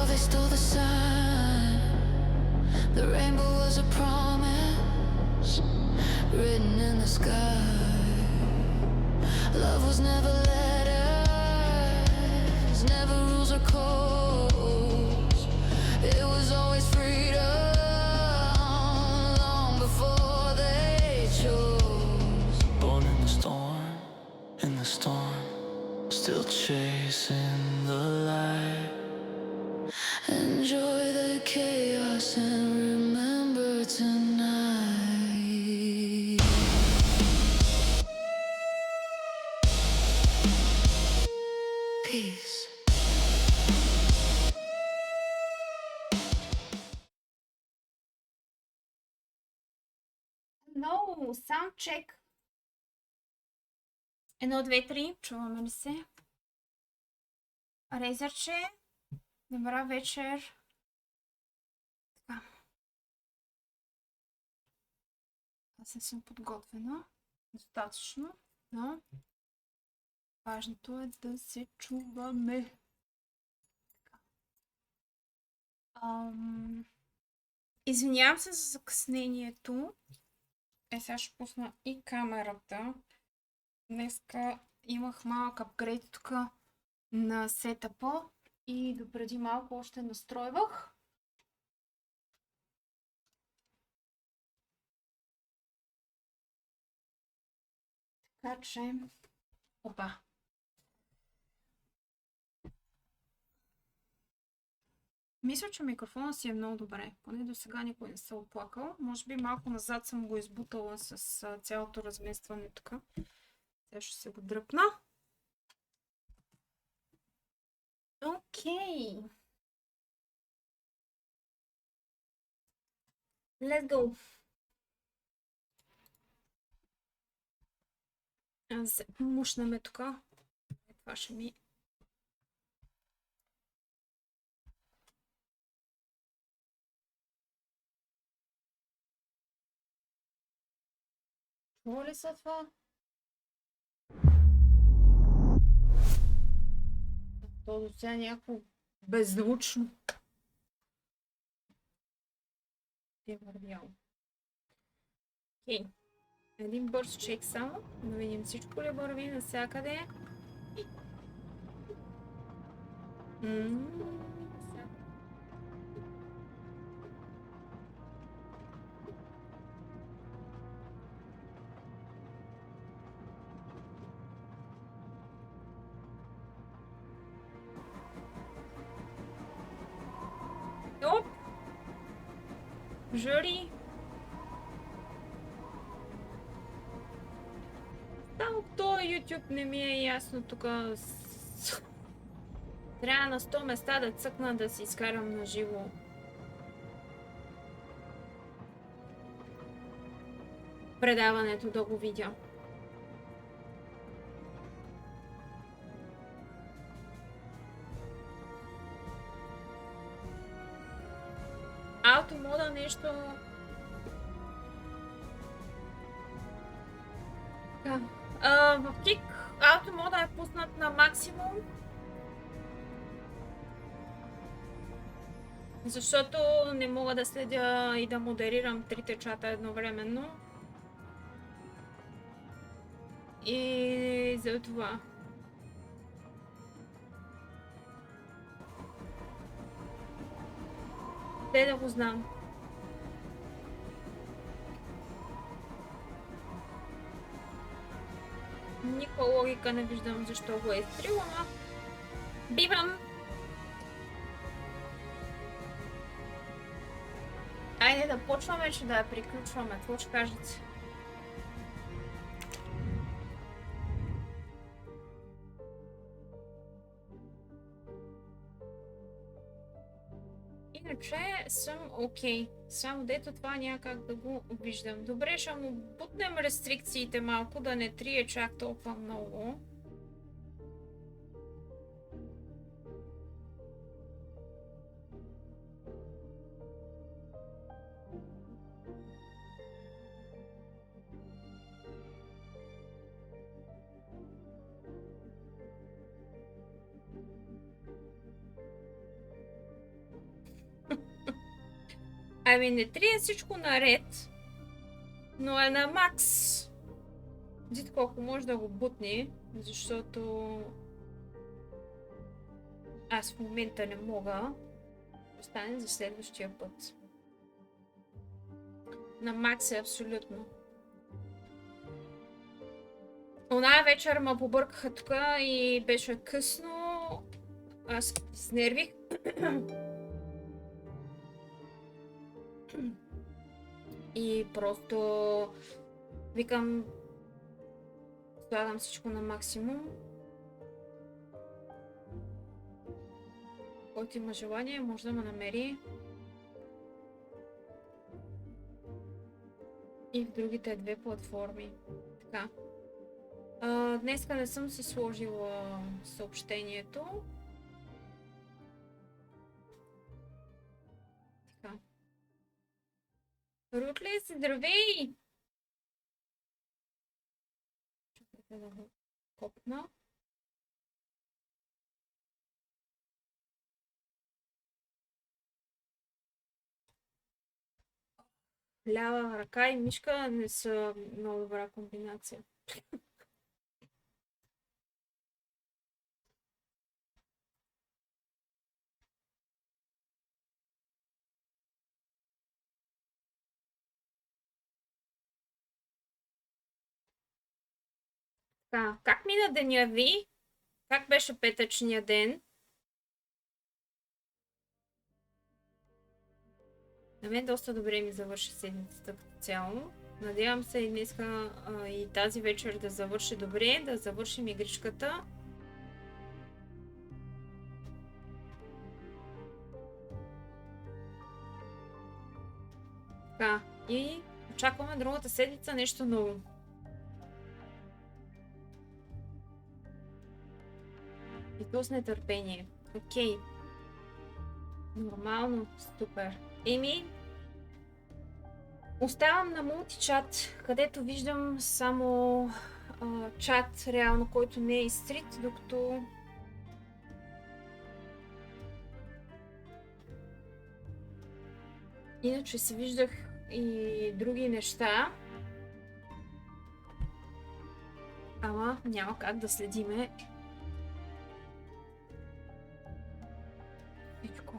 before they stole the sun. The rainbow was a promise written in the sky. Love was never letters, never rules or codes. It was always freedom, long before they chose. Born in the storm, still chasing the light. Enjoy the chaos and remember tonight. Peace. No, sound check. 1, 2, 3, чуваме ли се? Резърче, добра вечер. Така. Аз съм подготвена. Достатъчно, но важното е да се чуваме. Извинявам се за закъснението. Сега ще пусна и камерата. Днеска имах малък апгрейд тук на сетъпа и допреди малко още настройвах. Така че... Опа! Мисля, че микрофона си е много добре. Поне до сега никой не се оплакал. Може би малко назад съм го избутала с цялото разместване тук. Сега ще се го дръпна. Окей. Let's go. Аз мушнаме тук. Това ще ми... Чува ли са това? То до сега някакво беззвучно. Е вървяло. Окей. Един бърз чек само. Да видим всичко ли върви навсякъде. Оп! Жури! Само този YouTube не ми е ясно тук. Трябва на 100 места да цъкна да си изкарам на живо. Предаването да го видя. Автомода нещо... В Кик автомода е пуснат на максимум. Защото не мога да следя и да модерирам трите чата едновременно. И за това. Де да го знам. Никаква логика не виждам защо го е изтрил, ама бивам. Айде да почваме, че да я приключваме. Какво ще кажете? Иначе съм окей. Само дето това някак да го виждам. Добре, ще му бутнем рестрикциите малко, да не трие чак толкова много. Ами не трябва всичко наред, но е на макс. Видите колко може да го бутне, защото аз в момента не мога. Остане за следващия път. На макс е абсолютно. Оная вечер ме побъркаха тук и беше късно. Аз изнервих. И просто викам, слагам всичко на максимум. Който има желание, може да ме намери. И в другите две платформи. Така. Днеска не съм си сложила съобщението. Така. Рутле, здравей! Чакайте да го копна. Лява ръка и мишка не са много добра комбинация. Така, как мина деня ви? Как беше петъчния ден? На мен доста добре ми завърши седмицата като цяло. Надявам се и днеска и тази вечер да завърши добре, да завършим игричката. Така, и очакваме другата седмица нещо ново. И то с нетърпение. Окей. Нормално, супер. Еми, оставам на мултичат, където виждам само чат, реално, който не е изтрит, докато иначе си виждах и други неща. Ама няма как да следиме всичко.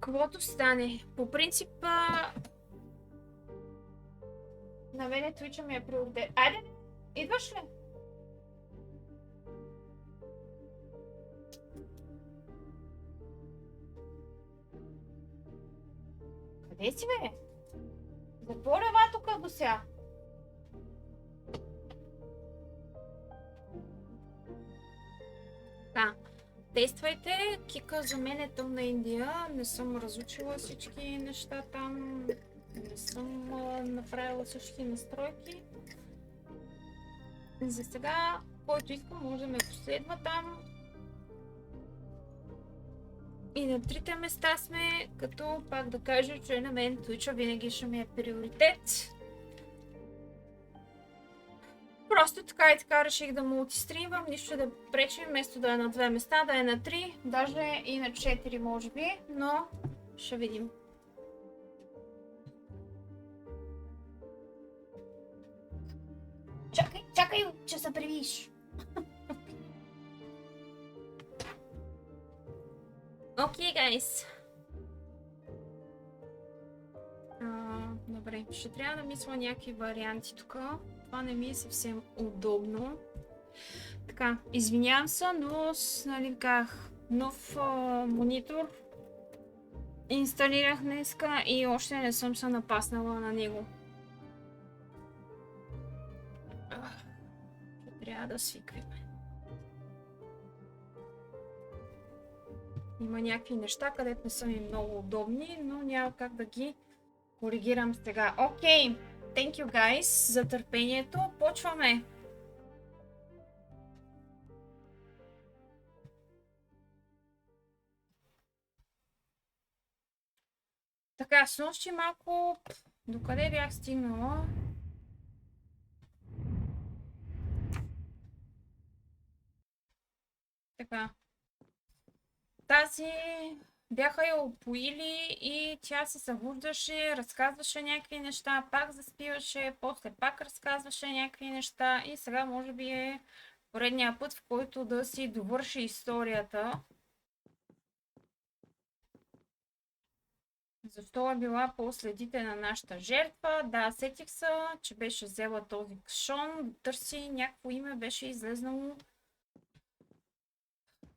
Каквото стане. По принцип, на мене Twitch ми е приоритет. Айде, идваш ли? Къде си, бе? Затворя тук го сега. Да. Тествайте. Кика за мен е тъмна Индия. Не съм разучила всички неща там. Не съм направила всички настройки. За сега, който иска, може да ме последва там. И на трите места сме, като пак да кажа, че на мен Twitch винаги ще ми е приоритет. Просто така и така реших да мултистримвам, нищо да пречи, вместо да е на две места, да е на 3, даже и на 4 може би, но ще видим. Чакай, че се привиш. Окей, гайс. Добре, ще трябва да мисля някакви варианти тук. Това не ми е съвсем удобно. Така, извинявам се, но нали казах, нов монитор инсталирах днеска и още не съм се напаснала на него. Трябва да свикваме. Има някакви неща, където не са ми много удобни, но няма как да ги коригирам сега. Окей, thank you guys за търпението. Почваме! Така, с нощи малко... Докъде бях стигнала? Така. Тази бяха я опоили и тя се събуждаше, разказваше някакви неща, пак заспиваше, после пак разказваше някакви неща и сега може би е поредния път, в който да си довърши историята. Защо е била по следите на нашата жертва? Да, сетих се, че беше взела този кашон, търси някакво име, беше излезнало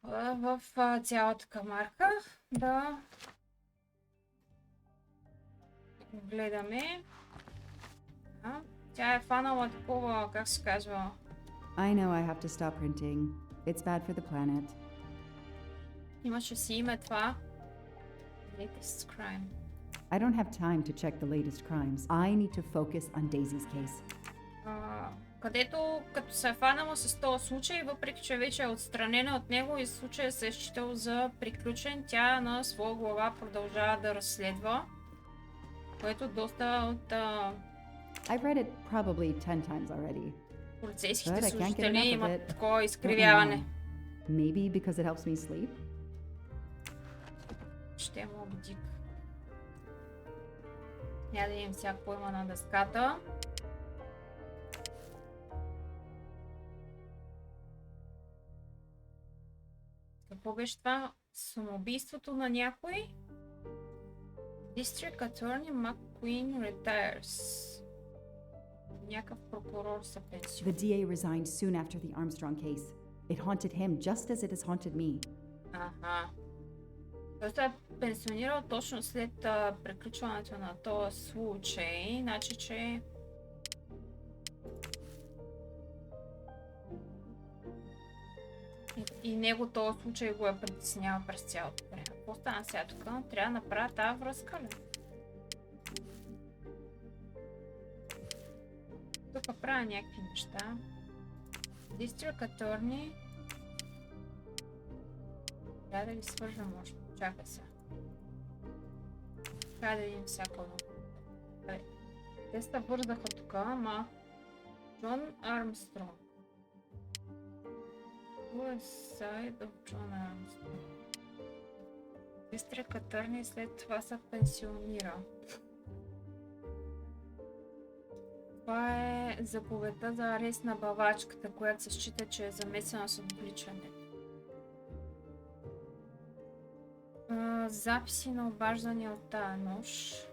в цялата камарка. Да гледаме. Тя е фанала такова, как се казва? I know I have to stop printing. It's bad for the planet. Имаше си име това. Latest crime. I don't have time to check the latest crimes. I need to focus on Daisy's case. Където, като се е фанала с този случай, въпреки че вече е отстранена от него и случая се е считал за приключен, тя на своя глава продължава да разследва, което доста от I've read it probably 10 times already. полицейските But I can't get служители enough of имат it. такова What изкривяване. now? Maybe because it helps me sleep? Ще му обидик. Я да видим всяко има на дъската. Какво беше това? Самоубийството на някой? District Attorney McQueen retires. Някакъв прокурор се пенсионира. The DA resigned soon after the Armstrong case. It haunted him just as it has haunted me. Аха. Той се е пенсионирал точно след приключването на този случай. Значи, че... И него този случай го е притеснял през цялото време. Какво стана сега тук? Трябва да направя тази връзка ли? Тук правя някакви неща. District Attorney. Трябва да ги свържа, може. Чакай сега. Трябва да видим всяко едно. Те се вързаха тук, ама... Джон Армстронг. Side of John Armstrong. District Attorney след това се пенсионира. Това е заповедта за арест на бавачката, която се счита, че е замесена с отвличане. Записи на обаждания от тая нощ.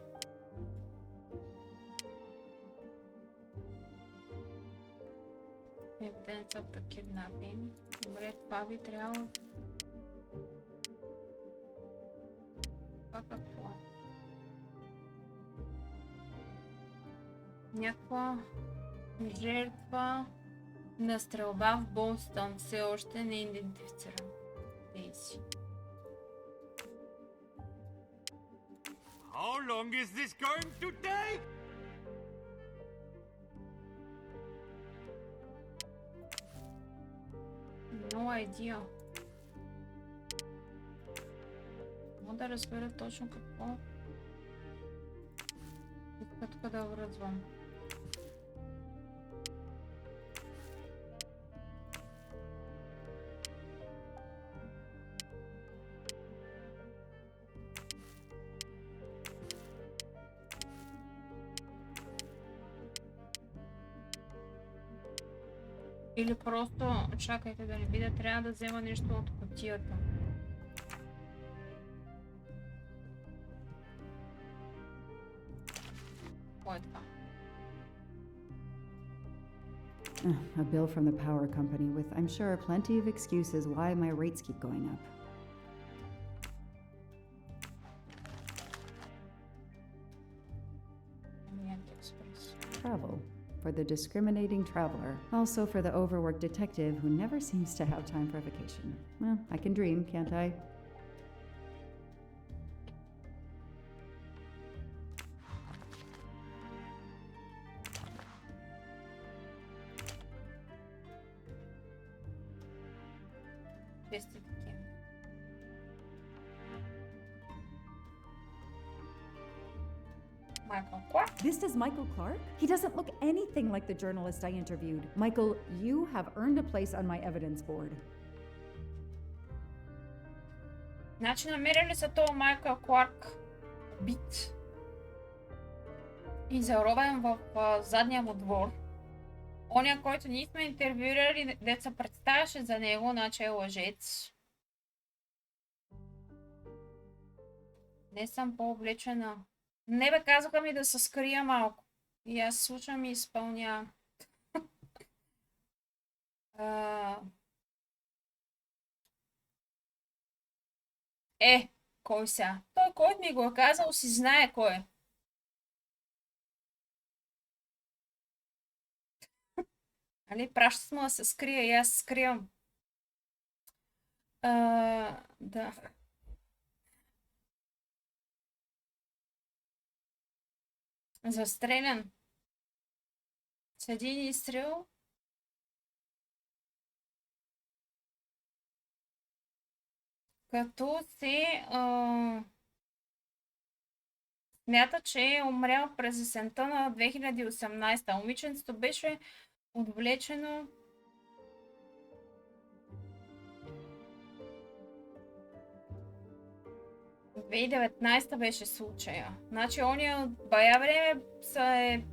Evidence of the kidnapping. Добре, това би трябвало... Това какво е? Някаква жертва на стрелба в Бостън, все още не е идентифициран. Дейси. How long is this going to take? No idea. Мога да разбера точно какво. Иска тук да връзвам. Или просто, чакайте да не би да трябва да взема нещо от кутията. Кой е това? A bill from the power company with, I'm sure, plenty of excuses why my rates keep going up. Orient Express. Travel. For the discriminating traveler. Also for the overworked detective who never seems to have time for vacation. Well, I can dream, can't I? Тести такива. Майкъл Кларк. This is Michael Clark? He doesn't look anything like the journalist I interviewed. Michael, you have earned a place on my evidence board. Значи намерили са този Майкъл Кларк бит и заробен в задния му двор. Оня, който ние сме интервюирали, дето се представяше за него, значи е лъжец. Не съм по-облечена. Не бе, казаха ми да се скрия малко. И аз слушам и изпълнявам. Кой сега? Той, който ми го е казал, си знае кой е. Али, пращат му да се скрия и аз се скривам. Да. Застрелян. С един изстрел. Като се смята, че е умрял през есента на 2018. Момиченцето беше отвлечено в 2019 беше случая. Значи ония от бая време се е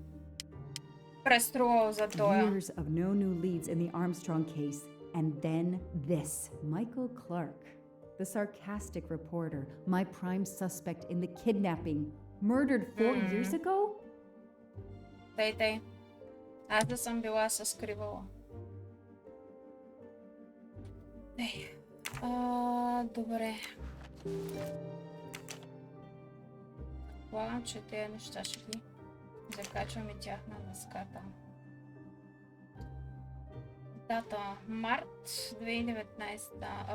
преструвал за това. Years of no new leads in the Armstrong case. And then this. Michael Clark, the sarcastic reporter, my prime suspect in the kidnapping, murdered 4 years ago? Тъй. Аз да съм била се скривала. Добре. Предполагам, че тези неща ще ги закачваме тях на дъската. Дата март 2019.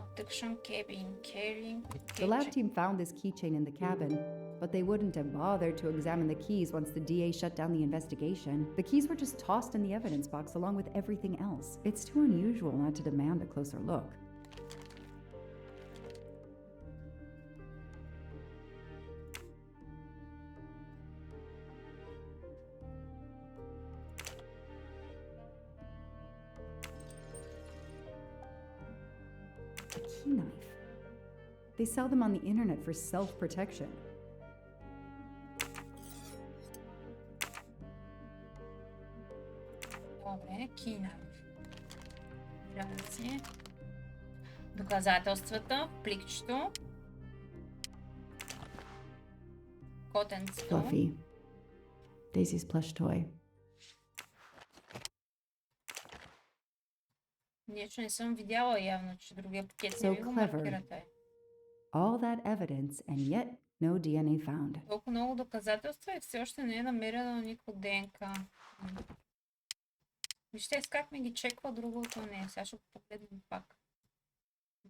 Abduction cabin carrying. The lab team found this keychain in the cabin, but they wouldn't have bothered to examine the keys once the DA shut down the investigation. The keys were just tossed in the evidence box along with everything else. It's too unusual not to demand a closer look. A key knife. They sell them on the internet for self-protection. Добре, кина. Си. Доказателствата в пликчето. Котенцето. Fluffy. Daisy's plush toy. Нищо не съм видяла явно, че другия пакет не So ви го clever. маркирате. All that evidence and yet no DNA found. Толкова много доказателства и все още не е намерено никакво ДНК. Вижте как ми ги чеква другото не. Сега ще го погледнем пак.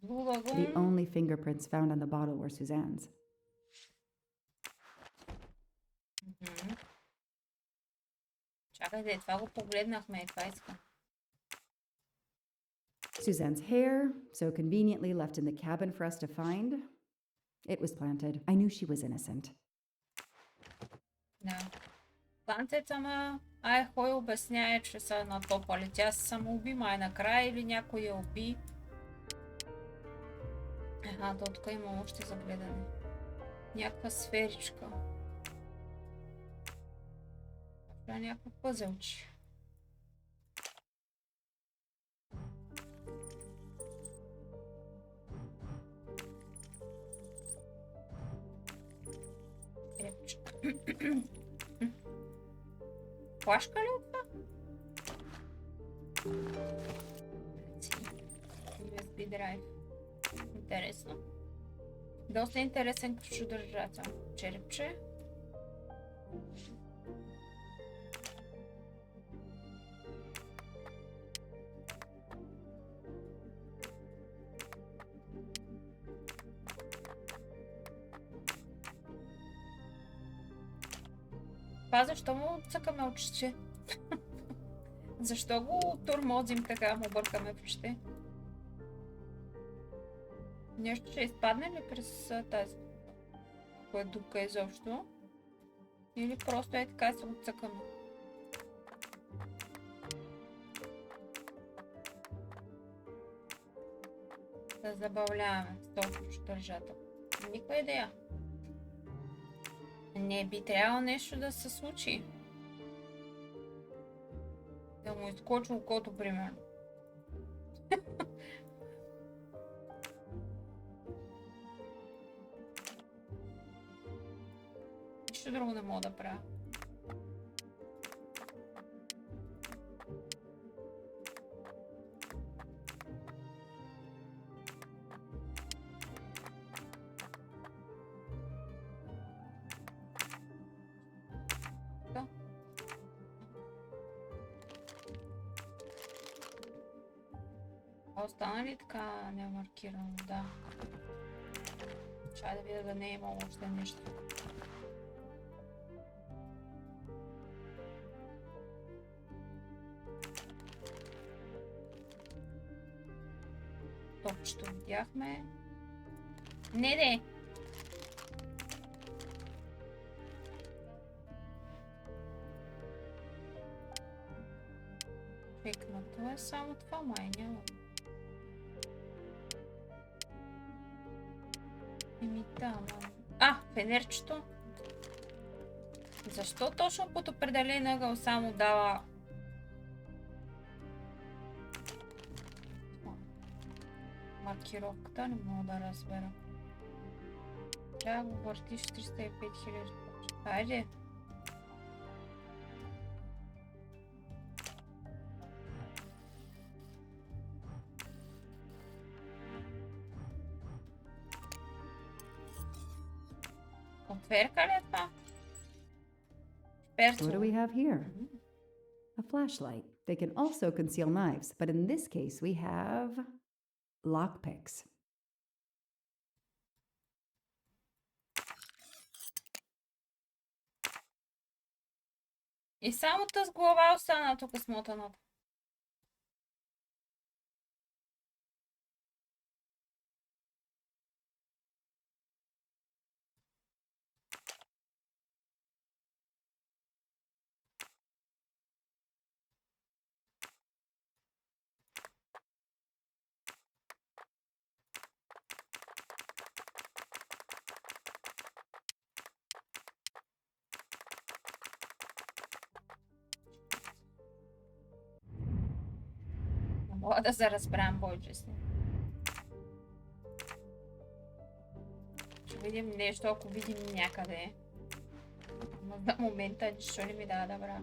The only fingerprints found on the bottle were Suzanne's. Чакайте, това го погледнахме. Това искам. Suzanne's hair, so conveniently left in the cabin for us to find. It was planted. I knew she was innocent. Да. Плантета ма, кой обясняе, че са натопали. Тя се самоуби май накрая или някой я уби. То тук има още за гледане. Някаква сферичка. Това е някакво пъзелче. Флашка ли от това? USB драйв. Интересно. Доста интересен ключодържател. Черепче. Защо му цъкаме очите? Защо го тормозим така, му бъркаме в очите? Нещо ще изпадне ли през тази? Кое дупка изобщо? Или просто е така се отцъкаме. Да забавляваме с този държател. Никаква идея. Не би трябвало нещо да се случи. Да му изкочи окото, примерно. Нищо друго не мога да правя. А остана ли така немаркирано? Да. Чай да видя да не е имало още нещо. Топчето видяхме. Не. Чекнато е само това, май няма. Да, фенерчето. Защо точно под определен ъгъл само дава маркировката? Не мога да разбера. Тя го въртиш 305 000. Хайде. Отверка ли е това? What do we have here? A flashlight. They can also conceal knives, but in this case we have lockpicks. И само тъс глава остана тук смотаната. Мога да се разберам по-честно. Ще видим нещо, ако видим някъде. Но за момента нищо не ми дава да бра.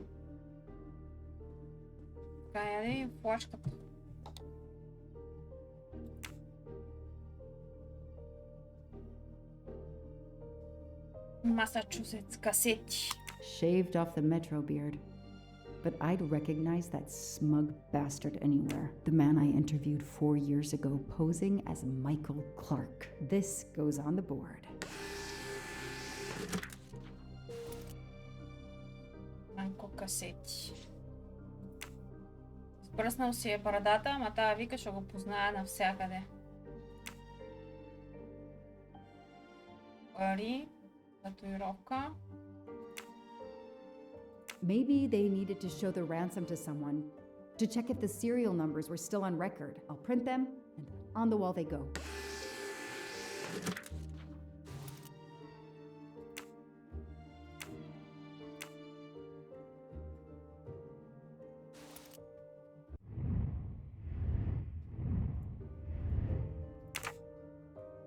Така, я да видим флашката. Масачусетс касети. Shaved off the metro beard. But I'd recognize that smug bastard anywhere. The man I interviewed 4 years ago posing as Michael Clark. This goes on the board. Манко касети. Спръснал си е брадата, ама тая вика ще го познае навсякъде. Пари, татуировка. Maybe they needed to show the ransom to someone to check if the serial numbers were still on record. I'll print them, and on the wall they go.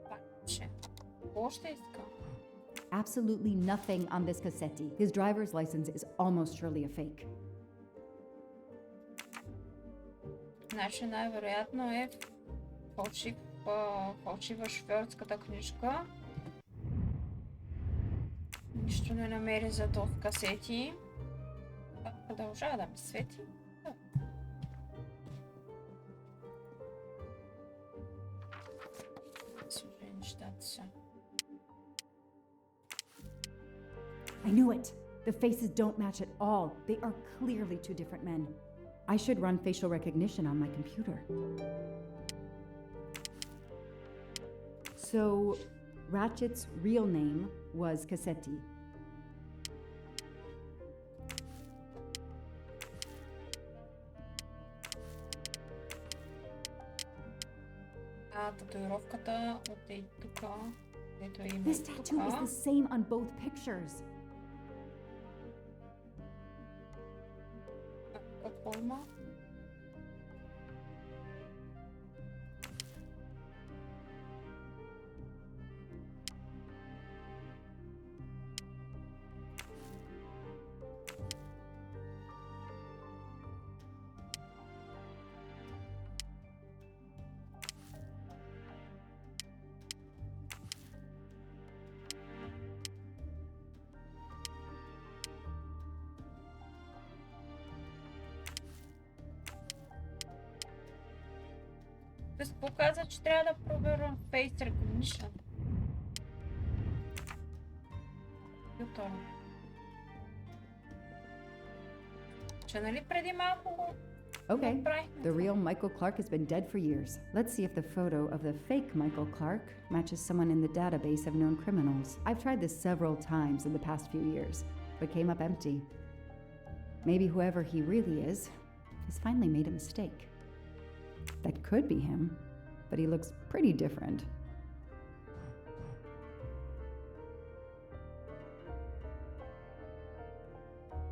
Паче. Още иска. Absolutely nothing on this cassette. His driver's license is almost surely a fake. Значи най-вероятно е фалшива шофьорската книжка. Нищо не намери за то в касети. Продължава да ми свети. Служи нещата са. I knew it! The faces don't match at all. They are clearly two different men. I should run facial recognition on my computer. So, Ratchet's real name was Cassetti. татуировката от и тук. Ето има This и tattoo is тук. the same on both pictures. Какво има? Се показа, че трябва да проверя Face Recognition. Ютор. Че нали преди малко го Okay, направихме? the real Michael Clark has been dead for years. Let's see if the photo of the fake Michael Clark matches someone in the database of known criminals. I've tried this several times in the past few years, but came up empty. Maybe whoever he really is has finally made a mistake. That could be him, but he looks pretty different.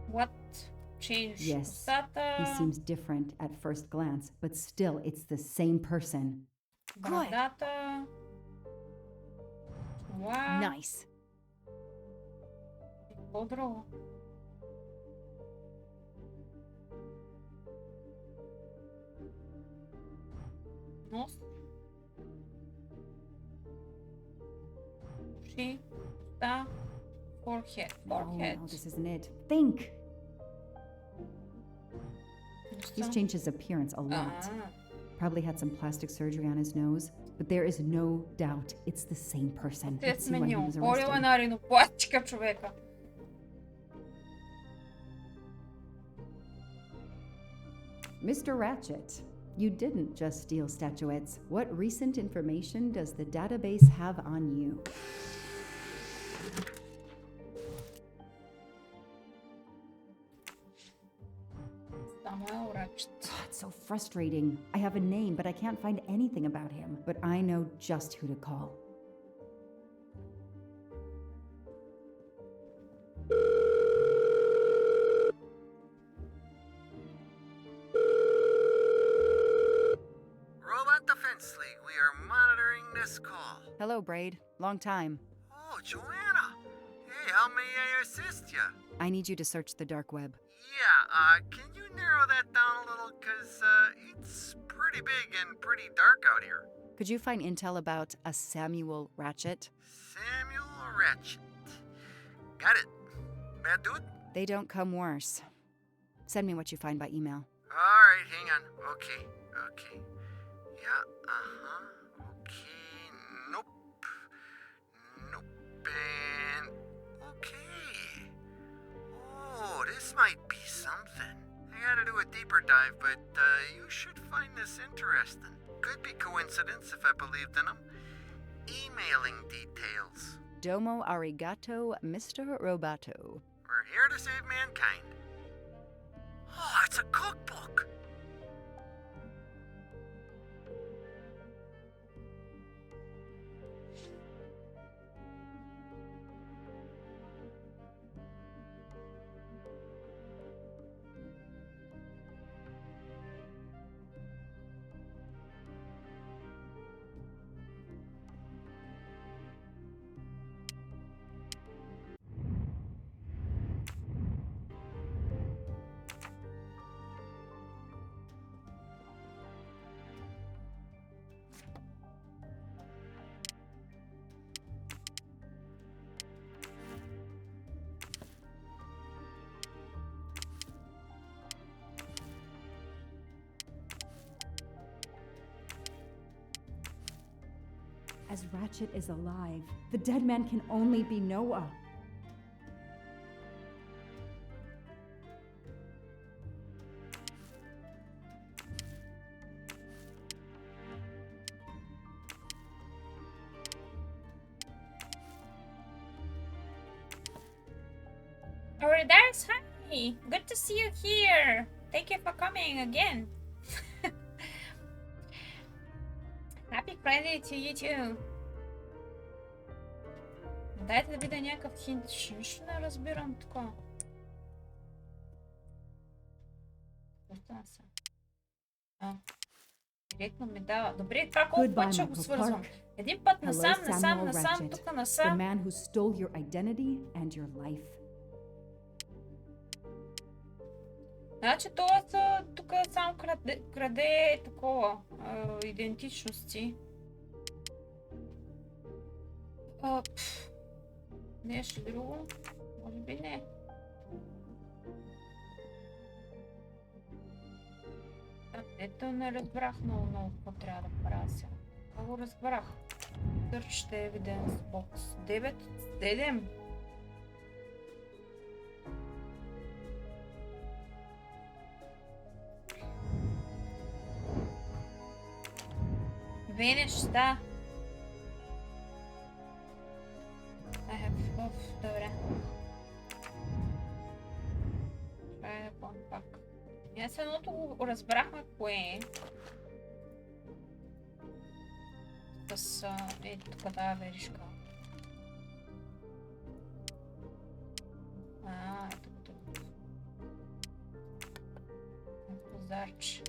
What changed? Yes, Устата, he seems different at first glance, but still it's the same person. брадата. Това. Nice. Какво друго? Нос. Уши. Уста. Forehead. Forehead. No, this isn't it. Think! He's Носа. changed his appearance a lot. А, Probably had some plastic surgery on his nose, but there is no doubt it's the same person. Те Let's see when he сменил. was Ходила arrested. на ринопластика човека. Mr. Ratchet, you didn't just steal statuettes. What recent information does the database have on you? Самуел Рачет. Oh, it's so frustrating. I have a name, but I can't find anything about him. But I know just who to call. Robot Defense League, we are monitoring this call. Hello, Braid. Long time. Oh, Joanna. Hey, how may I assist you? I need you to search the dark web. Yeah, can you narrow that down a little? Cause, it's pretty big and pretty dark out here. Could you find intel about a Samuel Ratchet? Samuel Ratchet. Got it. Bad dude? They don't come worse. Send me what you find by email. Alright, hang on. Okay. Yeah, okay. Nope. And okay. Oh, this might be something. I gotta do a deeper dive, but you should find this interesting. Could be coincidence if I believed in them. Emailing details. Domo arigato, Mr. Roboto. We're here to save mankind. Oh, it's a cookbook. As Ratchet is alive, the dead man can only be Noah. Alright, hi! Good to see you here! Thank you for coming again! Happy Reddit, YouTube. Дайте да видя някакъв хинт. Нищо не разбирам такова. Остана се. Директно ми дава. Добре, това колко път ще го свързвам. Един път насам, тук The насам. man who stole your identity and your life. Значи това са, тук само краде такова, идентичности. Нещо друго? Може би не. Ето не разбрах много какво трябва да правя сега. Това го разбрах. Search the evidence box. 9, 7. Две неща. Добре. Това е да пак. Аз едното го разбрахме кое е. С ето тук тази веришка. Ето тук. Позарче.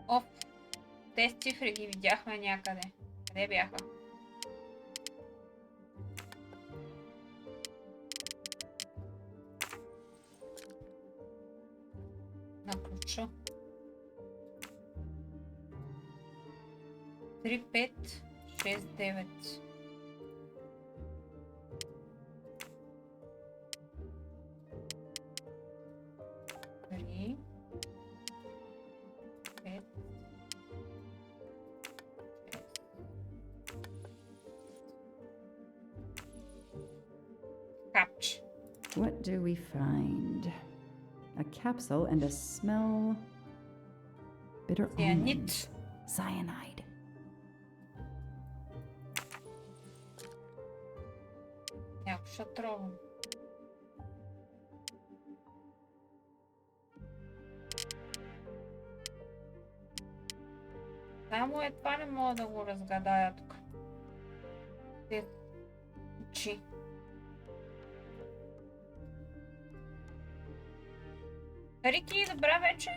Оп! Тези цифри ги видяхме някъде. Къде бяха? На ключа. 3, 5, 6, 9. Три. 5. Капч. What do we find? A capsule and a smell. Bitter Cyanide. almonds. Cyanide. Някакво шатрово. Само това не мога да го разгадая тук. Те очи. Рики, добра вечер!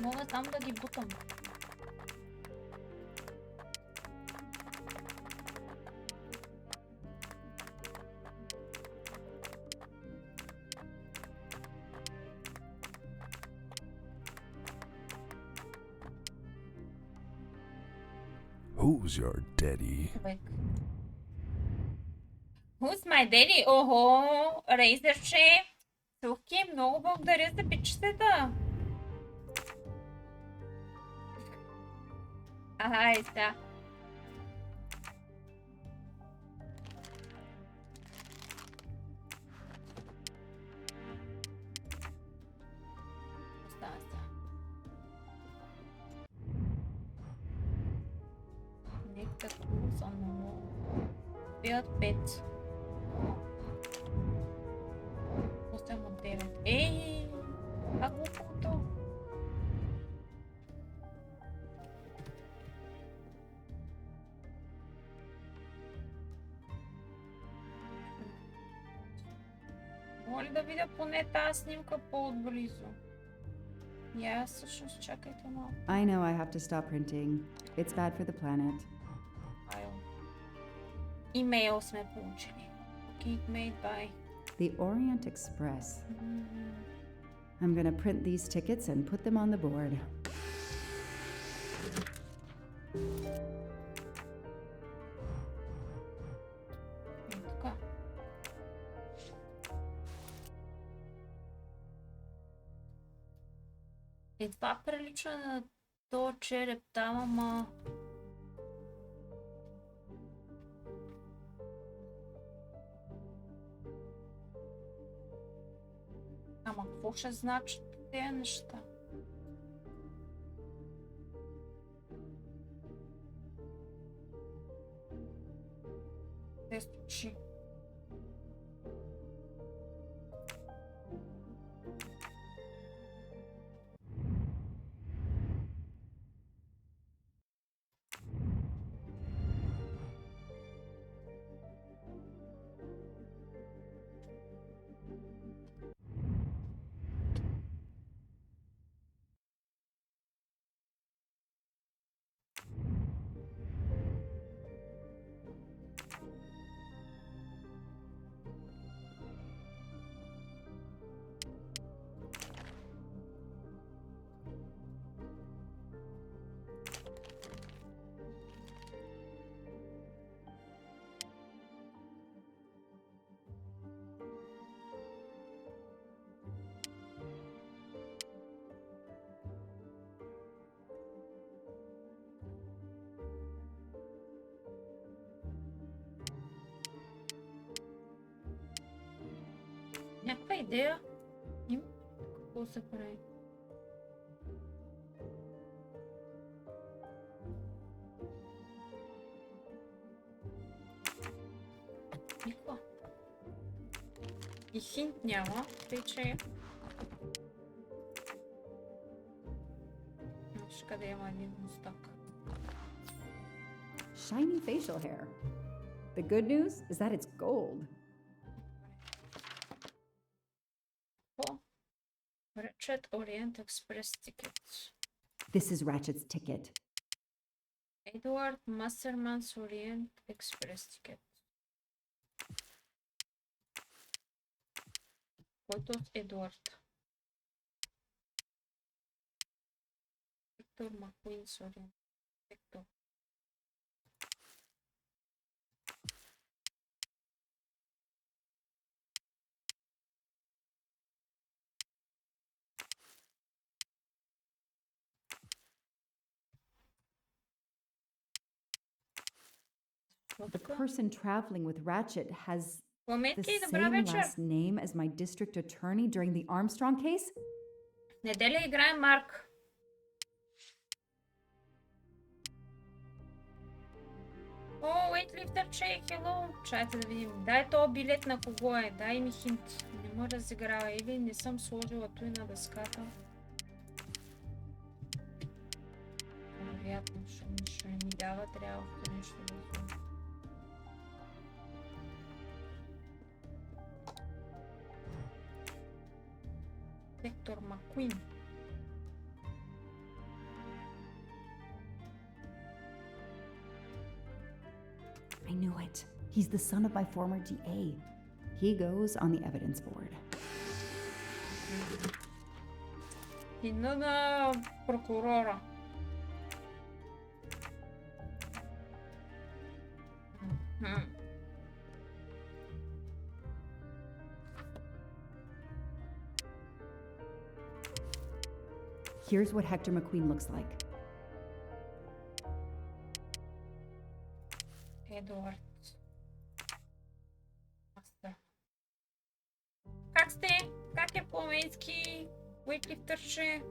Мога само да ги бутам. Who's your daddy? Who's my daddy? Охо, Рейзърче! Сухки, много благодаря за пичетата! Ай, да. Остава се. Нека курса много. 5. Оставам от 9. Ей! А глупото! Моля да видя поне тази снимка по-отблизо. И аз всъщност чакайте малко. I know I have to stop printing. It's bad for the planet. Имейл сме получили. Cake made by... The Orient Express. I'm gonna print these tickets and put them on the board. Така. Това прилича на то череп там, ама... Ама какво ще значат тези неща? Те сточи. идея. Има какво се прави. Никога. И хинт няма, тъй че... Виж къде има един мустак. Shiny facial hair. The good news is that it's gold. О, Ratchet Orient Express ticket. This is Ratchet's ticket. Edward Masterman's Orient Express ticket. Който от Едуард? Виктор Макуинс Orient. Виктор. The person traveling with Ratchet has the Пометки и добра same вечер. last name as my district attorney during the Armstrong case? Неделя играе Марк. О, Уейтлифтър, че, хело. Чайте да видим. Дай този билет на кого е. Дай ми хинт. Не му разиграва. Или не съм сложила той на дъската. Вероятно, ще ми дава, трябва нещо да сложа. Виктор Макуин. I knew it. He's the son of my former DA. He goes on the evidence board. Сина на прокурора. Мгм. Here's what Hector McQueen looks like. Едуард. Мастер. Как сте? Как е по-менски? Уейтлифтърче?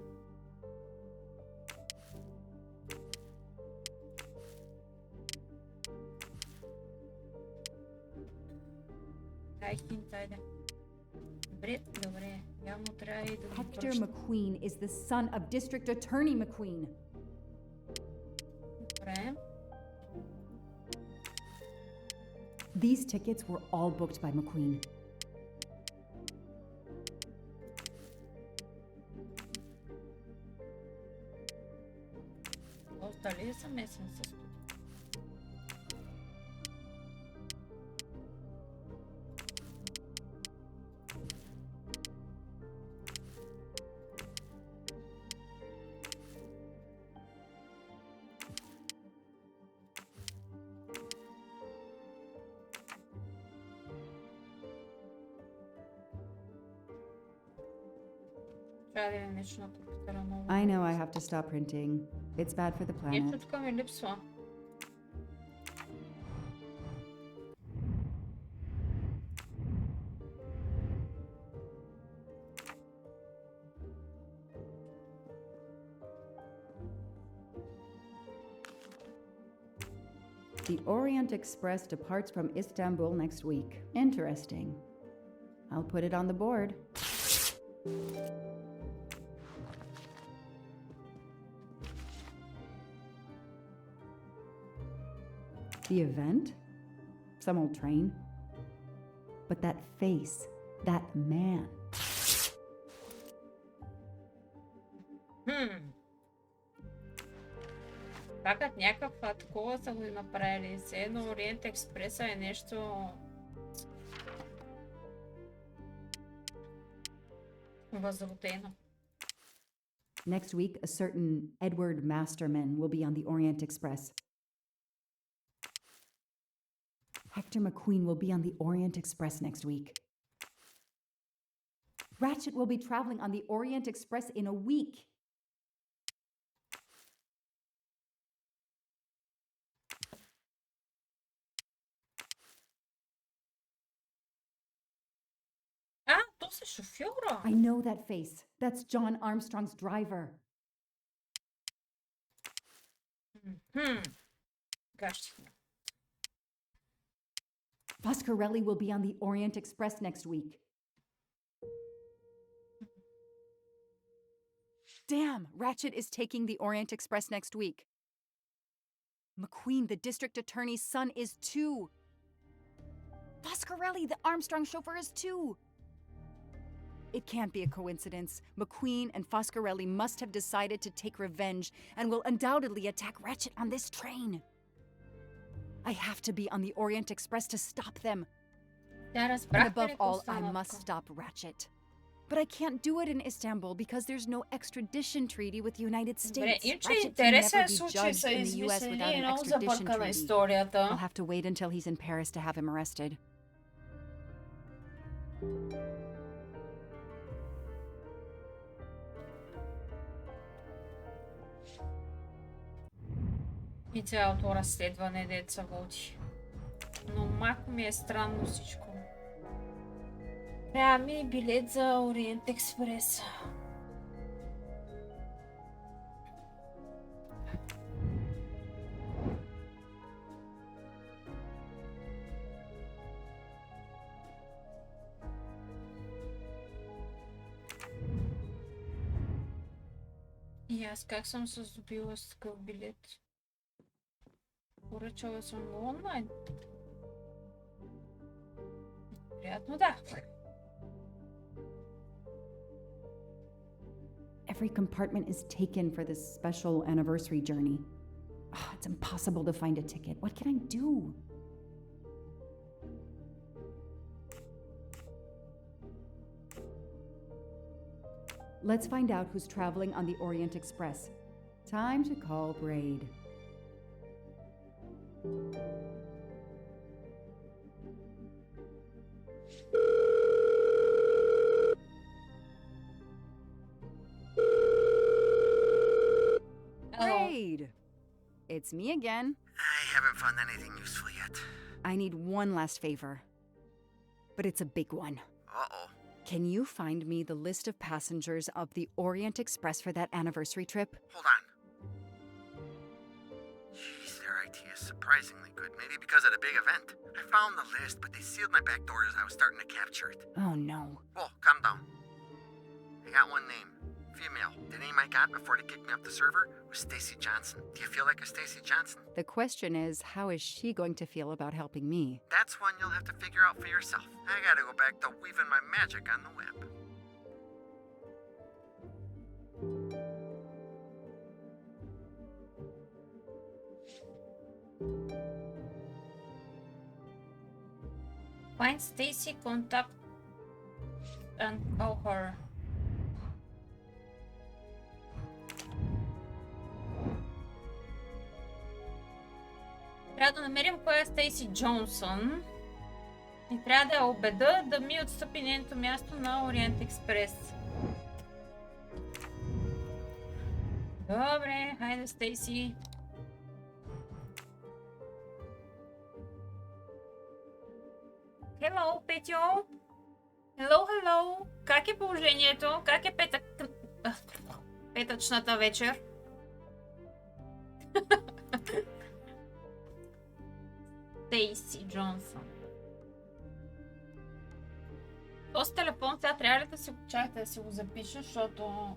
Дай хинт, айде. Добре, добре. Явно трябва и да го Hector прощам. McQueen is the son of District Attorney McQueen. Добре. These tickets were all booked by McQueen. Дали съм месен с това? Трябва да е нещо на компютъра много. I know I have to stop printing. It's bad for the Нещо planet. тук ми липсва. The Orient Express departs from Istanbul next week. Interesting. I'll put it on the board. The event? Some old train. But that face, that man. Пакът някаква такова са го направили. Все едно Ориент Експреса е нещо... възродено. Next week, a certain Edward Masterman will be on the Orient Express. Hector McQueen will be on the Orient Express next week. Ratchet will be traveling on the Orient Express in a week. А, то се шофьора? I know that face. That's John Armstrong's driver. Гащи. Foscarelli will be on the Orient Express next week. Damn, Ratchet is taking the Orient Express next week. McQueen, the district attorney's son, is too. Foscarelli, the Armstrong chauffeur, is too. It can't be a coincidence. McQueen and Foscarelli must have decided to take revenge and will undoubtedly attack Ratchet on this train. I have to be on the Orient Express to stop them. Тя And разбрахте above ли all, какво I стана must тук? stop Ratchet. But I can't do it in Istanbul because there's no extradition treaty with the United Добре, States. иначе Ratchet can интересен never be случай judged са in the US измислили without и an много extradition забъркана treaty. историята. I'll have to wait until he's in Paris to have him arrested. И цялото разследване, деца води. Но малко ми е странно всичко. Трябва ми билет за Ориент Експрес. И аз как съм се здобила с такъв билет? Поръчала съм го онлайн. Приятно, да. Every compartment is taken for this special anniversary journey. It's impossible to find a ticket. What can I do? Let's find out who's traveling on the Orient Express. Time to call Braid. Hello. Braid! It's me again. I haven't found anything useful yet. I need one last favor. But it's a big one. Uh-oh. Can you find me the list of passengers of the Orient Express for that anniversary trip? Hold on. Jeez, their IT is surprisingly good. Maybe because of the big event. I found the list, but they sealed my back door as I was starting to capture it. Oh no. Whoa, calm down. I got one name. Female. The name I got before they kicked me off the server was Stacy Johnson. Do you feel like a Stacy Johnson? The question is, how is she going to feel about helping me? That's one you'll have to figure out for yourself. I gotta go back to weaving my magic on the web. Find Stacy, contact and call her. Трябва да намерим кой е Стейси Джонсън и трябва да я убеда да ми отстъпи нейното място на Ориент Експрес. Добре, хайде Стейси. Hello, Петю! Hello, hello! Как е положението? Как е петъчната вечер? Стейси Джонсън. Този телефон сега трябва ли да си чакате да си го запиша, защото...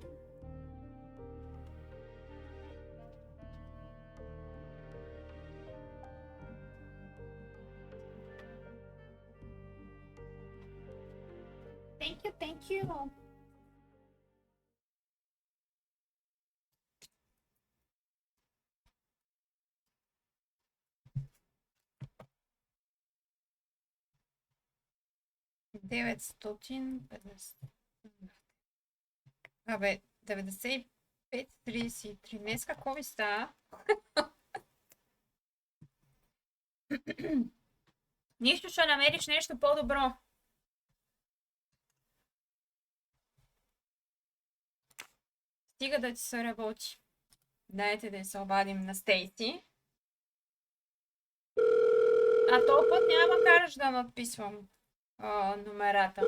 Thank you, thank you. Абе, 95-33. Днес какво ви става? Нищо, ще намериш нещо по-добро. Стига да ти се работи. Дайте да се обадим на Стейси. А този път няма караш да надписвам номерата.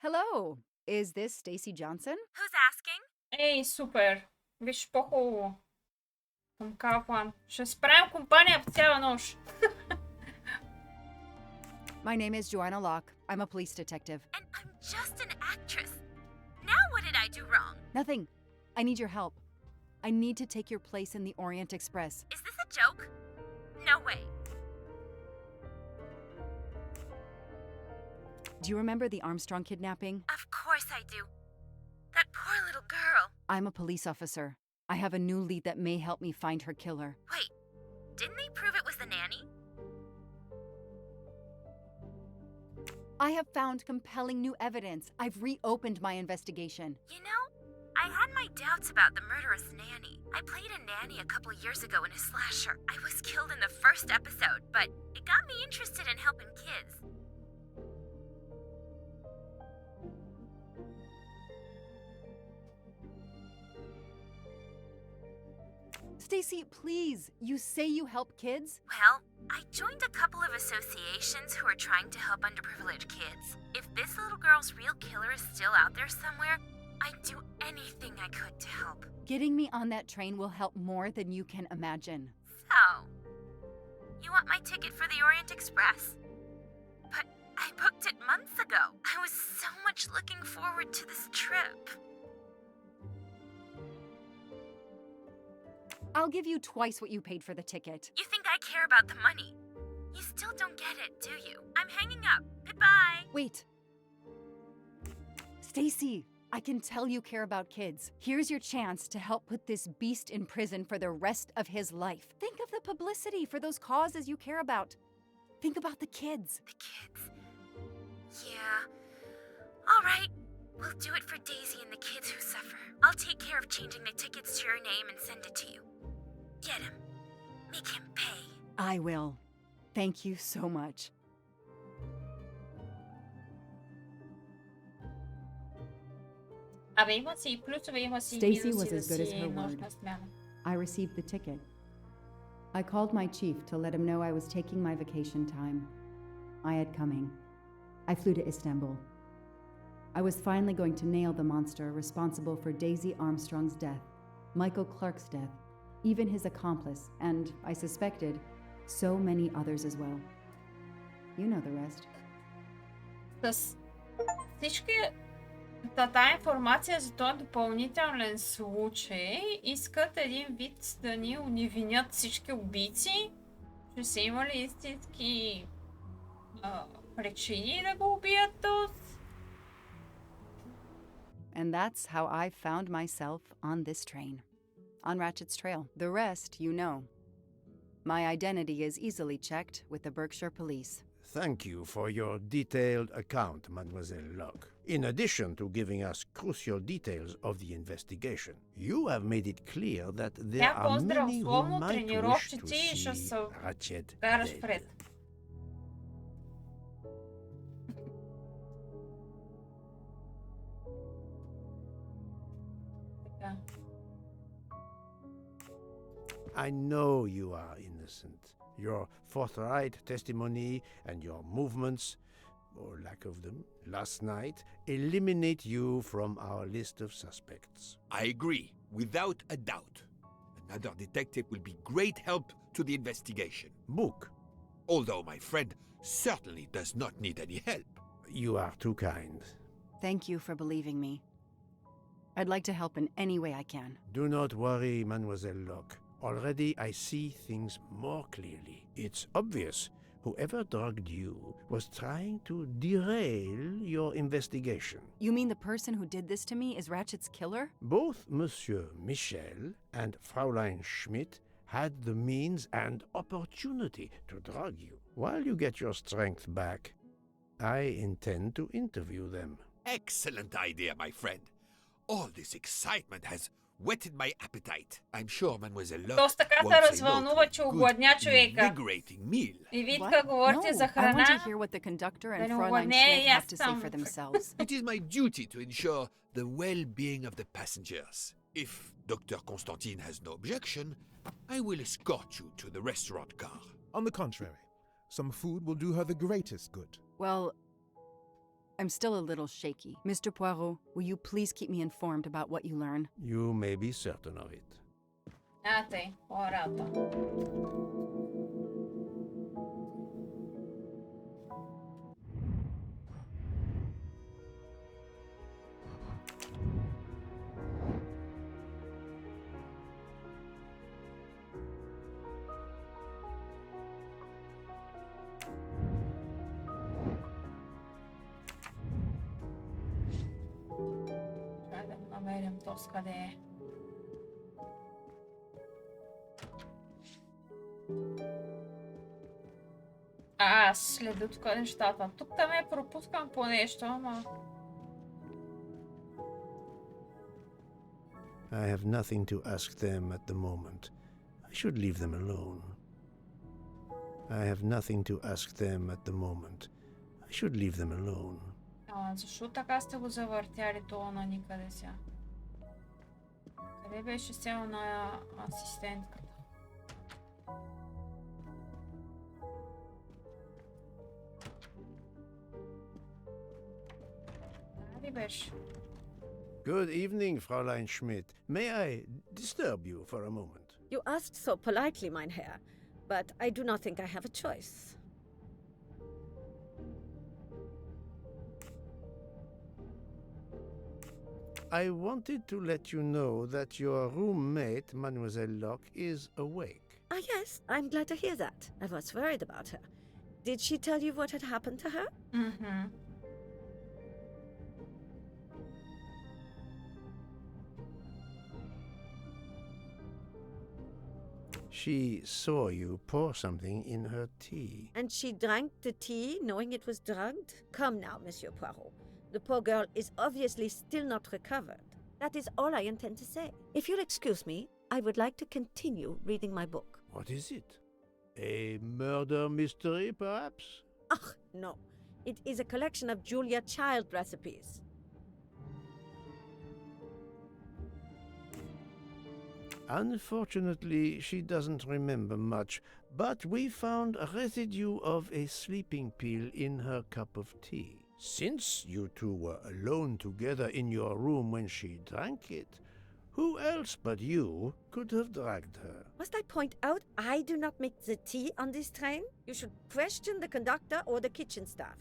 Hello. Is this Stacy Johnson? Who's asking? Ей, супер. Виж по-хубаво. Към Каплан. Ще справим компания по цяла нощ. My name is Joanna Locke. I'm a police detective. And I'm just an actress. Now what did I do wrong? Nothing. I need your help. I need to take your place in the Orient Express. Is this a joke? No way. Do you remember the Armstrong kidnapping? Of course I do. That poor little girl. I'm a police officer. I have a new lead that may help me find her killer. Wait, didn't they prove it was the nanny? I have found compelling new evidence. I've reopened my investigation. You know, I had my doubts about the murderous nanny. I played a nanny a couple years ago in a slasher. I was killed in the first episode, but it got me interested in helping kids. Stacy, please. You say you help kids? Well, I joined a couple of associations who are trying to help underprivileged kids. If this little girl's real killer is still out there somewhere, I'd do anything I could to help. Getting me on that train will help more than you can imagine. So, you want my ticket for the Orient Express? But I booked it months ago. I was so much looking forward to this trip. I'll give you twice what you paid for the ticket. You think I care about the money? You still don't get it, do you? I'm hanging up. Goodbye. Wait. Stacy, I can tell you care about kids. Here's your chance to help put this beast in prison for the rest of his life. Think of the publicity for those causes you care about. Think about the kids. The kids. Yeah. All right. We'll do it for Daisy and the kids who suffer. I'll take care of changing the tickets to your name and send it to you. Get him. Make him pay. I will. Thank you so much. Абе, има си и плюсове, има си и Stacy минуси was да as good as си her нощна word. смяна. I received the ticket. I called my chief to let him know I was taking my vacation time. I had coming. I flew to Istanbul. I was finally going to nail the monster responsible for Daisy Armstrong's death, Michael Clark's death, even his accomplice, and, I suspected, so many others as well. You know the rest. С всички тая информация за този допълнителен случай искат един вид да ни уневинят всички убийци. Ще са имали истински причини да го убият този. And that's how I found myself on this train. On Ratchet's trail. The rest, you know. My identity is easily checked with the Berkshire Police. Thank you for your detailed account, Mademoiselle Locke. In addition to giving us crucial details of the investigation, you have made it clear that there Тя are many who по-здравословно might wish тренировки to ти ще see се Ratchet караш dead. пред. Така. I know you are innocent. Your forthright testimony and your movements, or lack of them, last night eliminate you from our list of suspects. I agree, without a doubt. Another detective will be great help to the investigation. Book, Although my friend certainly does not need any help. you are too kind. Thank you for believing me. I'd like to help in any way I can. Do not worry, Mademoiselle Locke. Already I see things more clearly. It's obvious whoever drugged you was trying to derail your investigation. You mean the person who did this to me is Ratchet's killer? Both Monsieur Michel and Fraulein Schmidt had the means and opportunity to drug you. While you get your strength back, I intend to interview them. Excellent idea, my friend. All this excitement has whetted my appetite. I'm sure Mademoiselle Locke Тоест така се won't say no развълнува, to че a good, огладня човека. invigorating meal. И Витка What? говорите за I want to храна. hear what the conductor Да and не Fräulein огладне и Schmidt аз have to say съм. for themselves. It is my duty to ensure the well-being of the passengers. If Dr. Constantine has no objection, I will escort you to the restaurant car. On the contrary, some food will do her the greatest good. Well, I'm still a little shaky. Mr. Poirot, will you please keep me informed about what you learn? You may be certain of it. Тъй, по-рата. Трябва да го намерим то с къде е. Аз следя тук нещата. Тук там пропускам по нещо, ама... I have nothing to ask them at the moment. I should leave them alone. I have nothing to ask them at the moment. I should leave them alone. Ама защо така сте го завъртяли това на никъде сега? Къде беше сега на асистентката? Къде беше? Good evening, Fräulein Schmidt. May I disturb you for a moment? You asked so politely, mein Herr, but I do not think I have a choice. I wanted to let you know that your roommate, Mademoiselle Locke, is awake. Ah, yes, I'm glad to hear that. I was worried about her. Did she tell you what had happened to her? Mm-hmm. She saw you pour something in her tea. And she drank the tea knowing it was drugged? Come now, Monsieur Poirot. The poor girl is obviously still not recovered. That is all I intend to say. If you'll excuse me, I would like to continue reading my book. What is it? A murder mystery, perhaps? Ach, no. It is a collection of Julia Child recipes. Unfortunately, she doesn't remember much, but we found a residue of a sleeping pill in her cup of tea. Since you two were alone together in your room when she drank it, who else but you could have dragged her? Must I point out I do not make the tea on this train? You should question the conductor or the kitchen staff.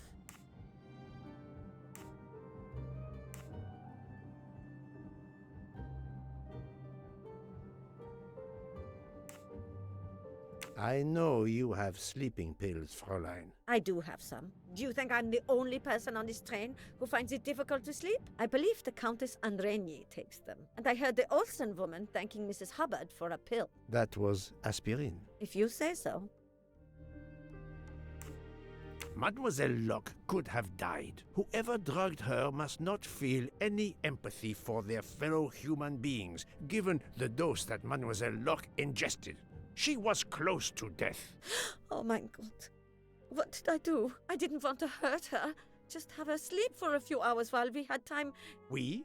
I know you have sleeping pills, Fräulein. I do have some. Do you think I'm the only person on this train who finds it difficult to sleep? I believe the Countess Andreni takes them. And I heard the Olsen woman thanking Mrs. Hubbard for a pill. That was aspirin. If you say so. Mademoiselle Locke could have died. Whoever drugged her must not feel any empathy for their fellow human beings, given the dose that Mademoiselle Locke ingested. She was close to death. Oh my God. What did I do? I didn't want to hurt her. Just have her sleep for a few hours while we had time. We?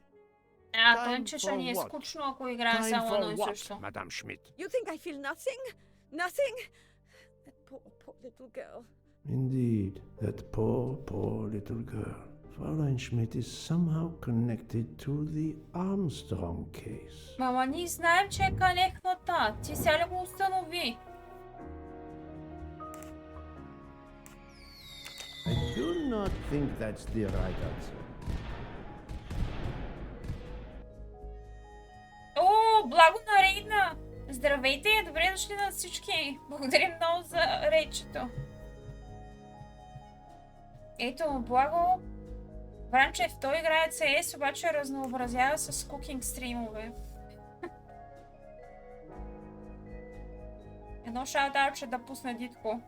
Тънче ще ни е скучно, ако играем Time само едно for и what, също. Madame Schmidt? You think I feel nothing? Nothing? That poor little girl. Indeed, that poor little girl. Fräulein Schmidt is somehow connected to the Armstrong case. Мама, ние знаем, че е канехната. Ти сега ли го установи? I do not think that's the right answer. О, благо на Рейна! Здравейте и добре дошли на всички. Благодарим много за речето. Ето, благо. Вранчев, той играе CS, обаче разнообразява с кукинг стримове. Едно шаутаутче да пусне Дитко.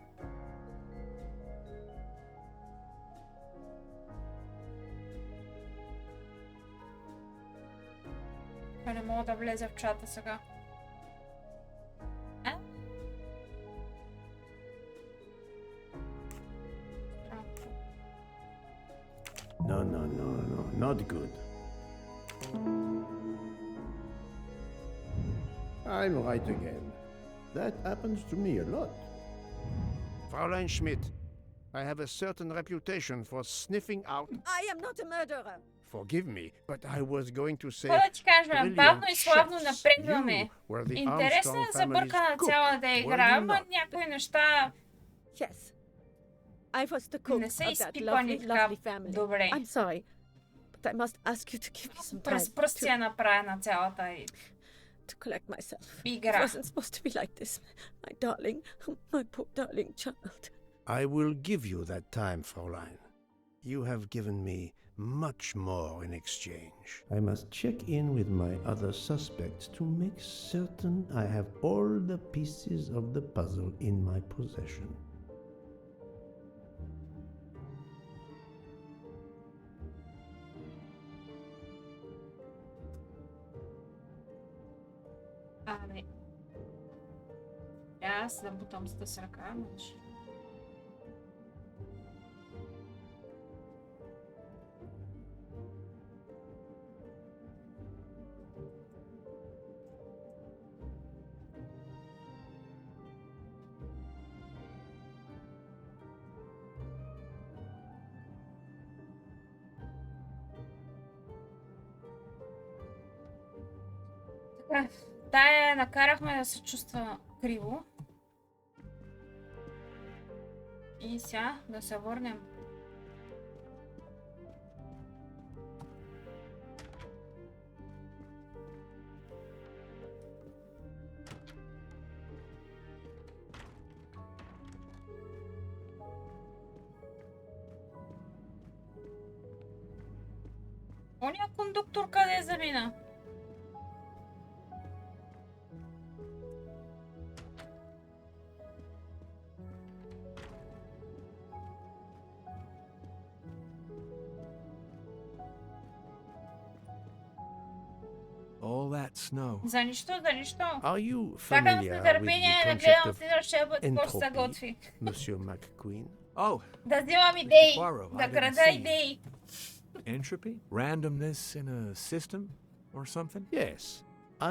Не мога да влезе в чата сега. А? No, not good. I'm right again. That happens to me a lot. Fräulein Schmidt, I have a certain reputation for sniffing out. I am not a murderer. Forgive me, but I was going to say. Какво да ти кажа, Brilliant бавно и славно chefs. напредваме. You were the Интересна Armstrong е забъркана family's cook, цялата were игра, you ама not? някои неща Yes. I was the cook не of са that изпипани lovely, така lovely family. добре. I'm sorry, but I must ask you to give me some time През пръсти е направена цялата to collect myself. It игра. wasn't supposed to be like this. My darling, my poor darling child. I will give you that time, Fräulein. You have given me much more in exchange. I must check in with my other suspects to make certain I have all the pieces of the puzzle in my possession. Абе. Аз да бутам с ръка, мъж. Така, тая накарахме да се чувства криво. И сега да се върнем. Оня кондуктор къде замина? All that snow. За нищо, за нищо. Are you Чакам с familiar with нетърпение the да concept гледам of следващия път какво ще се entropy, готви. Monsieur McQueen? Oh, Да взимам идеи, Poirot, I да didn't крада see. идеи. entropy? Randomness in a system or something? Yes.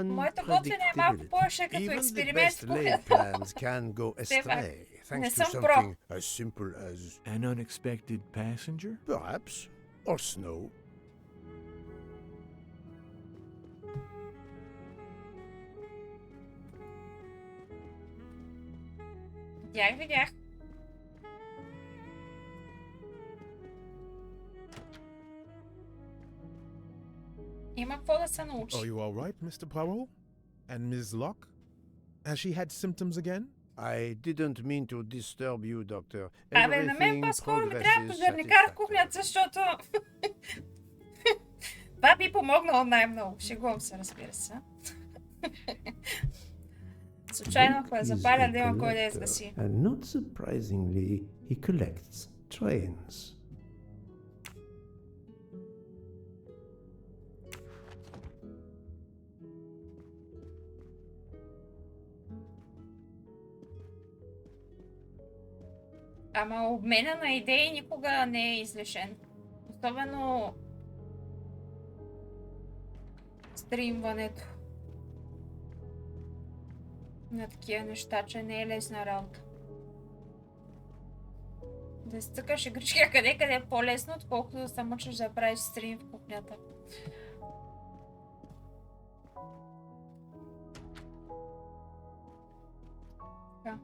Моето готвене е малко повече като Even the експеримент best с laid кухнята. plans can go Стефан, astray не thanks to съм про. something as simple as An unexpected passenger? perhaps or snow. Видях. Има какво да се научи. Are you all right, Mr. Poirot? And Ms. Locke? Has she had symptoms again? I didn't mean to disturb you, doctor. Абе, на мен Everything по-скоро ми трябва progresses пожарникар в satisfactorily. кухнята, защото... Това би помогнало най-много. Шегувам се, разбира се. Случайно, ако я Luke is запаля, a да има кой да я collector, изгаси. And not surprisingly, he collects trains. Ама обмена на идеи никога не е излишен. Особено стримването на такива неща, че не е лесна работа. Да стъкаш игрички къде е по-лесно, отколкото да се мъчиш да правиш стрим в кухнята. Така.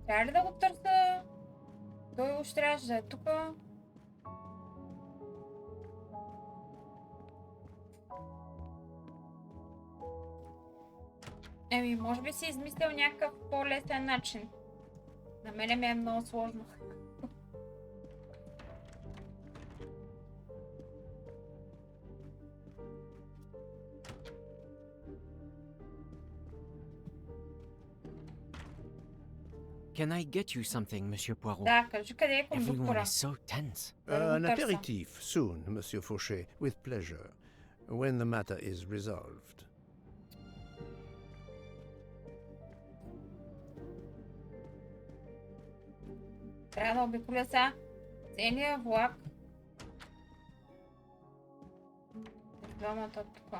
Трябва ли да го търся? Той още трябваше да е тука. Еми, може би си измислил някакъв по-лесен начин. На мене ми е много сложно. Can I get you something, Monsieur Poirot? Да, кажи къде е Everyone кондуктора. is so tense. An Tърся. aperitif soon, Monsieur Fauchet, with pleasure, when the matter is resolved. Трябва да обиколя сега целия влак. Двамата тук.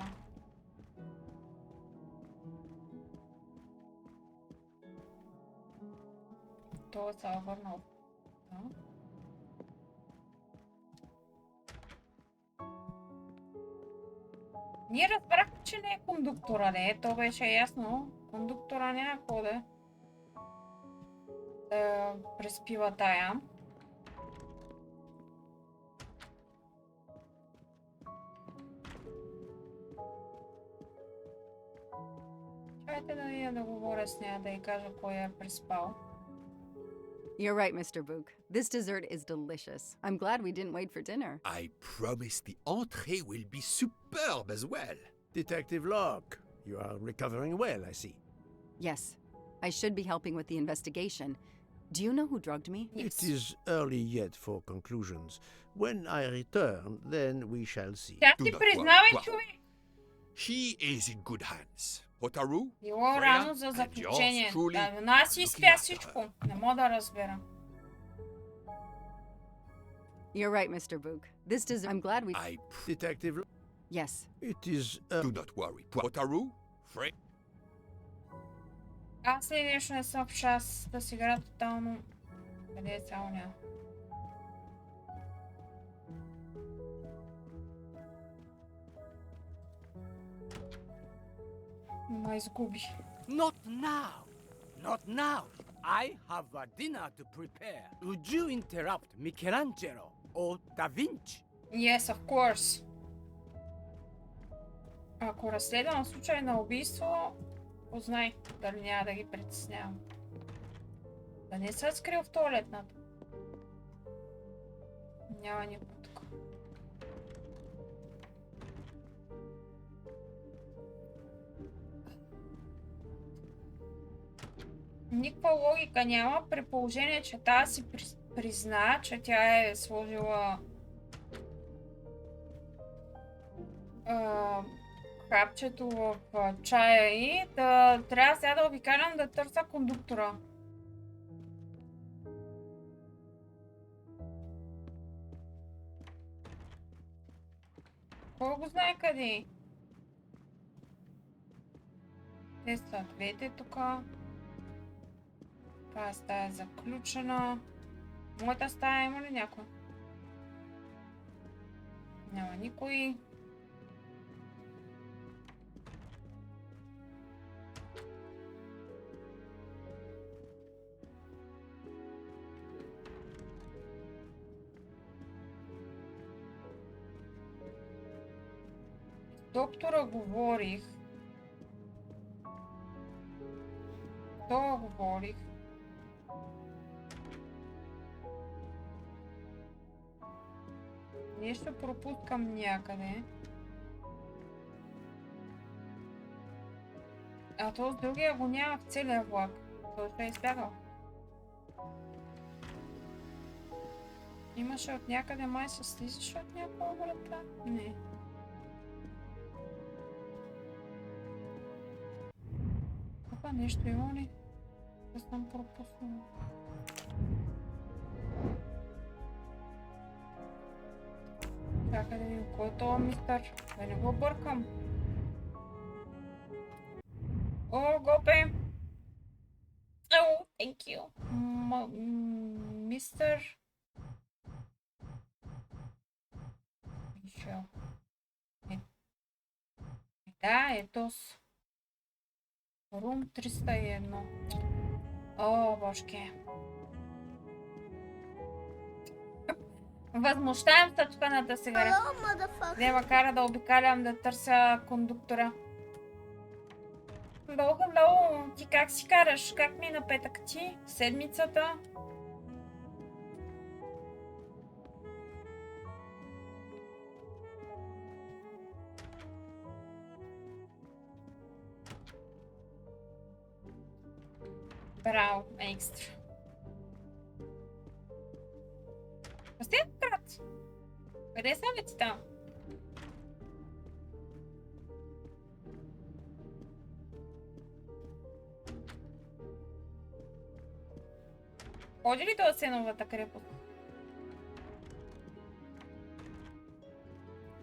Това се е върнал. Да. Ние разбрахме, че не е кондуктора, не. То беше ясно. Кондуктора няма какво да преспива тая. Чайте да говоря с нея, да й кажа кой е преспал. You're right, Mr. Book. This dessert is delicious. I'm glad we didn't wait for dinner. I promise the entree will be superb as well. Detective Locke, you are recovering well, I see. Yes, I should be helping with the investigation. Do you know who drugged me? It is early yet for conclusions. When I return, then we shall see. Тя Do ти not признава, worry, човек. She is in good hands. Hotaru, Било Freya, рано за and заключение. yours truly, Да, но аз си looking изпя after всичко. Не мога да разбера. You're right, Mr. Book. This dessert. I'm glad we. Detective, Yes. it is Do not worry. Hotaru, Freya. Аз ли нещо не съм в час да си игра тотално. Къде е цяло няма? Ма изгуби. Not now. Not now. I have a dinner to prepare. Would you interrupt Michelangelo or Da Vinci? Yes, of course. Ако разследвам случай на убийство, познай дали няма да ги притеснявам. Да не се скрил в тоалетната. Няма никой тук. Никаква логика няма, при положение, че тази си призна, че тя е сложила хапчето в чая и да трябва сега да обикалям да търся кондуктора. Кой го знае къде е? Те са двете тук. Тази стая е заключена. Моята стая има ли някой? Няма никой. Доктора говорих. То говорих. Нещо пропускам някъде. А то с другия го няма в целия влак. Той ще е избягал. Имаше от някъде май се слизаше от някаква врата? Не. Тук нещо има ли? Да съм пропуснала. Чакай да видим кой е това мистър. Да не го бъркам. О, гопе! О, thank you. Мистър... Мишел. Да, ето с... Рум 301. О, божке. Възмущавам стъчканата сега. Не ма кара да обикалям да търся кондуктора. Hello, ти как си караш? Как ми на петък ти? Седмицата? Браво, екстра. Пастият крат. Къде са вече там? Ходи ли до Сеновата крепост?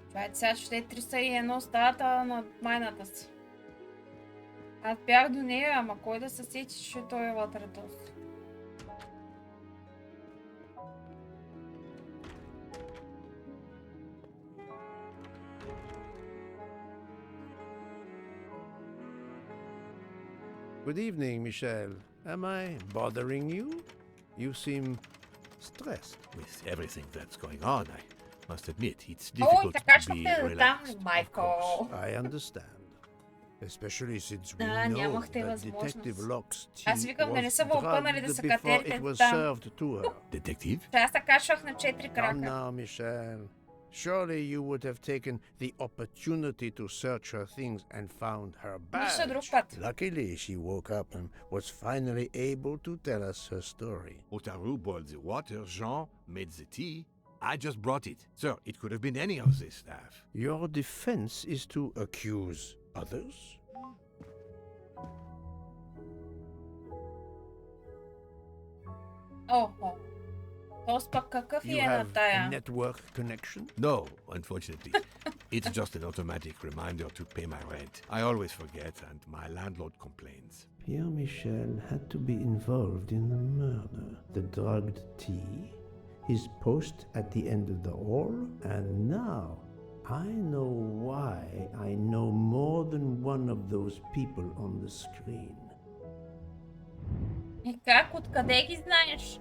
Това е сега, ще е 301 стаята на майната си. Аз бях до нея, ама кой да се сети, че той е вътре този? Good evening, Michel. Am I bothering you? You seem stressed. With everything that's going on, I must admit it's Ой, difficult така to ще be те там, relaxed. Майкъл. I understand. Especially since we Да, know нямахте that възможност. Detective Locke's Аз tea викам да не was са вълкънали да са drugged before катерите it was там. served to her. Detective? Че аз се качвах на 4 Come крака. now, Michel. Surely you would have taken the opportunity to search her things and found her Нищо друг badge. път. Luckily, she woke up and was finally able to tell us her story. Otaru boiled the water, Jean made the tea. I just brought it. Sir, it could have been any of the staff. Your defense is to accuse others? Охо. Тоест пък какъв You е на have a тая? network connection? No, unfortunately. It's just an automatic reminder to pay my rent. I always forget, and my landlord complains. Pierre Michel had to be involved in the murder. The drugged tea, his post at the end of the hall, and now I know why I know more than one of those people on the screen. И как? Откъде ги знаеш?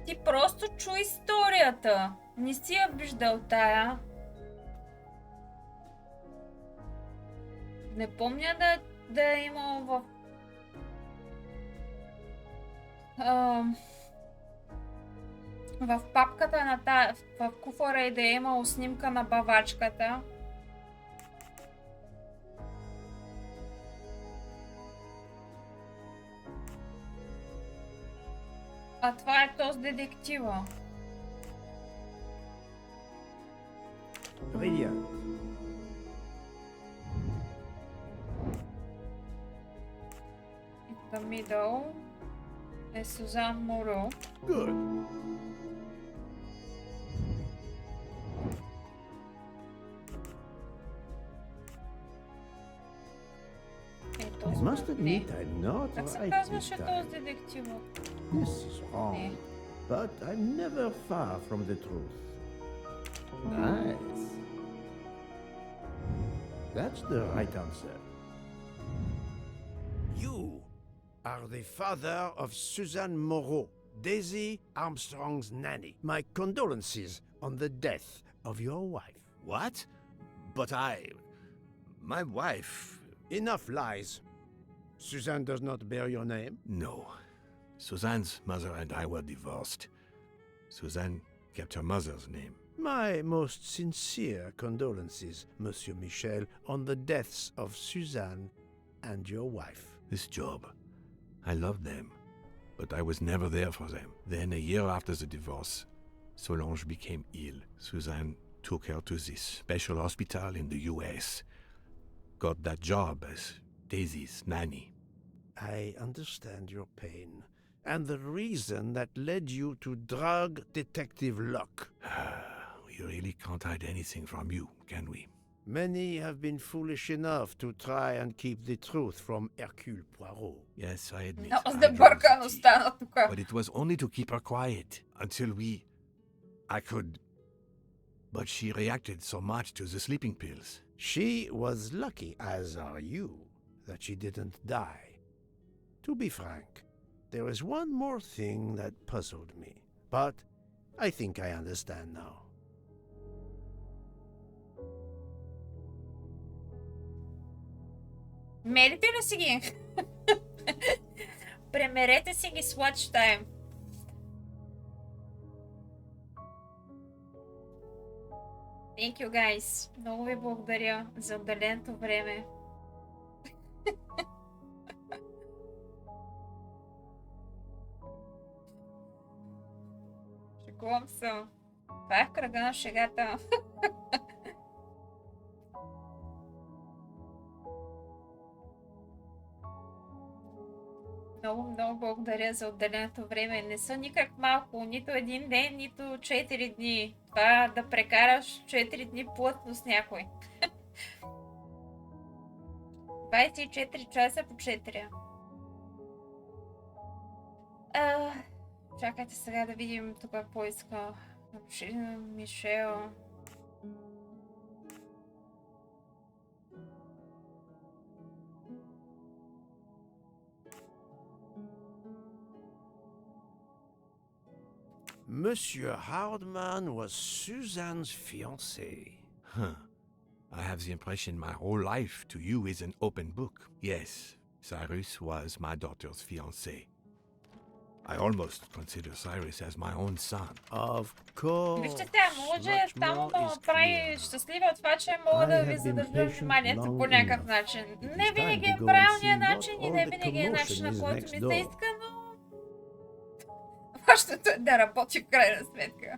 Ти просто чу историята. Не си я виждал тая. Не помня да е имал в папката на тая, в куфара и да е имало снимка на бавачката. А това е този детектива. Brilliant. In the middle е Сузан Моро. Good. I must admit I'm not Как се right this казваше time. този детектив? This is wrong, but I'm never far from the truth. Nice. That's the right answer. You are the father of Suzanne Moreau, Daisy Armstrong's nanny. My condolences on the death of your wife. What? But my wife... Enough lies. Suzanne does not bear your name? No. Suzanne's mother and I were divorced. Suzanne kept her mother's name. My most sincere condolences, Monsieur Michel, on the deaths of Suzanne and your wife. This job, I loved them, but I was never there for them. Then, a year after the divorce, Solange became ill. Suzanne took her to this special hospital in the US. Got that job as Daisy's nanny. I understand your pain, and the reason that led you to drug Detective Locke. We really can't hide anything from you, can we? Many have been foolish enough to try and keep the truth from Hercule Poirot. Yes, I admit. Много I сте drank бъркано the tea. стана тук. But it was only to keep her quiet until I could. But she reacted so much to the sleeping pills. She was lucky, as are you, that she didn't die. To be frank, there is one more thing that puzzled me, but I think I understand now. Мерите ли си ги? Премерете си ги с Watch Time. Thank you guys. Много ви благодаря за отделеното време. Шегувам се. Това е в кръга на шегата. Много благодаря за отделеното време. Не са никак малко, нито един ден, нито 4 дни. Това да прекараш 4 дни плътно с някой. 24 часа по 4. Чакайте сега да видим тук какво иска. Мишел. Monsieur Hardman was Suzanne's fiancé. Huh. I have the impression my whole life to you is an open book. Yes, Cyrus was my daughter's fiancé. I almost consider Cyrus as my own son. Of course. Вижте сега, може само да ме прави щастлива от това, че мога да ви задържа вниманието по някакъв начин. Не винаги е правилният начин и не винаги е начин, на който ми се иска, но... Важното е да работи в крайна сметка.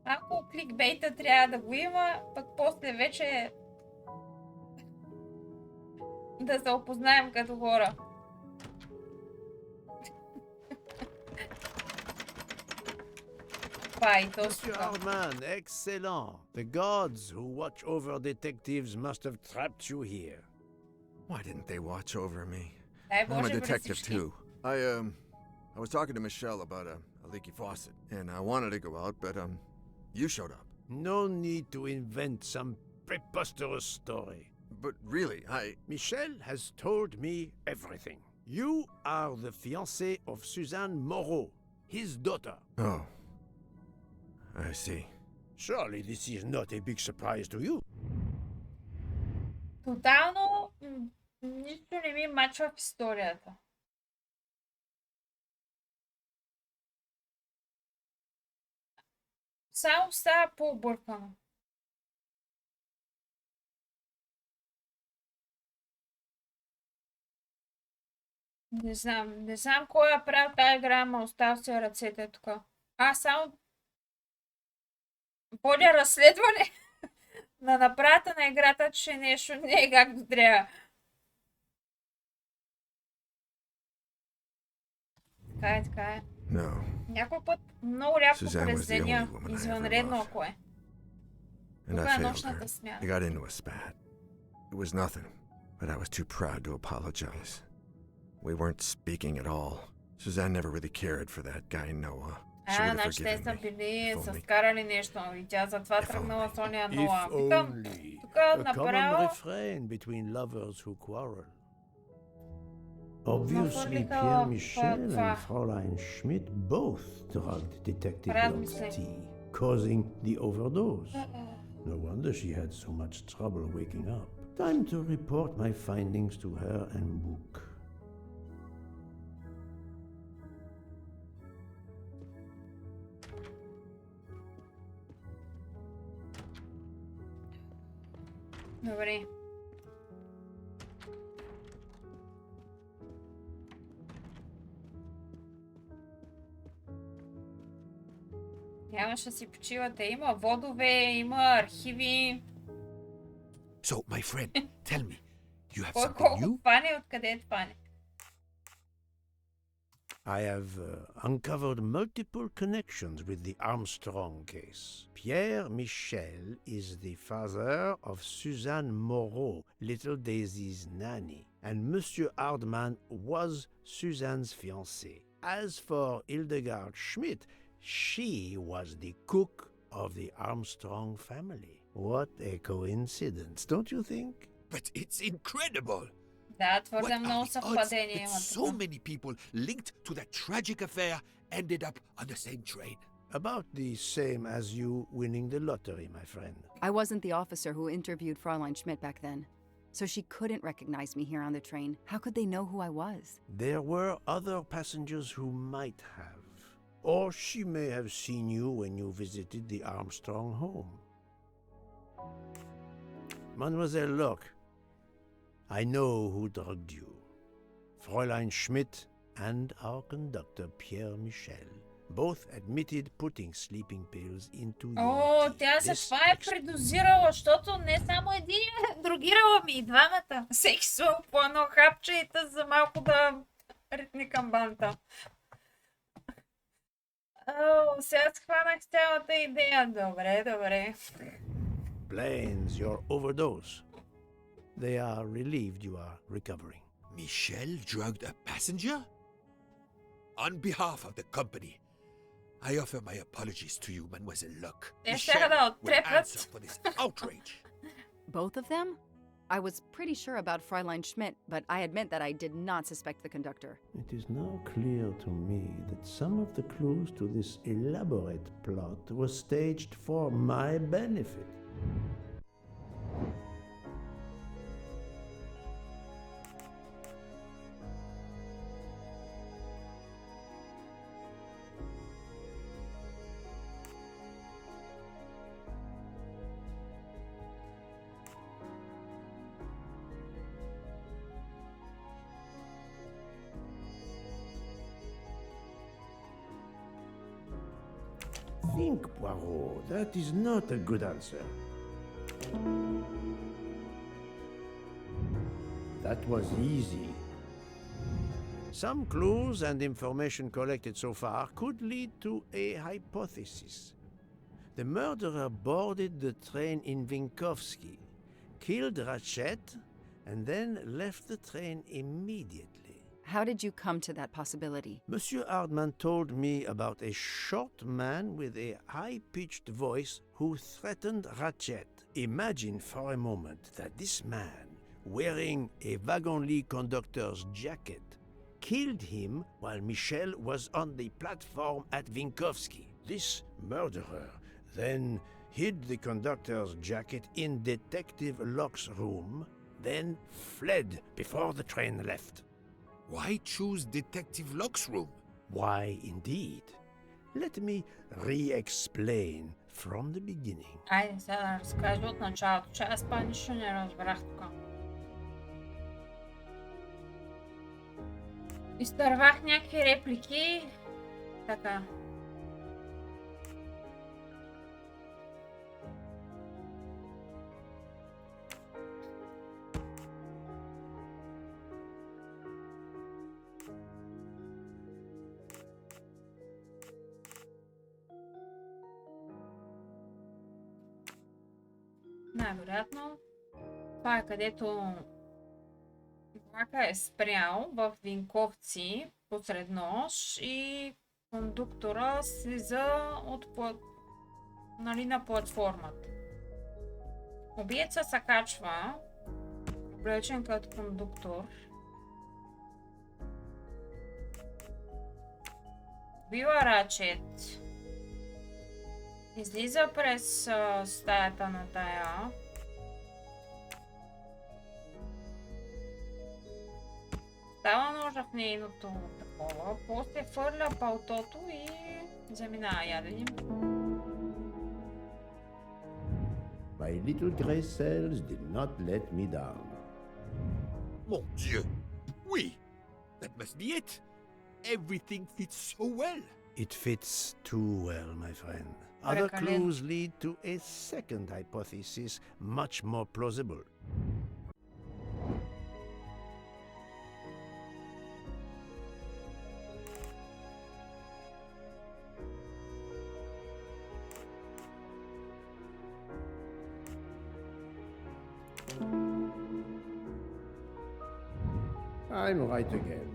Ако кликбейта трябва да го има, пък после вече да се опознаем като хора. Monsieur Hardman, excellent. The gods who watch over detectives must have trapped you here. Why didn't they watch over me? Дай I'm a Боже, detective прости. too. I was talking to Michelle about a leaky faucet, and I wanted to go out, but you showed up. No need to invent some preposterous story. But really, Michelle has told me everything. You are the fiancé of Suzanne Moreau, his daughter. Oh. I see. Surely this is not a big surprise to you. Тотално нищо не ми мачва в историята. Само става по-объркано. Не знам кой е правил тази игра, ама остава си ръцете тук. Аз само водя разследване на направата на играта, че нещо не е както трябва. Така е. No. Някой път много рядко Suzanne през was the only деня, woman I ever извънредно loved. ако е. And Тук I е failed her. нощната смяна. I got into a spat. It was nothing, but I was too proud to apologize. We weren't speaking at all. Suzanne never really cared for that guy Noah. She would have Значи те forgiven са me. били, If са only. вкарали нещо и тя затова If тръгнала only. с ония If Ноа. Викам, only. тук A common направо refrain between lovers who quarrel. Obviously, Нафърлиха Pierre в Michel това. and Fräulein Schmidt both drugged Detective Locke's Размисли. tea, causing the overdose. No wonder she had so much trouble waking up. Time to report my findings to her and Book. Добре. Нямаше да си почивате. Има водове, има архиви. So, my friend, tell me, you have Кой something колко new? фане и откъде фане? I have uncovered multiple connections with the Armstrong case. Pierre Michel is the father of Suzanne Moreau, little Daisy's nanny, and Monsieur Hardman was Suzanne's fiancé. As for Hildegard Schmidt, she was the cook of the Armstrong family. What a coincidence, don't you think? But it's incredible! Да, What твърде are много the odds съвпадения that има so тук. many people linked to that tragic affair ended up on the same train? About the same as you winning the lottery, my friend. I wasn't the officer who interviewed Fräulein Schmidt back then, so she couldn't recognize me here on the train. How could they know who I was? There were other passengers who might have. Or she may have seen you when you visited the Armstrong home. Mademoiselle Locke, I know who drugged you. Fräulein Schmidt and our conductor Pierre Michel both admitted putting sleeping pills into your О, tea. тя за This това е ex- предозирала, защото не само един е другирала ми и двамата. Всеки сложил по едно хапче и тъс за малко да ритни камбанта. О, сега схванах цялата идея. Добре. Blames your overdose. They are relieved you are recovering. Michelle drugged a passenger? On behalf of the company, I offer my apologies to you, Mademoiselle Locke. Те The щяха да sheriff will оттрепят. answer for this outrage. Both of them? I was pretty sure about Fräulein Schmidt, but I admit that I did not suspect the conductor. It is now clear to me that some of the clues to this elaborate plot were staged for my benefit. Think, Poirot. That is not a good answer. That was easy. Some clues and information collected so far could lead to a hypothesis. The murderer boarded the train in Vinkovsky, killed Ratchet, and then left the train immediately. How did you come to that possibility? Monsieur Hardman told me about a short man with a high-pitched voice who threatened Ratchet. Imagine for a moment that this man, wearing a wagon-lit conductor's jacket, killed him while Michel was on the platform at Vinkovsky. This murderer then hid the conductor's jacket in Detective Locke's room, then fled before the train left. Why choose Detective Locke's room? Why, indeed. Let me re-explain from the beginning. Айде сега да разкажа от началото, че аз па нищо не разбрах тук. Изтървах някакви реплики. Така. Най-вероятно това е където влака е спрял в Винковци посред нощ и кондуктора слиза от на платформата. Убиеца се качва, облечен като кондуктор. Бива Рачет. Излиза през стаята на тая. Става ножа в нейното такова. После фърля палтото и заминава. Я да видим. My little grey cells did not let me down. Mon Dieu! Oui! That must be it! Everything fits so well! It fits too well, my friend. Other clues lead to a second hypothesis, much more plausible. I'm right again.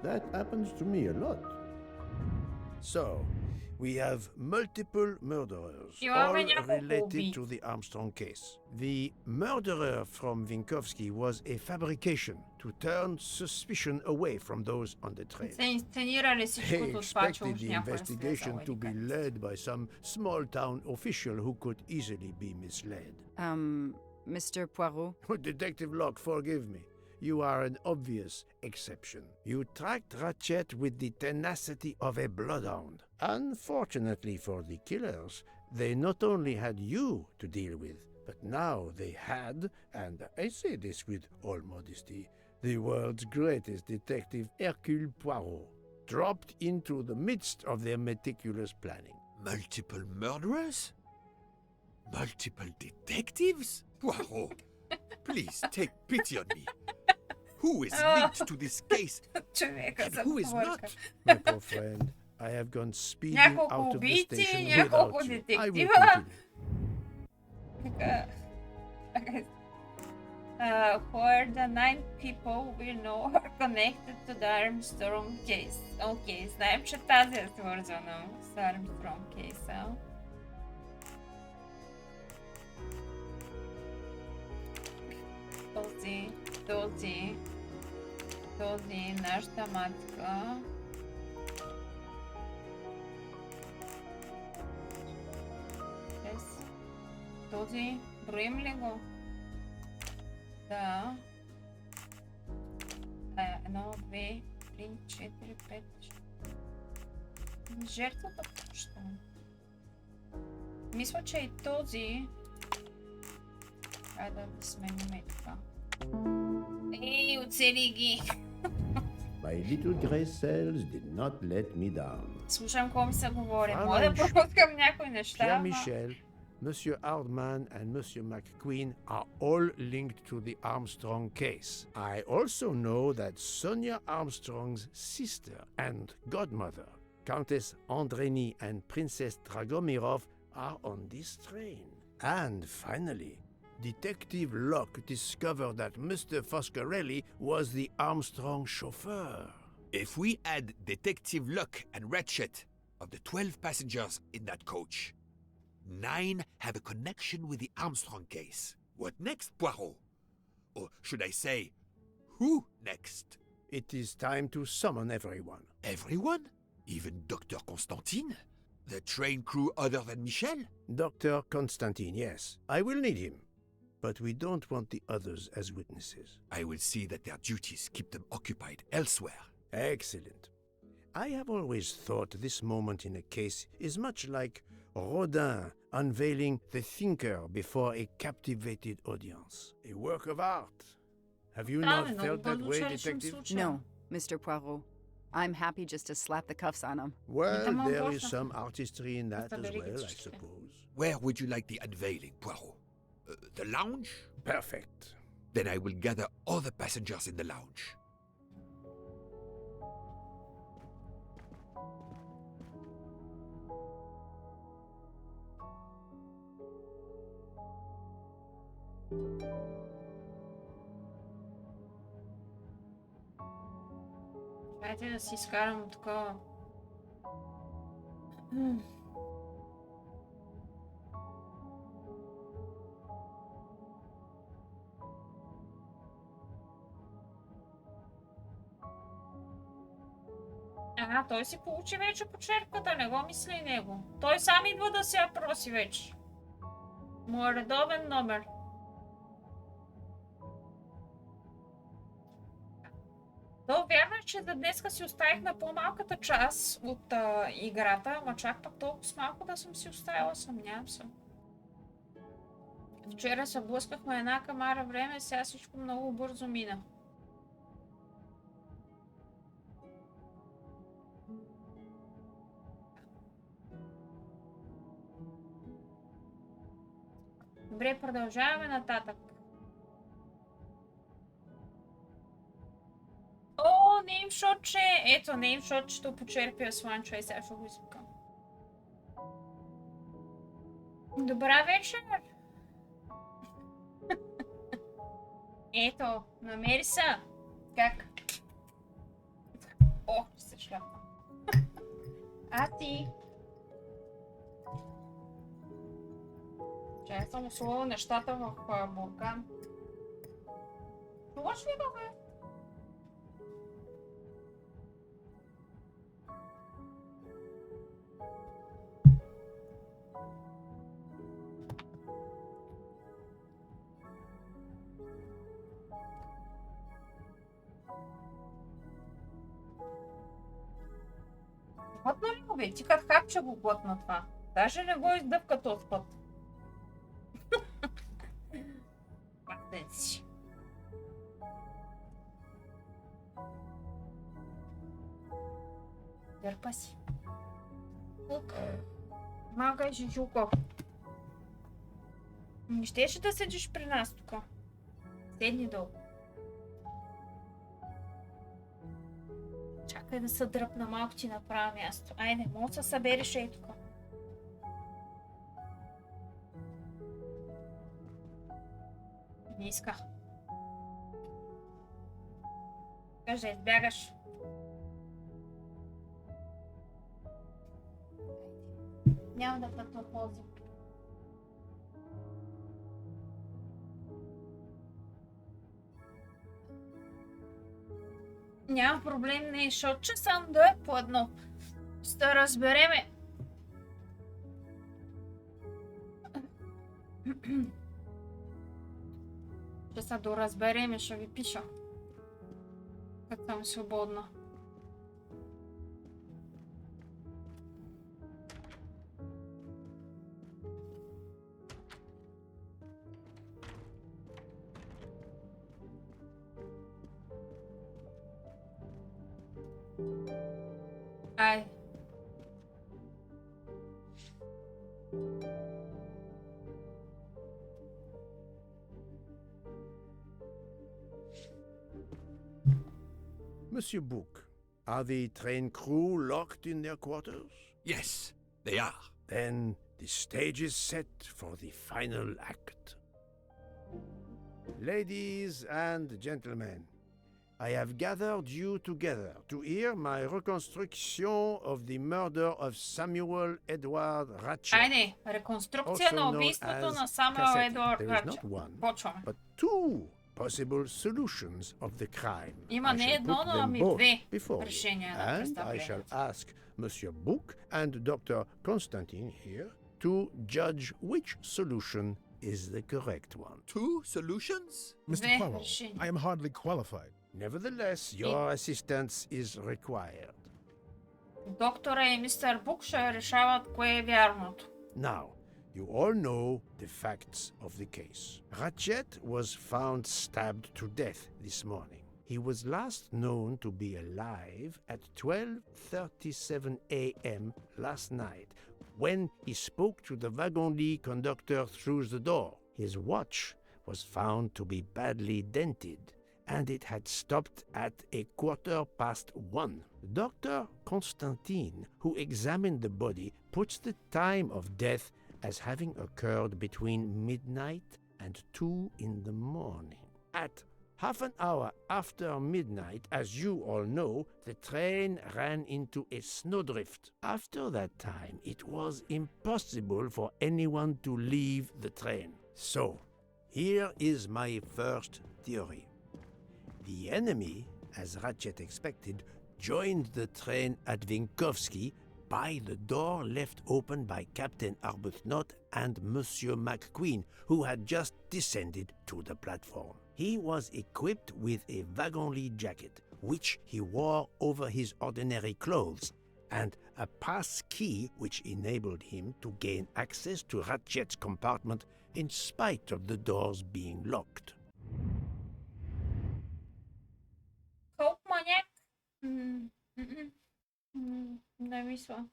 That happens to me a lot. So, we have multiple murderers, all related to the Armstrong case. The murderer from Vinkovsky was a fabrication to turn suspicion away from those on the train. Се инсценирали всичкото това, че Expected уж the някой investigation to be led by some small-town official who could easily be misled. Mr. Poirot? Detective Locke, forgive me. You are an obvious exception. You tracked Ratchet with the tenacity of a bloodhound. Unfortunately for the killers, they not only had you to deal with, but now they had, and I say this with all modesty, the world's greatest detective, Hercule Poirot, dropped into the midst of their meticulous planning. Multiple murderers? Multiple detectives? Poirot, please take pity on me. Who is linked to this case and who is not? My poor friend, I have gone speeding out of the station without you. I will continue. who are the 9 people we know are connected to the Armstrong case. Окей, знаем, че тази е свързана с Armstrong кейса. Този, нашата матка. Този, броим ли го? Да. 1, 2, 3, 4, 5. Жертвата също. Мисля, че и този. Трябва да сменим така. Ей, оцели ги! My little gray cells did not let me down. Слушам какво ми се говори. Мога да пропускам някои неща. Pierre Michel, Monsieur Hardman and Monsieur McQueen are all linked to the Armstrong case. I also know that Sonia Armstrong's sister and godmother, Countess Andreni and Princess Dragomirov, are on this train. And finally, Detective Locke discovered that Mr. Foscarelli was the Armstrong chauffeur. If we add Detective Luck and Ratchet, of the 12 passengers in that coach, 9 have a connection with the Armstrong case. What next, Poirot? Or should I say, who next? It is time to summon everyone. Everyone? Even Dr. Constantine? The train crew other than Michel? Dr. Constantine, yes. I will need him. But we don't want the others as witnesses. I will see that their duties keep them occupied elsewhere. Excellent. I have always thought this moment in a case is much like Rodin unveiling the thinker before a captivated audience. A work of art. Have you not felt that way, Detective? No, Mr. Poirot. I'm happy just to slap the cuffs on him. Well, there is some artistry in that as well, I suppose. Where would you like the unveiling, Poirot? The lounge? Perfect. Then I will gather all the passengers in the lounge. Чакайте да си изкарам такова. Той си получи вече почерпката, не го мисли него. Той сам идва да се я проси вече. Моя редовен номер. То вярно е, че за днеска си оставих на по-малката част от играта, ама чак пък толкова с малко да съм си оставила, съмнявам се. Вчера се блъскахме една камара време, сега всичко много бързо мина. Добре, продължаваме нататък. О, неймшотче! Ето, неймшотчето почерпя Сланчо и сега ще го извикам. Добра вечер! Ето, намери се! Как? О, ще се шляпна. А ти? Чай съм условила нещата в буркан. Чуваш ли го, бе? Глътна ли го, бе? Ти като хапче го глътна това. Даже не го издъвка този път. Патен си. Дърпа си. Тук. Магай, Жижуко. Не щеше да седиш при нас тук. Седни долу. Чакай да се дръпна малко, ти направя място. Айде, мога да се събереш ей тук. Не иска. Искаш да избягаш. Няма да те тормозим. Няма проблем, не, защото че само да е по едно. Да разбереме. Ще се доразбереме, ще ви пиша. Като съм свободна. Ай. Monsieur Book, are the train crew locked in their quarters? Yes, they are. Then the stage is set for the final act. Ladies and gentlemen, I have gathered you together to hear my reconstruction of the murder of Samuel Edward Ratchet. Айде, реконструкция на убийството на Самуел Едуард There is Рачет. not one, Почваме. but two possible solutions of the crime. Има I не shall едно, put но them ами both две before you, решения на and I shall престъплението. ask Monsieur Book and Dr. Constantine here to judge which solution is the correct one. Two solutions? Mr. Две Poirot, решения. I am hardly qualified. Nevertheless, your assistance is required. Доктора и мистер Бук ще решават кое е вярното. Now, you all know the facts of the case. Ratchet was found stabbed to death this morning. He was last known to be alive at 12:37 a.m. last night when he spoke to the wagon-lit conductor through the door. His watch was found to be badly dented, and it had stopped at 1:15. Dr. Constantine, who examined the body, puts the time of death as having occurred between midnight and 2 in the morning. At half an hour after midnight, as you all know, the train ran into a snowdrift. After that time, it was impossible for anyone to leave the train. So, here is my first theory. The enemy, as Ratchet expected, joined the train at Vinkovsky by the door left open by Captain Arbuthnot and Monsieur McQueen, who had just descended to the platform. He was equipped with a wagon-lit jacket, which he wore over his ordinary clothes, and a pass key which enabled him to gain access to Ratchet's compartment in spite of the doors being locked. Колко маняк? Не мисля.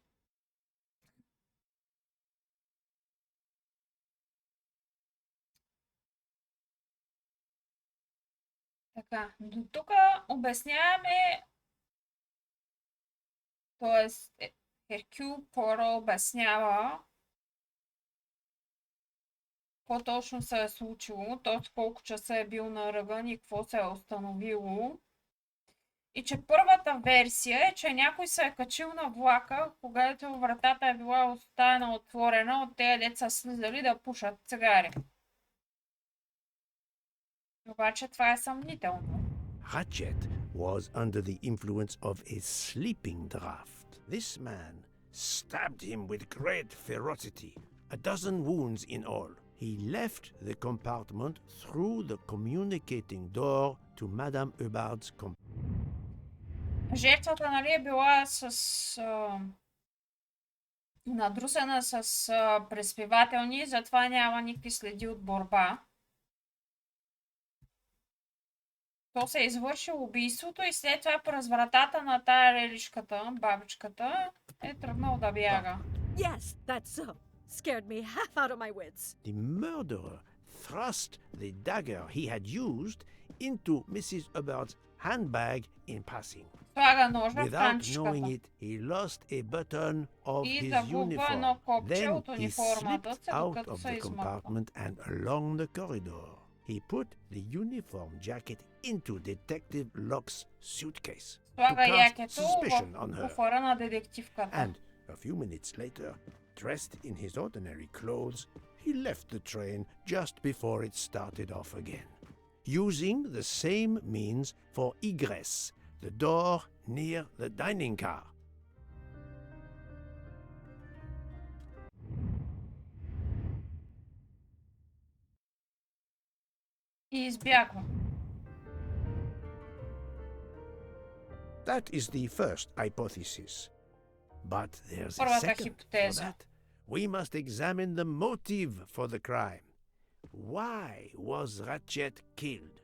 Така, до тук обясняваме, т.е. Херкюл Поро обяснява какво точно се е случило, т.е. колко часа е бил на ръгън и какво се е установило. И че първата версия е, че някой се е качил на влака, когато вратата е била оставена отворена от тези деца слизали да пушат цигари. Обаче това е съмнително. Ratchet was under the influence of a sleeping draft. This man stabbed him with great ferocity, 12 wounds in all. He left the compartment through the communicating door to Madame Hubbard's Жертвата, нали, е била надрусена с преспивателни, затова няма никакви следи от борба. То се е извършило убийството и след това през вратата на тая лелишката, бабичката, е тръгнал да бяга. Yes, that's so. Scared me half out of my wits. The murderer thrust the dagger he had used into Mrs. Hubbard's handbag in passing. Слага ножа в Without knowing танчишката. it, he lost a button of И his загубва едно uniform. копче Then от he униформата slipped си, out докато of се the измъква. compartment and along the corridor. he put the uniform jacket into Detective Locke's suitcase to Слага cast якето suspicion on в her. буфера на детективката. And a few minutes later, dressed in his ordinary clothes, he left the train just before it started off again, using the same means for egress, the door near the dining car. И избягва. That is the first hypothesis. But there's a Първата second. For хипотеза. that, we must examine the motive for the crime. Why was Ratchet killed?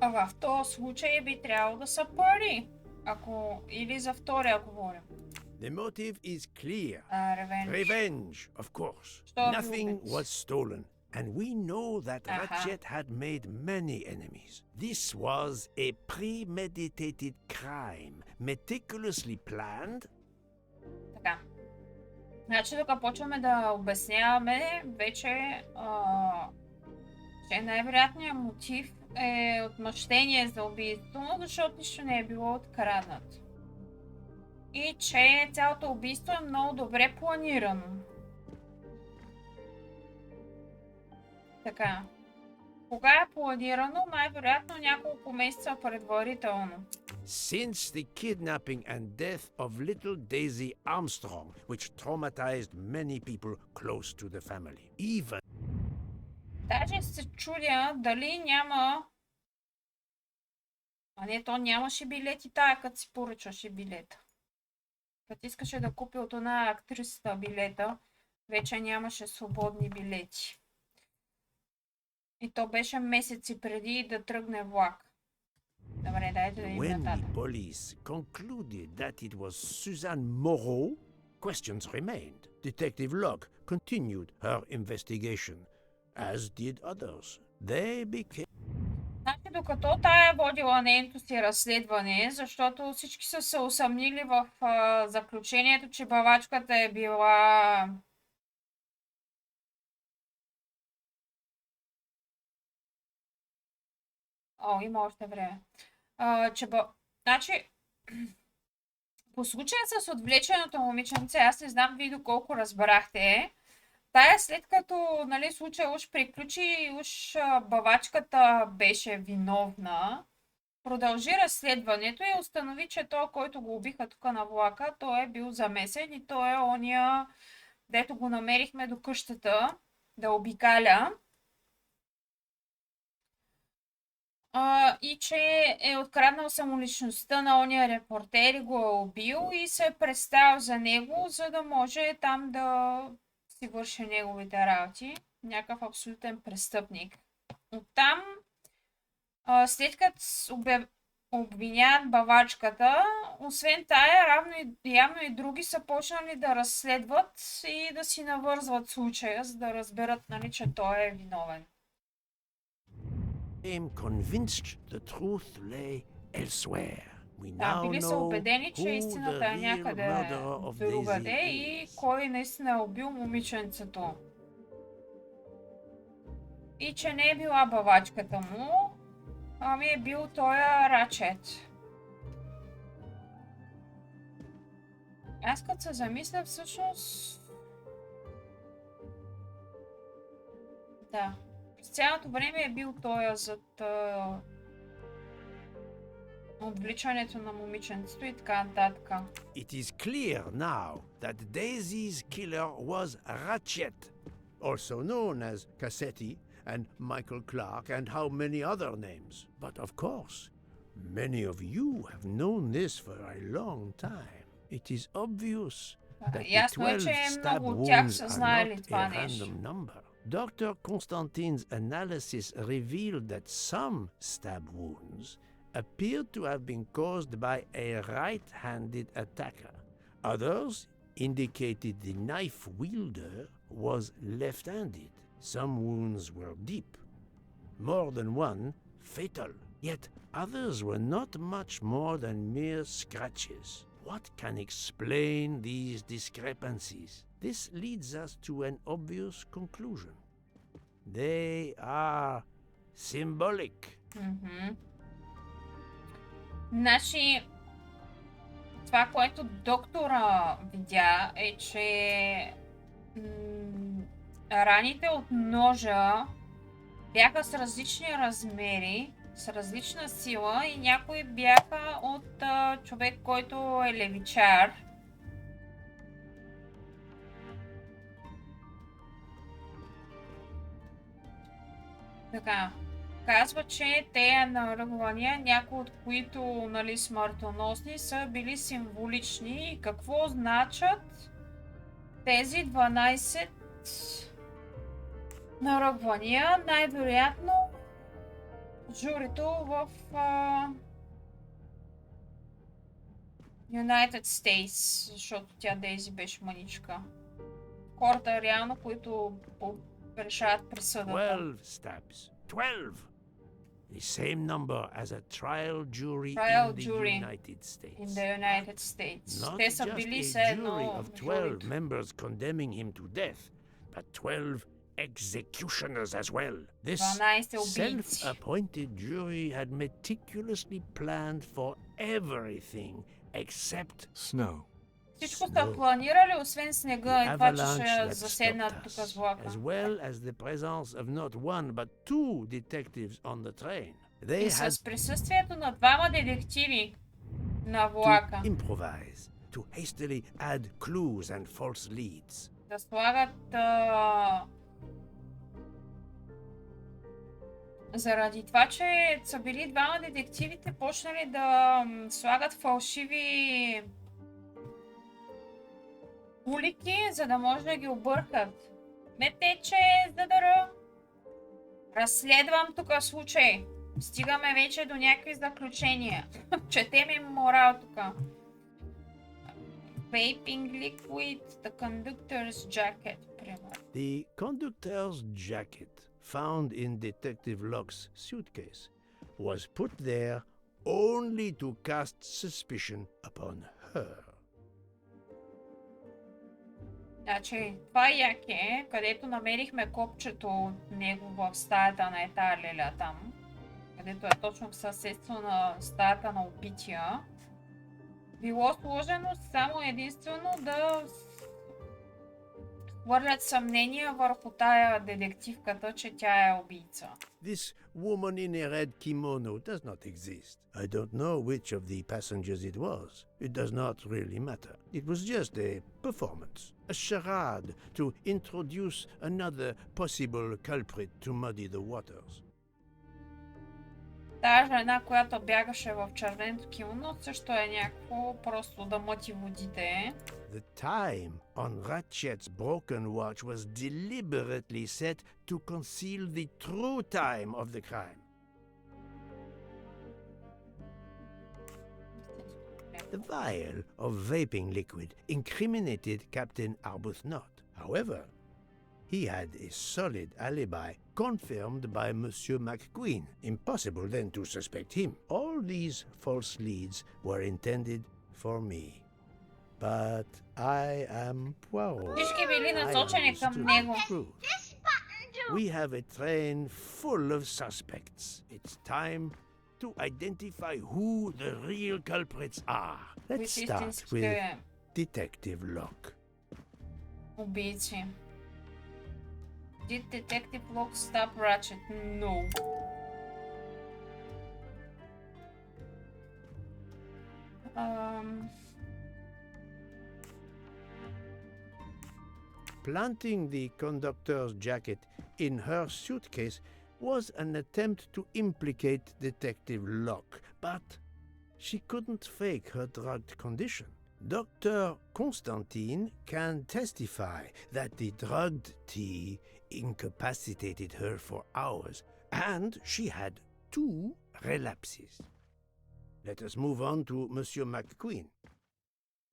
В този случай би трябвало да са пари. Или за втория говорим. The motive is clear. Revenge. Revenge, of course. Nothing was stolen. And we know that Ratchet had made many enemies. This was a premeditated crime, meticulously planned. Така. Значи, тук почваме да обясняваме вече, че най-вероятният мотив е отмъщение за убийство, защото нищо не е било откраднато. И че цялото убийство е много добре планирано. Така. Кога е планирано? Най-вероятно няколко месеца предварително. Since the kidnapping and death of little Daisy Armstrong, which traumatized many people close to the family. Even... Даже се чудя дали няма... А не, то нямаше билети тая, като си поръчваше билета. Като искаше да купи от една актрисата билета, вече нямаше свободни билети. И то беше месеци преди да тръгне влак. Добре, дайте да When им the нататък. police concluded that it was Suzanne Moreau, questions remained. Detective Locke continued her investigation, as did others. They became... Значи, докато тая е водила нейното си разследване, защото всички са се усъмнили в заключението, че бавачката е била... О, има още време. Значи, по случая с отвлеченото момиченце, аз не знам вие доколко разбрахте, тая след като, нали, случай уж приключи, уж бавачката беше виновна, продължи разследването и установи, че той, който го убиха тук на влака, той е бил замесен и той е ония, дето го намерихме до къщата да обикаля. И че е откраднал самоличността на ония репортер и го е убил и се е представил за него, за да може там да си върши неговите работи. Някакъв абсолютен престъпник. Оттам, след като обвиняват бавачката, освен тая, явно и други са почнали да разследват и да си навързват случая, за да разберат, нали, че той е виновен. convinced the truth lay elsewhere. We Да, now били са know убедени, че who истината the е real някъде murderer of другаде Daisy и is. кой наистина е убил момиченцето. И че не е била бавачката му, ами е бил той Рачет. Аз като се замисля, всъщност... Да. През цялото време е бил той зад отвличането на момиченцето и така нататък. It is clear now that Daisy's killer was Ratchet, also known as Cassetti and Michael Clark and how many other names. But of course, many of you have known this for a long time. It is obvious that the Ясно е, 12 че stab много от тях wounds са are знаели not това a нещо. random number. Dr. Constantine's analysis revealed that some stab wounds appeared to have been caused by a right-handed attacker. Others indicated the knife wielder was left-handed. Some wounds were deep, more than one fatal, yet others were not much more than mere scratches. What can explain these discrepancies? This leads us to an obvious conclusion. They are symbolic. Значи, това, което доктора видя е, че раните от ножа бяха с различни размери, с различна сила и някои бяха от човек, който е левичар. Така, казва, че тези наръгвания, някои от които, нали, смъртоносни, са били символични. И какво значат тези 12 наръгвания? Най-вероятно журито в United States, защото тя Дейзи беше маничка. Хората реално, които решават присъдата. 12 stabs. 12! The same number as a trial jury Trial in the jury United States. In the United States. Not Те са just били a все jury едно of 12 журито. members condemning him to death, but 12 executioners as well. This 12 убийци. self-appointed jury had meticulously planned for everything except Snow. Всичко са планирали, освен снега и това, че avalanche ще that заседнат stopped тук us, с влака. as well as the presence of not one but two detectives on the train. They И had с присъствието на двама детективи на влака to improvise, to hastily add clues and false leads. да слагат заради това, че са били двама детективите, почнали да слагат фалшиви улики, за да може да ги объркат. Метече, за да разследвам тук случай. Стигаме вече до някакви заключения. Четем им морал тук. Vaping liquid, the conductor's jacket, примерно. The conductor's jacket found in Detective Locke's suitcase was put there only to cast suspicion upon her. Значи, това е яке, където намерихме копчето от него в стаята на етая леля там, където е точно в съседство на стаята на убития. Било сложено само единствено да хвърлят съмнения върху тая детективката, че тя е убийца. This woman in a red kimono does not exist. I don't know which of the passengers it was. It does not really matter. It was just a performance, a charade to introduce another possible culprit to muddy the waters. Тая жена, която бягаше в червеното кимоно, също е някакво просто да мъти водите. The time on Ratchet's broken watch was deliberately set to conceal the true time of the crime. The vial of vaping liquid incriminated Captain Arbuthnot. However, he had a solid alibi confirmed by Monsieur McQueen. Impossible then to suspect him. All these false leads were intended for me. But I am Poirot. Всички били насочени към understood него. the truth. We have a train full of suspects. It's time to identify who the real culprits are. Let's start with Истинските Detective Locke. убийци. Did Detective Locke stop Ratchet? No. Planting the conductor's jacket in her suitcase was an attempt to implicate Detective Locke, but she couldn't fake her drugged condition. Dr. Constantine can testify that the drugged tea incapacitated her for hours, and she had 2 relapses. Let us move on to Monsieur McQueen.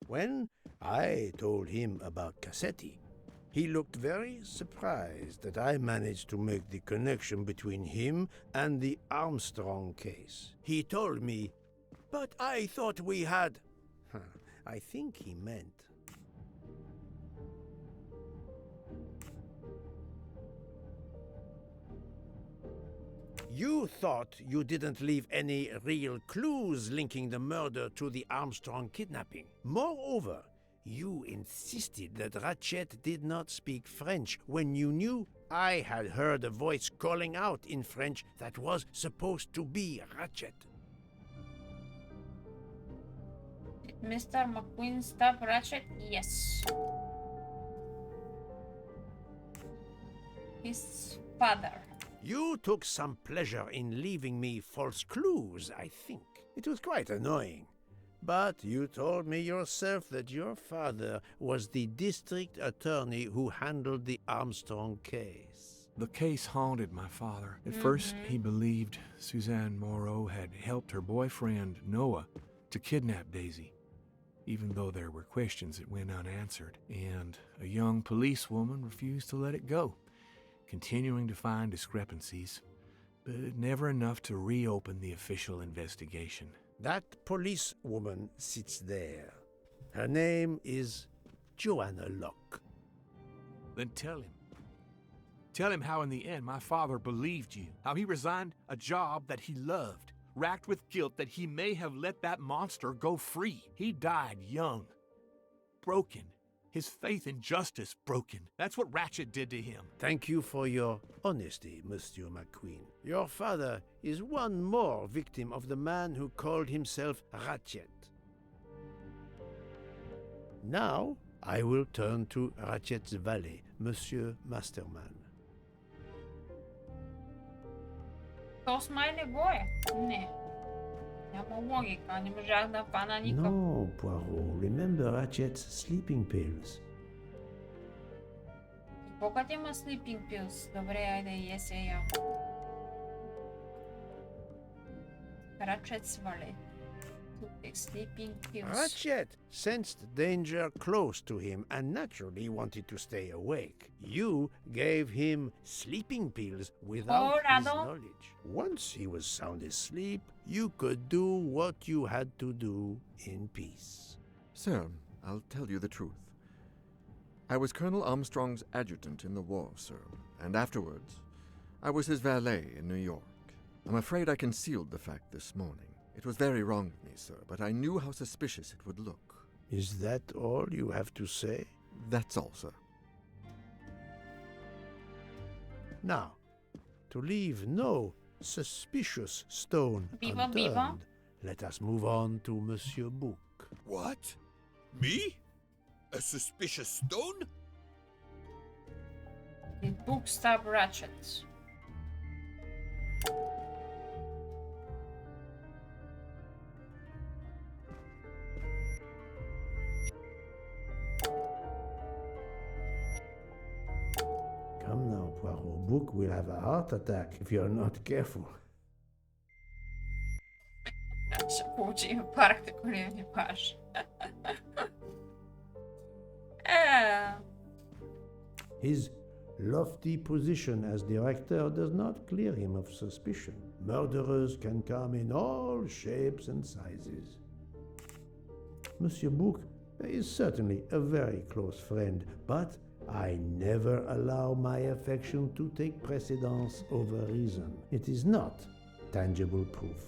When I told him about Cassetti, he looked very surprised that I managed to make the connection between him and the Armstrong case. He told me, "But I thought we had..." I think he meant. You thought you didn't leave any real clues linking the murder to the Armstrong kidnapping. Moreover, you insisted that Ratchet did not speak French when you knew I had heard a voice calling out in French that was supposed to be Ratchet. Did Mr. McQueen stop Ratchet? Yes. His father. You took some pleasure in leaving me false clues, I think. It was quite annoying. But you told me yourself that your father was the district attorney who handled the Armstrong case. The case haunted my father. At first, he believed Suzanne Moreau had helped her boyfriend, Noah, to kidnap Daisy, even though there were questions that went unanswered, and a young policewoman refused to let it go, continuing to find discrepancies, but never enough to reopen the official investigation. That policewoman sits there. Her name is Joanna Locke. Then tell him. Tell him how in the end my father believed you, how he resigned a job that he loved, racked with guilt that he may have let that monster go free. He died young, broken, his faith in justice broken. That's what Ratchet did to him. Thank you for your honesty, Monsieur McQueen. Your father is one more victim of the man who called himself Ratchet. Now, I will turn to Ratchet's valet, Monsieur Masterman. То смайли го е? Не. Няма логика, не можах да фана никак. No, Poirot. Remember Ratchet's sleeping pills. Когато има sleeping pills, добре, айде и е сега. Ratchet's valet. To take sleeping pills. Ratchet sensed danger close to him and naturally wanted to stay awake. You gave him sleeping pills without his knowledge. Once he was sound asleep, you could do what you had to do in peace. Sir, I'll tell you the truth. I was Colonel Armstrong's adjutant in the war, sir, and afterwards, I was his valet in New York. I'm afraid I concealed the fact this morning. It was very wrong of me, sir, but I knew how suspicious it would look. Is that all you have to say? That's all, sir. Now, to leave no suspicious stone unturned, let us move on to Monsieur Book. What? Me? A suspicious stone? Did Book stab Ratchet? Come now, Poirot. Book will have a heart attack if you're not careful. Ще получи инфаркт, ако не внимаваш. His lofty position as director does not clear him of suspicion. Murderers can come in all shapes and sizes. Monsieur Book is certainly a very close friend, but I never allow my affection to take precedence over reason. It is not tangible proof.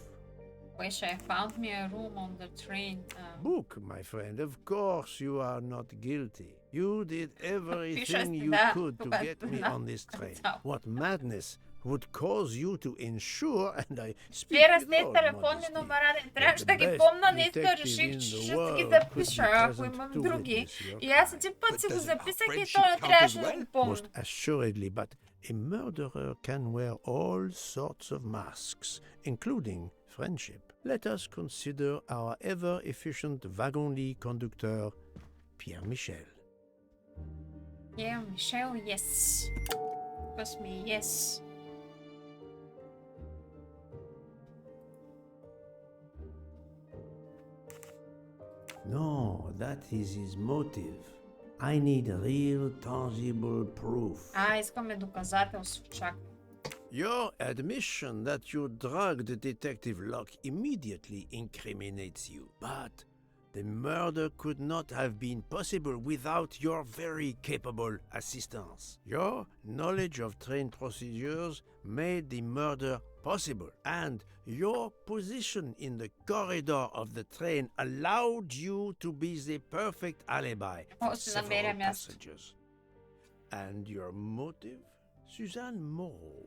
Wish I found me a room on the train. Book, my friend, of course you are not guilty. You did everything you could to get me on this train. What madness would cause you to ensure, and I speak with all modesty, трябваше да ги помна, днеска реших, че ще ги запиша, ако имам други. И аз един път си го записах и то не трябваше да го помня. Most assuredly, but a murderer can wear all sorts of masks, including friendship. Let us consider our ever-efficient wagon-lit conducteur, Pierre Michel. Pierre Michel, yes. Trust me, yes. No, that is his motive. I need real, tangible proof. Искаме доказателство, чак. Your admission that you drugged Detective Locke immediately incriminates you. But The murder could not have been possible without your very capable assistance. Your knowledge of train procedures made the murder possible, and your position in the corridor of the train allowed you to be the perfect alibi for several passengers. And your motive? Suzanne Moreau,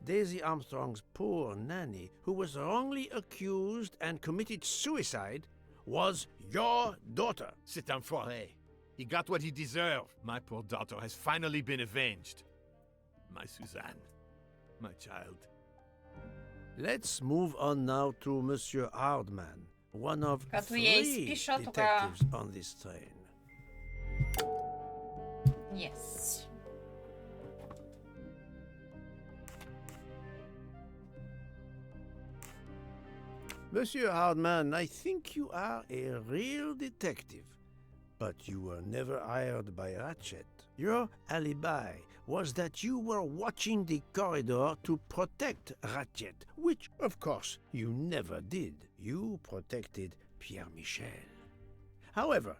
Daisy Armstrong's poor nanny, who was wrongly accused and committed suicide, was your daughter. C'est un foiré. He got what he deserved. My poor daughter has finally been avenged. My Suzanne. My child. Let's move on now to Monsieur Hardman, one of Като 3 изпиша detectives on this train. Yes. Monsieur Hardman, I think you are a real detective, but you were never hired by Ratchet. Your alibi was that you were watching the corridor to protect Ratchet, which, of course, you never did. You protected Pierre Michel. However,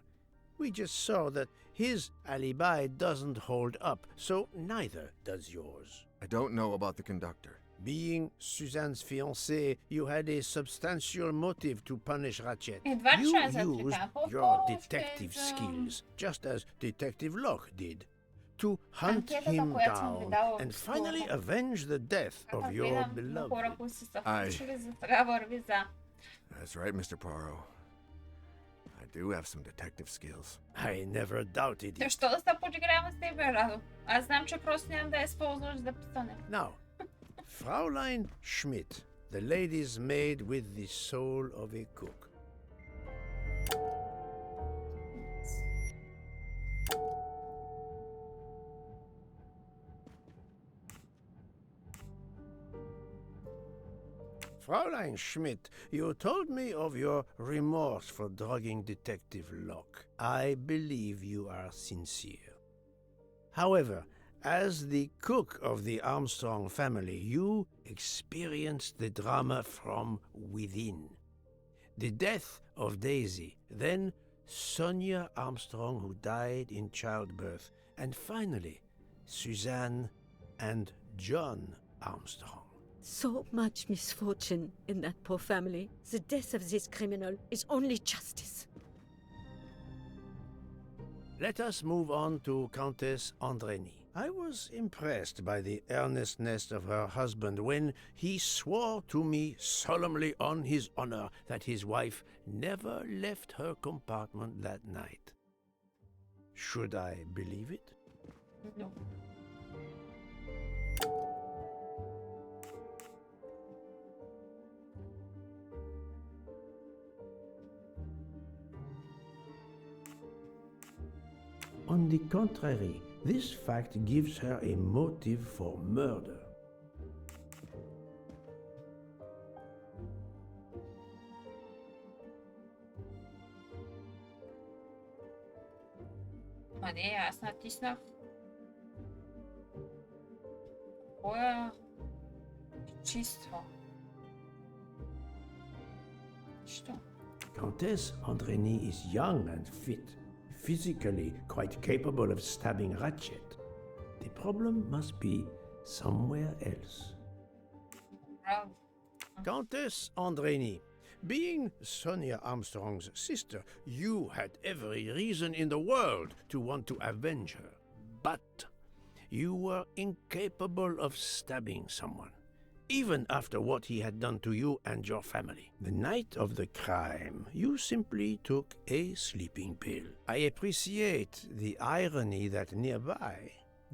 we just saw that his alibi doesn't hold up, so neither does yours. I don't know about the conductor. Being Suzanne's fiancé, you had a substantial motive to punish Ratchet. И два You часа used така, your detective skills, just as Detective Locke did, to hunt Анкетата, him която съм ви down дала and в finally школата. avenge the death Като of your гледам на beloved. хора, които са се Ай. включили, за сега върви за. That's right, Mr. Poirot. I do have some detective skills. I never doubted it. Защо да се подигравам с теб, Радо? Аз знам, че просто няма да използваш за писане. Now, Fraulein Schmidt, the lady's maid with the soul of a cook. Fraulein Schmidt, you told me of your remorse for drugging Detective Locke. I believe you are sincere. However, as the cook of the Armstrong family, you experienced the drama from within. The death of Daisy, then Sonia Armstrong, who died in childbirth, and finally, Suzanne and John Armstrong. So much misfortune in that poor family. The death of this criminal is only justice. Let us move on to Countess Andreni. I was impressed by the earnestness of her husband when he swore to me solemnly on his honor that his wife never left her compartment that night. Should I believe it? No. On the contrary, this fact gives her a motive for murder. Ма не, аз натиснах. Кое чувство? Що? Countess Andreni is young and fit, physically quite capable of stabbing Ratchet. The problem must be somewhere else. Право. Countess Andreni, being Sonia Armstrong's sister, you had every reason in the world to want to avenge her. But you were incapable of stabbing someone, even after what he had done to you and your family. The night of the crime, you simply took a sleeping pill. I appreciate the irony that nearby,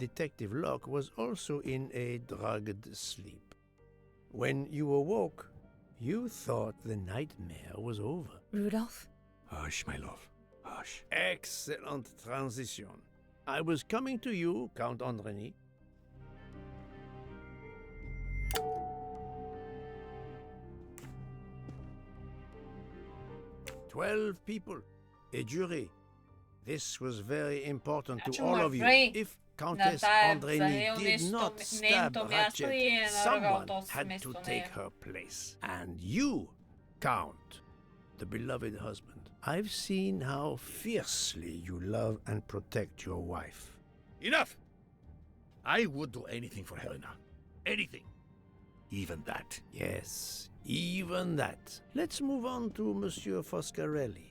Detective Locke was also in a drugged sleep. When you awoke, you thought the nightmare was over. Rudolph? Hush, my love. Hush. Excellent transition. I was coming to you, Count Andreni. "12 people, a jury. This was very important to all of you. If Countess Andreni did not stab Ratchet, someone had to take her place. And you, Count, the beloved husband. I've seen how fiercely you love and protect your wife. Enough! I would do anything for Helena. Anything. Even that. Yes, even that. Let's move on to Monsieur Foscarelli.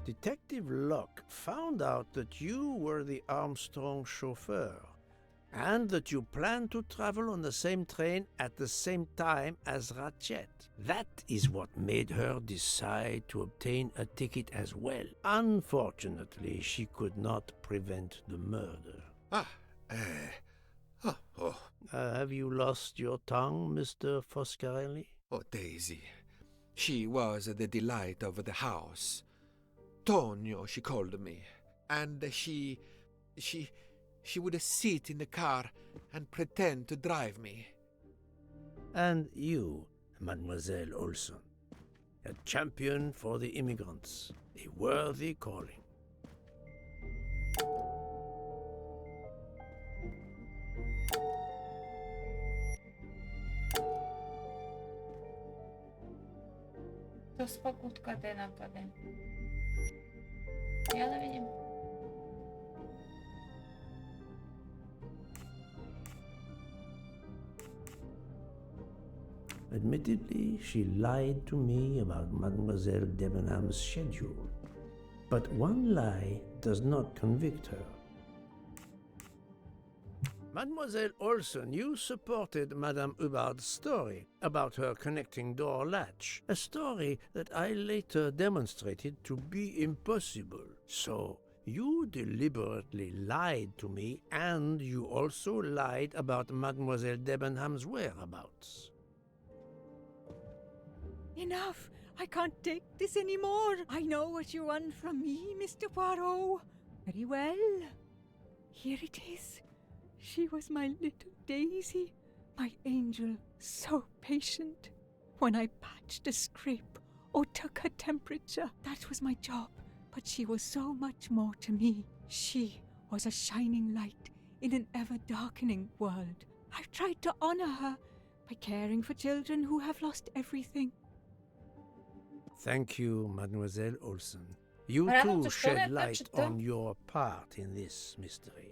Detective Locke found out that you were the Armstrong chauffeur, and that you planned to travel on the same train at the same time as Ratchet. That is what made her decide to obtain a ticket as well. Unfortunately, she could not prevent the murder. Have you lost your tongue, Mr. Foscarelli? Oh, Daisy. She was the delight of the house. Tonio, she called me. And she would sit in the car and pretend to drive me. And you, Mademoiselle Olson, a champion for the immigrants, a worthy calling. То пък откъде на къде? Я да видим. Admittedly, she lied to me about Mademoiselle Debenham's schedule. But one lie does not convict her. Mademoiselle Olson, you supported Madame Hubbard's story about her connecting door latch, a story that I later demonstrated to be impossible. So, you deliberately lied to me, and you also lied about Mademoiselle Debenham's whereabouts. Enough! I can't take this anymore! I know what you want from me, Mr. Poirot. Very well. Here it is. She was my little Daisy, my angel, so patient. When I patched a scrape or took her temperature, that was my job. But she was so much more to me. She was a shining light in an ever-darkening world. I've tried to honor her by caring for children who have lost everything. Thank you, Mademoiselle Olson. You Радвам too се, що не shed е light тъчета. on your part in this mystery.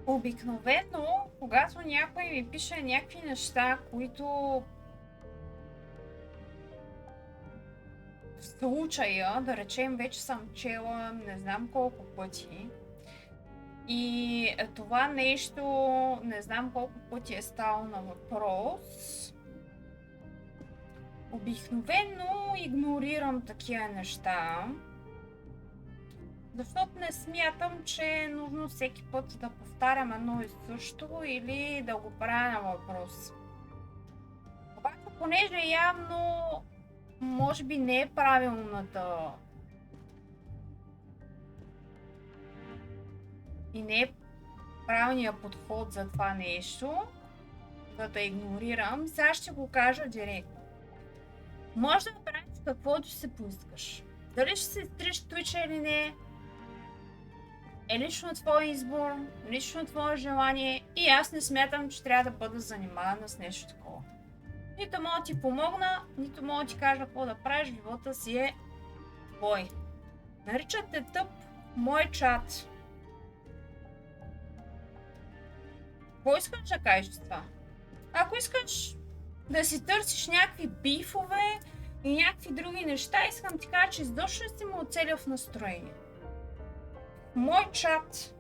Обикновено, когато някой ми пише някакви неща, които в случая, да речем, вече съм чела не знам колко пъти, и това нещо не знам колко пъти е ставало на въпрос, обикновено игнорирам такива неща. Защото не смятам, че е нужно всеки път да повтарям едно и също или да го правя на въпрос. Обаче, понеже явно може би не е правилната и не е правилният подход за това нещо, за да игнорирам, сега ще го кажа директно. Може да правиш каквото се поискаш. Дали ще се стриж Twitch или не, е лично твой избор, лично твое желание и аз не смятам, че трябва да бъда занимавана с нещо такова. Нито мога да ти помогна, нито мога да ти кажа какво да правиш, живота си е твой. Наричат те тъп мой чат. Какво искаш да кажеш това? Ако искаш да си търсиш някакви бифове и някакви други неща, искам ти кажа, че изобщо не си му оцеля в настроение. Мой чат.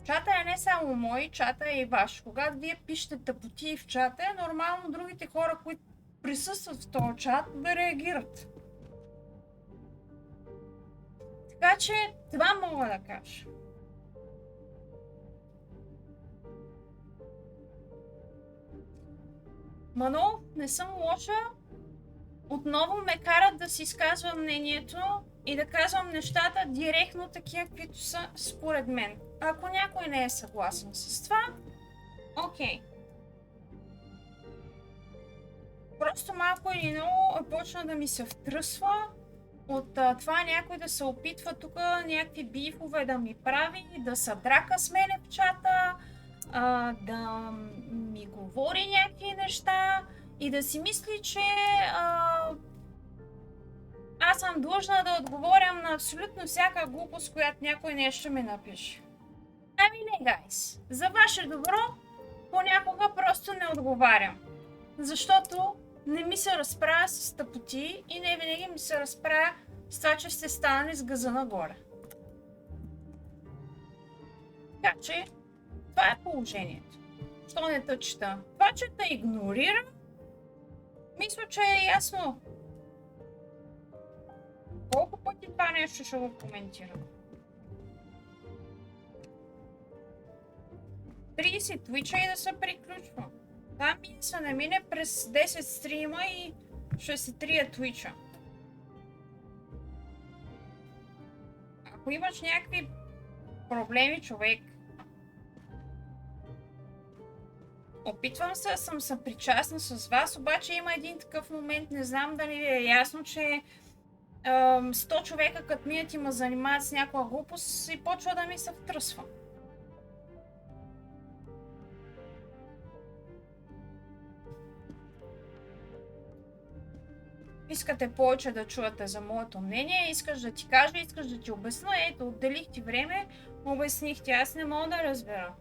Чата е не само мой, чата е и ваш. Когато вие пишете тъпоти в чата, е нормално другите хора, които присъстват в този чат, да реагират. Така че това мога да кажа. Мано, не съм лоша. Отново ме карат да си изказвам мнението и да казвам нещата директно такива, каквито са според мен. Ако някой не е съгласен с това, окей. Просто малко или много почна да ми се втръсва от това някой да се опитва тук някакви бифове да ми прави, да се драка с мене в чата, да ми говори някакви неща и да си мисли, че аз съм длъжна да отговорям на абсолютно всяка глупост, която някой нещо ми напише. Ами не, гайс. За ваше добро понякога просто не отговарям. Защото не ми се разправя с тъпоти и не винаги ми се разправя с това, че сте станали с газа нагоре. Така че, това е положението. Що не те чета? Това, че те игнорирам, мисля, че е ясно. Колко пъти това нещо ще го коментирам? 30 твича и да се приключва. Това ми се намине през 10 стрима и ще се трия твича. Ако имаш някакви проблеми, човек, опитвам се да съм съпричастна с вас, обаче има един такъв момент, не знам дали ви е ясно, че 100 човека като минат и ме занимават с някаква глупост и почва да ми се втръсва. Искате повече да чуете за моето мнение, искаш да ти кажа, искаш да ти обясня, ето, отделих ти време, обясних ти, аз не мога да разбера.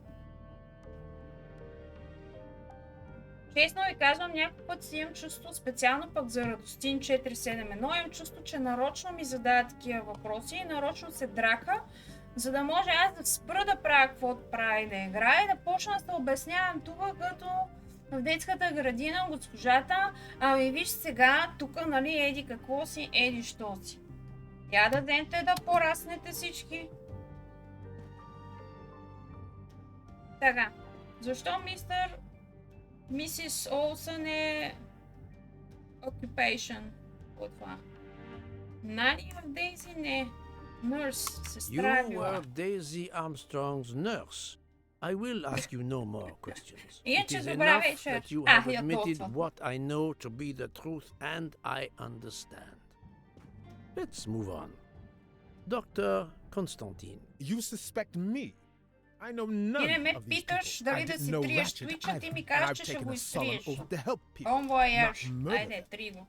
Честно ви казвам, някой път си имам чувство, специално пък за Радостин 471, имам чувство, че нарочно ми задава такива въпроси и нарочно се драка, за да може аз да спра да правя каквото прави да играя и да почна да се обяснявам тук като в детската градина госпожата, ами виж сега, тук нали еди какво си, еди що си. Я да дадете да пораснете всички. Така, защо Мисис Олсън е occupation? От това. Нани в Дейзи не. Nurse, сестра е You била. were Daisy Armstrong's nurse. I will ask you no more questions. It Иначе is добра enough вечер. that you have Я admitted толкова. what I know to be the truth and I understand. Let's move on. Dr. Constantine. You suspect me? I know Ти не none ме of these питаш people. I дали да didn't си know триеш Ratchet твича, ти either, ми and казваш, I've че ще taken го a solemn изтриеш. oath to help people, Bon voyage. not murder Айде, them. три го.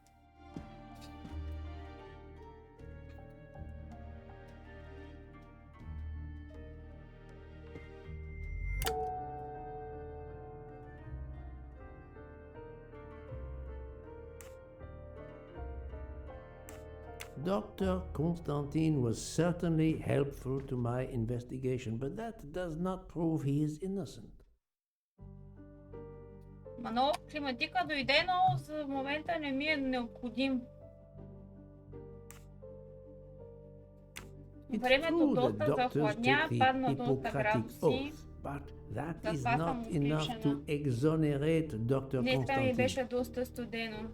Dr. Constantine was certainly helpful to my investigation, but that does not prove he is innocent. Ма нова климатика дойде, но за момента не ми е необходим. It's Времето true that доста doctors захладня, take the падна доста Hippocratic градуси. oath, but that is Затова съм not enough to включена. exonerate Dr. Днеска ми Constantine. беше доста студено.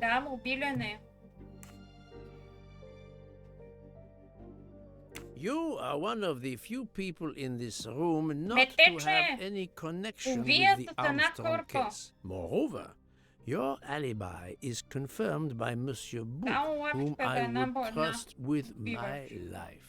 Да, мобилен е. You are one of the few people in this room not to Метече, have any connection with увият the от една Armstrong кърпа. case. Moreover, your alibi is confirmed by Monsieur Booth, Само whom лапката I е would number една. trust with my Биваш. life.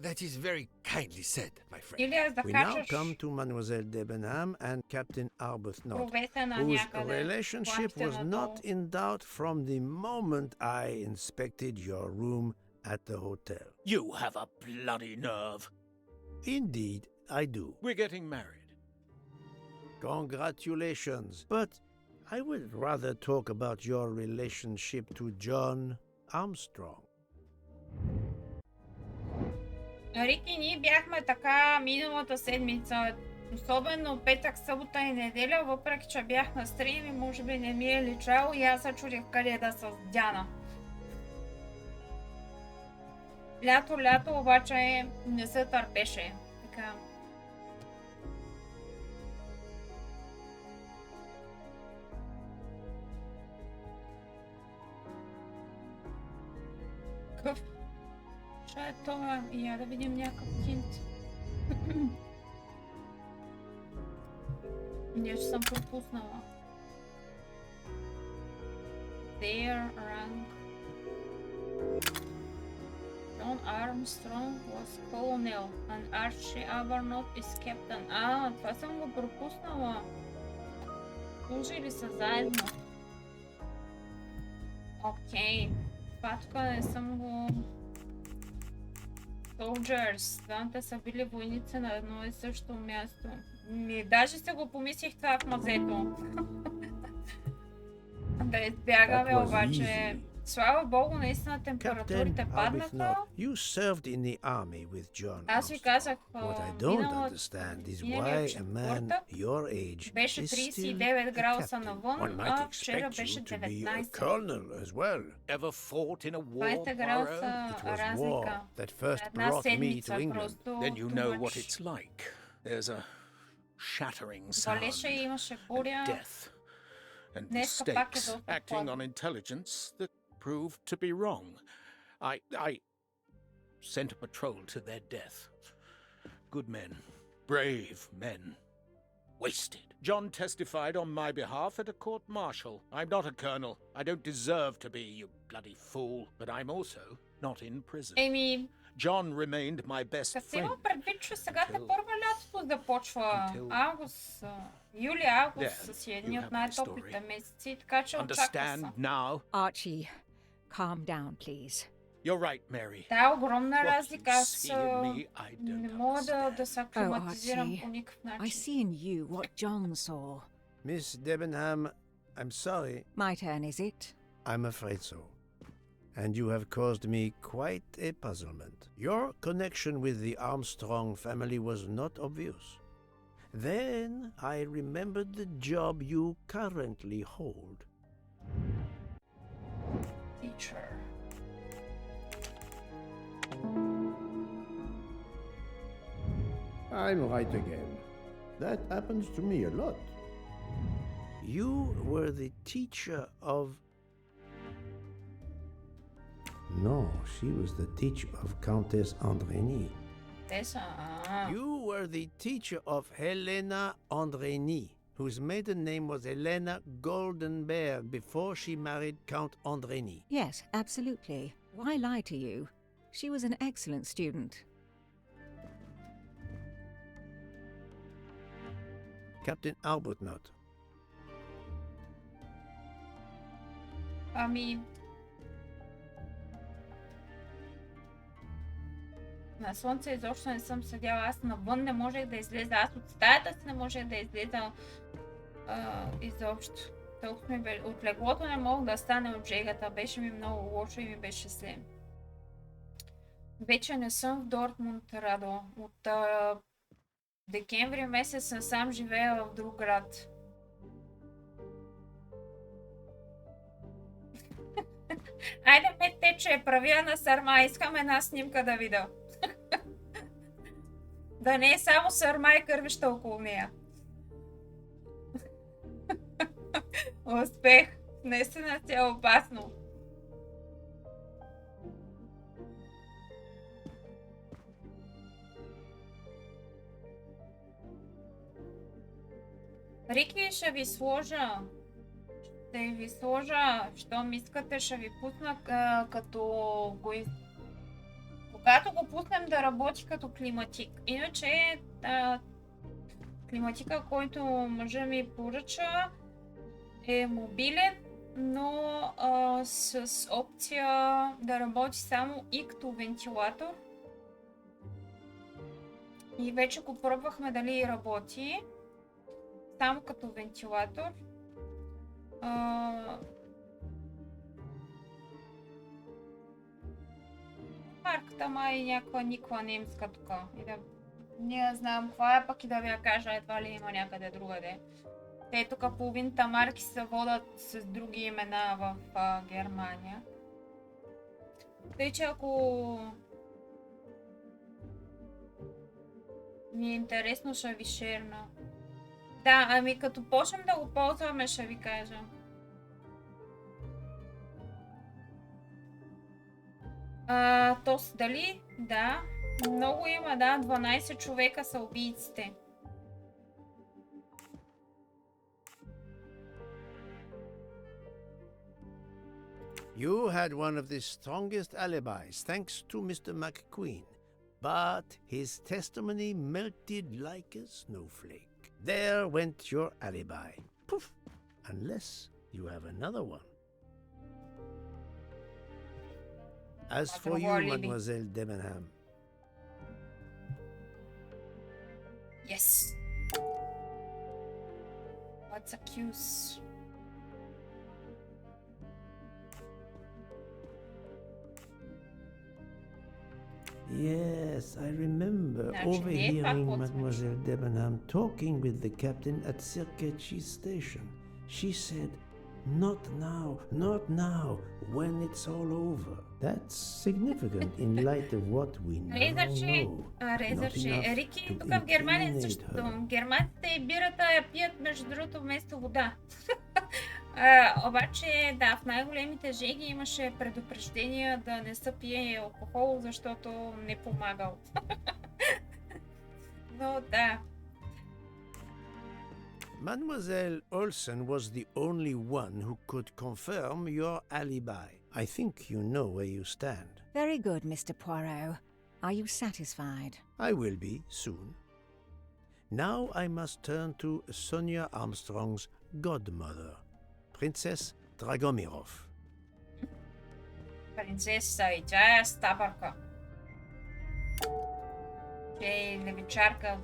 That is very kindly said, my friend. Или аз да We now качаш come to Mademoiselle Debenham and Captain Arbuthnot, провесена whose някъде. relationship Плащате was надолу. not in doubt from the moment I inspected your room at the hotel. You have a bloody nerve. Indeed, I do. We're getting married. Congratulations. But I would rather talk about your relationship to John Armstrong. Рик и ние бяхме така миналата седмица, особено петък, събота и неделя, въпреки че бях на стрим и може би не ми е личало и аз се чудих къде да се Дяна. Лято, обаче не се търпеше. Така. Какъв? Ще е това? Я да видим някакъв хинт. Нещо съм пропуснала. Their rank. John Armstrong was colonel and Archie Abernaut is captain. Това съм го пропуснала. Служили са заедно. Окей. Това тук не съм го... Soldiers. Двамата са били войници на едно и също място. Даже се го помислих това в мазето. Да избягаме, обаче... Слава Богу, наистина температурите паднаха. You served in the army with John. Аз ви казах, What I don't understand is why a man your age беше is still 39 a градуса captain. навън, One а might вчера expect беше you to be a 19. colonel as well. Ever fought in a war, 20 градуса It was war разлика. that first Една brought me седмица to England. просто Then you too know much. what it's like. There's a shattering sound, Валеше и имаше буря. death, and Днеска пак е mistakes доста acting хладно. on intelligence that proved to be wrong. I sent a patrol to their death. Good men, brave men, wasted. John testified on my behalf at a court-martial. I'm not a colonel. I don't deserve to be, you bloody fool. But I'm also not in prison. Еми, John remained my best като friend. има предвид, че сега те първа лятото започва. Август, юли, август There, са си едни you от have my най-топлите story. месеци, така че очаква Understand се. now? Archie, calm down, please. You're right, Mary. Да, огромна What разлика. you Аз see in me, I не don't мога да understand. се Oh, аклиматизирам Archie, по никакъв I начин. see in you what John saw. Miss Debenham, I'm sorry. My turn, is it? I'm afraid so. And you have caused me quite a puzzlement. Your connection with the Armstrong family was not obvious. Then I remembered the job you currently hold. Teacher. I'm right again. That happens to me a lot. You were the teacher of... No, she was the teacher of Countess Andrény. Те са... You were the teacher of Helena Andrény, whose maiden name was Helena Goldenberg before she married Count Andrény. Yes, absolutely. Why lie to you? She was an excellent student. Captain Arbuthnot. Ами... На слънце изобщо не съм седяла. Аз навън не можех да излеза. Аз от стаята си не можех да излеза изобщо. Толкова ми беше... От леглото не мога да стане от жегата. Беше ми много лошо и ми беше се. Вече не съм в Дортмунд, Радо. От декември месец насам живея в друг град. Айде ме тече, правя на сърма. Искам една снимка да видя. Да не е само сърма и кървища около нея. Успех! Наистина си е опасно. Рики, ще ви сложа. Ще ви сложа, щом искате, ще ви пусна като го... Когато го пуснем да работи като климатик. Иначе климатика, който мъжа ми поръча, е мобилен, но с опция да работи само и като вентилатор. И вече го пробвахме дали работи само като вентилатор. Марката май е някаква никва немска тук. И да... Не знам каква е, пък и да ви я кажа, едва ли има някъде другаде. Те тук половината марки се водят с други имена в Германия. Тъй, че ако ми е интересно, ще ви шерна. Да, ами като почнем да го ползваме, ще ви кажа. Тос дали? Да. Много има, да. 12 човека са убийците. You had one of the strongest alibis, thanks to Mr. McQueen. But his testimony melted like a snowflake. There went your alibi. Poof! Unless you have another one. As for you, Mademoiselle Debenham. Yes. Let's accuse. Yes, I remember overhearing Mademoiselle Debenham talking with the captain at Circuitry Station. She said, "Not now, not now, when it's all over." That's significant in light of what we now know. Рики, тук в Германия също. Германците бирата я пият, между другото, вместо вода. Обаче, да, в най-големите жеги имаше предупреждения да не се пие алкохол, защото не помагал. Но да. Mademoiselle Olsen was the only one who could confirm your alibi. I think you know where you stand. Very good, Mr. Poirot. Are you satisfied? I will be soon. Now I must turn to Sonia Armstrong's godmother, Princess Dragomirov. Принцеса и тя е стабърка. Е левичарка.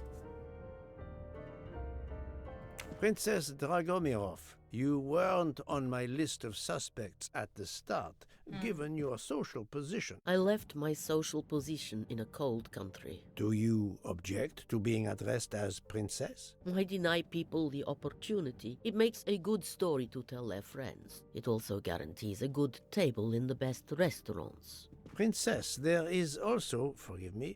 Princess Dragomirov, you weren't on my list of suspects at the start, given your social position. I left my social position in a cold country. Do you object to being addressed as Princess? I deny people the opportunity. It makes a good story to tell their friends. It also guarantees a good table in the best restaurants. Princess, there is also, forgive me,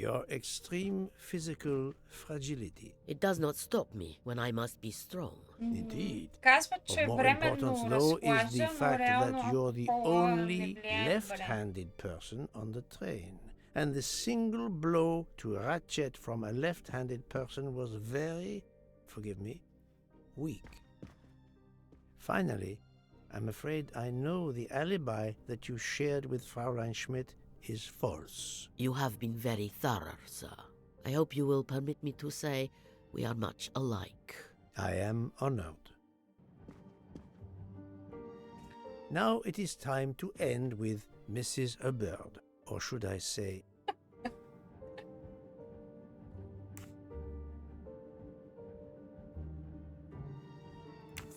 your extreme physical fragility. It does not stop me when I must be strong. Indeed. Of more importance, though, is the fact that you're the only left-handed person on the train. And the single blow to ratchet from a left-handed person was very, forgive me, weak. Finally, I'm afraid I know the alibi that you shared with Fraulein Schmidt is false. You have been very thorough, sir. I hope you will permit me to say we are much alike. I am honored. Now it is time to end with Mrs. Hubbard, or should I say...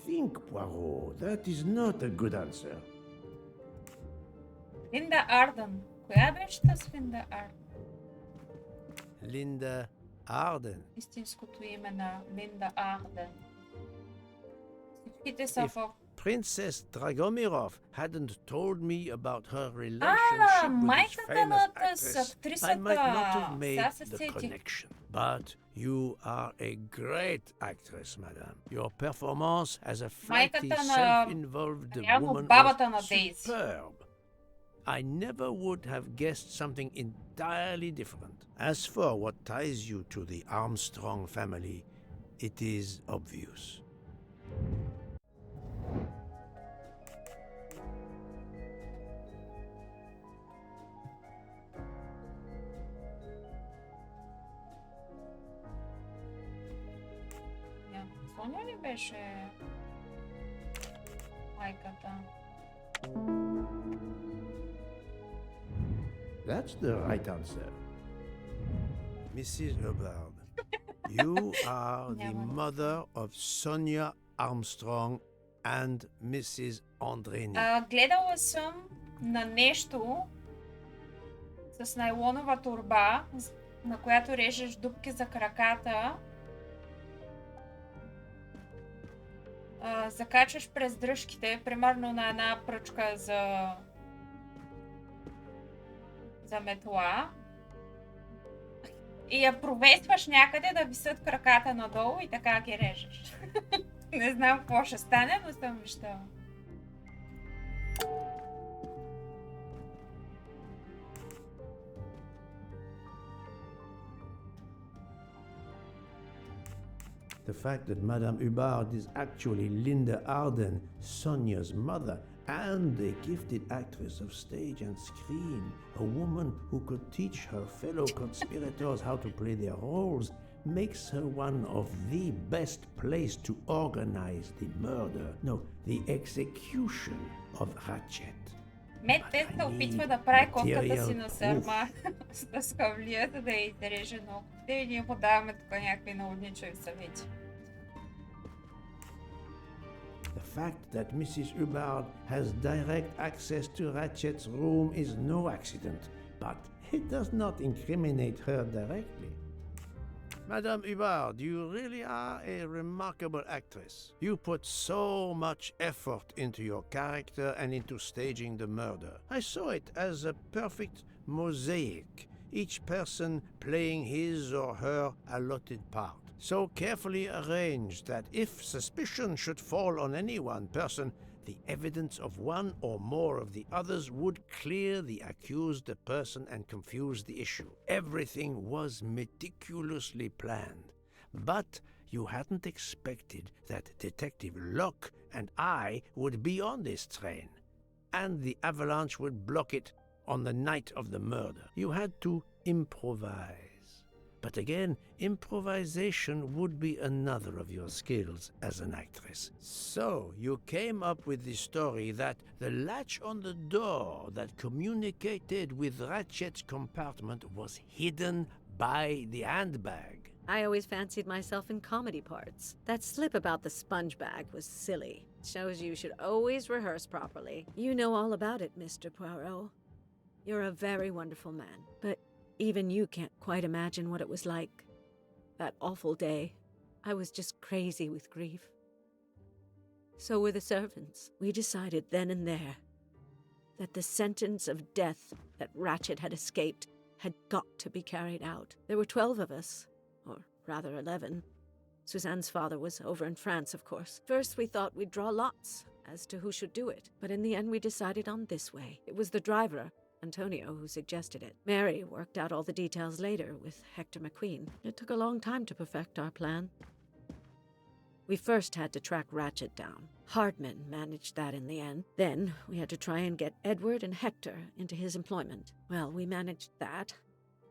Think, Poirot, that is not a good answer. Линда Арден. Коя беше тази Линда Арден? Linda Arden. Истинското име на Линда Арден. Всичките са в... Princess Dragomirov hadn't told me about her relationship with this famous actress, I might not have made the connection. But you are a great actress, madame. Your performance as a flighty, self-involved woman was superb. I never would have guessed something entirely different. As for what ties you to the Armstrong family, it is obvious. Соня ли беше майката? That's the right answer. Mrs. Hubbard, you are the mother of Sonia Armstrong and Mrs. Andreni. Гледала съм на нещо с найлонова торба, на която режеш дупки за краката. Закачаш през дръжките, примерно на една пръчка за метла и я провесваш някъде да висят краката надолу и така ги режеш. Не знам какво ще стане, но съм виждала. The fact that Madame Hubbard is actually Linda Arden, Sonia's mother, and a gifted actress of stage and screen, a woman who could teach her fellow conspirators how to play their roles, makes her one of the best placed to organize the murder, no, the execution of Ratchet. Мет се опитва да прави котката си на сърма с кавлията да я изреже ногтите и ние му даваме тук някакви наудничови съвети. The fact that Mrs. Hubbard has direct access to Ratchet's room is no accident, but it does not incriminate her directly. Madame Hubbard, you really are a remarkable actress. You put so much effort into your character and into staging the murder. I saw it as a perfect mosaic, each person playing his or her allotted part, so carefully arranged that if suspicion should fall on any one person, the evidence of one or more of the others would clear the accused person and confuse the issue. Everything was meticulously planned. But you hadn't expected that Detective Locke and I would be on this train, and the avalanche would block it on the night of the murder. You had to improvise. But again, improvisation would be another of your skills as an actress. So you came up with the story that the latch on the door that communicated with Ratchet's compartment was hidden by the handbag. I always fancied myself in comedy parts. That slip about the sponge bag was silly. Shows you should always rehearse properly. You know all about it, Mr. Poirot. You're a very wonderful man, but even you can't quite imagine what it was like. That awful day. I was just crazy with grief. So were the servants. We decided then and there that the sentence of death that Ratchet had escaped had got to be carried out. There were 12 of us, or rather 11. Suzanne's father was over in France, of course. First we thought we'd draw lots as to who should do it, but in the end we decided on this way. It was the driver, Antonio, who suggested it. Mary worked out all the details later with Hector McQueen. It took a long time to perfect our plan. We first had to track Ratchet down. Hardman managed that in the end. Then we had to try and get Edward and Hector into his employment. Well, we managed that.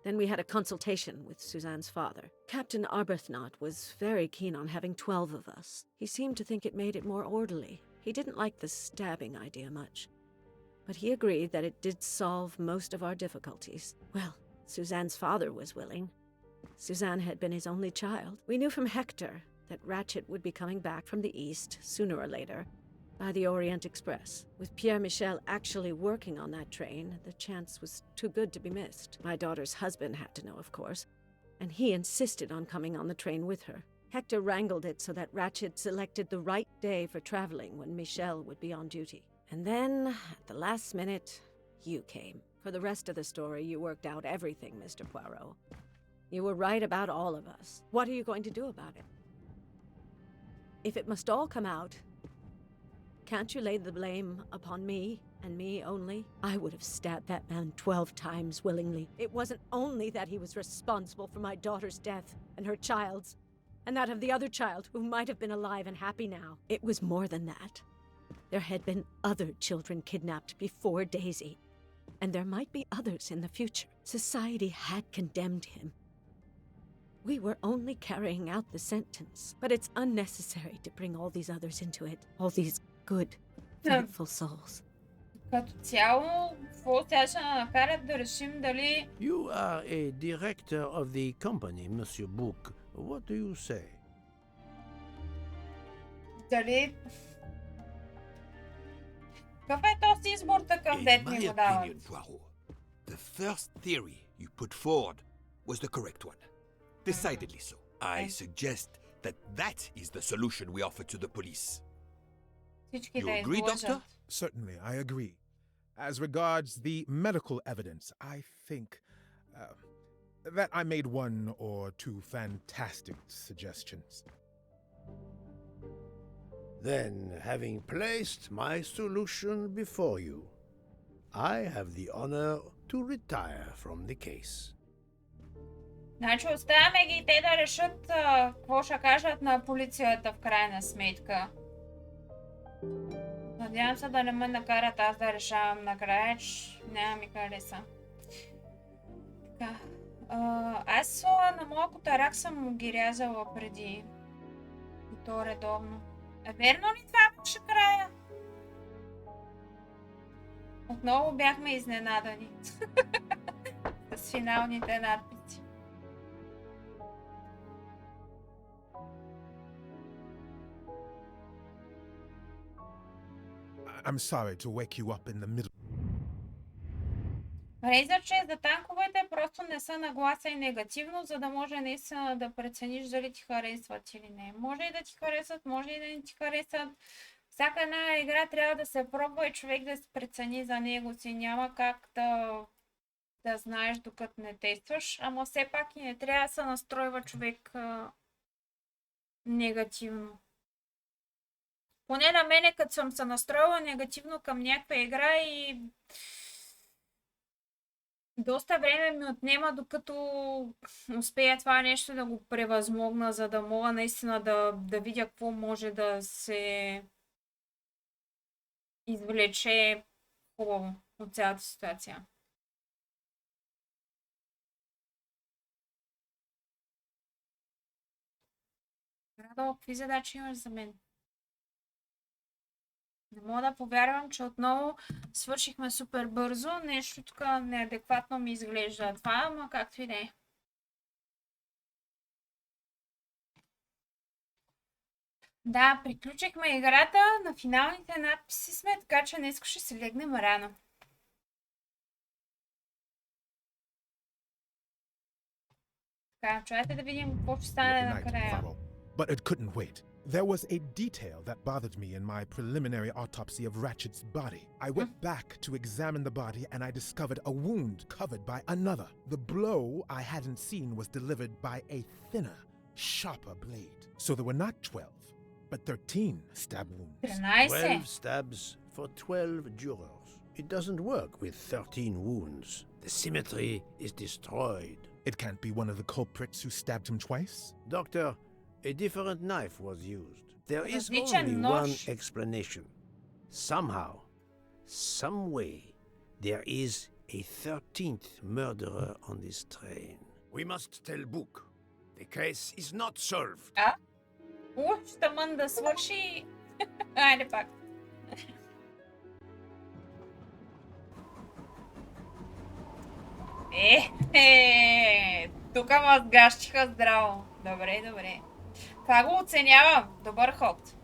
Then we had a consultation with Suzanne's father. Captain Arbuthnot was very keen on having 12 of us. He seemed to think it made it more orderly. He didn't like the stabbing idea much, but he agreed that it did solve most of our difficulties. Well, Suzanne's father was willing. Suzanne had been his only child. We knew from Hector that Ratchet would be coming back from the east sooner or later by the Orient Express. With Pierre Michel actually working on that train, the chance was too good to be missed. My daughter's husband had to know, of course, and he insisted on coming on the train with her. Hector wrangled it so that Ratchet selected the right day for traveling when Michel would be on duty. And then, at the last minute, you came. For the rest of the story, you worked out everything, Mr. Poirot. You were right about all of us. What are you going to do about it? If it must all come out, can't you lay the blame upon me, and me only? I would have stabbed that man 12 times willingly. It wasn't only that he was responsible for my daughter's death, and her child's, and that of the other child who might have been alive and happy now. It was more than that. There had been other children kidnapped before Daisy, and there might be others in the future. Society had condemned him. We were only carrying out the sentence, but it's unnecessary to bring all these others into it. All these good, faithful souls. Като цяло, какво сега ще накарат да решим дали... You are a director of the company, Monsieur Book. What do you say? Дали... Какъв е този избор такъв, дет ни го дават? Poirot, the first theory you put forward was the correct one. Decidedly so. I suggest that is the solution we offer to the police. You agree, Doctor? Certainly, I agree. As regards the medical evidence, I think that I made one or two fantastic suggestions. Then, having placed my solution before you, I have the honor to retire from the case. Значи оставяме ги те да решат какво ще кажат на полицията в крайна сметка. Надявам се да не ме накарат аз да решавам накрая, че няма ми хареса. Така. Аз на моя котарак съм ги рязала преди. И то редовно. Верно ли това беше края? Отново бяхме изненадани. С финалните надписи. I'm sorry to wake you up in the middle. Рейзър, че за танковете просто не са нагласа и негативно, за да може наистина да прецениш дали ти харесват или не. Може и да ти харесват, може и да не ти харесват. Всяка една игра трябва да се пробва и човек да се прецени за него си. Няма как да знаеш докато не тестваш, ама все пак и не трябва да се настройва човек негативно. Поне на мене, като съм се настроила негативно към някаква игра и доста време ми отнема, докато успея това нещо да го превъзмогна, за да мога наистина да видя какво може да се извлече хубаво от цялата ситуация. Радо, какви задачи имаш за мен? Не мога да повярвам, че отново свършихме супер бързо. Нещо тук неадекватно ми изглежда това, ама както и да е. Да, приключихме играта. На финалните надписи сме, така че днес ще се легнем рано. Така, чакайте да видим какво ще стане накрая. But it couldn't wait. There was a detail that bothered me in my preliminary autopsy of Ratchet's body. I went back to examine the body and I discovered a wound covered by another. The blow I hadn't seen was delivered by a thinner, sharper blade. So there were not 12, but 13 stab wounds. 12 stabs for 12 jurors. It doesn't work with 13 wounds. The symmetry is destroyed. It can't be one of the culprits who stabbed him twice? Doctor, a different knife was used. There is Различен only нож. one explanation. Somehow, some way, there is a 13th murderer on this train. We must tell Book. The case is not solved. Ще мън да свърши. Айде пак. Тук ме сгащиха здраво. Добре, добре. Това го оценявам. Добър ход.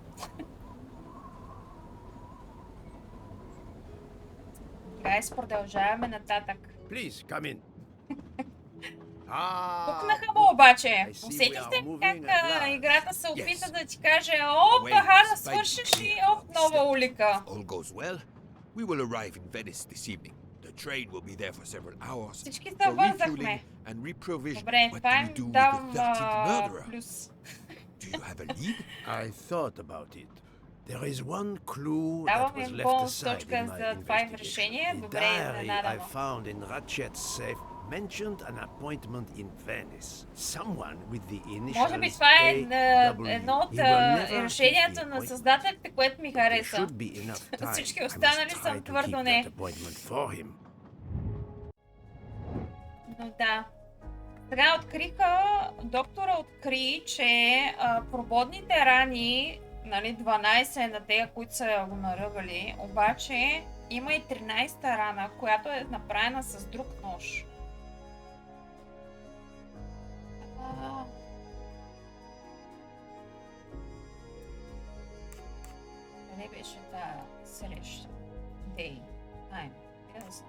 Гайс, продължаваме нататък. Please, come in. Пукнаха му обаче. Усетихте как играта се опита да ти каже: оп, аха, да свършиш и оп, нова улика. All goes well. We will arrive in Venice this evening. The train will be there for several hours. Всички се for вързахме. refueling and reprovision. Добре, What това do we им do with давам the 13th murderer? плюс. Do you have a lead? I thought about it. There is one clue that Давам was им left бонус aside точка in my за това им investigation. решение. The Добре, diary I изненадано. found in Ratchet's safe mentioned an appointment in Venice. Someone with the Може би initials това е AW. едно от He will never решенията keep the на appointment. създателите, което ми There хареса. should be enough time. Всички I must останали try съм to твърдо keep не. that appointment for him. Но да. Сега доктора откри, че прободните рани, нали, 12 на тея, които са го наръгали, обаче има и 13-та рана, която е направена с друг нож. Къде беше тази среща? Дей. Тайм. Ясно.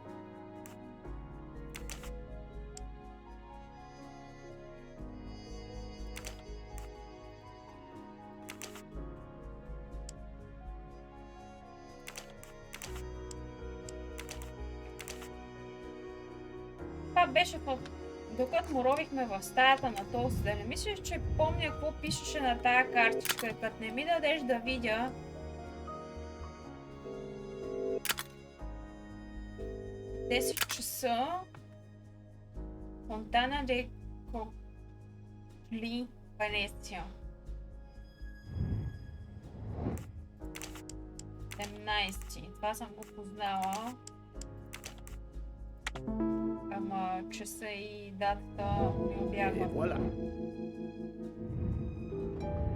Това беше докато му ровихме в стаята на този. Да не мислиш, че помня какво пишеше на тая картичка и като не ми дадеш да видя. 10 часа. Фонтана де Ли Венеция. 17. Това съм го познала. Ама часа и датата ми обягва.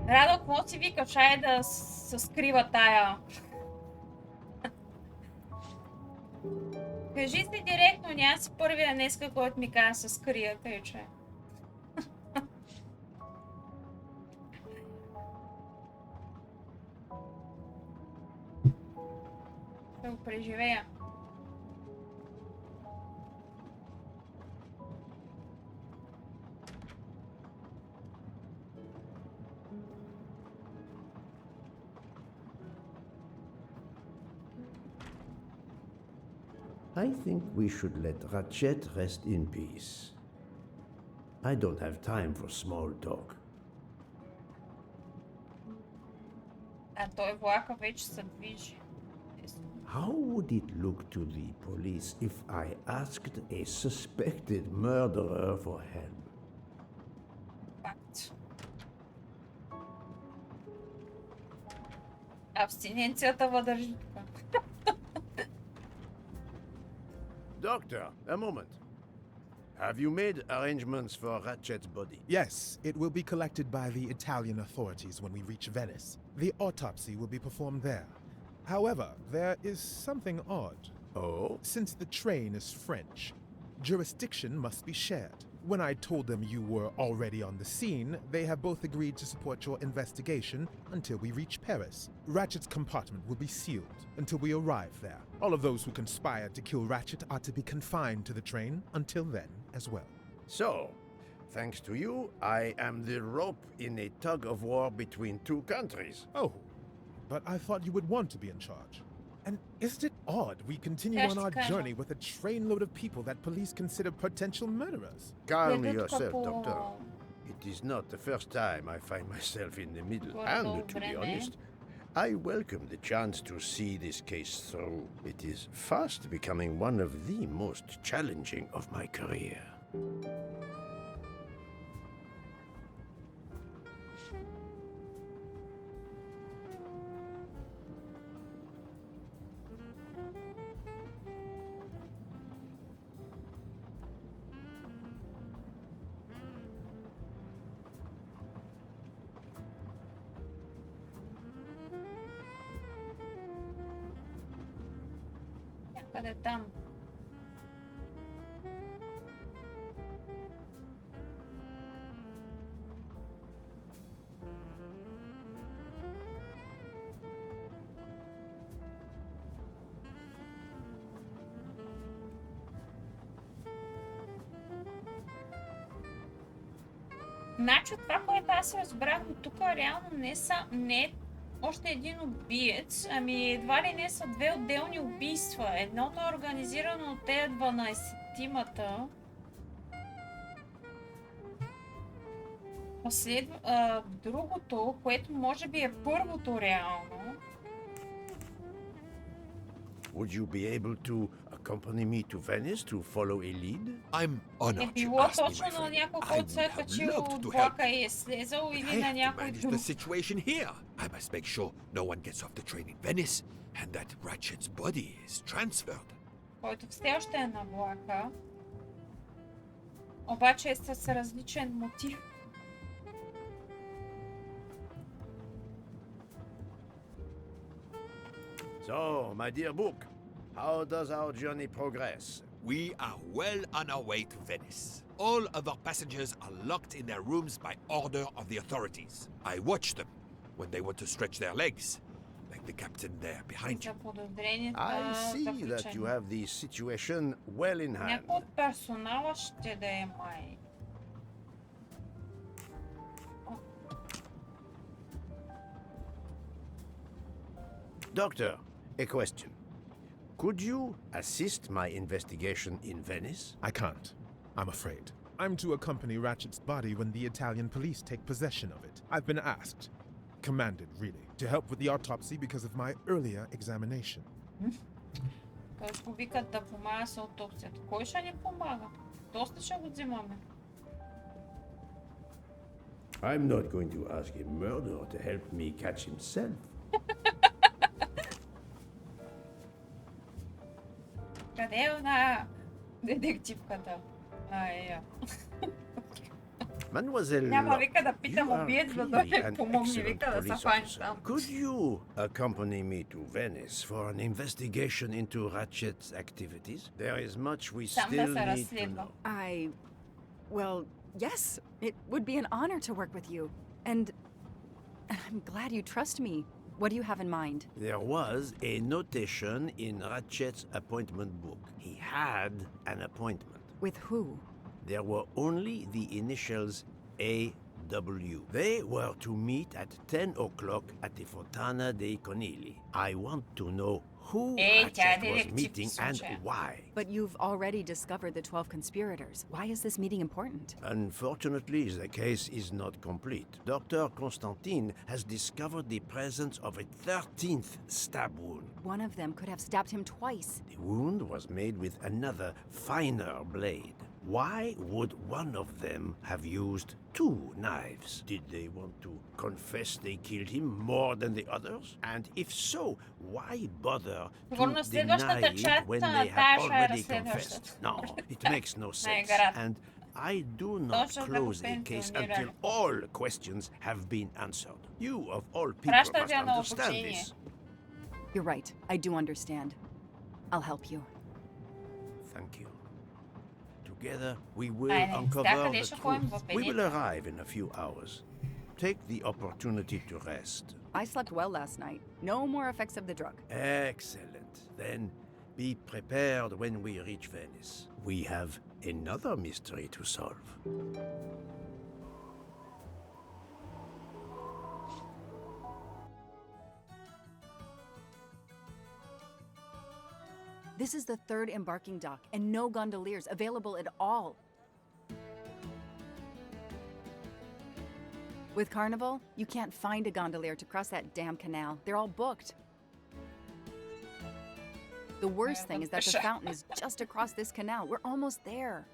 Радо, какво си вика? Чай да се скрива тая. Кажи си директно, няма си първия днеска, който ми каза се скрия, тъй че. Да го преживея. I think we should let Ratchet rest in peace. I don't have time for small talk. А той влака вече се движи. How would it look to the police if I asked a suspected murderer for help? Факт. Абстиненцията въдържи така. Doctor, a moment. Have you made arrangements for Ratchet's body? Yes, it will be collected by the Italian authorities when we reach Venice. The autopsy will be performed there. However, there is something odd. Oh? Since the train is French, jurisdiction must be shared. When I told them you were already on the scene, they have both agreed to support your investigation until we reach Paris. Ratchet's compartment will be sealed until we arrive there. All of those who conspired to kill Ratchet are to be confined to the train until then as well. So, thanks to you, I am the rope in a tug-of-war between two countries. Oh, but I thought you would want to be in charge. And isn't it odd we continue on our journey with a trainload of people that police consider potential murderers? Calm yourself, Doctor. It is not the first time I find myself in the middle. And to be honest, I welcome the chance to see this case through. It is fast becoming one of the most challenging of my career. Къде там? Значи това, което аз разбрах от тук, реално не е още един убиец, ами едва ли не са две отделни убийства. Едното е организирано от тези 12-тимата. Другото, което може би е първото реално. Would you be able to accompany me to Venice to follow a lead? I'm honored Е било точно на някой, който се е качил от влака и е слезал или на някой друг. The situation here. I must make sure no one gets off the train in Venice and that Ratchet's body is transferred. Който все още е на влака. Обаче е с различен мотив. So, my dear book, how does our journey progress? We are well on our way to Venice. All of our passengers are locked in their rooms by order of the authorities. I watch them when they want to stretch their legs, like the captain there behind you. I see that you have the situation well in hand. Някой от персонала ще да е май. Doctor, a question. Could you assist my investigation in Venice? I can't. I'm afraid. I'm to accompany Ratchet's body when the Italian police take possession of it. I've been asked, commanded really, to help with the autopsy because of my earlier examination. Тоест повикат да помага с аутопсията. Кой ще ни помага? Доста ще го взимаме. I'm not going to ask a murderer to help me catch himself. Къде е она детективката? Mademoiselle Няма Locke, вика да питам you are убиец да clearly дойде an помогне, excellent вика да се police хванеш officer. там. Could you accompany me to Venice for an investigation into Ratchet's activities? There is much we Сам да still се need to разследва. know. Well, yes, it would be an honor to work with you. And I'm glad you trust me. What do you have in mind? There was a notation in Ratchet's appointment book. He had an appointment. With who? There were only the initials A.W. They were to meet at 10 o'clock at the Fontana dei Conigli. I want to know who тя е Ratchet was детектив meeting в and случая. why. But you've already discovered the 12 conspirators. Why is this meeting important? Unfortunately, the case is not complete. Dr. Constantine has discovered the presence of a 13th stab wound. One of them could have stabbed him twice. The wound was made with another, finer blade. Why would one of them have used two knives? Did they want to confess they killed him more than the others? And if so, why bother to Сигурно deny следващата it част when на they have тая ще е already разследващата. confessed? No, it makes no sense. Най-вероятно. And I do not Точно да го close a case until пенсионирали. all questions have been answered. You, of all people, Пращат must я на understand обучение. this. You're right. I do understand. I'll help you. Thank you. Together, we will Айде, uncover сега къде the ще ходим? truth. В We will Венеция? arrive in a few hours. Take the opportunity to rest. I slept well last night. No more effects of the drug. Excellent. Then be prepared when we reach Venice. We have another mystery to solve. This is the third embarking dock, and no gondoliers available at all. With Carnival, you can't find a gondolier to cross that damn canal. They're all booked. The worst thing is that the fountain is just across this canal. We're almost there.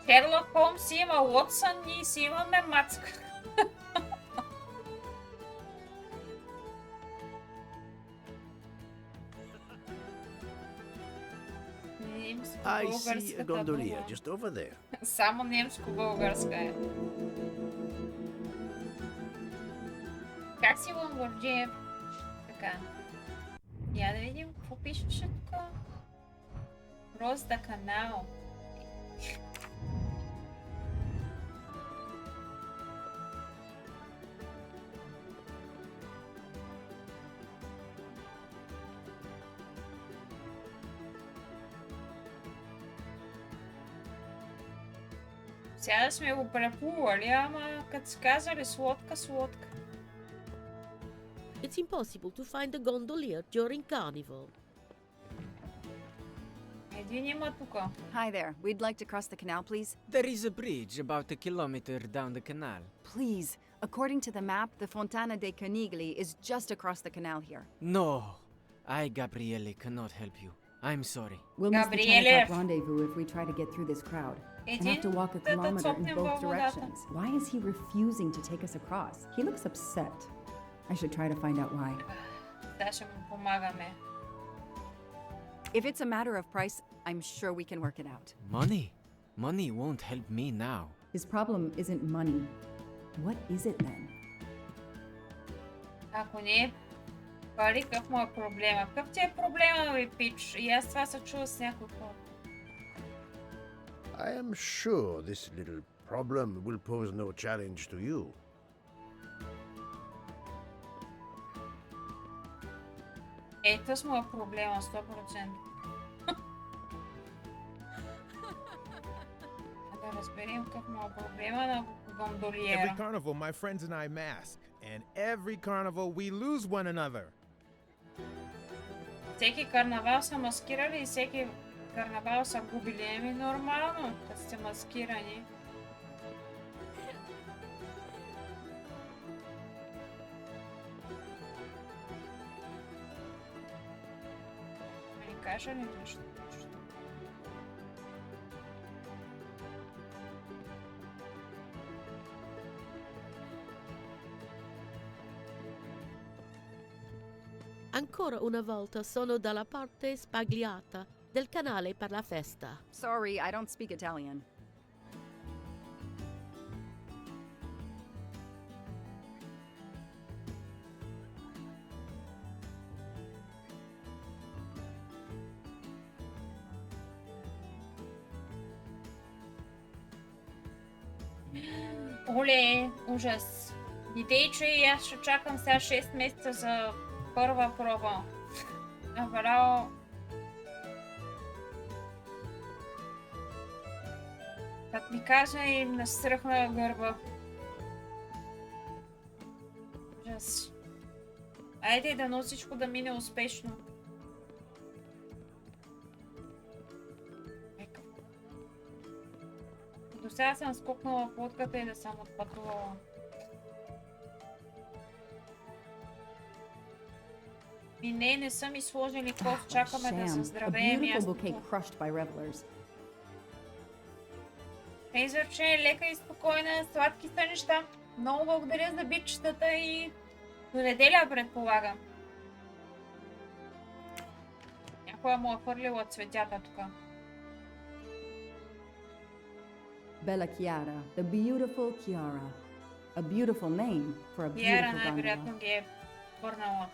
Шерлок Холмс има Уотсън, ние си имаме Мацка. I see a gondolier just over there. Само немско-българска е. Как си, Ламборджиев? Така. Я да видим какво пишеше тук. Cross the canal. Сега да сме го преплували, ама като си казали с лодка. It's impossible to find a gondolier during Carnival. Един има тук. Hi there. We'd like to cross the canal, please. There is a bridge about a kilometer down the canal. Please. According to the map, the Fontana dei Conigli is just across the canal here. No, I, Gabriele, cannot help you. I'm sorry. We'll miss the 10 Gabriele. o'clock rendezvous if we try to get through this crowd. And have to walk a kilometer in both directions. Why is he refusing to take us across? He looks upset. I should try to find out why. Да, ще му помагаме. If it's a matter of price, I'm sure we can work it out. Money? Money won't help me now. His problem isn't money. What is it then? Ако не е пари, какъв му е проблема? Какъв ти е проблема, бе, пич? И аз това се чува с някой хора. I am sure this little problem will pose no challenge to you. Ето му е проблема, 100%. Да разберем какъв му е проблема на гондолиера. Every carnival, my friends and I mask, and every carnival we lose one another. Всеки карнавал са маскирали и всеки карнавал са губили. Еми нормално, като сте маскирани. кажа ли нещо? Ancora una volta sono dalla parte spagliata del canale per la festa. Sorry, I don't speak Italian. Оле, ужас. Идей, че и аз ще чакам сега 6 месеца за първа проба. Направо... Как ми кажа и настръхна гърба. Ужас. Айде дано всичко да мине успешно. До сега съм скокнала в лодката и да съм отпътувала. И не са ми сложили кос, чакаме да заздравеем мястото. Хейзърче, лека и спокойна, сладки сънища. Много благодаря за бичетата и до неделя, предполагам. Някоя му е хвърлила цветята тук. Bella Chiara, the beautiful Chiara. A beautiful name for a Chiara beautiful най-вероятно gondola. ги е върнала.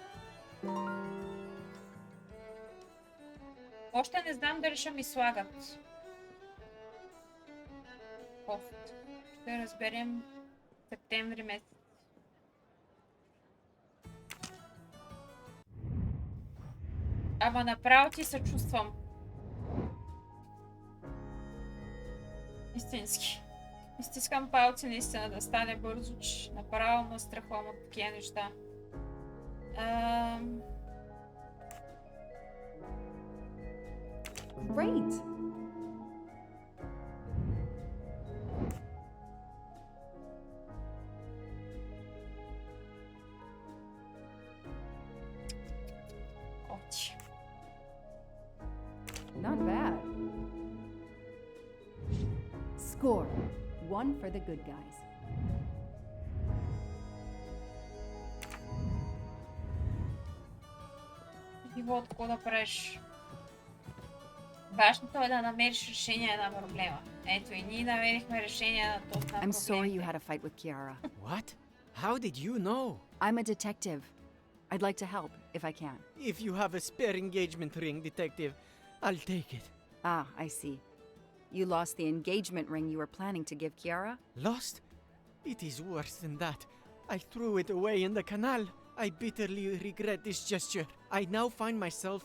Още не знам дали ще ми слагат. Кофт. Ще разберем септември месец. Ама направо ти се чувствам. Истински. Изтискам палци наистина да стане бързо, че направо настрахвам от такива неща. Great! Опти. Not bad. Score. One for the good guys. Живот, какво да правиш? Важното е да намериш решение на проблема. Ето и ние намерихме решение на този проблем. I'm sorry you had a fight with Chiara. What? How did you know? I'm a detective. I'd like to help, if I can. If you have a spare engagement ring, detective, I'll take it. Ah, I see. You lost the engagement ring you were planning to give Chiara? Lost? It is worse than that. I threw it away in the canal. I bitterly regret this gesture. I now find myself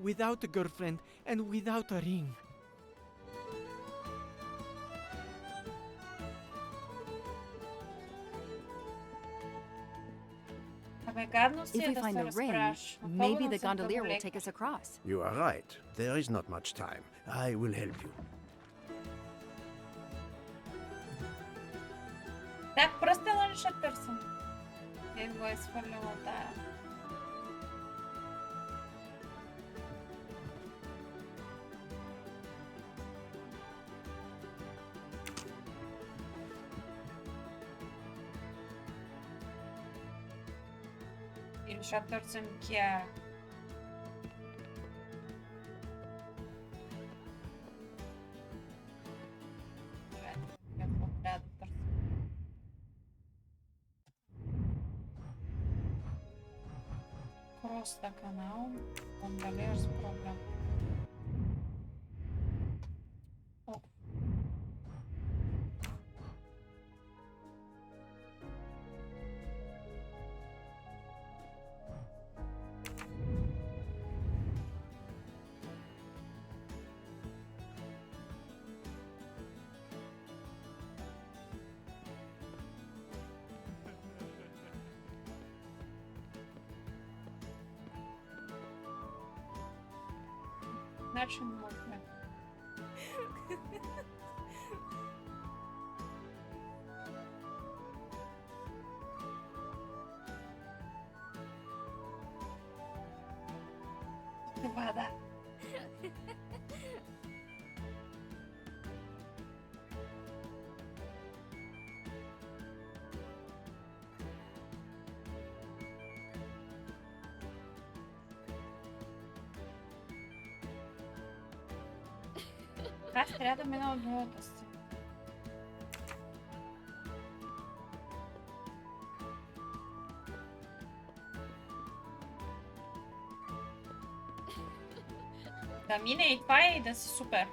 without a girlfriend and without a ring. Абе, гадно си If е we да find се the ring, разправяш. maybe Особено the за gondolier will кръволекар. take us across. You are right. There is not much time. I will help you. Так, пръстена ли ще търсим? Е, го е свърлила тая. Или ще търсим Киара. Какво трябва да търсим? Cross the canal. Gondolier's problem. О. Начин мокне. Това да. Аз трябва да мина от другата си. Да мине и това и да си супер.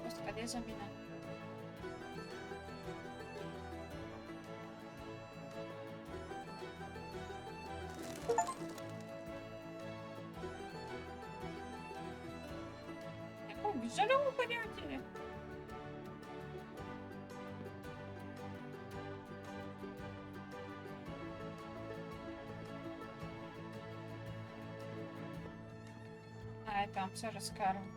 Просто къде замина? Някой вижда ли го къде отиде? Там се разкарвам.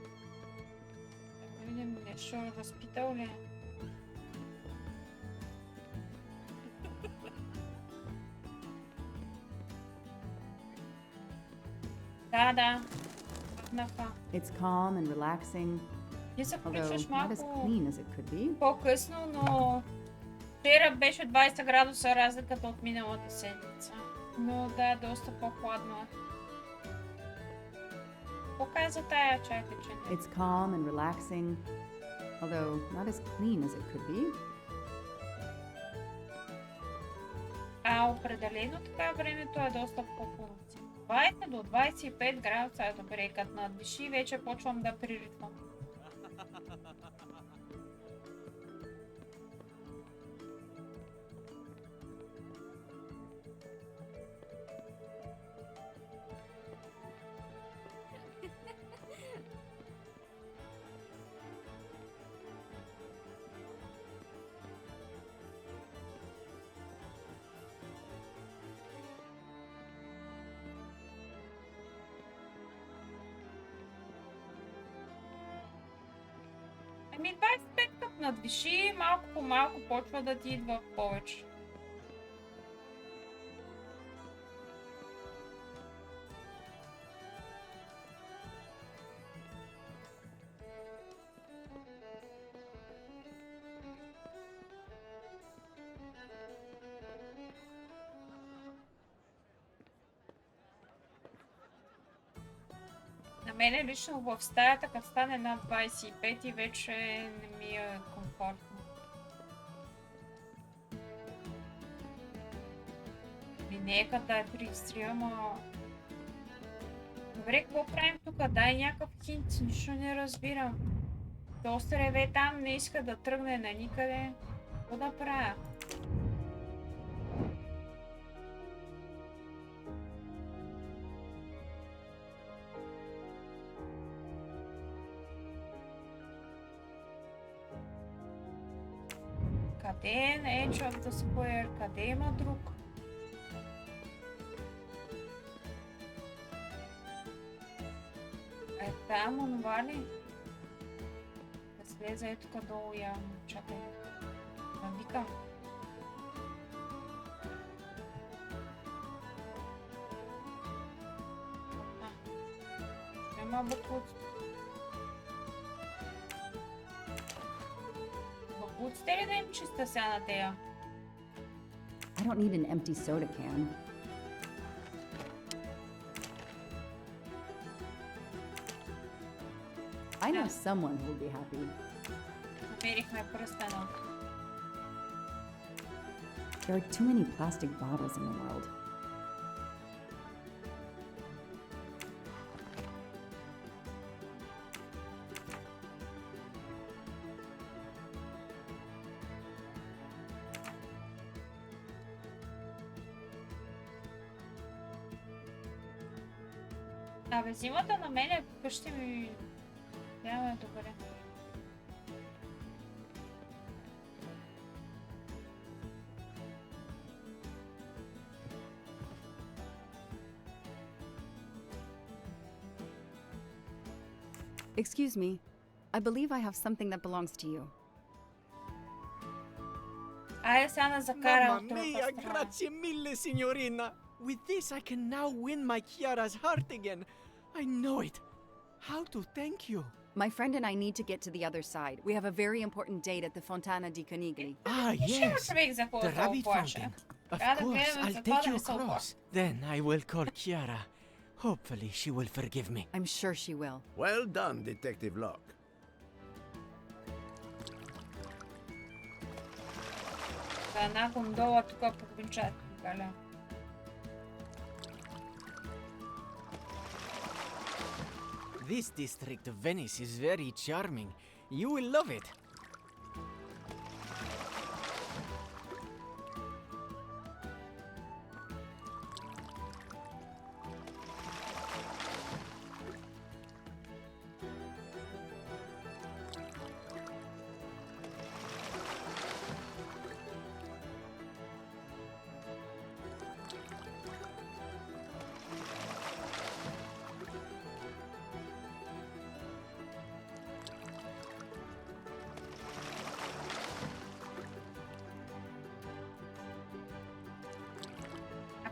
Да видим нещо разпитал ли. Да. It's calm and relaxing, Ти се although включваш not as малко clean as it could be. по-късно, но вчера беше 20 градуса разликата от миналата седмица. Но да, доста по-хладно е. Показа тая, чакай, че не. It's calm and relaxing, although not as clean as it could be. Определено така времето е доста по-пълноценно. 20 до 25 градуса е добре, като надвиши вече почвам да приритвам. Ами 25 като надвиши, малко по малко почва да ти идва повече. На мене лично в стаята, като стане над 25 и вече не ми е комфортно. Нека да е при стрима. Добре, какво правим тук? Дай някакъв хинт, нищо не разбирам. Доста реве там, не иска да тръгне на никъде. Какво да правя? Къде е на Edge of the Square? Къде има друг? Е там, онова ли? Да слеза е тук долу явно. Чакай. Да викам. Има буквоци. Буквоците ли да им чиста сега на тея? I don't need an empty soda can. I know someone who will be happy. Намерихме пръстена. There are too many plastic bottles in the world. Абе, зимата на мене вкъщи ми... Няма добре. Excuse me. I believe I have something that belongs to you. Айде сега да закара от Mamma другата mia, страна. grazie mille, signorina. With this, I can now win my Chiara's heart again. I know it. How to thank you? My friend and I need to get to the other side. We have a very important date at the Fontana di Conigli. Ah, yes, the rabbit fountain. Of course, I'll take you across. Then I will call Chiara. Hopefully she will forgive me. I'm sure she will. Well done, Detective Locke. Da, nakon dova тук половинчат, галя. This district of Venice is very charming. You will love it.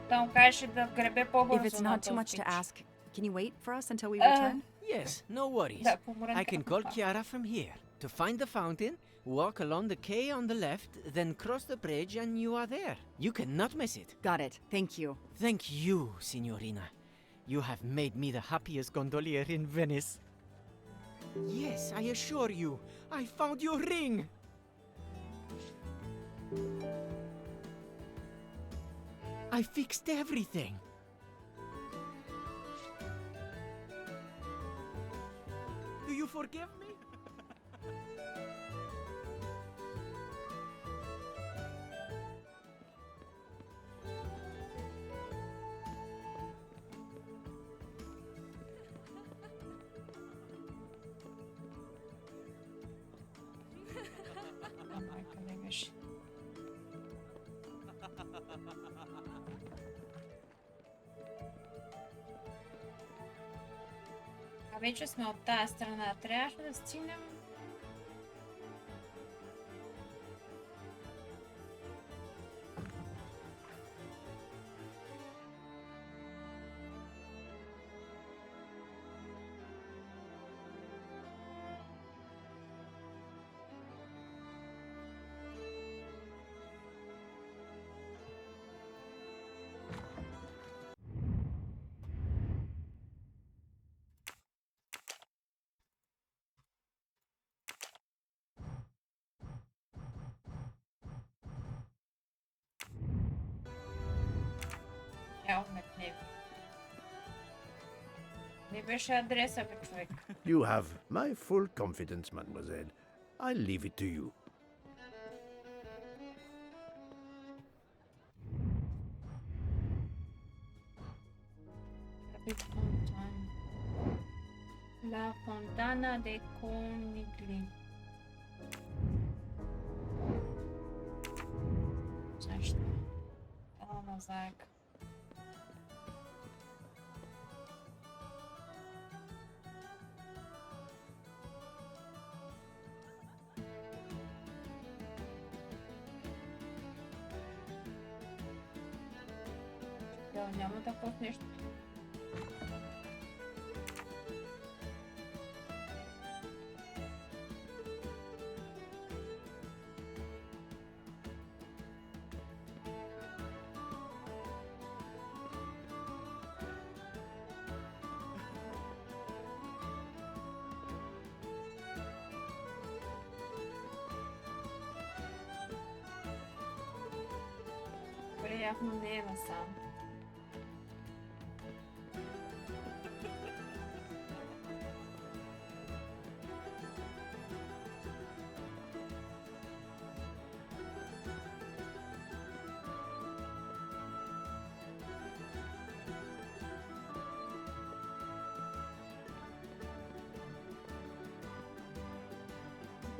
Та му каже да гребе по-бързо. If it's на not too much to този ask, can you wait for us until we return? Yes, no worries. Да, поморен I can call така. Chiara from here. To find the fountain, walk along the quay on the left, then cross the bridge and you are there. You cannot miss it. Got it. Thank you. Thank you, Signorina. You have made me the happiest gondolier in Venice. Yes, I assure you, I found your ring. I fixed everything. Do you forgive me? А, майка не беше. А вече сме от тази страна. Трябваше да стигнем. Не беше адреса, бе, човек. You have my full confidence, mademoiselle. I'll leave it to you. La Fontana de Conigli. Zašto? Ono, zajka. Да, няма такова нещо. Добре, явно не е насам.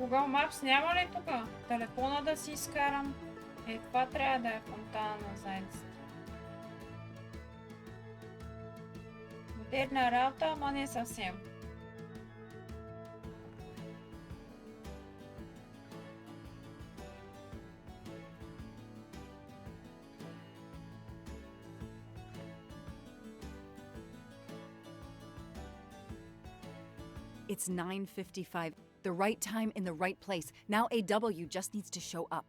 Google Maps няма ли тук? Телефона да си изкарам. Е, това трябва да е фонтана на зайците. Модерна работа, ама не съвсем. It's 9:55. The right time in the right place. Now AW just needs to show up.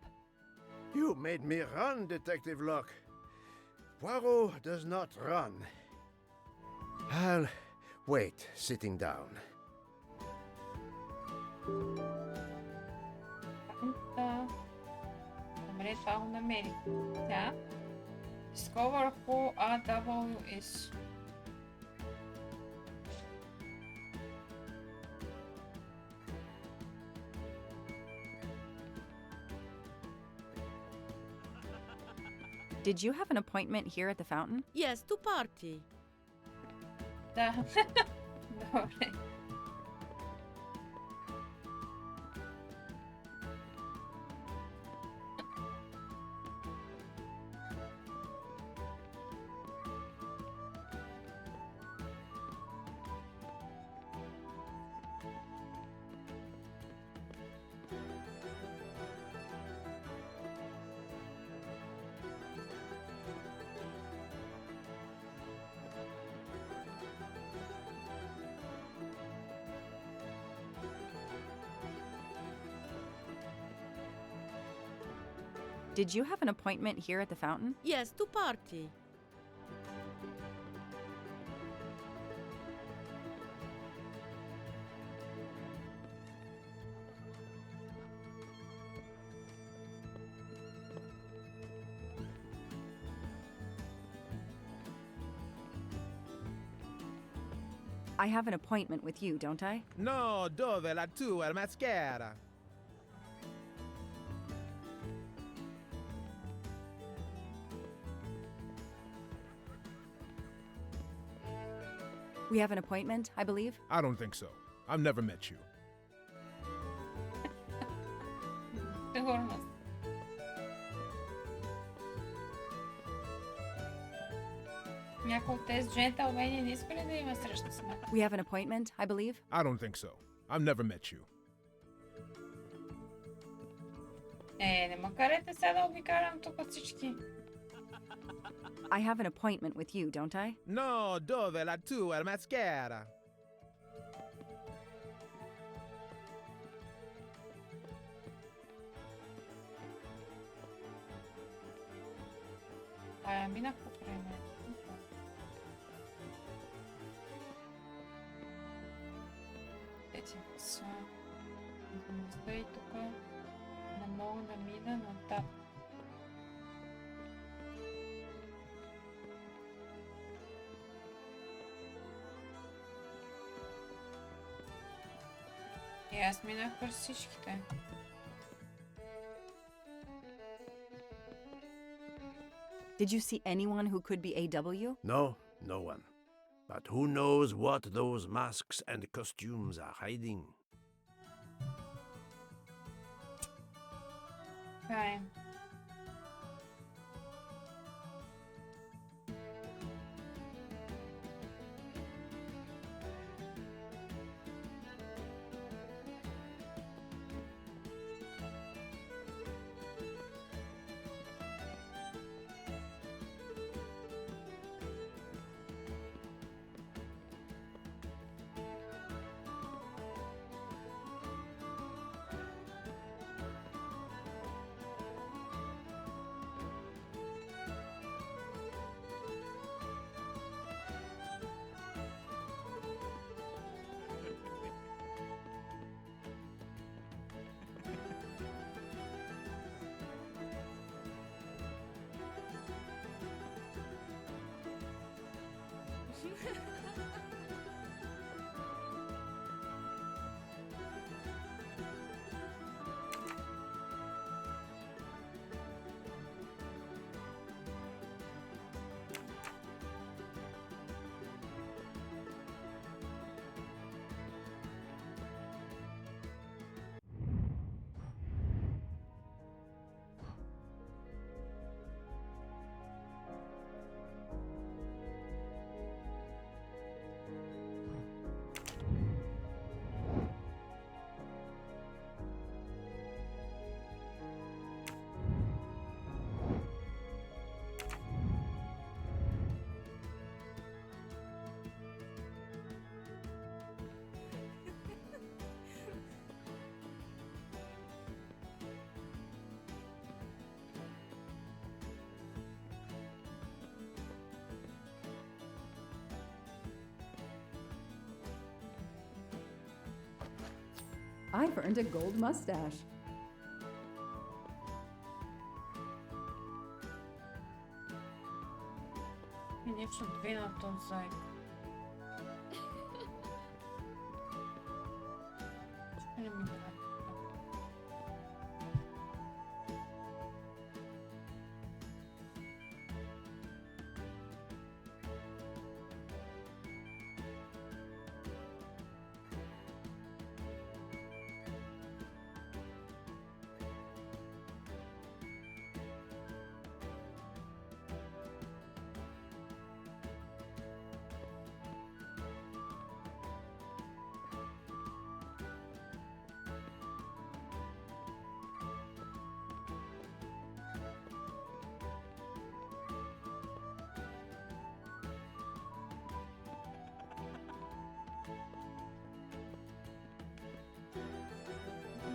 You made me run, Detective Locke. Poirot does not run. I'll wait, sitting down. Добре, това го намерих. Тя. Discover who AW is. Did you have an appointment here at the fountain? Yes, to party. Да. Добре. Did you have an appointment here at the fountain? Yes, to party. I have an appointment with you, don't I? No, dove la tua mascara? We have an appointment, I believe? I don't think so. I've never met you. Сигурно. Някой от тези джентълмени не иска ли да има среща с мен? We have an appointment, I believe? I don't think so. I've never met you. Не ме карайте сега да обикарам тук всички. I have an appointment with you, don't I? No, dove la tua mascara? Минах покрай мен. Ети са. Възможността и тук не мога да мина нататък. И аз минах през всичките. Did you see anyone who could be AW? No, no one. But who knows what those masks and costumes are hiding? Fine. I've earned a gold mustache. Конечно, две на тон зайк. Что не ми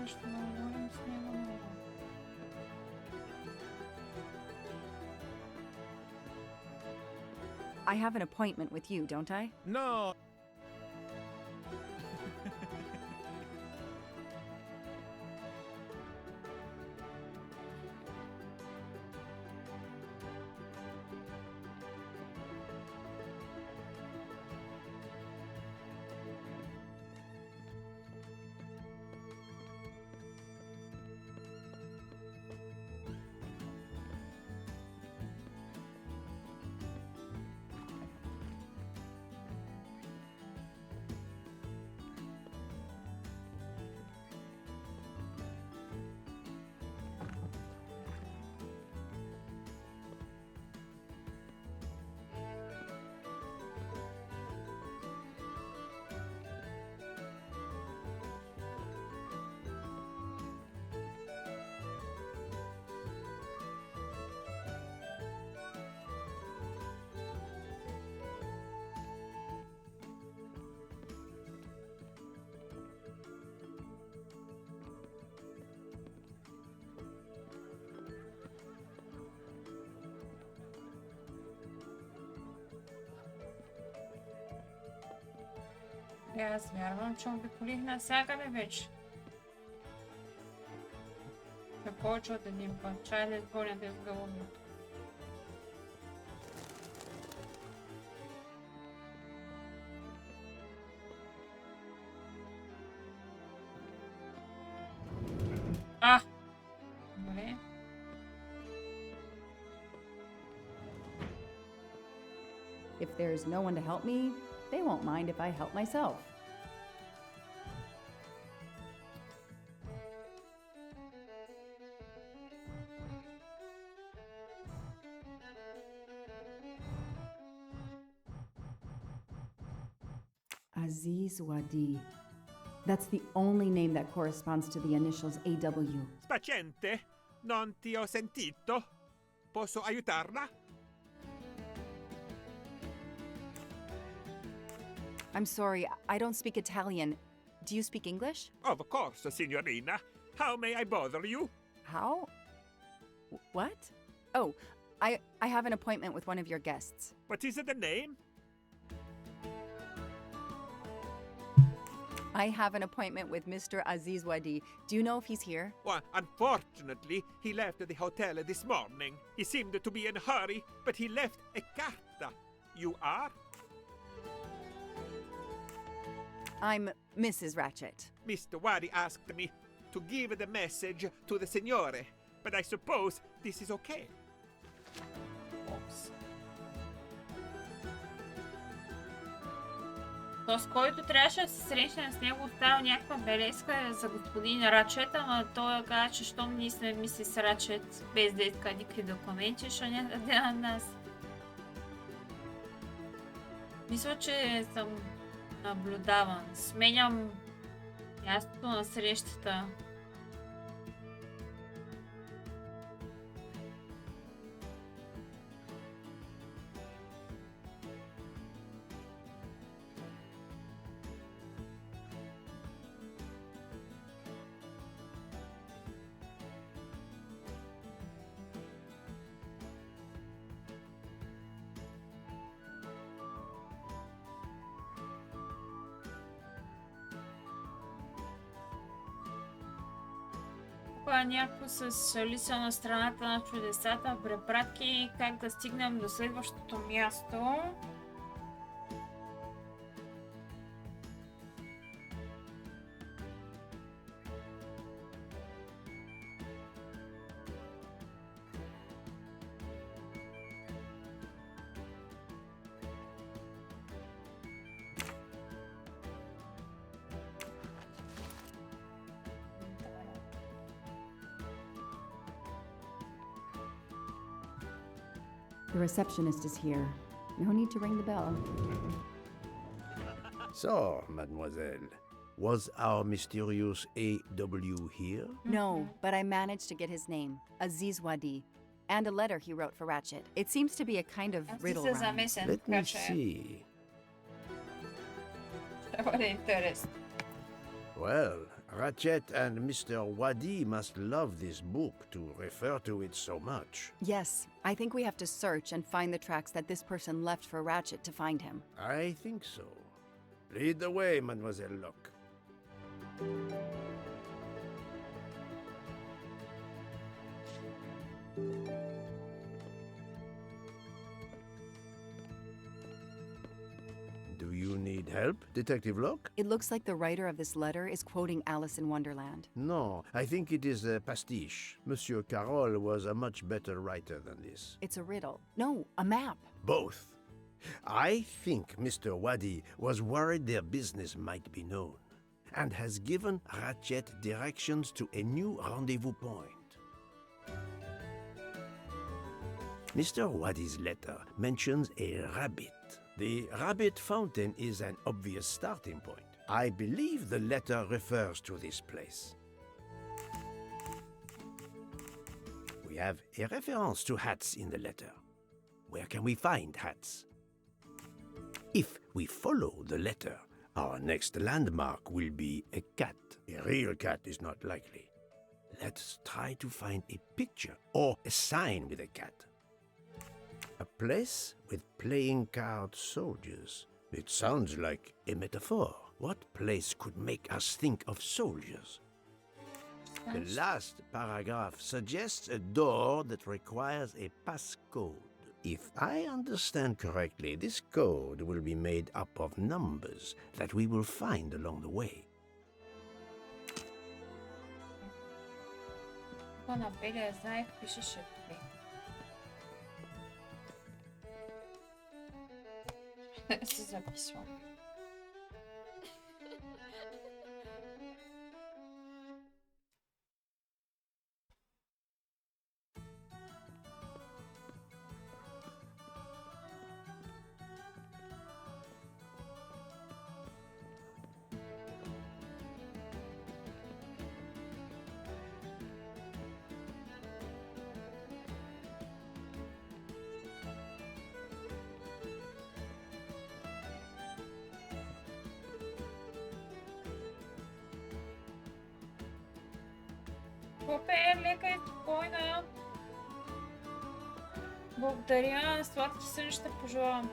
Нещо да говорим с него много. I have an appointment with you, don't I? No! Аз вярвам, че обиколих навсякъде вече. Ще повече от един път. Чай да изгоня да изгълвам. А! Добре. If there's no one to help me, they won't mind if I help myself. Aziz Wadi. That's the only name that corresponds to the initials AW. Spaziente? Non ti ho sentito? Posso aiutarla? I'm sorry, I don't speak Italian. Do you speak English? Of course, signorina. How may I bother you? How? What? Oh, I have an appointment with one of your guests. What is the name? I have an appointment with Mr. Aziz Wadi. Do you know if he's here? Well, unfortunately, he left the hotel this morning. He seemed to be in a hurry, but he left a carta. You are? I'm Mrs. Ratchet. Mr. Wadi asked me to give the message to the signore, but I suppose this is okay. Oops. То, с който трябваше да се срещнем с него, оставил някаква белезка за господин Рачет, ама той каза, че щом ние сме мисис Рачет, без да иска никакви документи, ще не даде на нас. Мисля, че съм наблюдаван. Сменям мястото на срещата. някой с Алиса на страната на чудесата, препратки, как да стигнем до следващото място. The receptionist is here. No need to ring the bell. So, mademoiselle, was our mysterious A.W. here? No, but I managed to get his name, Aziz Wadi, and a letter he wrote for Ratchet. It seems to be a kind of riddle rhyme. Let me see. What interest. Well, Ratchet and Mr. Wadi must love this book to refer to it so much. Yes, I think we have to search and find the tracks that this person left for Ratchet to find him. I think so. Lead the way, Mademoiselle Locke. Do you need help, Detective Locke? It looks like the writer of this letter is quoting Alice in Wonderland. No, I think it is a pastiche. Monsieur Carroll was a much better writer than this. It's a riddle. No, a map. Both. I think Mr. Wadi was worried their business might be known, and has given Ratchet directions to a new rendezvous point. Mr. Wadi's letter mentions a rabbit. The rabbit fountain is an obvious starting point. I believe the letter refers to this place. We have a reference to hats in the letter. Where can we find hats? If we follow the letter, our next landmark will be a cat. A real cat is not likely. Let's try to find a picture or a sign with a cat. A place with playing card soldiers. It sounds like a metaphor. What place could make us think of soldiers? The last paragraph suggests a door that requires a passcode. If I understand correctly, this code will be made up of numbers that we will find along the way. На белия заек пишеше две. Се записвам. Попе, лека и спокойна. Благодаря, сладки сън ще пожелавам.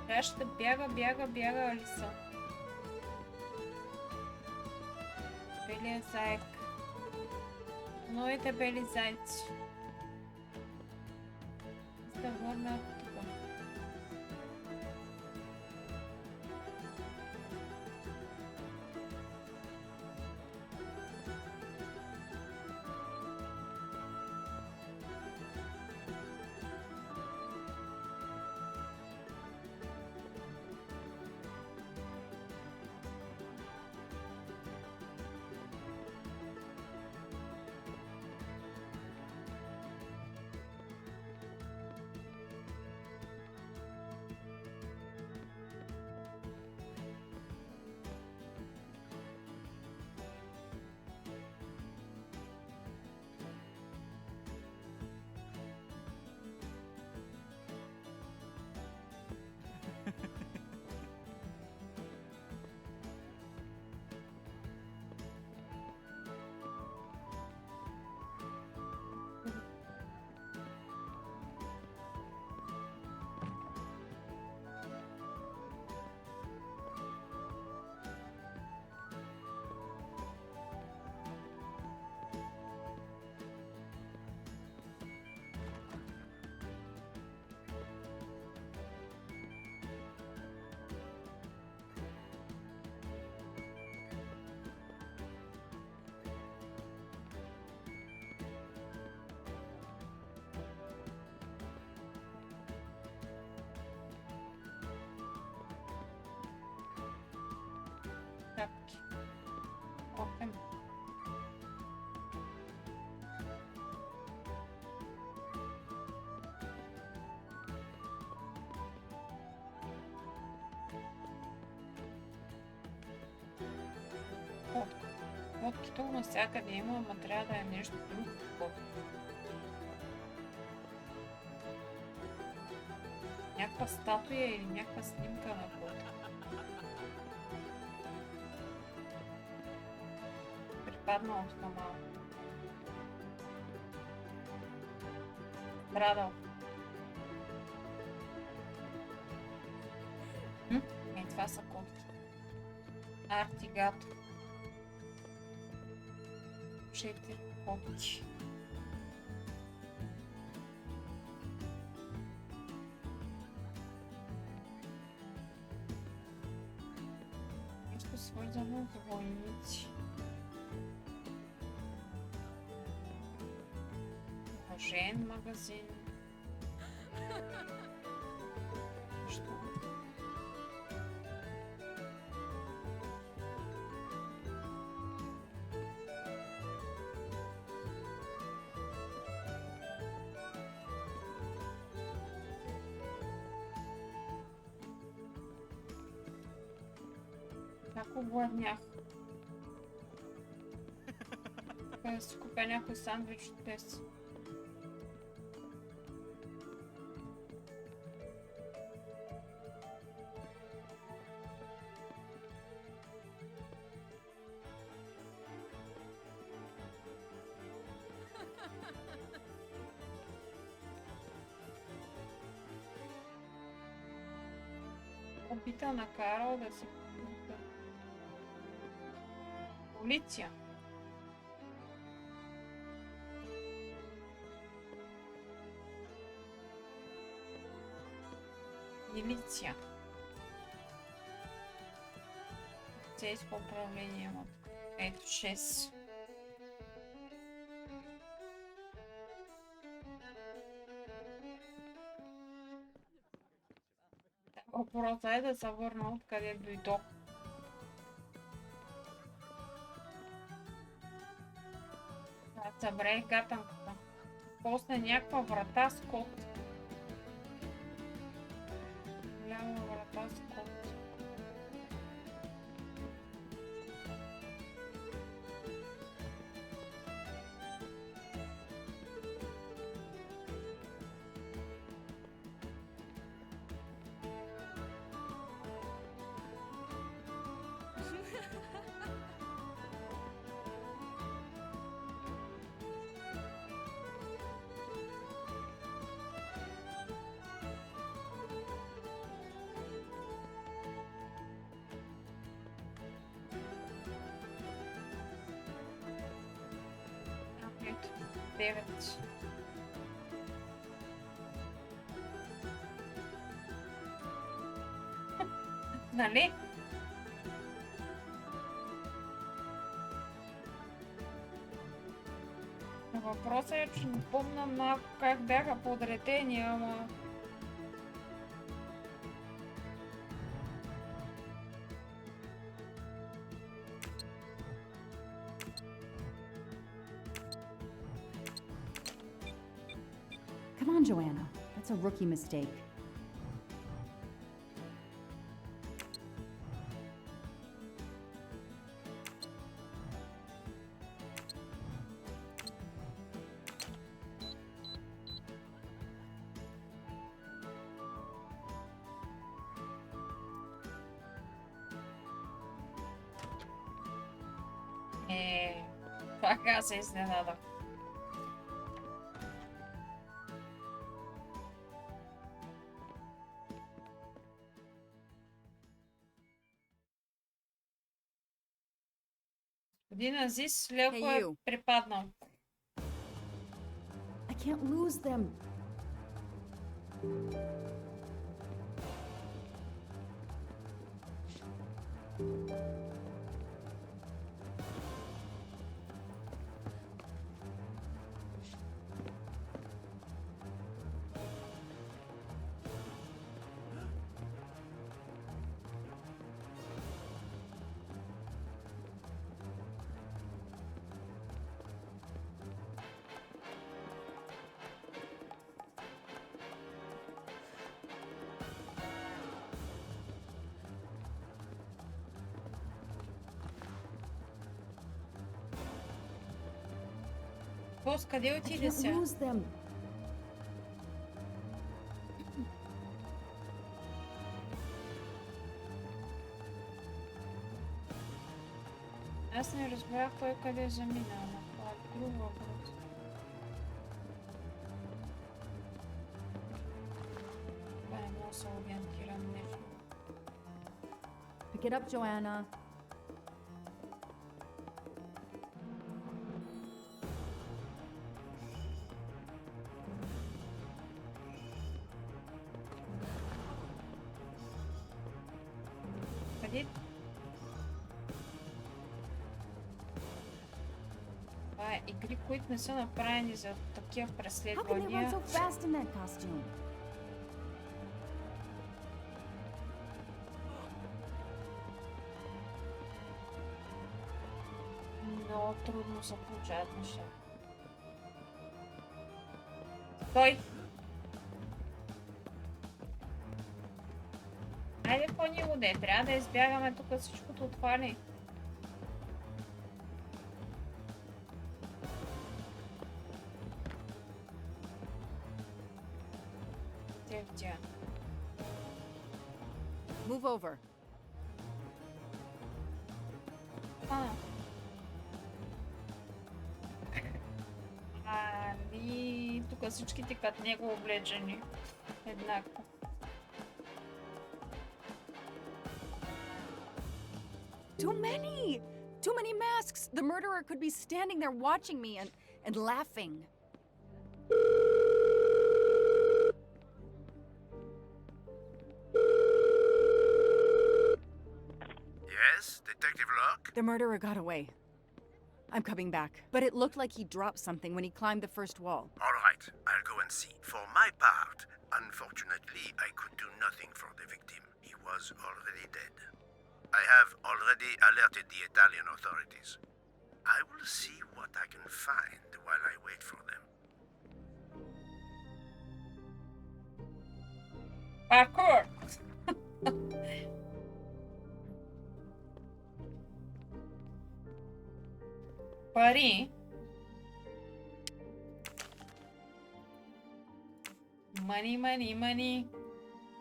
Тя ще бяга, Алиса. Белия заек. Новите бели зайци. Да върна тук. капки. Опем. Водките навсякъде има, ама трябва да е нещо друго. Някаква статуя или някаква снимка на код. Припаднал на малко. Страдал. Е, това са котки. Артигато. 4 котки. Нещо свързано с войници. Оръжен магазин. Що? Ако гладнях. Да си купя някой сандвич от тез. Опита накарал да се... Полиция. Милиция. Полицейско управление. Ето 6. Въпросът е да се върна откъде дойдох. Събрах гатанката. После някаква врата с код. Голяма врата с код. Ето, 9. Нали? Въпросът е, че не помня малко как бяха подредени, ама... Come on, Joanna. That's a rookie mistake. Така се изненадах. Господин Азис леко е припаднал. I can't lose them. Гос, къде I отиде can't сега? lose them. Аз не разбрах той къде замина, ама това е друг въпрос. Това не мога да се ориентирам нещо. Pick it up, Joanna. Къде? Това е игри, които не са направени за такива How can they run преследвания. so fast in that costume? Много трудно се получават неща. Стой! Айде по-ни луде, трябва да избягаме тук всичкото отвали. Те видя. Move over. Ами, тук всичките като него облечени. Еднакво. Too many! Too many masks! The murderer could be standing there watching me and laughing. Yes, Detective Locke? The murderer got away. I'm coming back. But it looked like he dropped something when he climbed the first wall. All right, I'll go and see. For my part, unfortunately, I could do nothing for the victim. He was already dead. I have already alerted the Italian authorities. I will see what I can find while I wait for them. Parkour! Пари. Мани.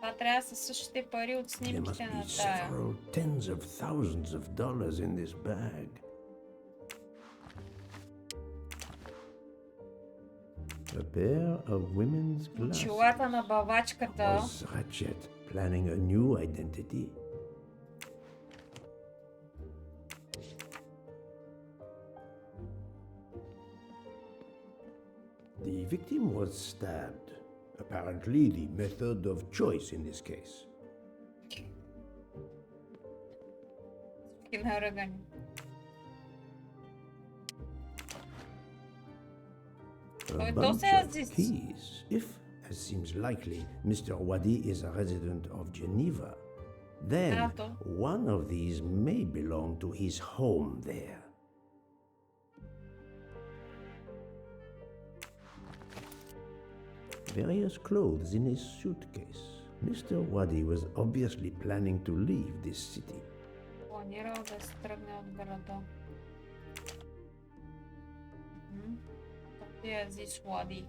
Това трябва да са същите пари от There must снимките be на тая. several tens of thousands of dollars in this bag. A pair of women's glasses. Очилата на бавачката. Was Ratchet planning a new identity? The victim was stabbed. Apparently the method of choice in this case. Наръгани. A то bunch се of азис. keys. If, as seems likely, Mr. Wadi is a resident of Geneva, then Dato. one of these may belong to his home there. Various clothes in his suitcase. Mr. Wadi was obviously planning to leave this city. Планирал да се тръгне от града. Къде е Азис Влади?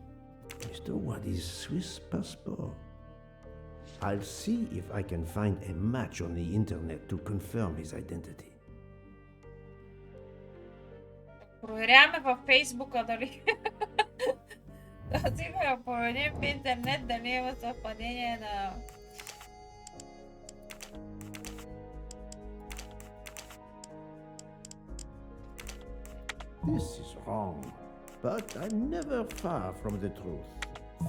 Mr. Wadi's Swiss passport. I'll see if I can find a match on the internet to confirm his identity. Проверяваме във Фейсбука дали. Да си го проверим в интернет дали има съвпадение на... This is wrong, but I'm never far from the truth.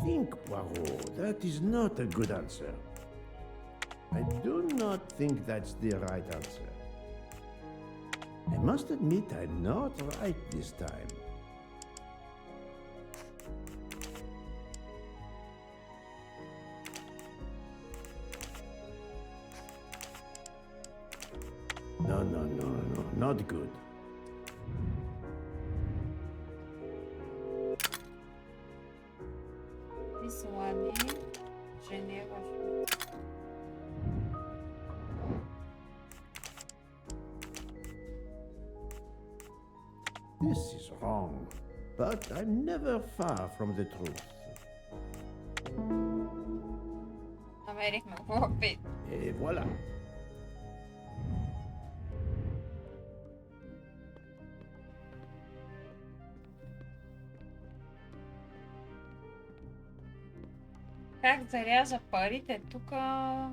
Think, Poirot, that is not a good answer. I do not think that's the right answer. I must admit I'm not right this time. No, not good. Азис Влади, Женева. This is wrong, but I'm never far from the truth. Намерихме го опит. Et voilà. Как заряза парите тука?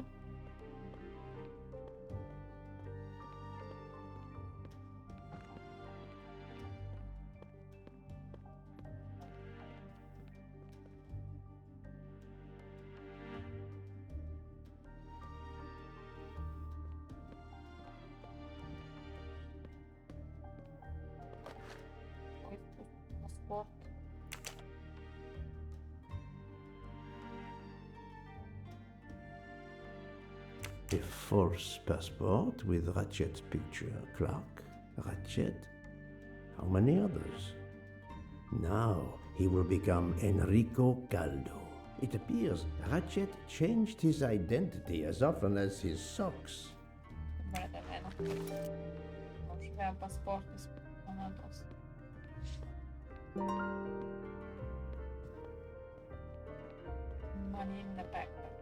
Паспорт. A false passport with Ratchet's picture. Clark, Ratchet, how many others? Now he will become Enrico Caldo. It appears Ratchet changed his identity as often as his socks. Добре, да видно. Може би паспорт изпълнителство. Money in the backpack.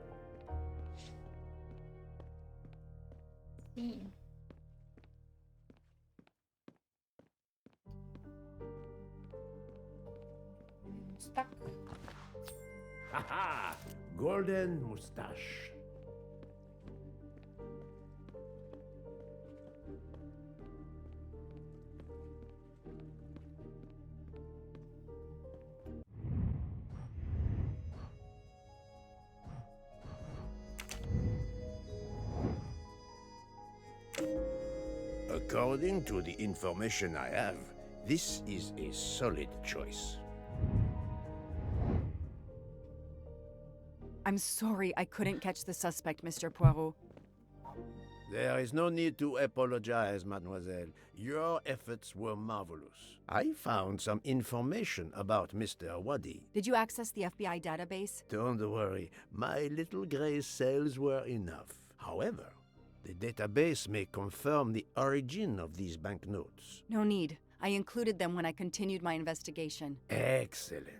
See. Stuck. Haha! Golden mustache. According to the information I have, this is a solid choice. I'm sorry I couldn't catch the suspect, Mr. Poirot. There is no need to apologize, mademoiselle. Your efforts were marvelous. I found some information about Mr. Wadi. Did you access the FBI database? Don't worry, my little gray cells were enough. However, the database may confirm the origin of these banknotes. No need. I included them when I continued my investigation. Excellent.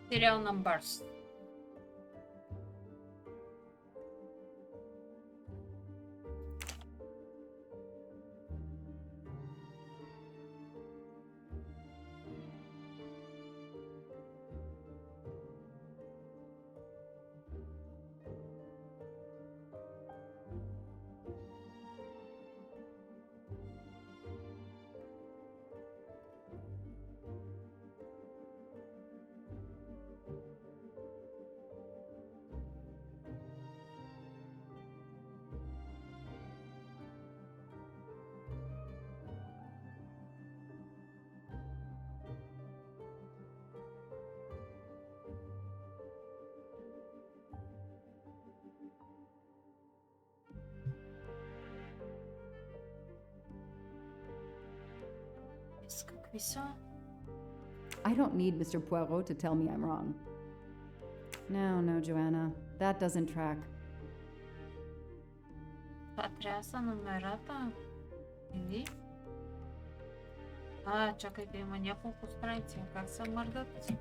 Serial numbers. Какви са? I don't need Mr. Poirot to tell me I'm wrong. No, Joanna. That doesn't track. Това трябва да са номерата. Или? Чакайте, има няколко страници. Как се мърдат?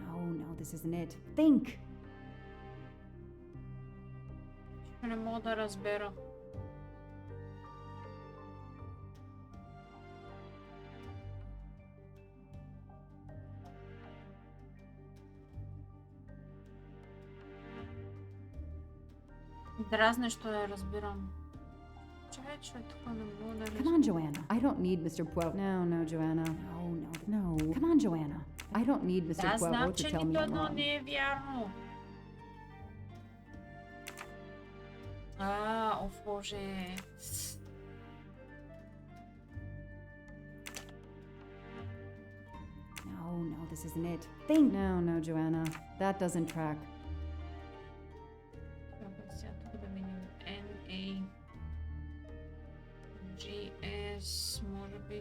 No, this isn't it. Think! Не мога да разбера. Дразнещо я разбирам. Чакай, че тук не мога да Come on, Joanna. I don't need Mr. Poirot. No, Joanna. No. Come on, Joanna. I don't need Mr. Да, знам, Poirot to че tell me нито I'm едно wrong. не е вярно. О, Боже. No, this isn't it. Think! No, Joanna. That doesn't track.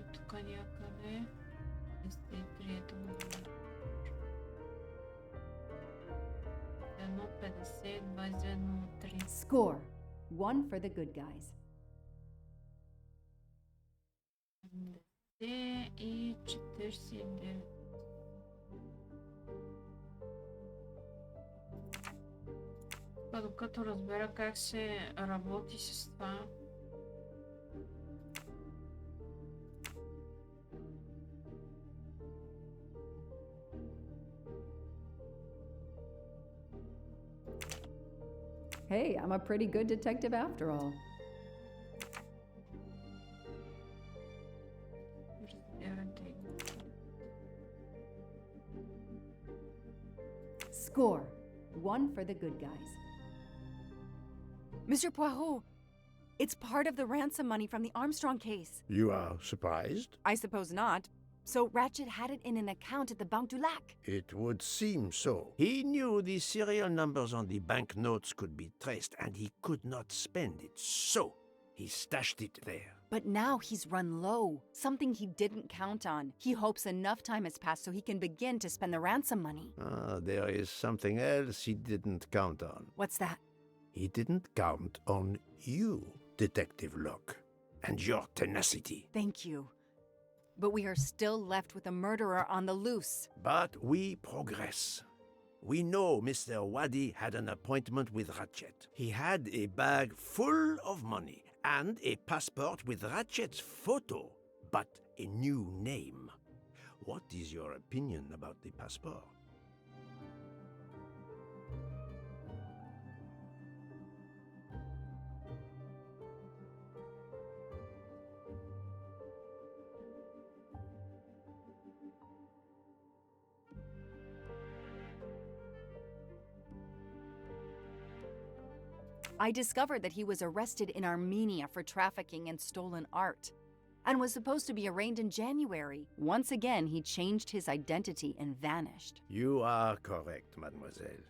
е тук някъде. 53-то година. 1,50, 22,03. Score. 1 for the good guys. 70 и 49. Докато разбера как се работи с това. Hey, I'm a pretty good detective after all. Score. 1 for the good guys. Monsieur Poirot, it's part of the ransom money from the Armstrong case. You are surprised? I suppose not. So Ratchet had it in an account at the Banque du Lac. It would seem so. He knew the serial numbers on the banknotes could be traced, and he could not spend it, so he stashed it there. But now he's run low, something he didn't count on. He hopes enough time has passed so he can begin to spend the ransom money. Ah, there is something else he didn't count on. What's that? He didn't count on you, Detective Locke, and your tenacity. Thank you. But we are still left with a murderer on the loose. But we progress. We know Mr. Wadi had an appointment with Ratchet. He had a bag full of money and a passport with Ratchet's photo, but a new name. What is your opinion about the passport? I discovered that he was arrested in Armenia for trafficking in stolen art and was supposed to be arraigned in January. Once again, he changed his identity and vanished. You are correct, mademoiselle.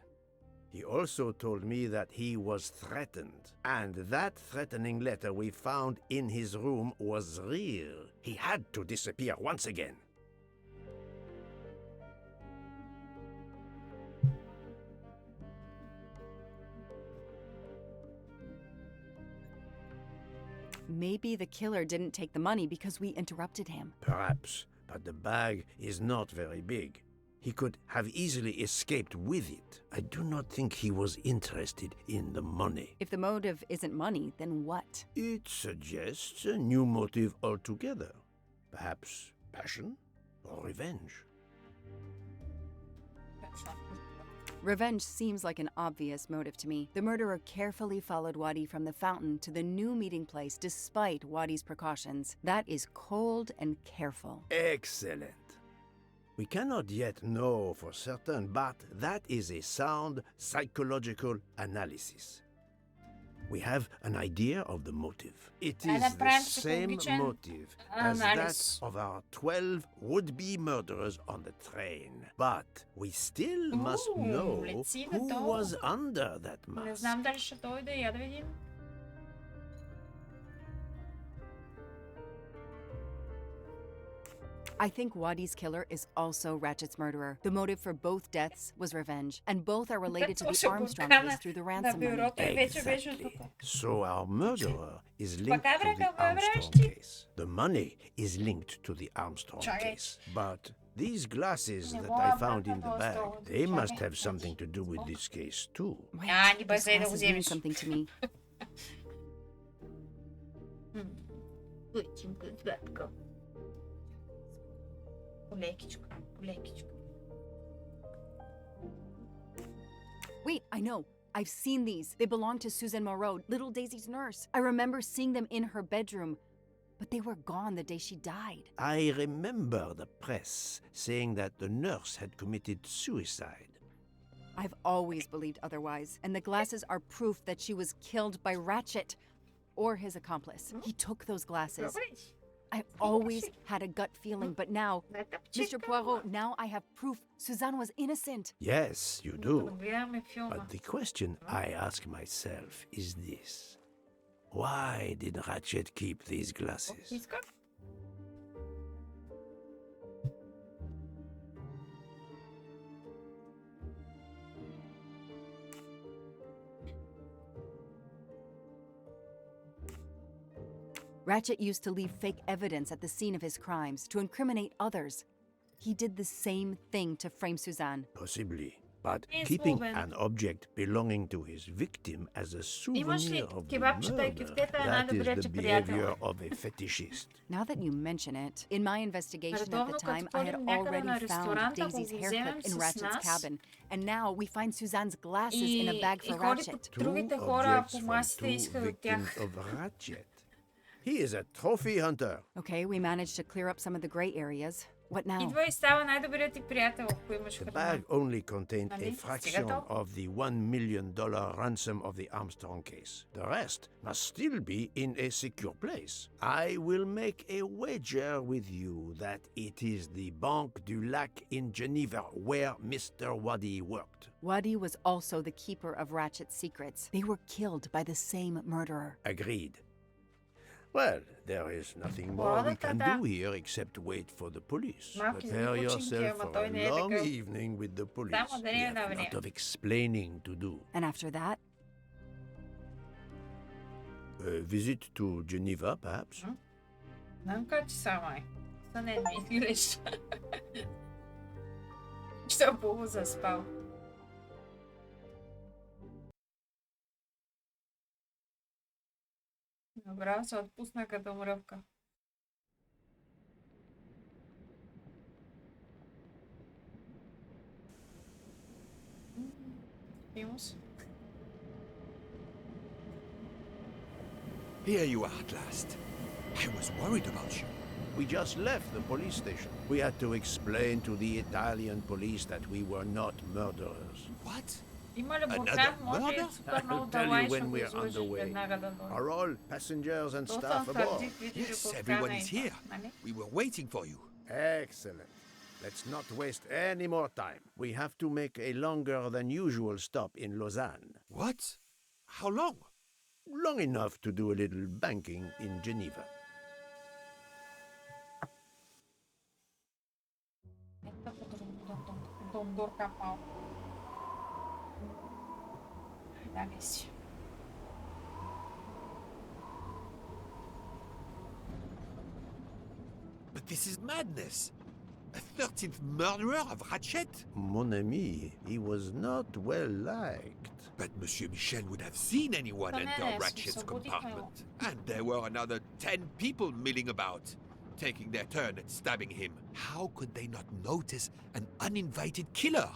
He also told me that he was threatened, and that threatening letter we found in his room was real. He had to disappear once again. Maybe the killer didn't take the money because we interrupted him. Perhaps, but the bag is not very big. He could have easily escaped with it. I do not think he was interested in the money. If the motive isn't money, then what? It suggests a new motive altogether. Perhaps passion or revenge. Revenge seems like an obvious motive to me. The murderer carefully followed Wadi from the fountain to the new meeting place despite Wadi's precautions. That is cold and careful. Excellent. We cannot yet know for certain, but that is a sound psychological analysis. We have an idea of the motive. It is the same motive as that of our 12 would-be murderers on the train. But we still must know who was under that Не mask. знам дали ще дойде, я да видим. I think Wadi's killer is also Ratchet's murderer. The motive for both deaths was revenge, and both are related to the Armstrong case through the ransom money. Exactly. So our murderer is linked to the Armstrong case. The money is linked to the Armstrong case. But these glasses that I found in the bag, they must have something to do with this case too. Wait, these glasses mean something to me. Wait, I know. I've seen these. They belong to Suzanne Moreau, little Daisy's nurse. I remember seeing them in her bedroom, but they were gone the day she died. I remember the press saying that the nurse had committed suicide. I've always believed otherwise, and the glasses are proof that she was killed by Ratchet or his accomplice. He took those glasses. I always had a gut feeling, but now, Mr. Poirot, now I have proof Suzanne was innocent. Yes, you do. But the question I ask myself is this. Why did Ratchet keep these glasses? Ratchet used to leave fake evidence at the scene of his crimes to incriminate others. He did the same thing to frame Suzanne. Possibly. But Yes, keeping Ruben. an object belonging to his victim as a Имаш ли souvenir of the кебапчета и murder, кюфтета е that is най-добрият the ти behavior приятел. of a fetishist. Now that you mention it, in my investigation at the Редовно, time, като I had ходим някъде на already found ресторант, ако Daisy's го hair вземем clip in с Ratchet's нас cabin, and now we find Suzanne's glasses in a и, bag и for ходи Ratchet. по другите Two хора objects по from масите и two иска от victims тях. of Ratchet. He is a trophy hunter. Okay, we managed to clear up some of the gray areas. What now? Идва и става най-добрият ти приятел, ако имаш The храна. bag only contained a Нали? fraction Сега то. of the $1 million ransom of the Armstrong case. The rest must still be in a secure place. I will make a wager with you that it is the Banque du Lac in Geneva where Mr. Wadi worked. Wadi was also the keeper of Ratchet's secrets. They were killed by the same murderer. Agreed. Well, there is nothing more we can do here except wait for the police. Prepare yourself for a long evening with the police. We have a lot of explaining to do. And after that? A visit to Geneva, perhaps? Знам как ти сама е. Са не ми изглежда. Ще полу заспал. Добре, се отпусна като мръвка. Vimos. Here you are at last. I was worried about you. We just left the police station. We had to explain to the Italian police that we were not murderers. What? Има ли буркан? Another Може ли murder? супер много I'll да tell you лаеш, when ако we're излъжеш underway. веднага да дойде? Are all passengers and То съм staff aboard? твърдих, видиш ли Yes, буркана everyone is идва, here. нали? We were waiting for you. Excellent. Let's not waste any more time. We have to make a longer than usual stop in Lausanne. What? How long? Long enough to do a little banking in Geneva. Ето дондурка малко. Да не си. But this is madness. A 13th murderer of Ratchet? Mon ami, he was not well liked. But Monsieur Michel would have seen anyone Come enter on, Ratchet's so good compartment. And there were another 10 people milling about, taking their turn at stabbing him. How could they not notice an uninvited killer?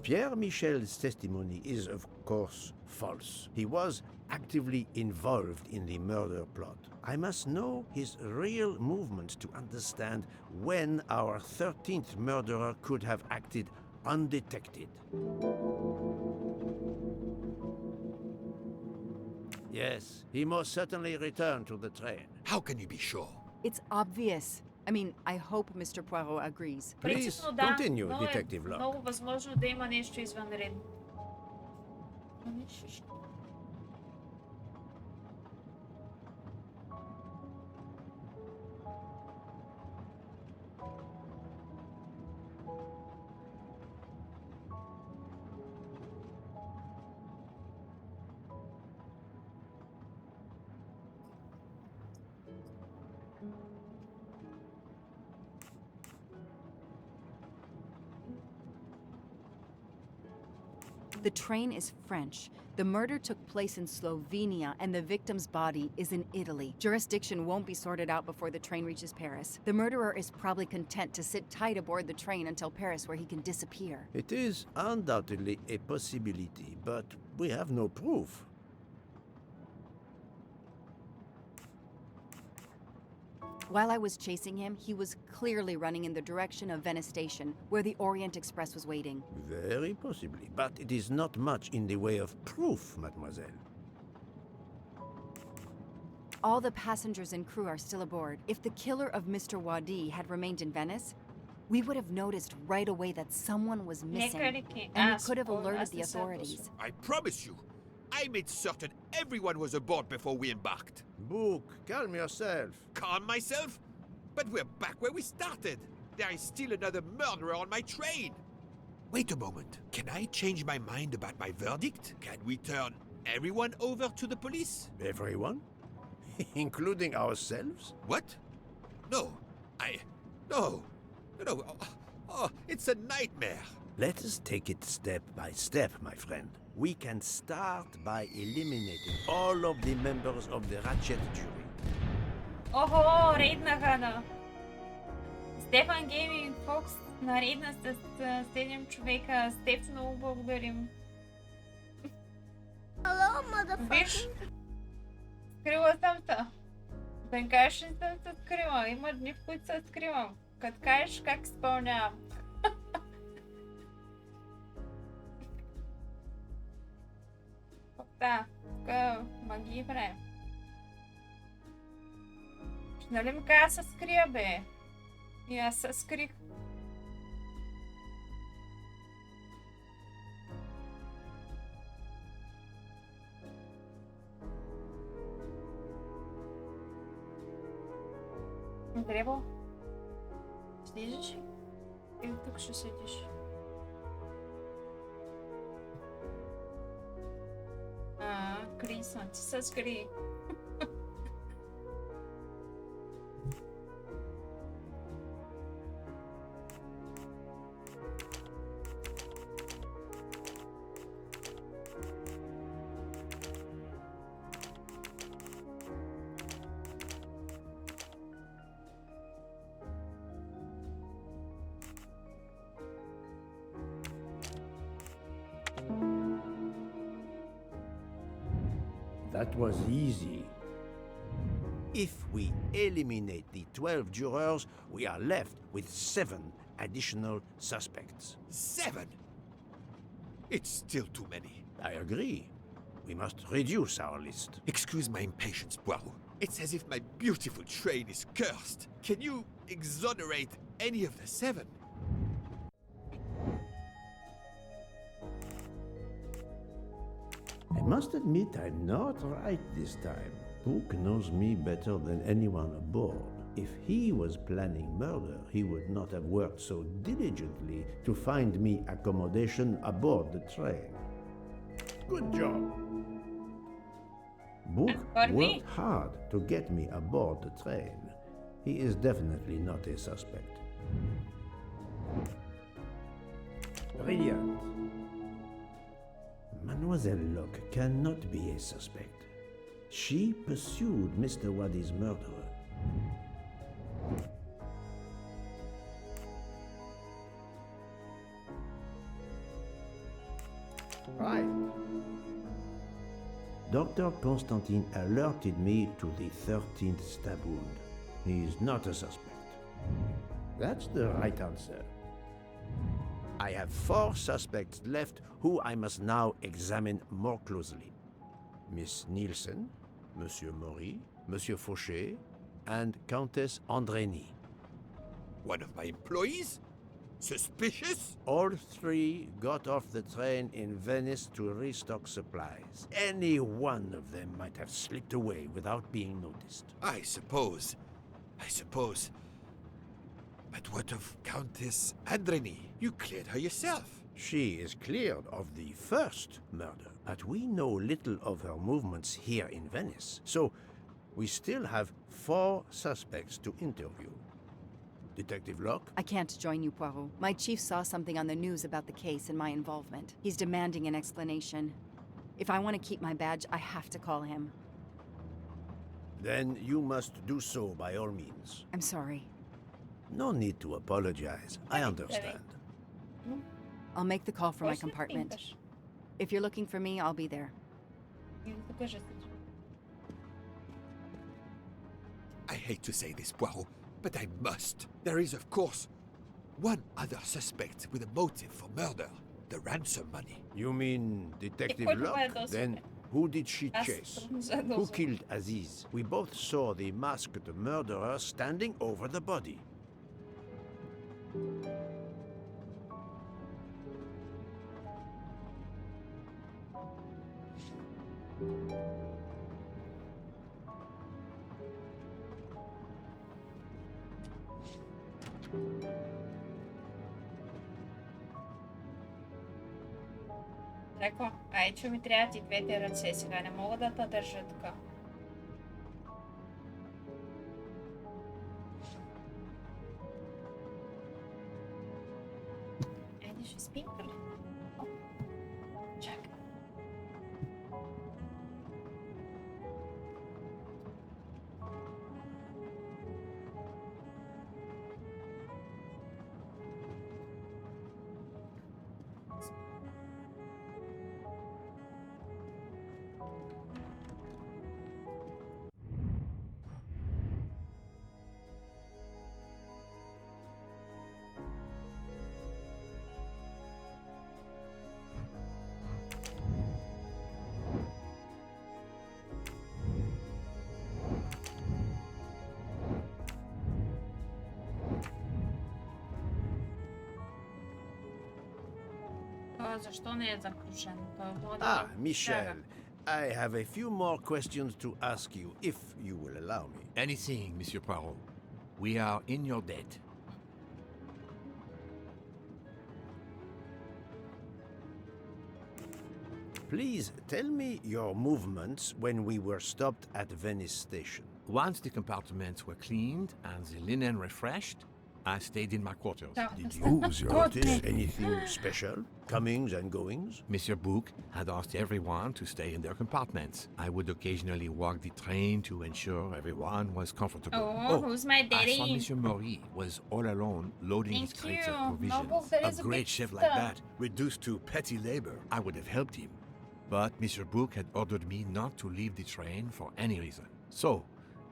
Pierre Michel's testimony is, of course, false. He was actively involved in the murder plot. I must know his real movements to understand when our 13th murderer could have acted undetected. Yes, he most certainly returned to the train. How can you be sure? It's obvious. I mean, I hope Mr. Poirot agrees. Please Принципно да, continue, но е Detective Locke. много възможно да има нещо извънредно. The train is French. The murder took place in Slovenia, and the victim's body is in Italy. Jurisdiction won't be sorted out before the train reaches Paris. The murderer is probably content to sit tight aboard the train until Paris, where he can disappear. It is undoubtedly a possibility, but we have no proof. While I was chasing him, he was clearly running in the direction of Venice Station, where the Orient Express was waiting. Very possibly, but it is not much in the way of proof, mademoiselle. All the passengers and crew are still aboard. If the killer of Mr. Wadi had remained in Venice, we would have noticed right away that someone was missing, and we could have alerted the authorities. I promise you, I made certain everyone was aboard before we embarked. Book, calm yourself. Calm myself? But we're back where we started. There is still another murderer on my train. Wait a moment. Can I change my mind about my verdict? Can we turn everyone over to the police? Everyone? Including ourselves? What? No. No. No. Oh, it's a nightmare. Let us take it step by step, my friend. We can start by eliminating all of the members of the Ratchet jury. Охо, рейднаха на Стефан Гейминг Фокс на рейдна с 7 човека. Стеф, много благодарим. Hello, motherfucker. Виж, скрила съм се. Да не кажеш, не съм се скрила. Има дни, в които се скривам. Като кажеш как изпълнявам. Да, тук магии време. Нали ми кажа се скрия, бе? И аз се скрих. Не трябва. Слизаш ли? Или тук ще седиш? Крисна, ти се скри. That was easy. If we eliminate the 12 jurors, we are left with 7 additional suspects. 7? It's still too many. I agree. We must reduce our list. Excuse my impatience, Poirot. It's as if my beautiful train is cursed. Can you exonerate any of the 7? I must admit I'm not right this time. Book knows me better than anyone aboard. If he was planning murder, he would not have worked so diligently to find me accommodation aboard the train. Good job. Book worked hard to get me aboard the train. He is definitely not a suspect. Brilliant. Mademoiselle Locke cannot be a suspect. She pursued Mr. Waddy's murderer. Right. Dr. Constantine alerted me to the 13th stab wound. He is not a suspect. That's the right answer. I have 4 suspects left who I must now examine more closely. Miss Nielsen, Monsieur Maury, Monsieur Fauché, and Countess Andrény. One of my employees? Suspicious? All 3 got off the train in Venice to restock supplies. Any one of them might have slipped away without being noticed. I suppose. But what of Countess Andrény? You cleared her yourself. She is cleared of the first murder, but we know little of her movements here in Venice. So, we still have 4 suspects to interview. Detective Locke? I can't join you, Poirot. My chief saw something on the news about the case and my involvement. He's demanding an explanation. If I want to keep my badge, I have to call him. Then you must do so by all means. I'm sorry. No need to apologize. I understand. I'll make the call from my compartment. If you're looking for me, I'll be there. I hate to say this, Poirot, but I must. There is, of course, one other suspect with a motive for murder. The ransom money. You mean Detective Locke? Then who did she chase? Who killed Aziz? We both saw the masked murderer standing over the body. Леко, айчо ми трябват и двете ръце сега, не мога да те държа така. Айде, ще спим ли? Чакай. Защо не е заключен? Ah, Michel, I have a few more questions to ask you, if you will allow me. Anything, Monsieur Poirot. We are in your debt. Please tell me your movements when we were stopped at Venice Station. Once the compartments were cleaned and the linen refreshed, I stayed in my quarters. Did you notice anything special? Comings and goings? Monsieur Bouc had asked everyone to stay in their compartments. I would occasionally walk the train to ensure everyone was comfortable. Oh, who's my daddy? I saw Monsieur Maury was all alone loading his crates of provisions. Noble, there is A a great big chef like stuff. that, reduced to petty labor, I would have helped him. But Monsieur Bouc had ordered me not to leave the train for any reason. So,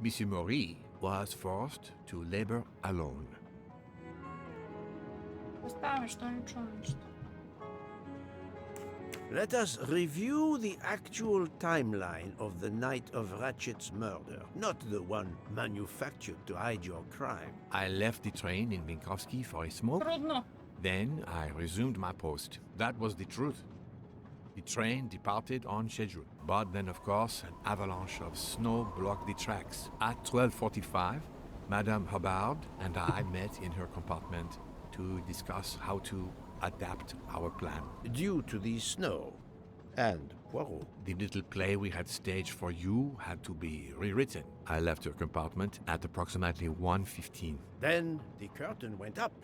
Monsieur Maury was forced to labor alone. Оставаме, що не чувам нищо. Let us review the actual timeline of the night of Ratchet's murder, not the one manufactured to hide your crime. I left the train in Minkowski for a smoke. Трудно. Then I resumed my post. That was the truth. The train departed on schedule. But then, of course, an avalanche of snow blocked the tracks. At 12:45, Madame Hubbard and I met in her compartment to discuss how to adapt our plan. Due to the snow and Poirot. The little play we had staged for you had to be rewritten. I left her compartment at approximately 1:15. Then the curtain went up.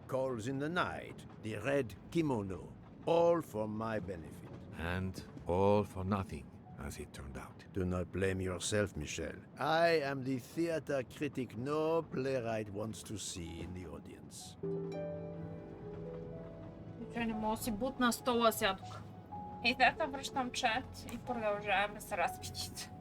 Calls in the night, the red kimono, all for my benefit. And all for nothing, as it turned out. Do not blame yourself, Michel. I am the theater critic no playwright wants to see in the audience. Че не мога да си бутна стола сега тук. И сега връщам чат и продължаваме с разпитите.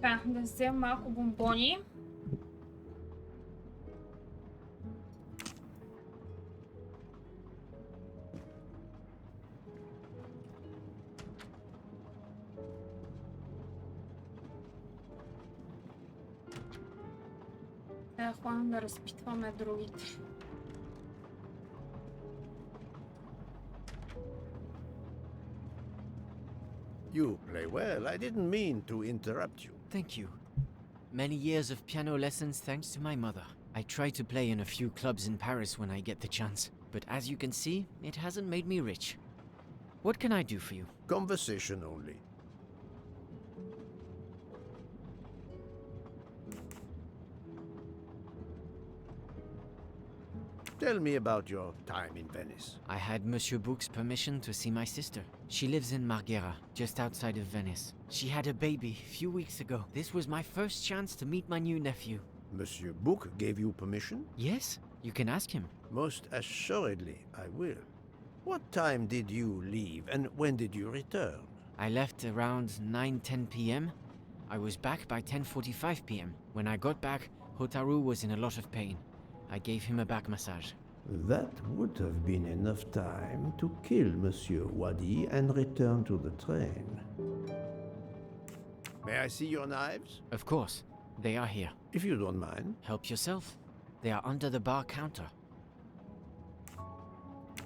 Така, да взем малко бомбони. Ходим да разпитваме другите. You play well. I didn't mean to interrupt you. Thank you. Many years of piano lessons thanks to my mother. I try to play in a few clubs in Paris when I get the chance, but as you can see, it hasn't made me rich. What can I do for you? Conversation only. Tell me about your time in Venice. I had Monsieur Book's permission to see my sister. She lives in Marghera, just outside of Venice. She had a baby a few weeks ago. This was my first chance to meet my new nephew. Monsieur Book gave you permission? Yes, you can ask him. Most assuredly, I will. What time did you leave, and when did you return? I left around 9:10 p.m. I was back by 10:45 p.m. When I got back, Hotaru was in a lot of pain. I gave him a back massage. That would have been enough time to kill Monsieur Wadi and return to the train. May I see your knives? Of course. They are here. If you don't mind. Help yourself. They are under the bar counter.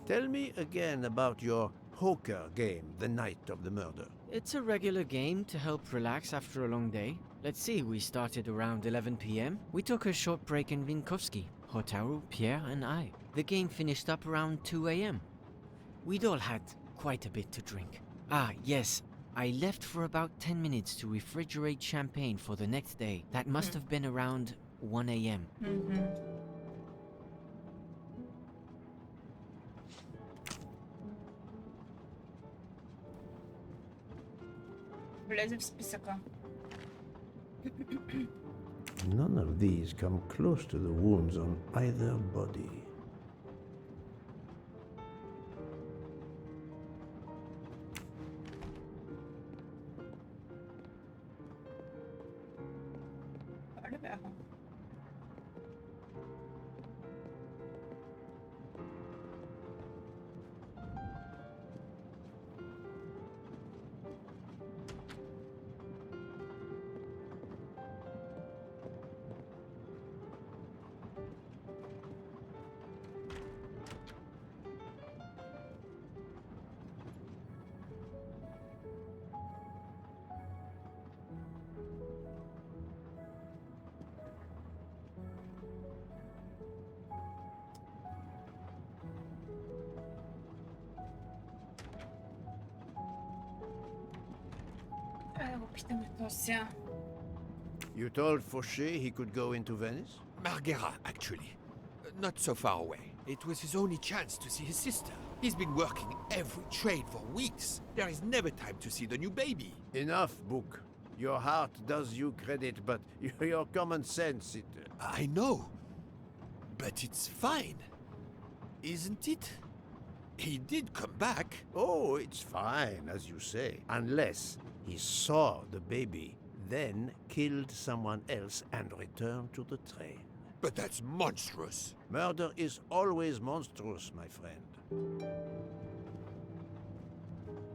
Tell me again about your poker game the night of the murder. It's a regular game to help relax after a long day. Let's see, we started around 11 p.m. We took a short break in Vinkovsky. Hotaru, Pierre, and I. The game finished up around 2 a.m. We'd all had quite a bit to drink. Ah, yes. I left for about 10 minutes to refrigerate champagne for the next day. That must have been around 1 a.m. Влезе в списъка. None of these come close to the wounds on either body. Това ли бяха? Го питаме то сега. You told Fauché he could go into Venice? Marghera, actually. Not so far away. It was his only chance to see his sister. He's been working every trade for weeks. There is never time to see the new baby. Enough, Book. Your heart does you credit, but your common sense, it... I know. But it's fine. Isn't it? He did come back. Oh, it's fine, as you say. Unless he saw the baby, then killed someone else and returned to the train. But that's monstrous. Murder is always monstrous, my friend.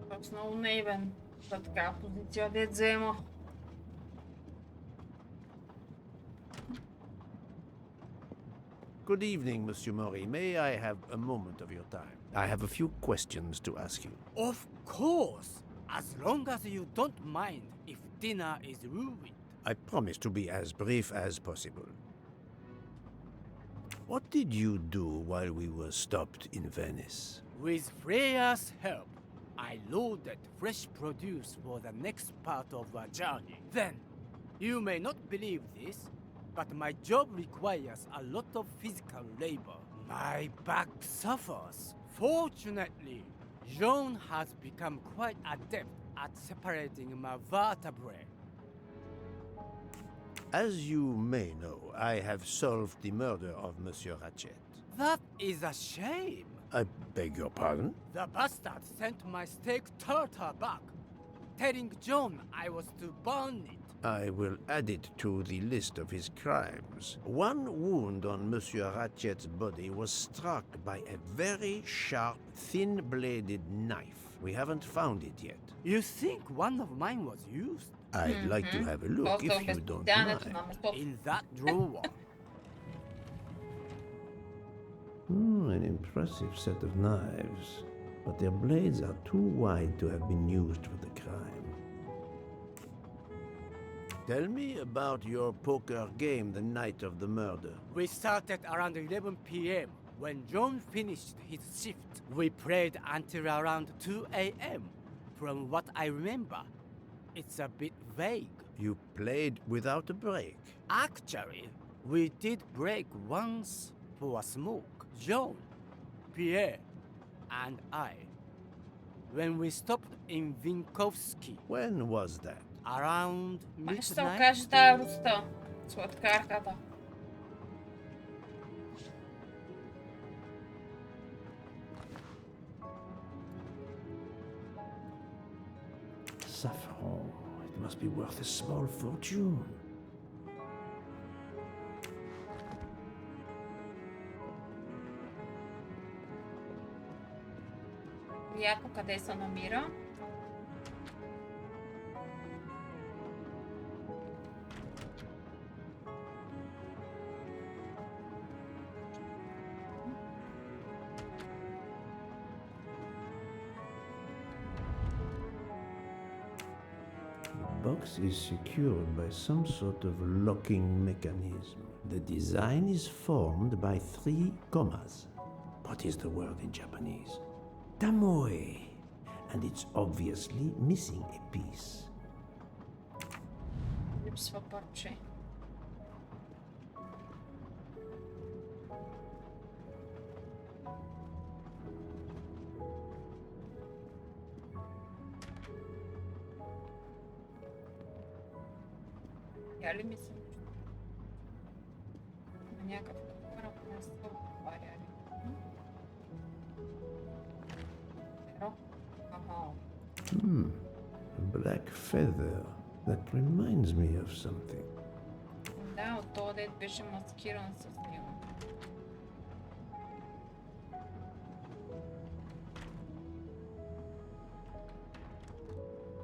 Тоест много наивен за такава позиция да взема. Good evening, Monsieur Mori. May I have a moment of your time? I have a few questions to ask you. Of course, as long as you don't mind if dinner is ruined. I promise to be as brief as possible. What did you do while we were stopped in Venice? With Freya's help, I loaded fresh produce for the next part of our journey. Then, you may not believe this, but my job requires a lot of physical labor. My back suffers. Fortunately, Jean has become quite adept at separating my vertebrae. As you may know, I have solved the murder of Monsieur Ratchet. That is a shame. I beg your pardon? The bastard sent my steak tartar back, telling John I was to burn it. I will add it to the list of his crimes. One wound on Monsieur Ratchet's body was struck by a very sharp, thin-bladed knife. We haven't found it yet. You think one of mine was used? I'd like to have a look if you don't mind. In that drawer. An impressive set of knives, but their blades are too wide to have been used for the crime. Tell me about your poker game the night of the murder. We started around 11 p.m. When John finished his shift, we played until around 2 a.m. From what I remember, it's a bit vague. You played without a break? Actually, we did break once. for a smoke. John, Pierre, and I. When we stopped in Vinkovsky. When was that? Around Май ще се midnight. окаже тая руста. Сладкарката. Saffron. It must be worth a small fortune. Яко къде се намира? The box is secured by some sort of locking mechanism. The design is formed by 3 commas. What is the word in Japanese? Tamoe. And it's obviously missing a piece. Липсва парче. Я ли мисля? Някакъв кораб не са отваряли. Pero, aha. A black feather. That reminds me of something. Да, от този дед беше маскиран с него.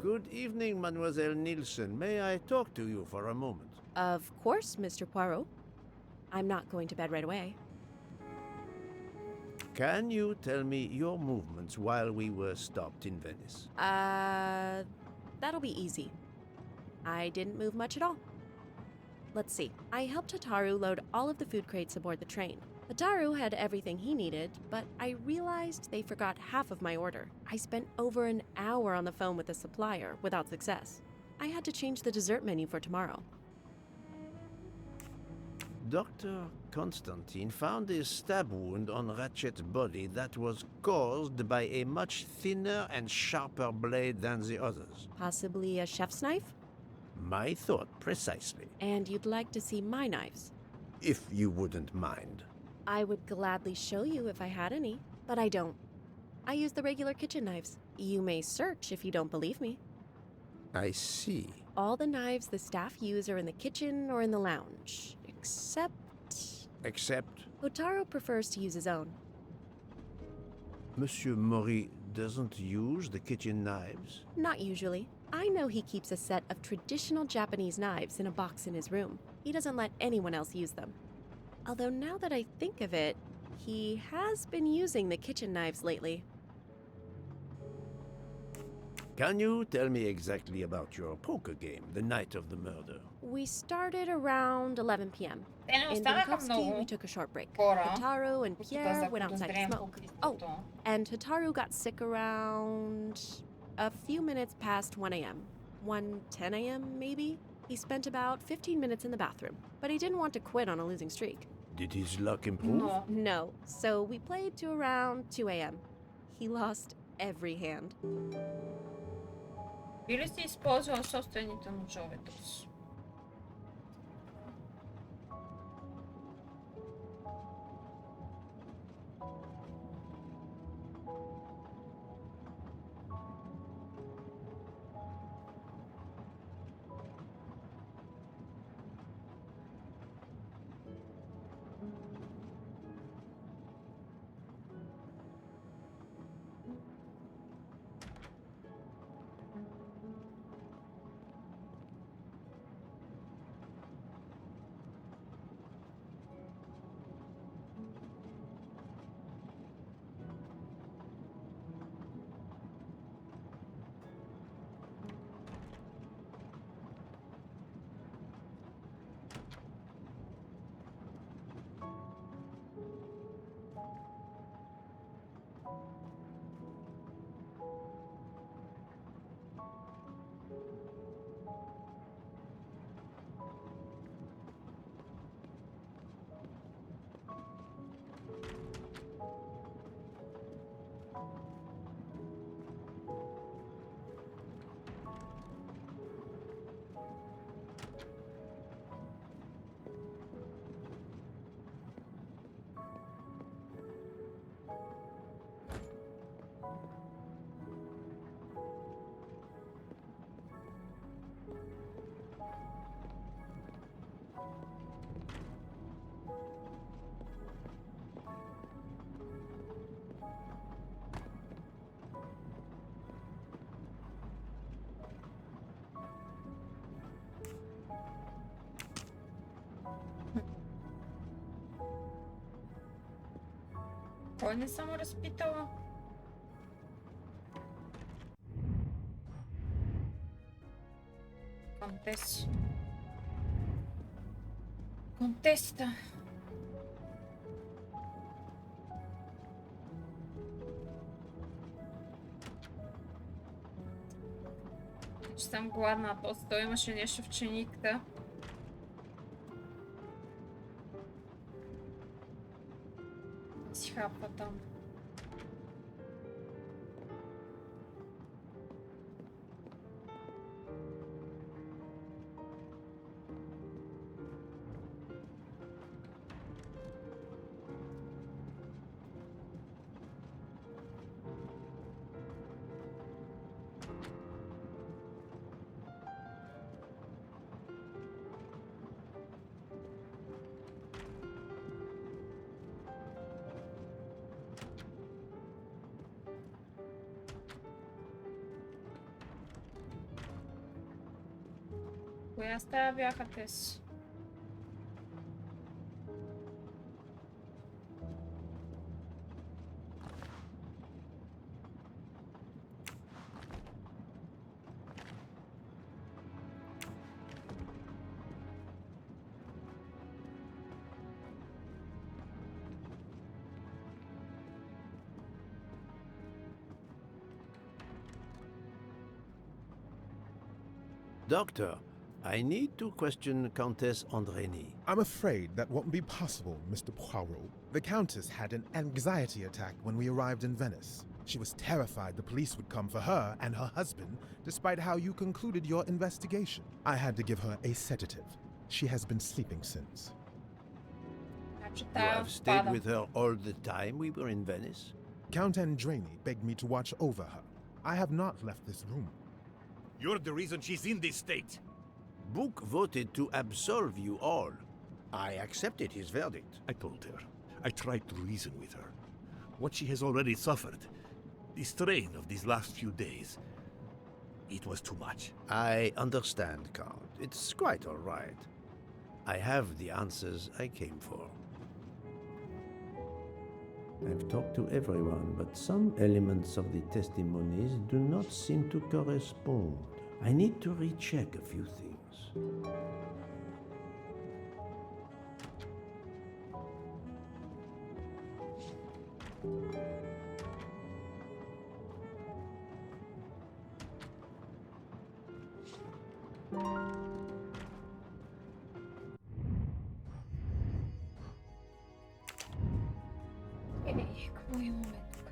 Good evening, Mademoiselle Nielsen. May I talk to you for a moment? Of course, Mr. Poirot. I'm not going to bed right away. Can you tell me your movements while we were stopped in Venice? That'll be easy. I didn't move much at all. Let's see. I helped Hataru load all of the food crates aboard the train. Hataru had everything he needed, but I realized they forgot half of my order. I spent over an hour on the phone with the supplier without success. I had to change the dessert menu for tomorrow. Dr. Constantine found a stab wound on Ratchet's body that was caused by a much thinner and sharper blade than the others. Possibly a chef's knife? My thought, precisely. And you'd like to see my knives? If you wouldn't mind. I would gladly show you if I had any, but I don't. I use the regular kitchen knives. You may search if you don't believe me. I see. All the knives the staff use are in the kitchen or in the lounge, except... Except? Hotaro prefers to use his own. Monsieur Mori doesn't use the kitchen knives? Not usually. I know he keeps a set of traditional Japanese knives in a box in his room. He doesn't let anyone else use them. Although now that I think of it, he has been using the kitchen knives lately. Can you tell me exactly about your poker game the night of the murder? We started around 11 p.m. In останаха Vinkovsky, много we took a short break. хора, Hataru and които Pierre да went outside to заподозрем smoke. по Oh, убийството. and Hataru got sick around a few minutes past 1 a.m. 1:10 a.m. maybe? He spent about 15 minutes in the bathroom, but he didn't want to quit on a losing streak. Did his luck improve? No, so we played to around 2 a.m. He lost every hand. Би ли си използвал собствените ножове тук? Кой не съм разпитала? Контес. Контеста. Че съм гладна, после той имаше нещо в ченикта. Си хапва там. Коя стая бяха те си? Doctor, I need to question Countess Andreni. I'm afraid that won't be possible, Mr. Poirot. The Countess had an anxiety attack when we arrived in Venice. She was terrified the police would come for her and her husband, despite how you concluded your investigation. I had to give her a sedative. She has been sleeping since. You have stayed with her all the time we were in Venice? Count Andreni begged me to watch over her. I have not left this room. You're the reason she's in this state. Book voted to absolve you all. I accepted his verdict. I told her. I tried to reason with her. What she has already suffered, the strain of these last few days, it was too much. I understand, Count. It's quite all right. I have the answers I came for. I've talked to everyone, but some elements of the testimonies do not seem to correspond. I need to recheck a few things. Какво имаме тук?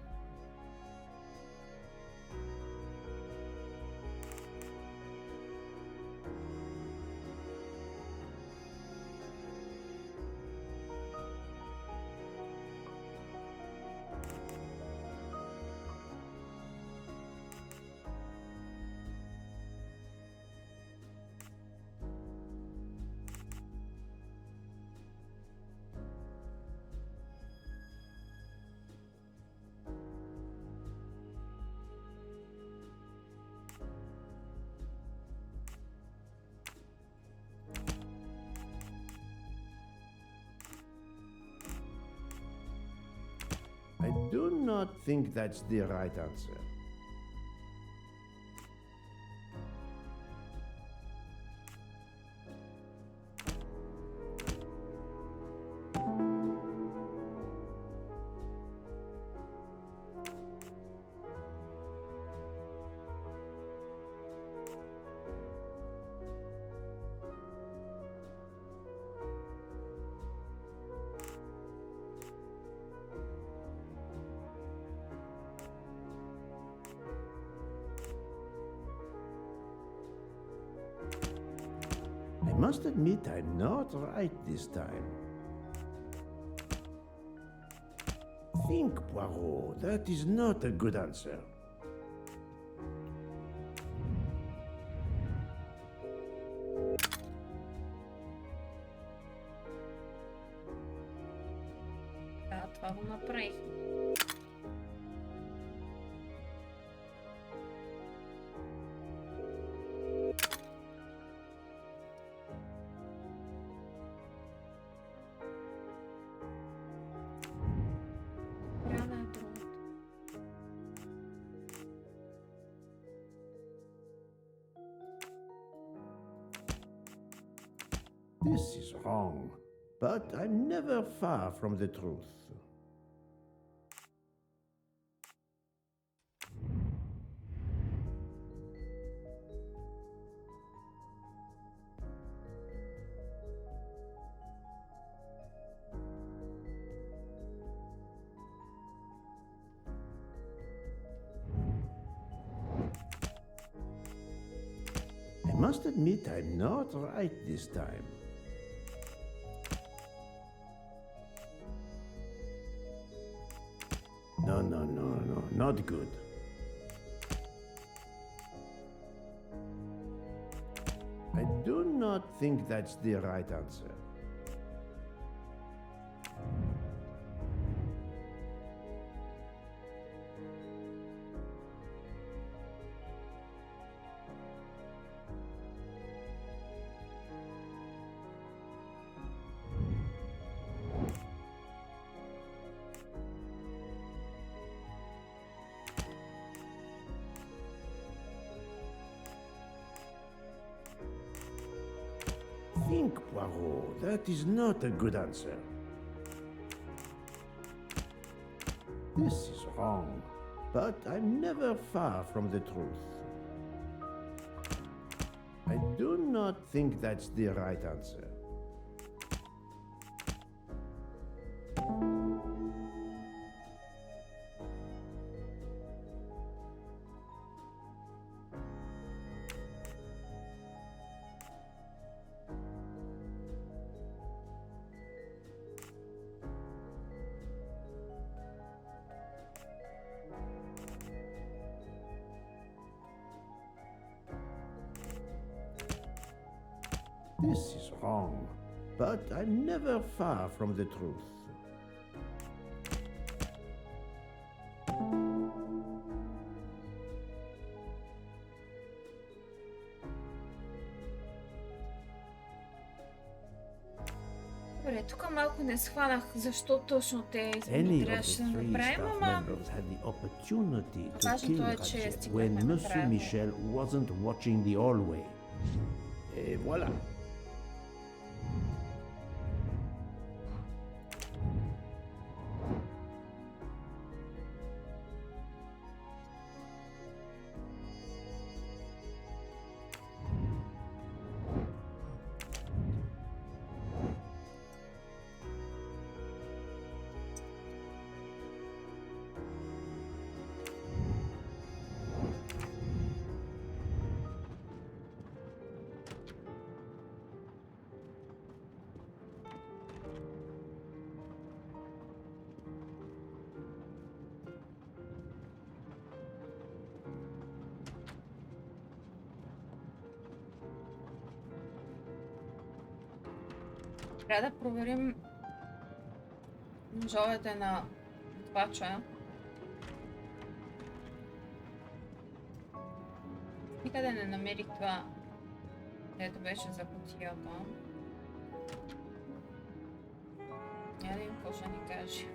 I do not think that's the right answer. I must admit I'm not right this time. Think, Poirot. That is not a good answer. Да, това го направих. Рана. This is wrong, but I'm never far from the truth. I must admit I'm not right this time. No, not good. I do not think that's the right answer. Think, Poirot. That is not a good answer. This is wrong, but I'm never far from the truth. I do not think that's the right answer. This is wrong, but I'm never far from the truth. Добре, тук малко не схванах защо точно те Any избрали of трябваше да the three направим, staff ама members had the opportunity to важното kill е, че Ratchet стигнахме when Monsieur накрая. Michel wasn't watching the hallway. Et voilà. Трябва да проверим ножовете на двача. Никъде не намерих това, където беше за кутията. Я да видим какво ще ни каже.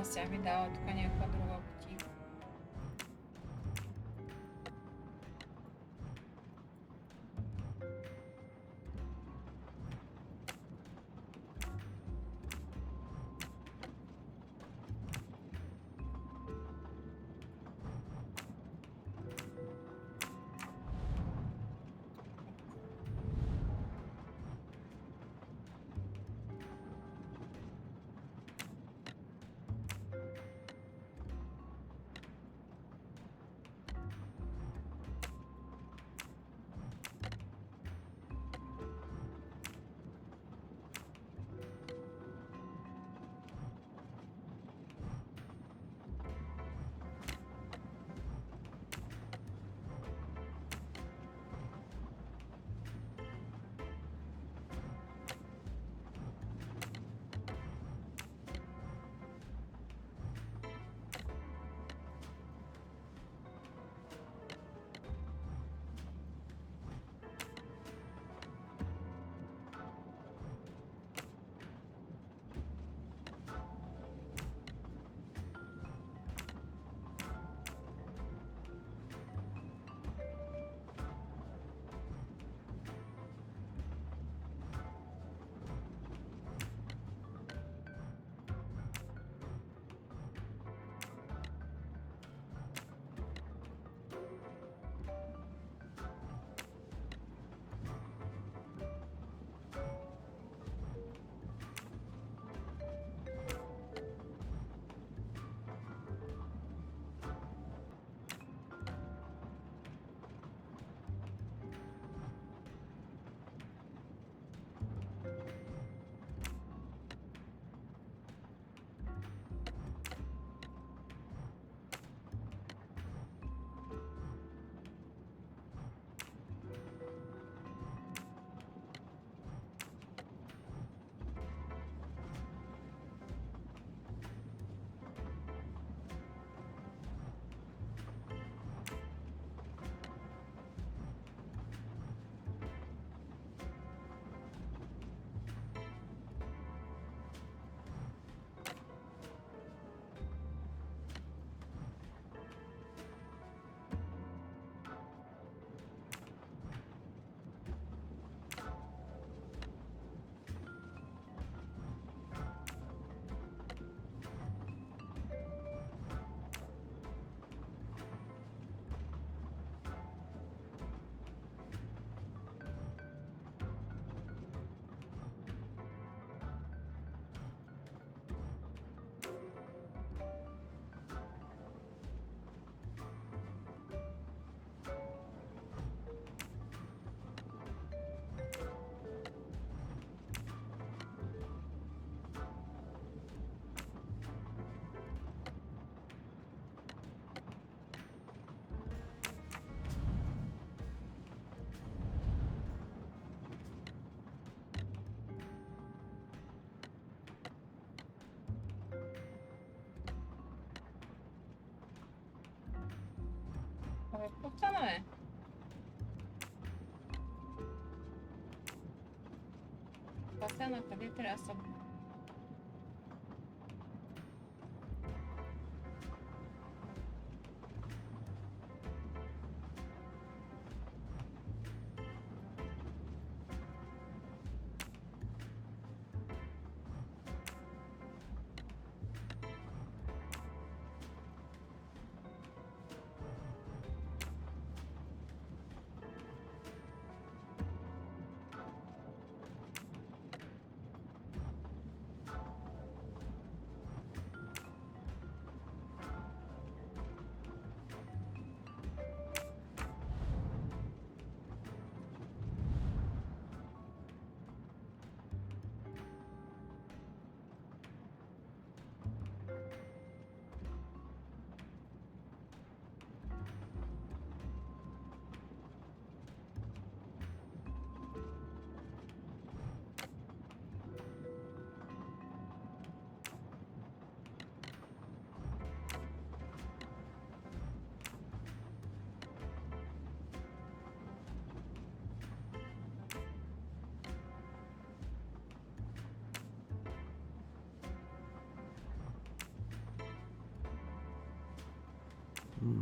Сега ми дава тук някаква друга кутийка. Агата, на къде трябва да съм?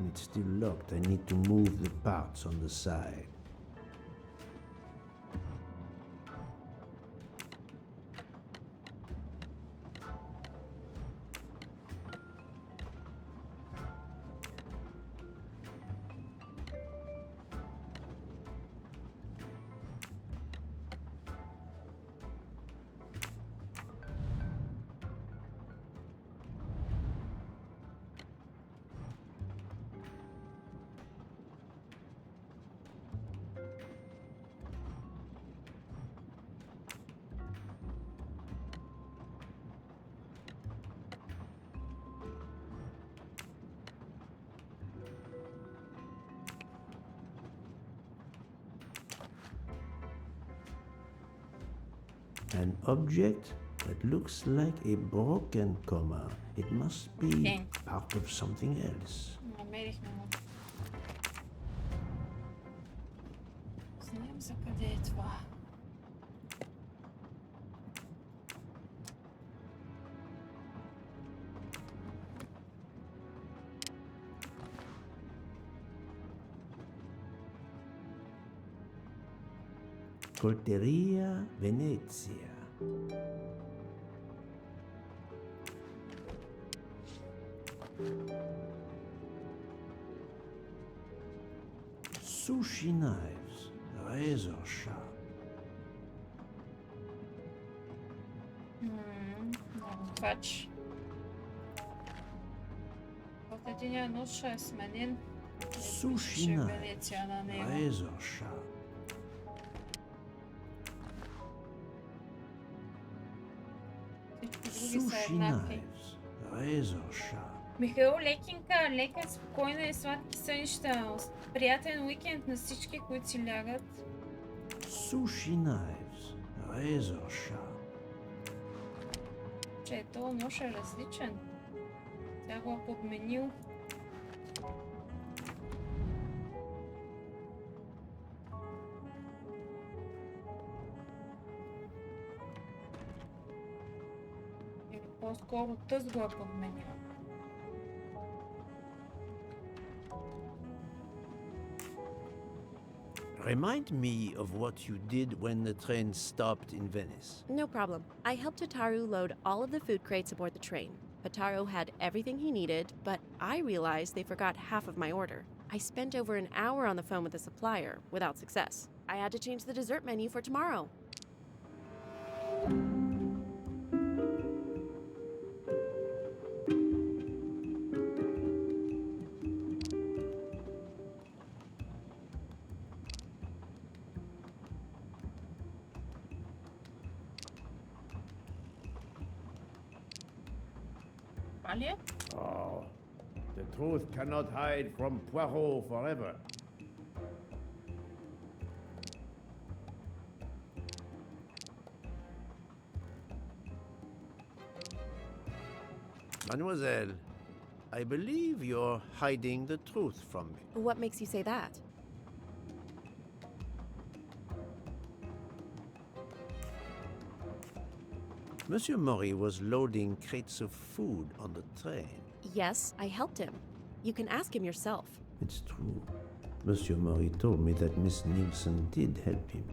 It's still locked. I need to move the parts on the side. An object that looks like a broken comma. It must be Okay. part of something else. Намерихме го. Знаем за къде е това. Colteria Venezia. Sushi knives, razor sharp. Готвач. От единия нож ще е сменен. Sushi Ще knives, Венеция на него. razor sharp. Всички други са Sushi еднакви. knives, razor sharp. Михаил, лекинка, лека, спокойна и сладки сънища. Приятен уикенд на всички, които си лягат. Sushi knives, razor sharp. Че този нож е различен. Тя го е подменил. Или по-скоро тъз го е подменил. Remind me of what you did when the train stopped in Venice. No problem. I helped Hataru load all of the food crates aboard the train. Hataru had everything he needed, but I realized they forgot half of my order. I spent over an hour on the phone with the supplier, without success. I had to change the dessert menu for tomorrow. Вали? Oh, the truth cannot hide from Poirot forever. Mademoiselle, I believe you're hiding the truth from me. What makes you say that? Monsieur Mori was loading crates of food on the train. Yes, I helped him. You can ask him yourself. It's true. Monsieur Mori told me that Miss Nielsen did help him.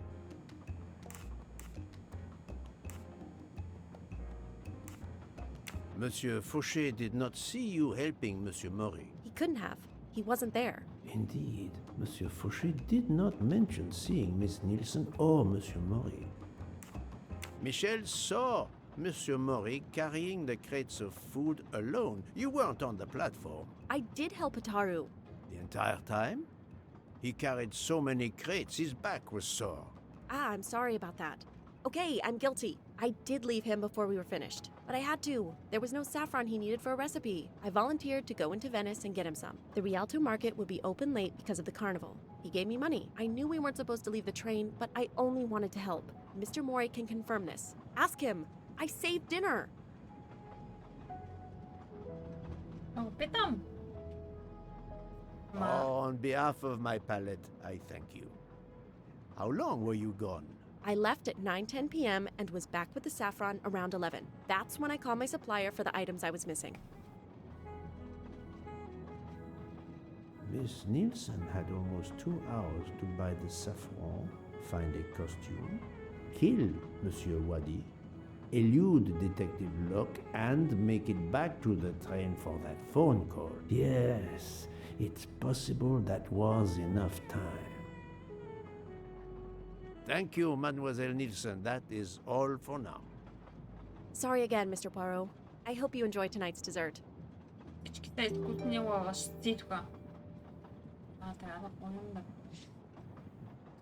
Monsieur Fauché did not see you helping Monsieur Mori. He couldn't have. He wasn't there. Indeed, Monsieur Fauché did not mention seeing Miss Nielsen or Monsieur Mori. Michel saw Monsieur Mori carrying the crates of food alone. You weren't on the platform. I did help Ataru. The entire time? He carried so many crates, his back was sore. Ah, I'm sorry about that. Okay, I'm guilty. I did leave him before we were finished, but I had to. There was no saffron he needed for a recipe. I volunteered to go into Venice and get him some. The Rialto market would be open late because of the carnival. He gave me money. I knew we weren't supposed to leave the train, but I only wanted to help. Mr. Mori can confirm this. Ask him. I saved dinner. Oh, питам. On behalf of my palate, I thank you. How long were you gone? I left at 9:10 p.m. and was back with the saffron around 11. That's when I called my supplier for the items I was missing. Miss Nielsen had almost 2 hours to buy the saffron, find a costume, kill Monsieur Wadi, elude Detective Locke, and make it back to the train for that phone call. Yes, it's possible that was enough time. Thank you, Mademoiselle Nielsen. That is all for now. Sorry again, Mr. Poirot. I hope you enjoy tonight's dessert. Всичките изкусни лъжци тук. Трябва да помним да...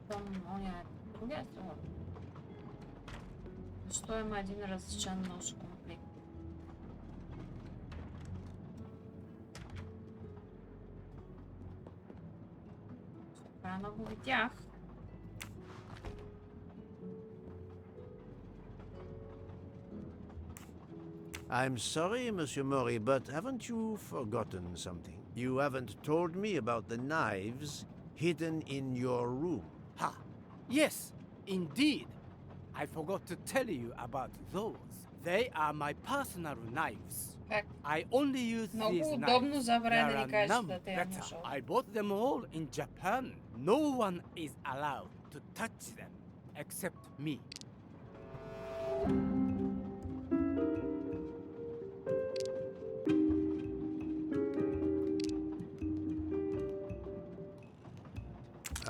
Там, оня е другия стол. Защо има един различен нож комплект? Рано го видях. I'm sorry, Monsieur Mori, but haven't you forgotten something? You haven't told me about the knives hidden in your room. Ha! Yes, indeed. I forgot to tell you about those. They are my personal knives. I only use these knives. There are none better. I bought them all in Japan. No one is allowed to touch them except me.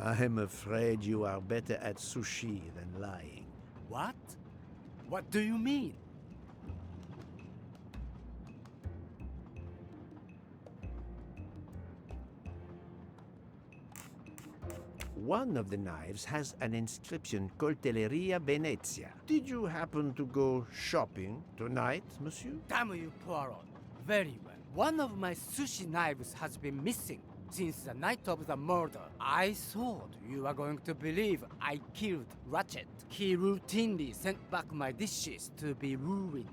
I'm afraid you are better at sushi than lying. What? What do you mean? One of the knives has an inscription, Coltelleria Venezia. Did you happen to go shopping tonight, monsieur? Damn you, Poirot. Very well. One of my sushi knives has been missing since the night of the murder. I thought you were going to believe I killed Ratchet. He routinely sent back my dishes to be ruined.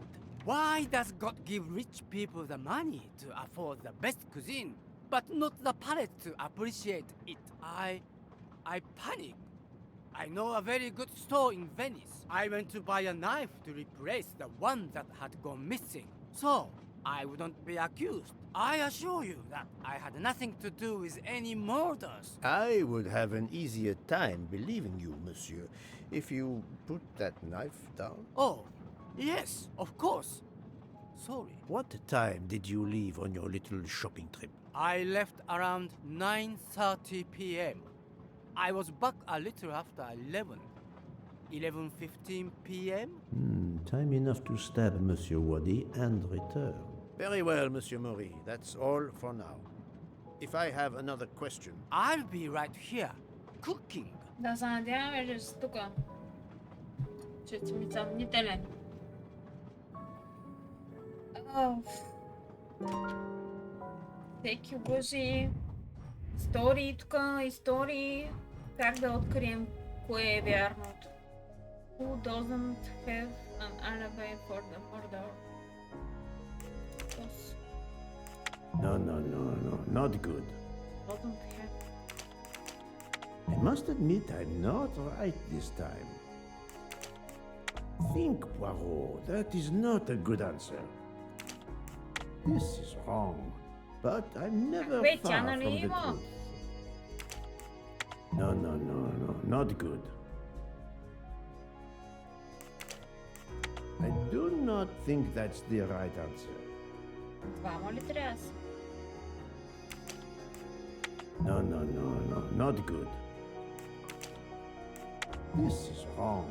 Why does God give rich people the money to afford the best cuisine, but not the palate to appreciate it? I panicked. I know a very good store in Venice. I went to buy a knife to replace the one that had gone missing, so I wouldn't be accused. I assure you that I had nothing to do with any murders. I would have an easier time believing you, monsieur, if you put that knife down. Oh, yes, of course. Sorry. What time did you leave on your little shopping trip? I left around 9:30 p.m. I was back a little after 11. 11:15 p.m.? Time enough to stab Monsieur Wadi and return. Very well, Monsieur Mori. That's all for now. If I have another question... I'll be right here, cooking. Да се надяваме, че си тука. Че си ми съмнителен. Всеки лъжи. Истории тука, истории. Как да открием кое е вярното? Who doesn't have an alibi for the murder? No, not good. Doesn't have. I must admit I'm not right this time. think, Poirot. That is not a good answer. This is wrong, but I'm never Wait, far from the Gianolimo. truth. No, not good. I do not think that's the right answer. Двама ли трябва? No, not good. This is wrong,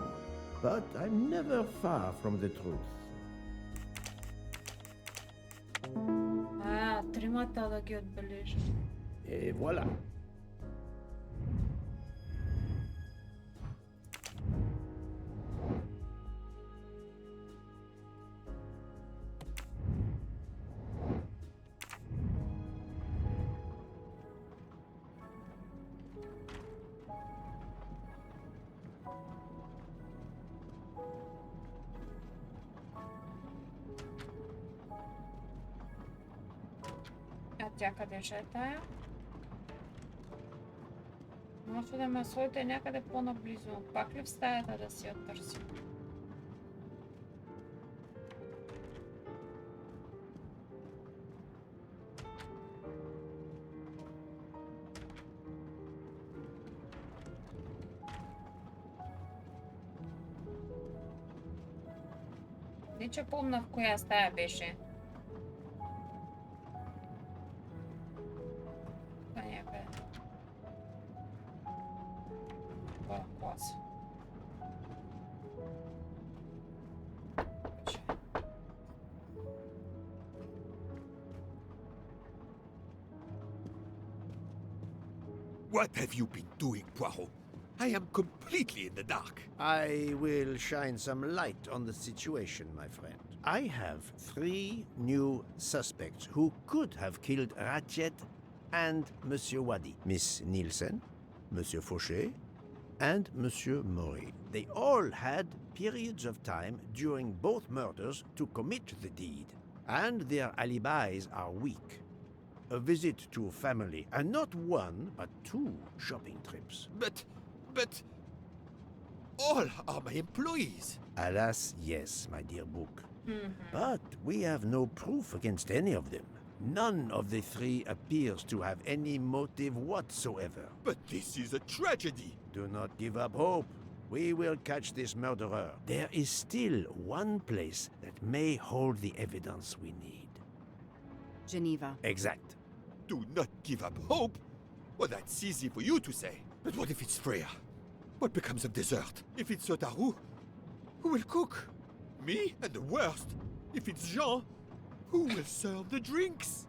but I'm never far from the truth. Тримата да ги отбележа. Et voilà. А тя къде ще е тая? Може да ме своите някъде по-наблизо. Пак ли в стаята да си я търсим? Не че помня в коя стая беше. What have you been doing, Poirot? I am completely in the dark. I will shine some light on the situation, my friend. I have 3 new suspects who could have killed Ratchet and Monsieur Wadi. Miss Nielsen, Monsieur Fauché, and Monsieur Maury. They all had periods of time during both murders to commit the deed, and their alibis are weak. A visit to family, and not 1, but 2 shopping trips. But all are my employees. Alas, yes, my dear book. But we have no proof against any of them. None of the 3 appears to have any motive whatsoever. But this is a tragedy. Do not give up hope. We will catch this murderer. There is still one place that may hold the evidence we need. Geneva. Exact. Do not give up hope? Well, that's easy for you to say. But what if it's Freya? What becomes of dessert? If it's Sotaru, who will cook? Me? And the worst, if it's Jean, who will serve the drinks?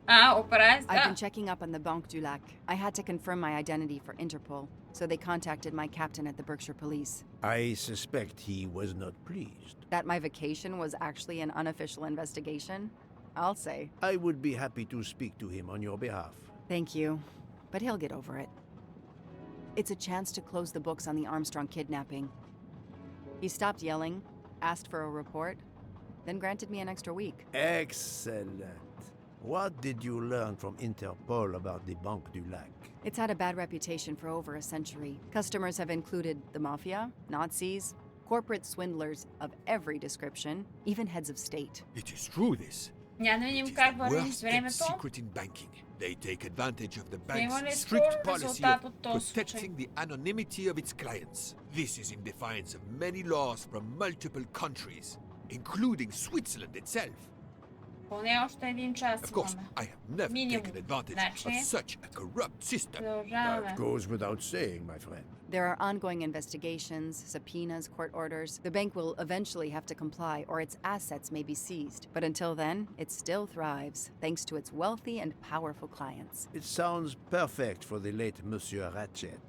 I've been checking up on the Banque du Lac. I had to confirm my identity for Interpol, so they contacted my captain at the Berkshire Police. I suspect he was not pleased. That my vacation was actually an unofficial investigation? I'll say. I would be happy to speak to him on your behalf. Thank you, but he'll get over it. It's a chance to close the books on the Armstrong kidnapping. He stopped yelling, asked for a report, then granted me an extra week. Excellent. What did you learn from Interpol about the Banque du Lac? It's had a bad reputation for over a century. Customers have included the mafia, Nazis, corporate swindlers of every description, even heads of state. It is true, this. Няма да видим как вървим с Worst kept времето. secret in banking. They take advantage of the Има ли bank's скоро strict policy резултат of от този случай? protecting the anonymity of its clients. This is in defiance of many laws from multiple countries, including Switzerland itself. Поне още един час Of course, имаме. I have never Minimum. taken advantage Значи, of such a corrupt system. продължаваме. That goes without saying, my friend. There are ongoing investigations, subpoenas, court orders. The bank will eventually have to comply, or its assets may be seized. But until then, it still thrives, thanks to its wealthy and powerful clients. It sounds perfect for the late Monsieur Ratchet.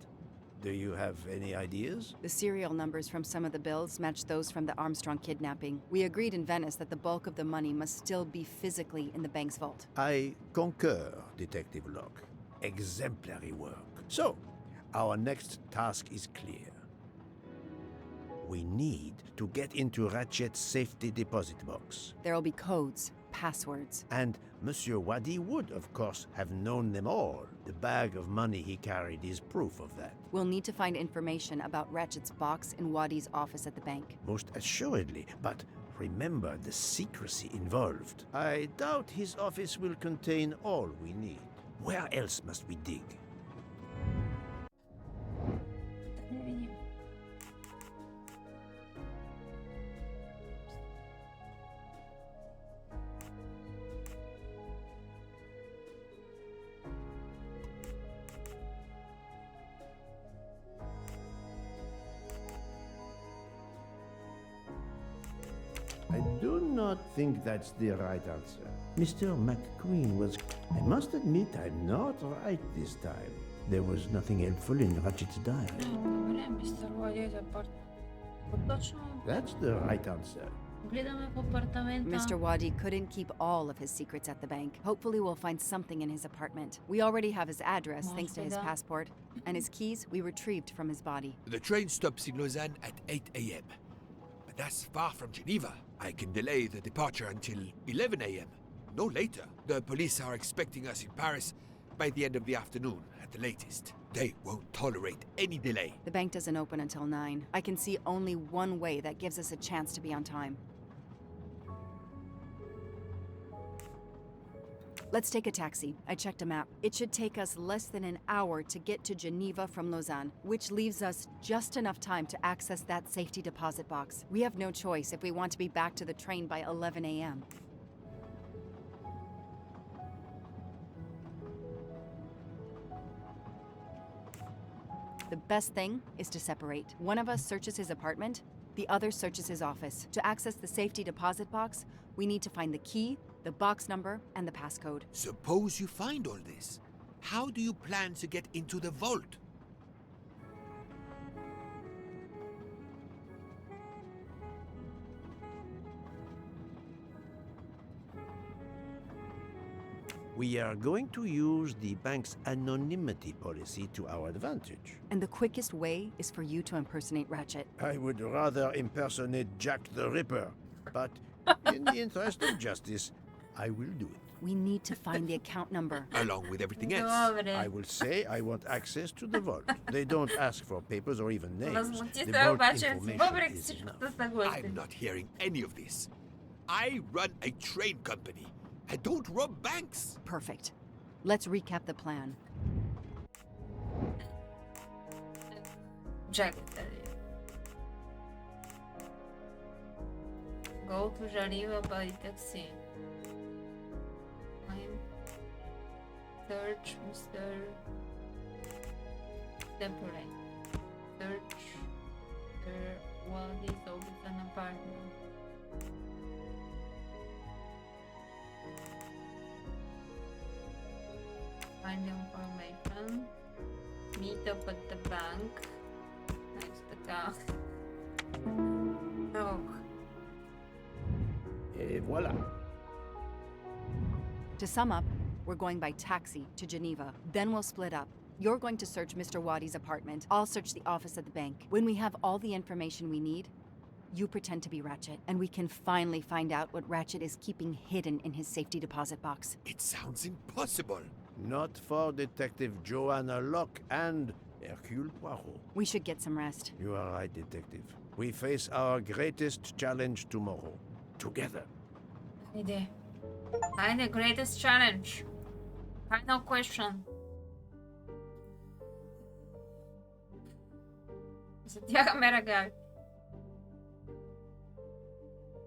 Do you have any ideas? The serial numbers from some of the bills match those from the Armstrong kidnapping. We agreed in Venice that the bulk of the money must still be physically in the bank's vault. I concur, Detective Locke. Exemplary work. So, our next task is clear. We need to get into Ratchet's safety deposit box. There will be codes, passwords. And Monsieur Wadi would, of course, have known them all. The bag of money he carried is proof of that. We'll need to find information about Ratchet's box in Wadi's office at the bank. Most assuredly, but remember the secrecy involved. I doubt his office will contain all we need. Where else must we dig? I do not think that's the right answer. Mr. McQueen was... I must admit I'm not right this time. There was nothing helpful in Ratchet's diary. That's the right answer. Mr. Wadi couldn't keep all of his secrets at the bank. Hopefully we'll find something in his apartment. We already have his address thanks to his passport, and his keys we retrieved from his body. The train stops in Lausanne at 8 a.m. But that's far from Geneva. I can delay the departure until 11 a.m. No later. The police are expecting us in Paris by the end of the afternoon at the latest. They won't tolerate any delay. The bank doesn't open until 9. I can see only one way that gives us a chance to be on time. Let's take a taxi. I checked a map. It should take us less than an hour to get to Geneva from Lausanne, which leaves us just enough time to access that safety deposit box. We have no choice if we want to be back to the train by 11 a.m. The best thing is to separate. One of us searches his apartment, the other searches his office. To access the safety deposit box, we need to find the key, the box number, and the passcode. Suppose you find all this. How do you plan to get into the vault? We are going to use the bank's anonymity policy to our advantage. And the quickest way is for you to impersonate Ratchet. I would rather impersonate Jack the Ripper, but in the interest of justice, I will do it. We need to find the account number. Along with everything else. I will say I want access to the vault. They don't ask for papers or even names. The Възмути се vault обаче information въпреки is всичко enough. са съгласни. I'm not hearing any of this. I run a train company. I don't rob banks. Perfect. Let's recap the plan. Чакайте. Go to Geneva by taxi. Search Mr. Separate. Search Wadi's office and apartment. Find information. Meet up at the bank. Next to car. Oh. Et voilà. To sum up, we're going by taxi to Geneva. Then we'll split up. You're going to search Mr. Wadi's apartment. I'll search the office at the bank. When we have all the information we need, you pretend to be Ratchet, and we can finally find out what Ratchet is keeping hidden in his safety deposit box. It sounds impossible. Not for Detective Joanna Locke and Hercule Poirot. We should get some rest. You are right, Detective. We face our greatest challenge tomorrow. Together. Idea. I'm the greatest challenge. Final question. Затягаме ръга.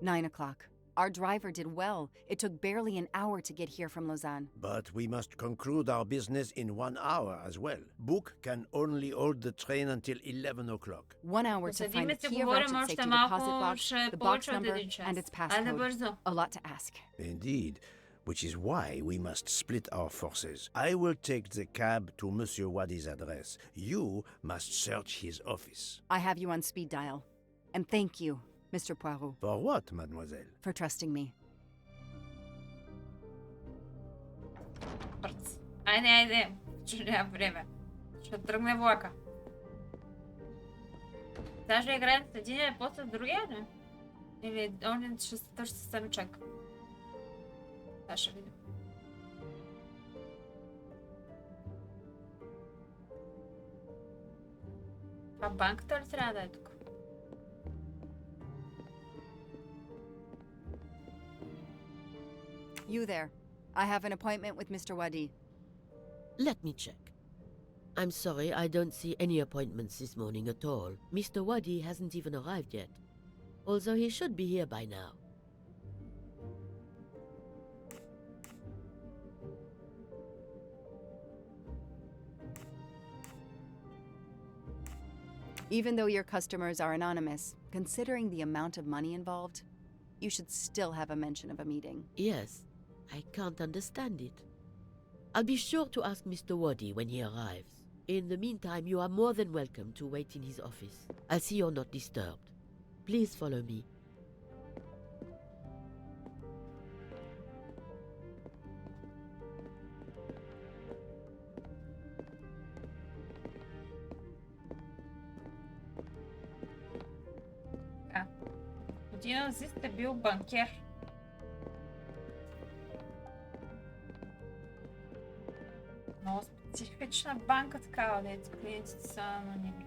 9 o'clock. Our driver did well. It took barely an hour to get here from Lausanne. But we must conclude our business in 1 hour as well. Book can only hold the train until 11 o'clock. 1 hour to find the key of Ratchet's safety deposit box, the box number, and its passcode. A lot to ask. Indeed, which is why we must split our forces. I will take the cab to Monsieur Wadi's address. You must search his office. I have you on speed dial. And thank you, Mr. Poirot. For what, mademoiselle? For trusting me. Айде. Че няма време. Ще тръгне влака. Сега ще играем с един и после с другия, не? Или он ще се търси сами чак? Сега ще видим. А банката ли трябва да е тук? You there. I have an appointment with Mr. Wadi. Let me check. I'm sorry, I don't see any appointments this morning at all. Mr. Wadi hasn't even arrived yet, although he should be here by now. Even though your customers are anonymous, considering the amount of money involved, you should still have a mention of a meeting. Yes, I can't understand it. I'll be sure to ask Mr. Wadi when he arrives. In the meantime, you are more than welcome to wait in his office. I'll see you're not disturbed. Please follow me. Господин Азиз е бил банкер. Много специфична банка такава, дето клиентите са анонимни.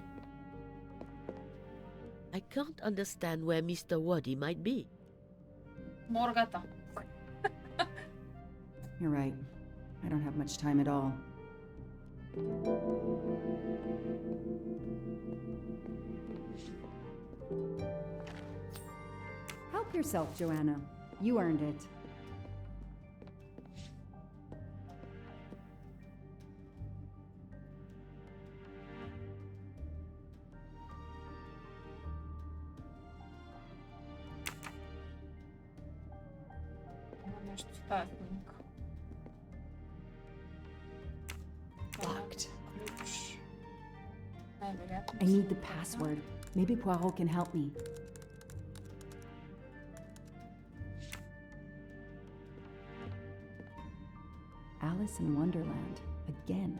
I can't understand where Mr. Wadi might be. Моргата. You're right. I don't have much time at all. Help yourself, Joanna. You earned it. Нещо в тази снимка. Locked. Ключ. Най-вероятно. I need the password. Maybe Poirot can help me. Alice in Wonderland. Again.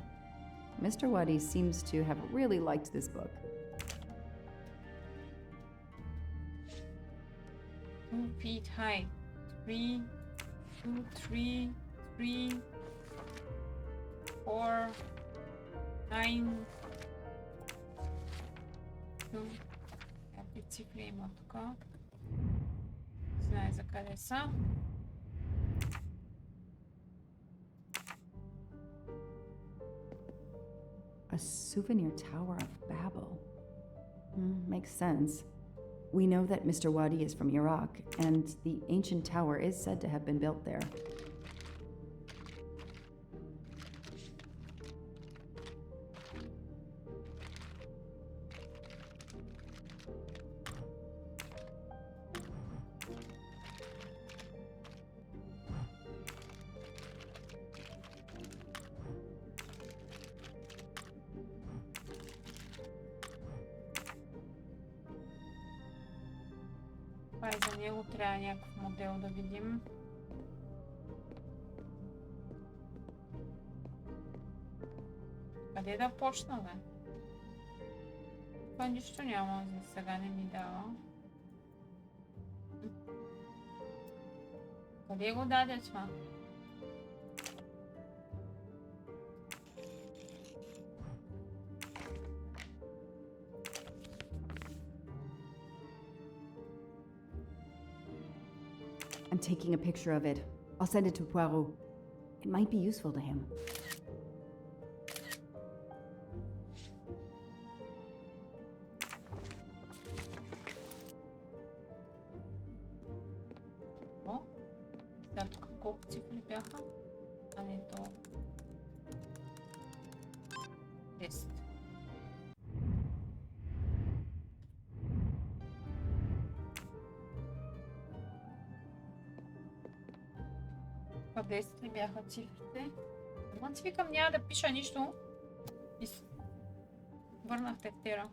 Mr. Wadi seems to have really liked this book. 2 feet high. 3, 2, 3, 3, 4, 9, 2. Какви цифри има тук? Знае за къде са. A souvenir tower of Babel. Makes sense. We know that Mr. Wadi is from Iraq, and the ancient tower is said to have been built there. Това и за него трябва някакъв модел да видим. Къде да почна, бе? Това нищо няма, за сега не ми дава. Къде го даде това? I'm taking a picture of it. I'll send it to Poirot. It might be useful to him. О, сега тук колко цифри бяха? А не то. 10. Па 10 ли бяха цифрите? Ама си викам, няма да пиша нищо. И върнах тефтера.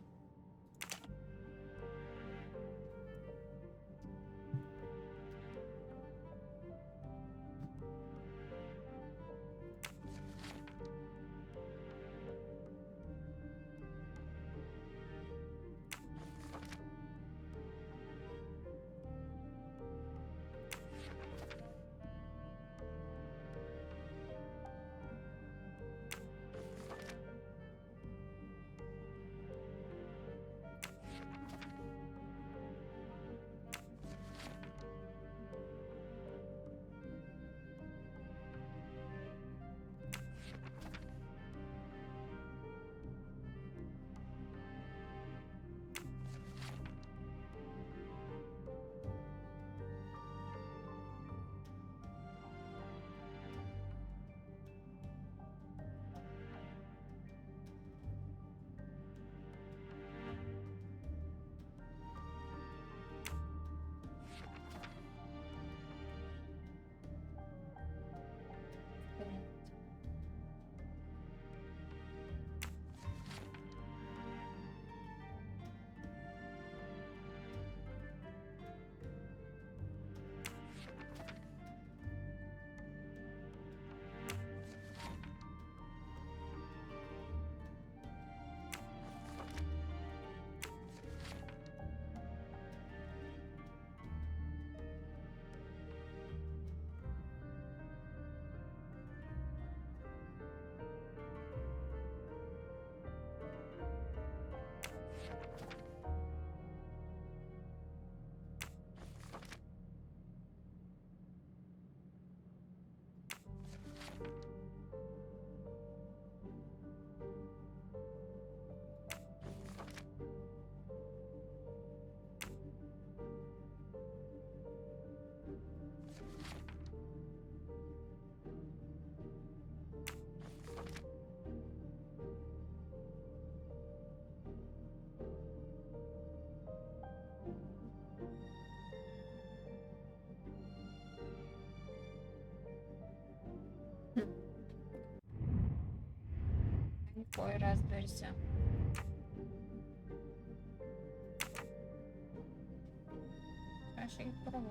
Разбери се. Ще ги пробвам.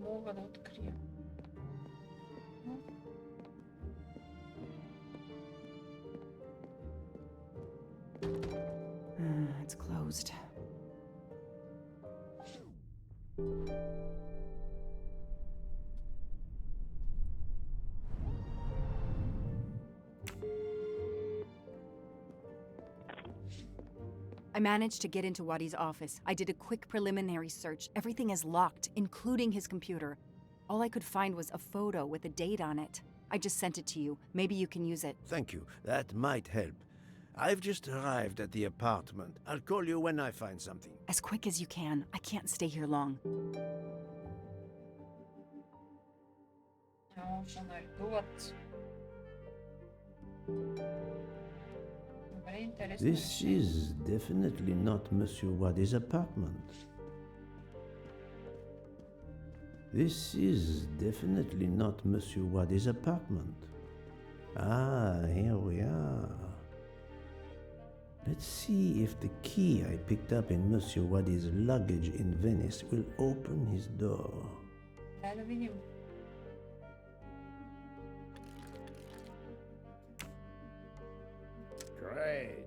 Мога да открия. It's closed. I managed to get into Wadi's office. I did a quick preliminary search. Everything is locked, including his computer. All I could find was a photo with a date on it. I just sent it to you. Maybe you can use it. Thank you. That might help. I've just arrived at the apartment. I'll call you when I find something. As quick as you can. I can't stay here long. This is definitely not Monsieur Wadi's apartment. This is definitely not Monsieur Wadi's apartment. Ah, here we are. Let's see if the key I picked up in Monsieur Wadi's luggage in Venice will open his door. Great.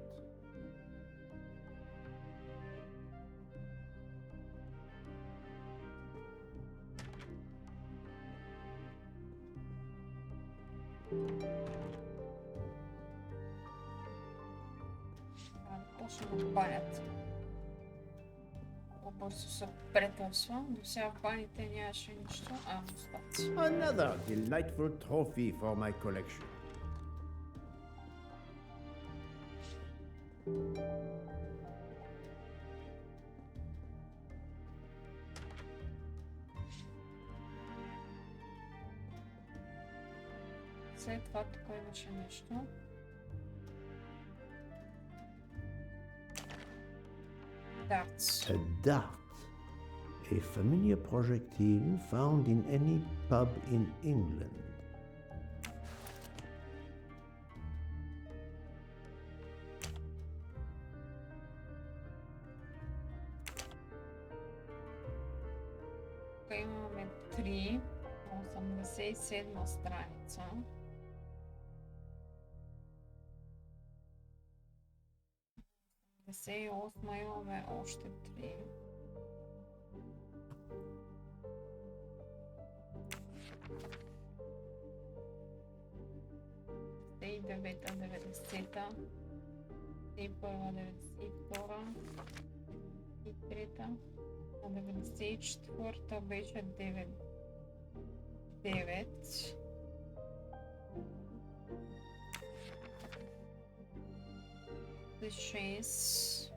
Почва да банят. По-бързо се претърсва. До сега в баните нямаше нищо. Остатъци. Another delightful trophy for my collection. След това тук имаше нещо. Darts. A dart. A familiar projectile found in any pub in England. Тук имаме 3 на 87 страница. На 88 имаме още 3. И 9-та, 90-та, и 1-та, 92-та, и 3-та, а 94-та беше 9. 6.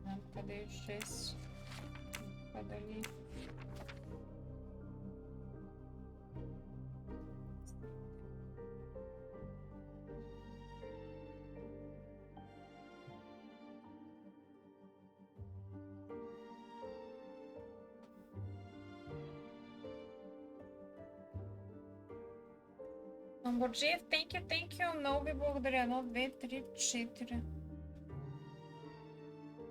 Знам къде е 6. Дали. Борджиев, thank you, много ви благодаря. 1, 2, 3, 4.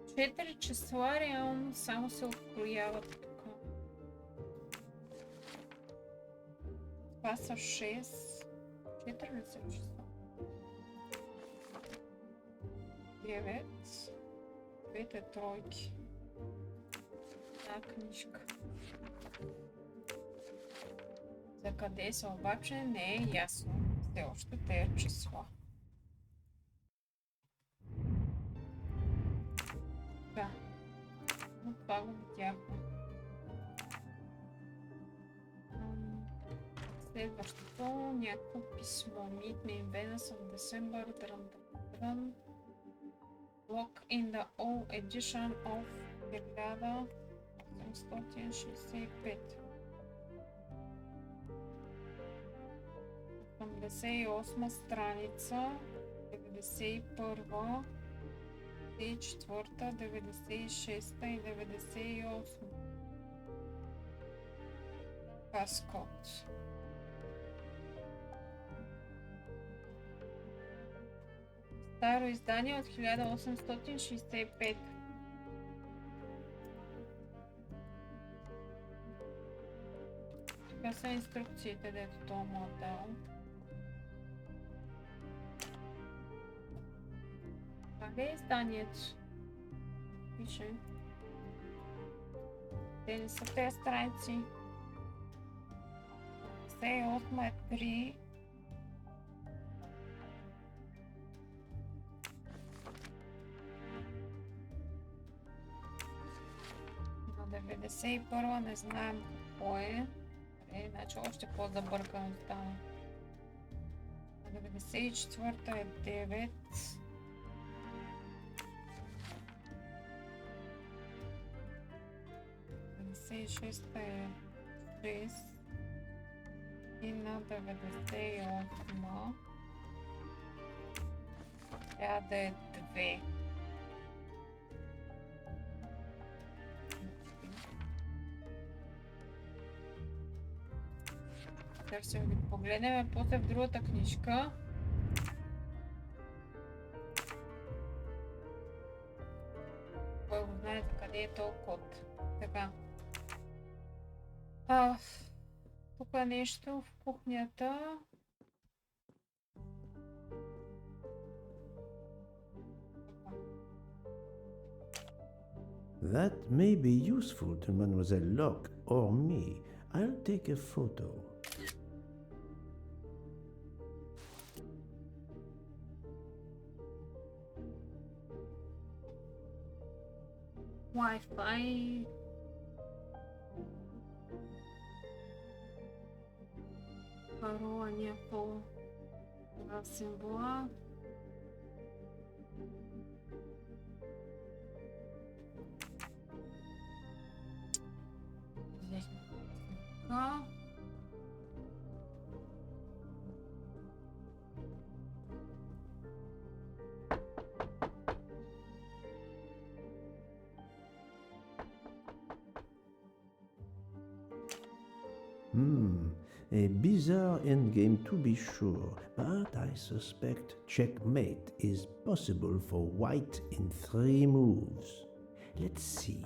4 числа реално само се открояват тук. Това са 6. 4 ли са числа? 9. 2 тройки. Една книжка. За къде са обаче не е ясно. Все още тези числа. Да. Но това го видяхме. Следващото някакво писмо. Meet me in Venice on December. Lock in the old edition of 1865. 88 страница, 91, 94, 96 и 98. Паскот. Старо издание от 1865. Тук са инструкциите, дето това му е дал. Това е изданието. Пише. Те не са тези страници. 58 е 3. На 91 не знаем какво е. Значи още по-забъркано стана. На 94 е 9. На 96 е 6. И на 98 трябва да е 2. Ще ги погледнем после в другата книжка. Кой го знае за къде е този код. Така. Тук е нещо в кухнята. That may be useful to Mademoiselle Locke or me. I'll take a photo. Wi-Fi. Парола някакво символа. Така. A bizarre endgame to be sure, but I suspect checkmate is possible for white in 3 moves. Let's see.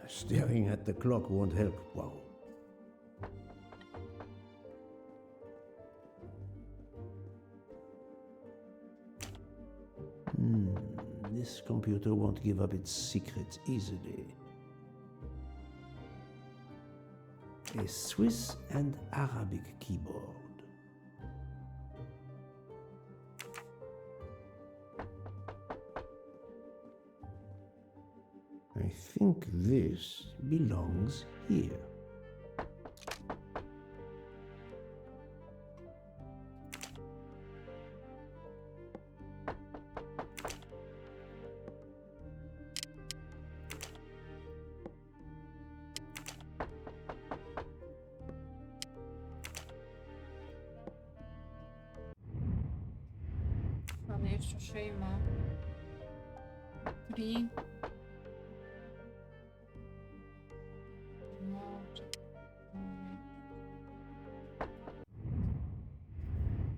Staring at the clock won't help. Wow. This computer won't give up its secrets easily. A Swiss and Arabic keyboard. I think this belongs here. Нещо ще има. 3.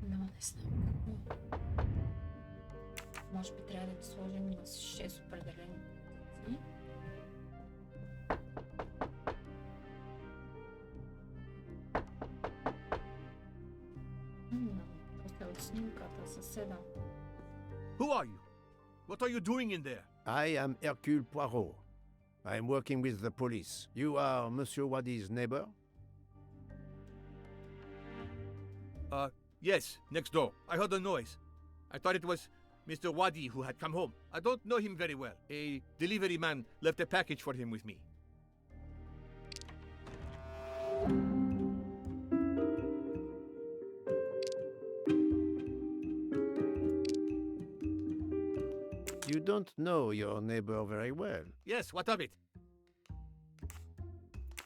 Не знам какво. Може би трябва да ги сложим на 6 определени позиции. После от снимката със 7. Who are you? What are you doing in there? I am Hercule Poirot. I am working with the police. You are Monsieur Wadi's neighbor? Yes, next door. I heard a noise. I thought it was Mr. Wadi who had come home. I don't know him very well. A delivery man left a package for him with me. You don't know your neighbor very well. Yes, what of it?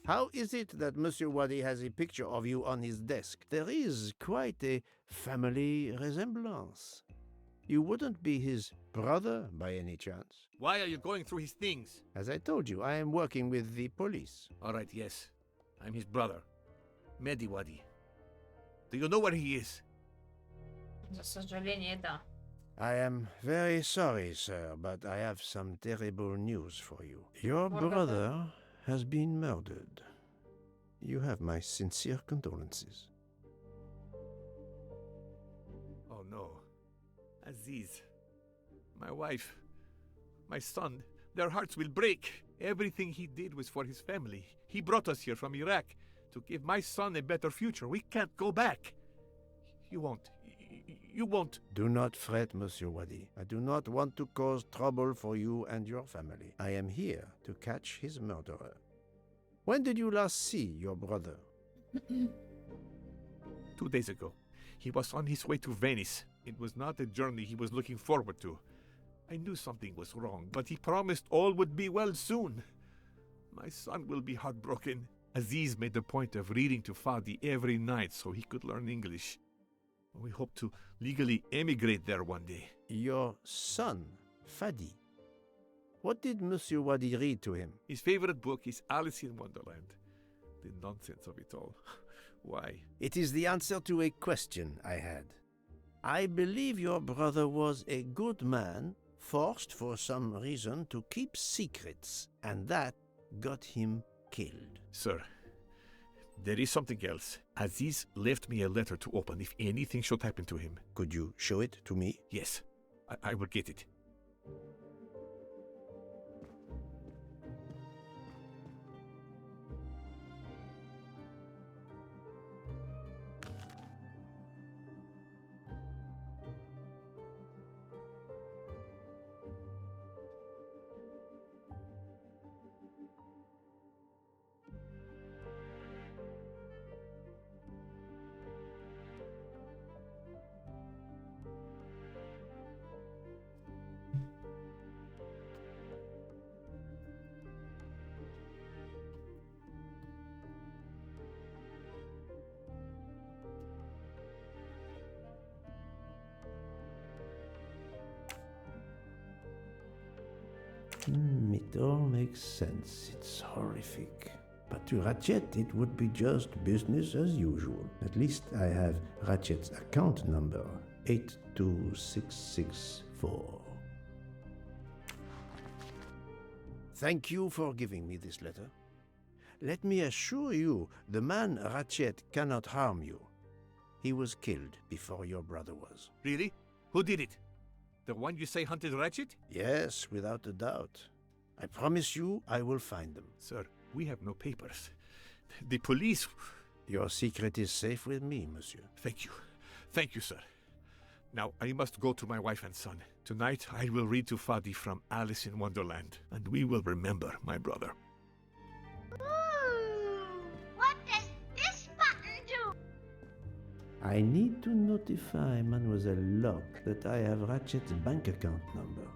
How is it that Monsieur Wadi has a picture of you on his desk? There is quite a family resemblance. You wouldn't be his brother by any chance? Why are you going through his things? As I told you, I am working with the police. All right, yes. I'm his brother, Mehdi Wadi. Do you know where he is? За съжаление, да. I am very sorry, sir, but I have some terrible news for you. Your brother has been murdered. You have my sincere condolences. Oh no. Aziz, my wife, my son, their hearts will break. Everything he did was for his family. He brought us here from Iraq to give my son a better future. We can't go back. You won't. Do not fret, Monsieur Wadi. I do not want to cause trouble for you and your family. I am here to catch his murderer. When did you last see your brother? 2 days ago. He was on his way to Venice. It was not a journey he was looking forward to. I knew something was wrong, but he promised all would be well soon. My son will be heartbroken. Aziz made a point of reading to Fadi every night so he could learn English. We hope to legally emigrate there one day. Your son, Fadi. What did Monsieur Wadi read to him? His favorite book is Alice in Wonderland. The nonsense of it all. Why? It is the answer to a question I had. I believe your brother was a good man, forced for some reason to keep secrets, and that got him killed. Sir, there is something else. Aziz left me a letter to open if anything should happen to him. Could you show it to me? Yes, I will get it. It all makes sense. It's horrific. But to Ratchet, it would be just business as usual. At least I have Ratchet's account number, 82664. Thank you for giving me this letter. Let me assure you, the man Ratchet cannot harm you. He was killed before your brother was. Really? Who did it? The one you say hunted Ratchet? Yes, without a doubt. I promise you I will find them. Sir, we have no papers. The police... Your secret is safe with me, monsieur. Thank you. Thank you, sir. Now, I must go to my wife and son. Tonight, I will read to Fadi from Alice in Wonderland, and we will remember my brother. What does this button do? I need to notify Mademoiselle Locke that I have Ratchet's bank account number.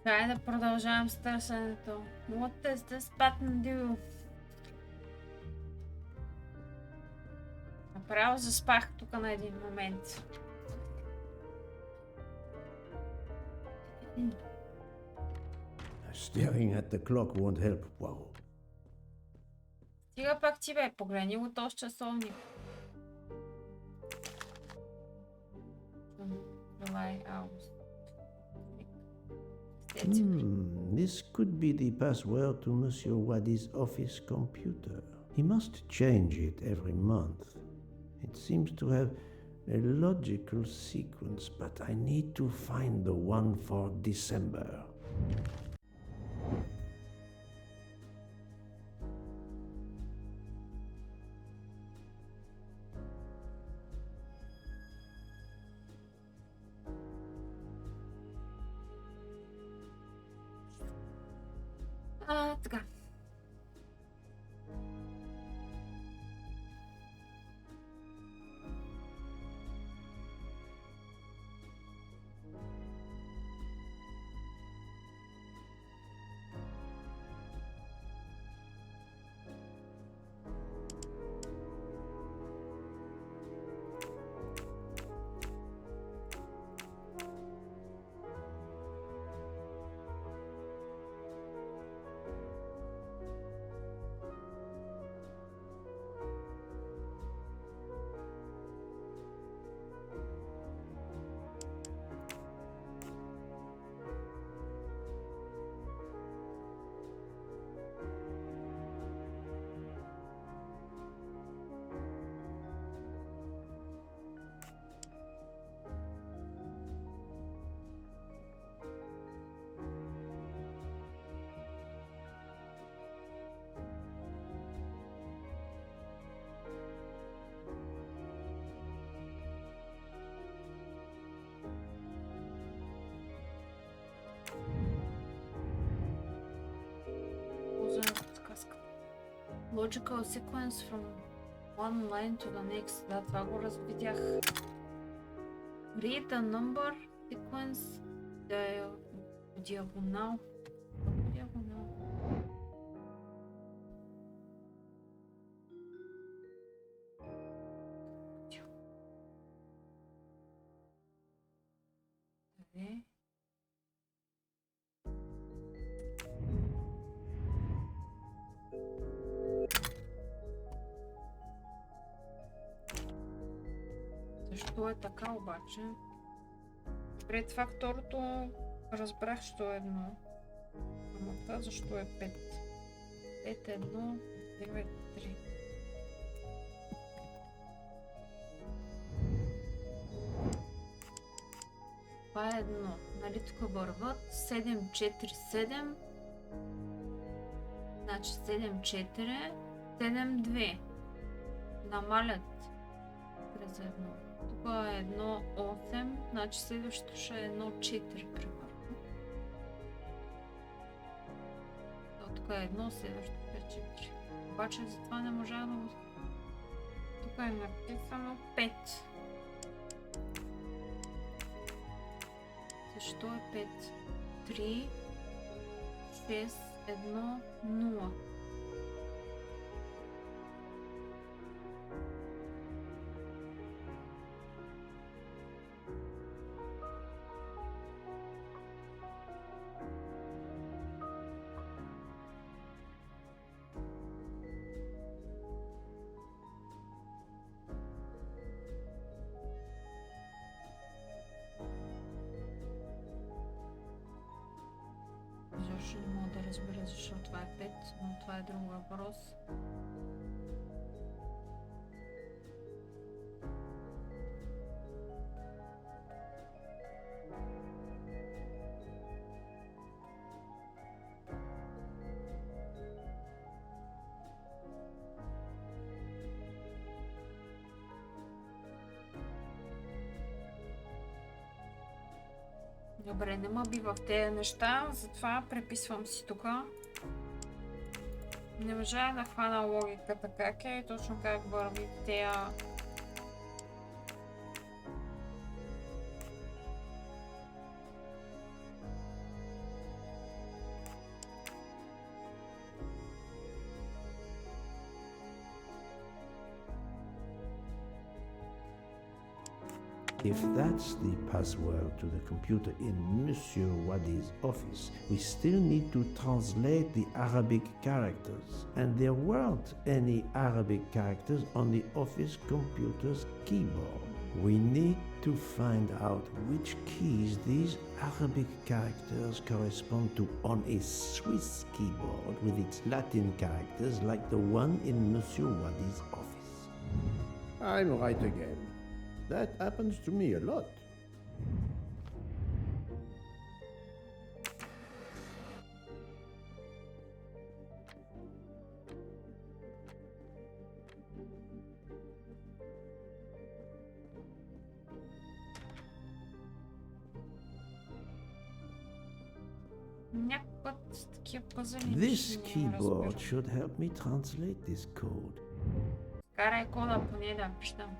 Трябва да продължавам с търсенето. What does this button do? Направо заспах тук на един момент. Staring at the clock won't help, Poirot. Стига пак ти бе, погледни го този часовник. July, August. This could be the password to Monsieur Wadi's office computer. He must change it every month. It seems to have A logical sequence, but I need to find the one for December. Така. Logical sequence from one line to the next. Да, това го разбитях. Read the number sequence диагонал. Диагонал. Къде? Защо е така обаче? Пред това второто разбрах, що е едно. Ама това защо е 5? 5, 1, 9, 3. Това е едно. Нали тук върват 7, 4, 7. Значи 7, 4, 7, 2. Намалят през едно. Тук е 1, 8, значи следващото ще е 1, 4, примерно. Тук е 1, следващото е 4. Обаче затова не можа да го... Тук е написано 5. Защо е 5? 3, 6, 1, 0. Защо не мога да разбера защо това е 5, но това е друг въпрос. Добре, не ма бива в тези неща, затова преписвам си тук. Не можа да хвана логиката как е и точно как върви тези... If that's the password to the computer in Monsieur Wadi's office, we still need to translate the Arabic characters. And there weren't any Arabic characters on the office computer's keyboard. We need to find out which keys these Arabic characters correspond to on a Swiss keyboard with its Latin characters like the one in Monsieur Wadi's office. I'm right again. That happens to me a lot. This keyboard should help me translate this code. Карай кода поне да пишем.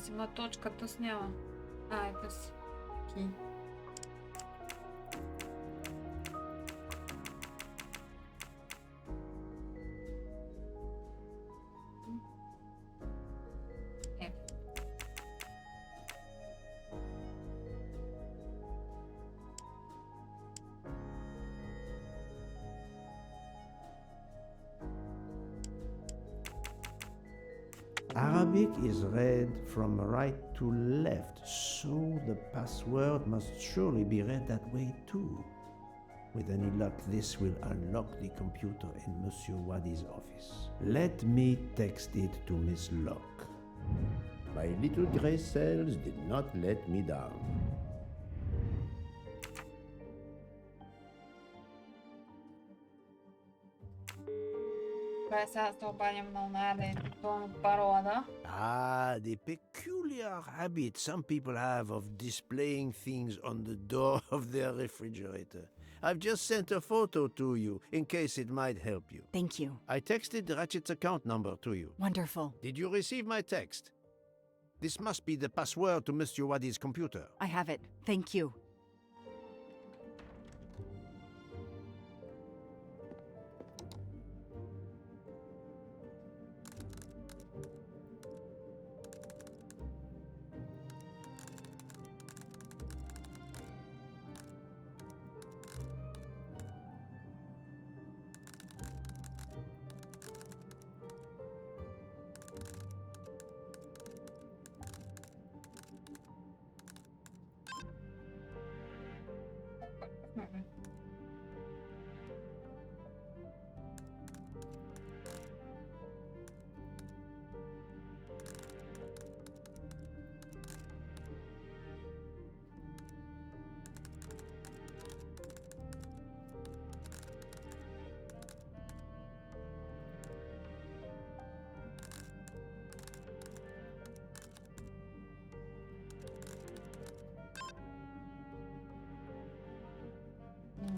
Има точка, то сняла. Это с ки. Arabic is read from right to left, so the password must surely be read that way too. With any luck, this will unlock the computer in Monsieur Wadi's office. Let me text it to Miss Locke. My little grey cells did not let me down. Ah, the peculiar habit some people have of displaying things on the door of their refrigerator. I've just sent a photo to you in case it might help you. Thank you. I texted Ratchet's account number to you. Wonderful. Did you receive my text? This must be the password to Monsieur Wadi's computer. I have it. Thank you.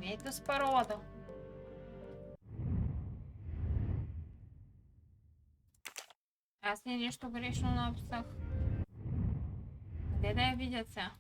Ето с паролата. Аз ли нещо грешно написах? Къде да я видят сега?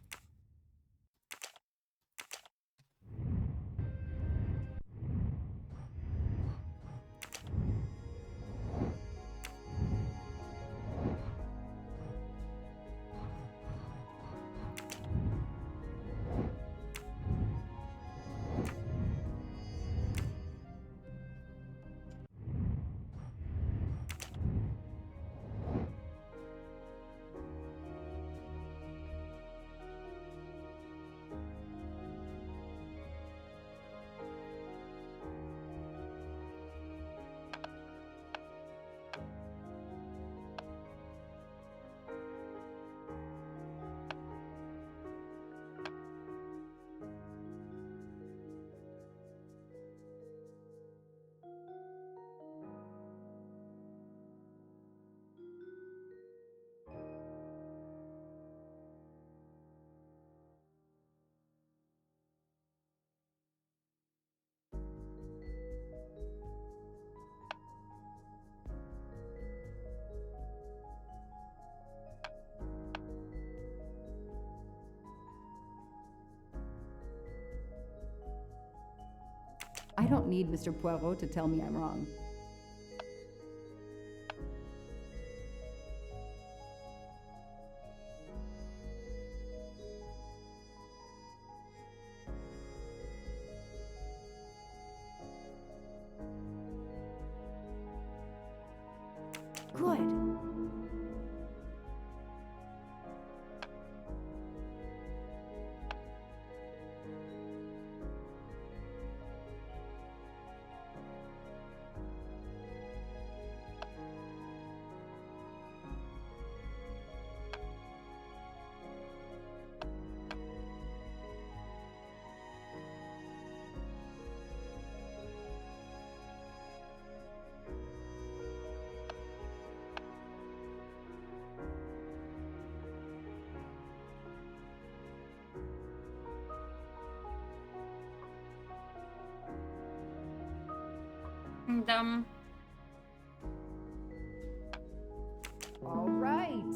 I don't need Mr. Poirot to tell me I'm wrong. Да. All right.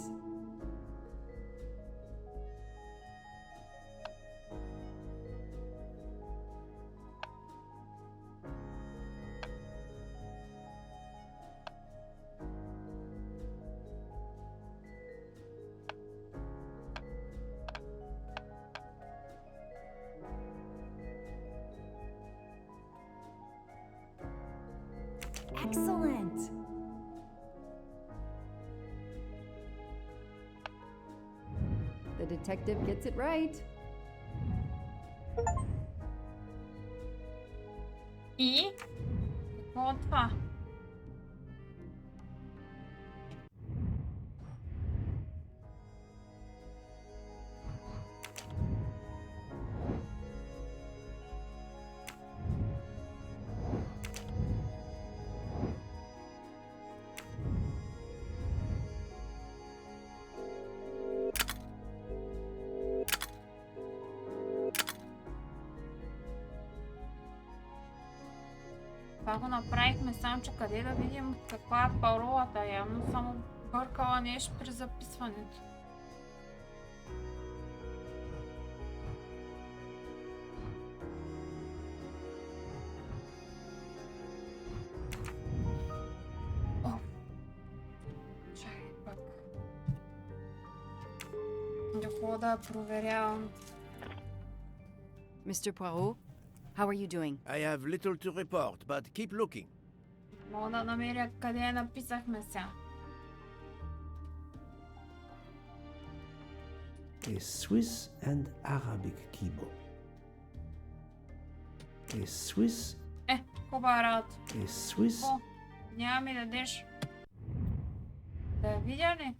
Excellent. The detective gets it right. И какво от това? Това го направихме, само че къде да видим каква е паролата. Явно само бъркала нещо при записването. О! Чакай пак. Да ходя да проверявам. Mr. Poirot, how are you doing? I have little to report, but keep looking. Мога да намеря къде я написахме сега. A Swiss and Arabic keyboard. A Swiss. Хубава работа. A Swiss. О, няма ми дадеш. Да видя ли?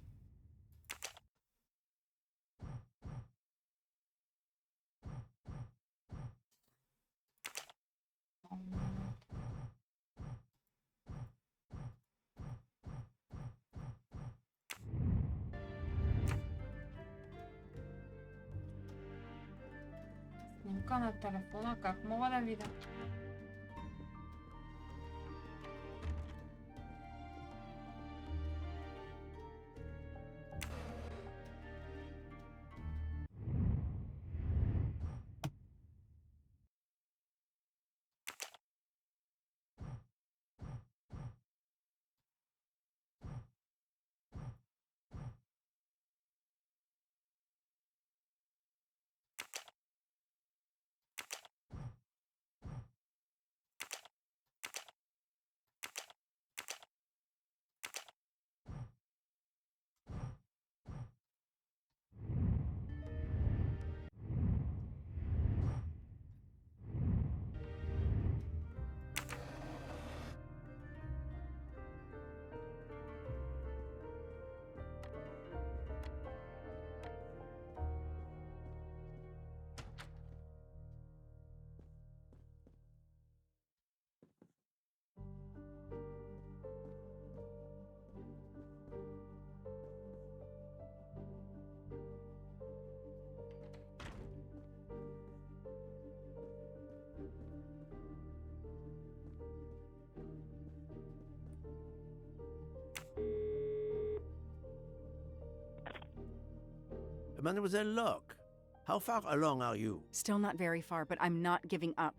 Снимка на телефона, как мога да видя? Mademoiselle Locke, how far along are you? Still not very far, but I'm not giving up.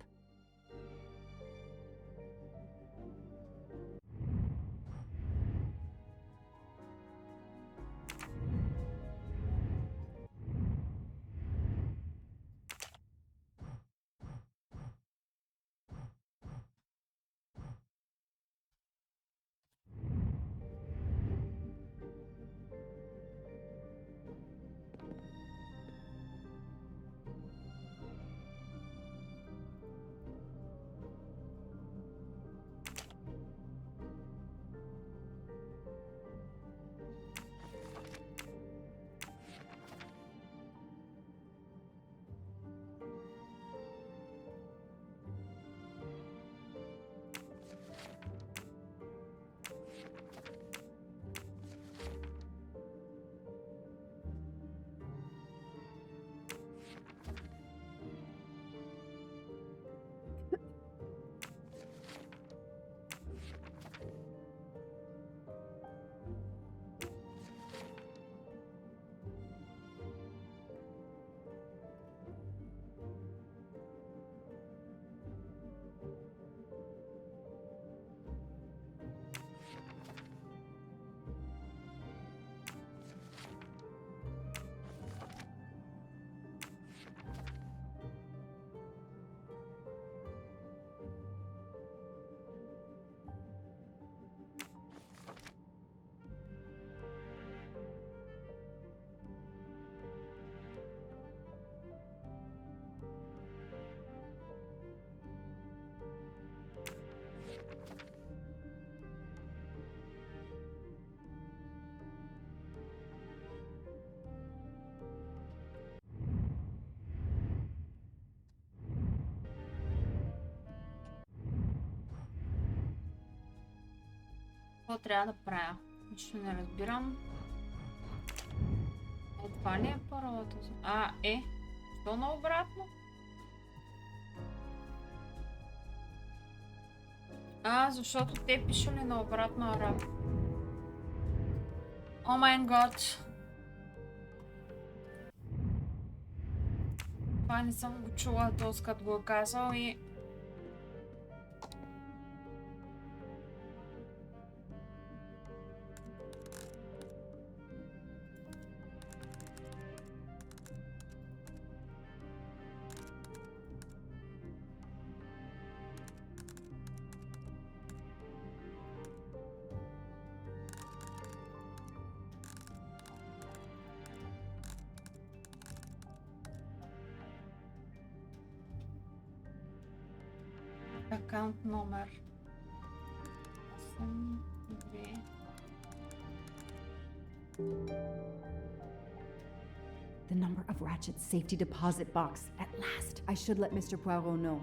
какво трябва да правя? Нищо не разбирам. Това ли е първото? Що наобратно? Защото те пишели на обратна работа. О май гад. Това не съм го чула този като го е казал и... Акаунт номер 8, 2. The number of Ratchet's safety deposit box. At last. I should let Mr. Poirot know.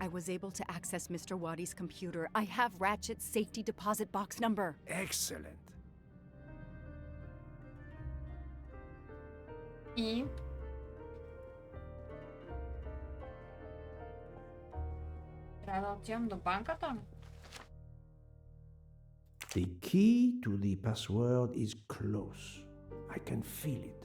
I was able to access Mr. Waddy's computer. I have Ratchet's safety deposit box number. Excellent. И... трябва да отивам до банката. The key to the password is close. I can feel it.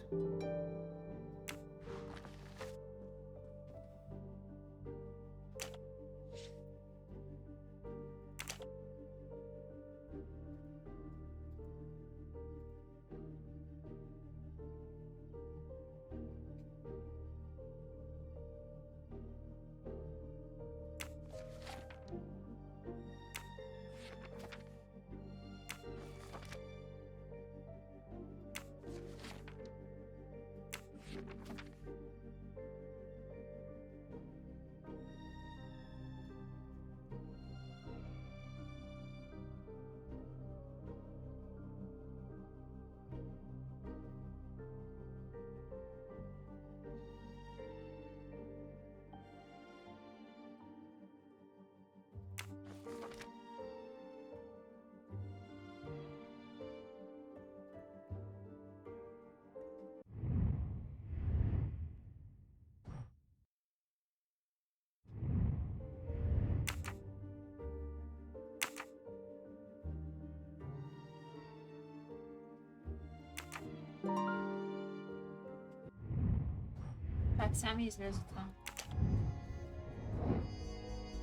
Как сами излезе това?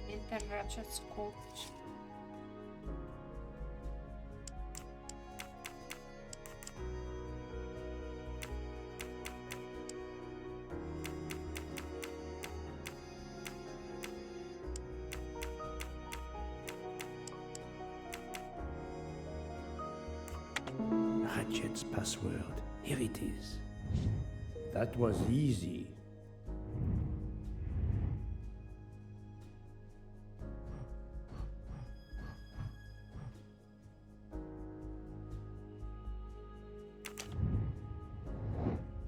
Интеррачът скоч. Ratchet's password. Here it is. That was easy.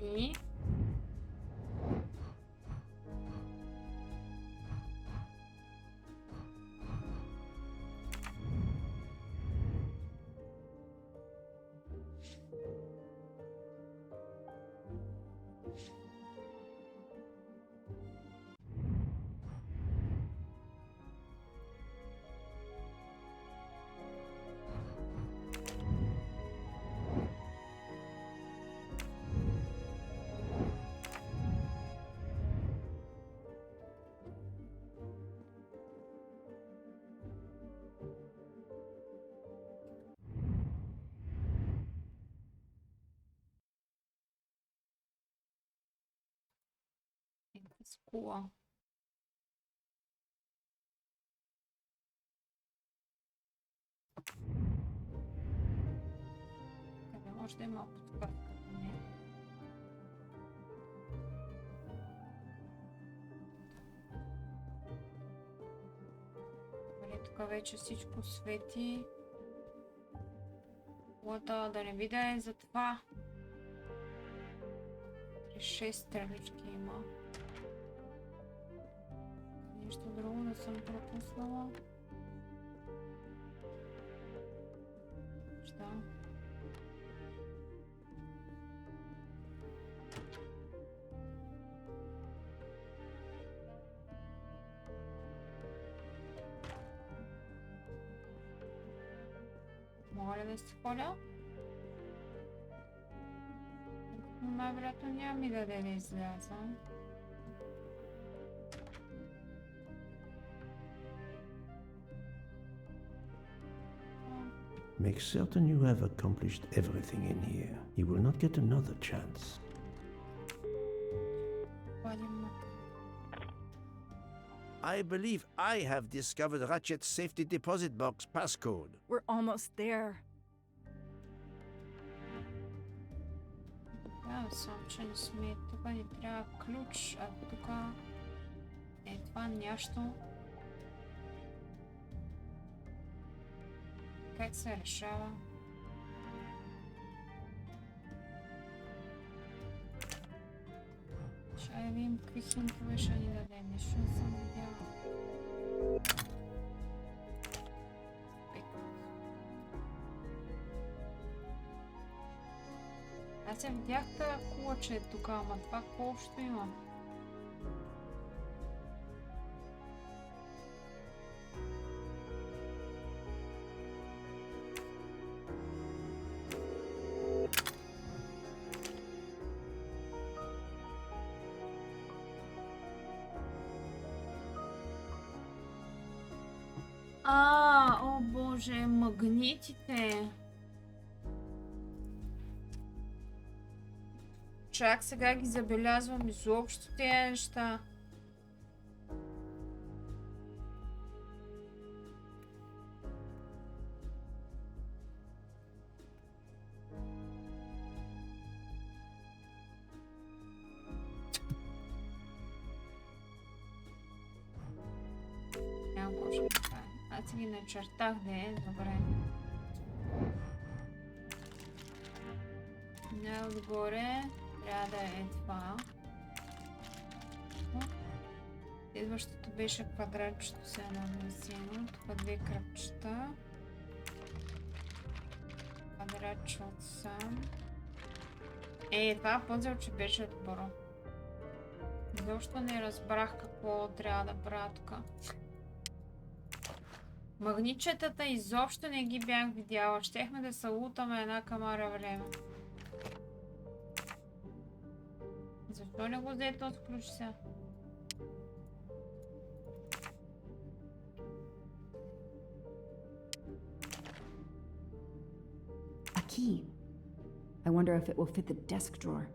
И... Скула. Къде може да има подсказка? Не. Тук вече всичко свети. Лота да не видя е за това. 6 странички има. Нещо друго да съм пропуснала. Що? Мога ли да се ходя? Най-вероятно няма ми даде да изляза. Make certain you have accomplished everything in here. You will not get another chance. I believe I have discovered Ratchet's safety deposit box passcode. We're almost there. Да, само че не сме. Тук ни трябва ключ, а тук е това нещо. Как се решава? Ще да видим какви хинтове ще ни даде. Нещо не съм видяла. Аз я видях тая кула, че е тук, ама това какво общо има? О боже, магнитите! Чак сега ги забелязвам изобщо тези неща. Няма може така. Аз ги начертах, да е добре. Най-отгоре трябва да е това. Следващото беше квадратчето с едно насено. Тук две кръпчета. Квадратче отсам. Това пъзълче беше добро. Защо не разбрах какво трябва да правя тук. Магнитчетата изобщо не ги бях видяла. Щехме да се лутаме една камара време. Защо не го взе този ключ сега? A key. I wonder if it will fit the desk drawer.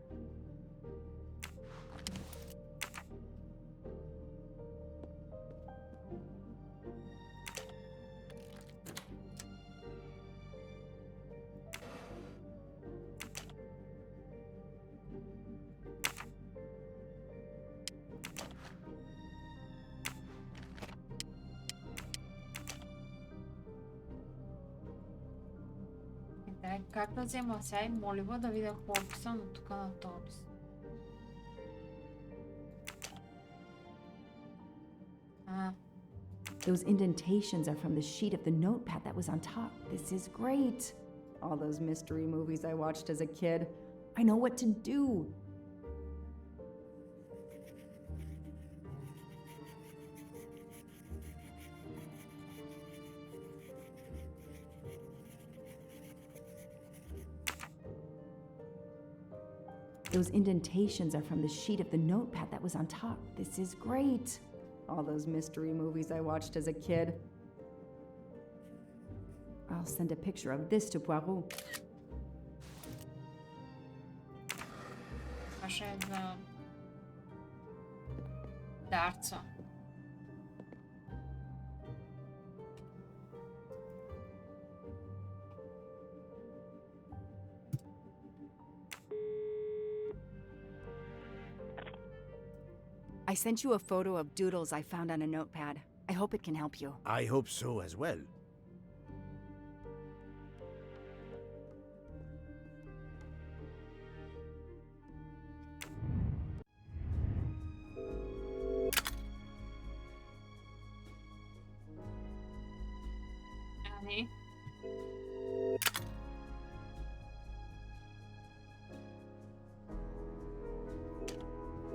Как да взема сега и молива да видя какво е писано тук на този лист. Those indentations are from the sheet of the notepad that was on top. This is great. All those mystery movies I watched as a kid. I know what to do. Those indentations are from the sheet of the notepad that was on top. This is great. All those mystery movies I watched as a kid. I'll send a picture of this to Poirot. Ще е за дарца. I sent you a photo of doodles I found on a notepad. I hope it can help you. I hope so as well. Ами.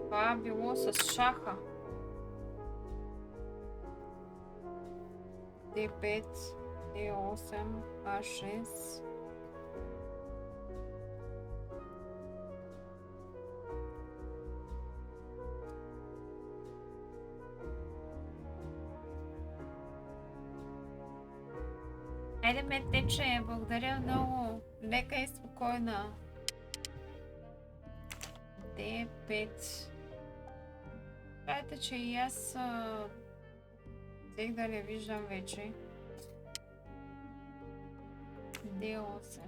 Това било с шаха. D5, D8, A6. Айде ме тече, благодаря много. Лека и спокойна. D5. Знаете, че и аз взех да не виждам вече. D8.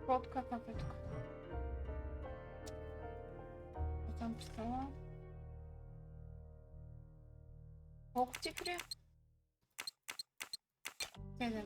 Котка, капетка. Що там писала? Колко цифри? 7.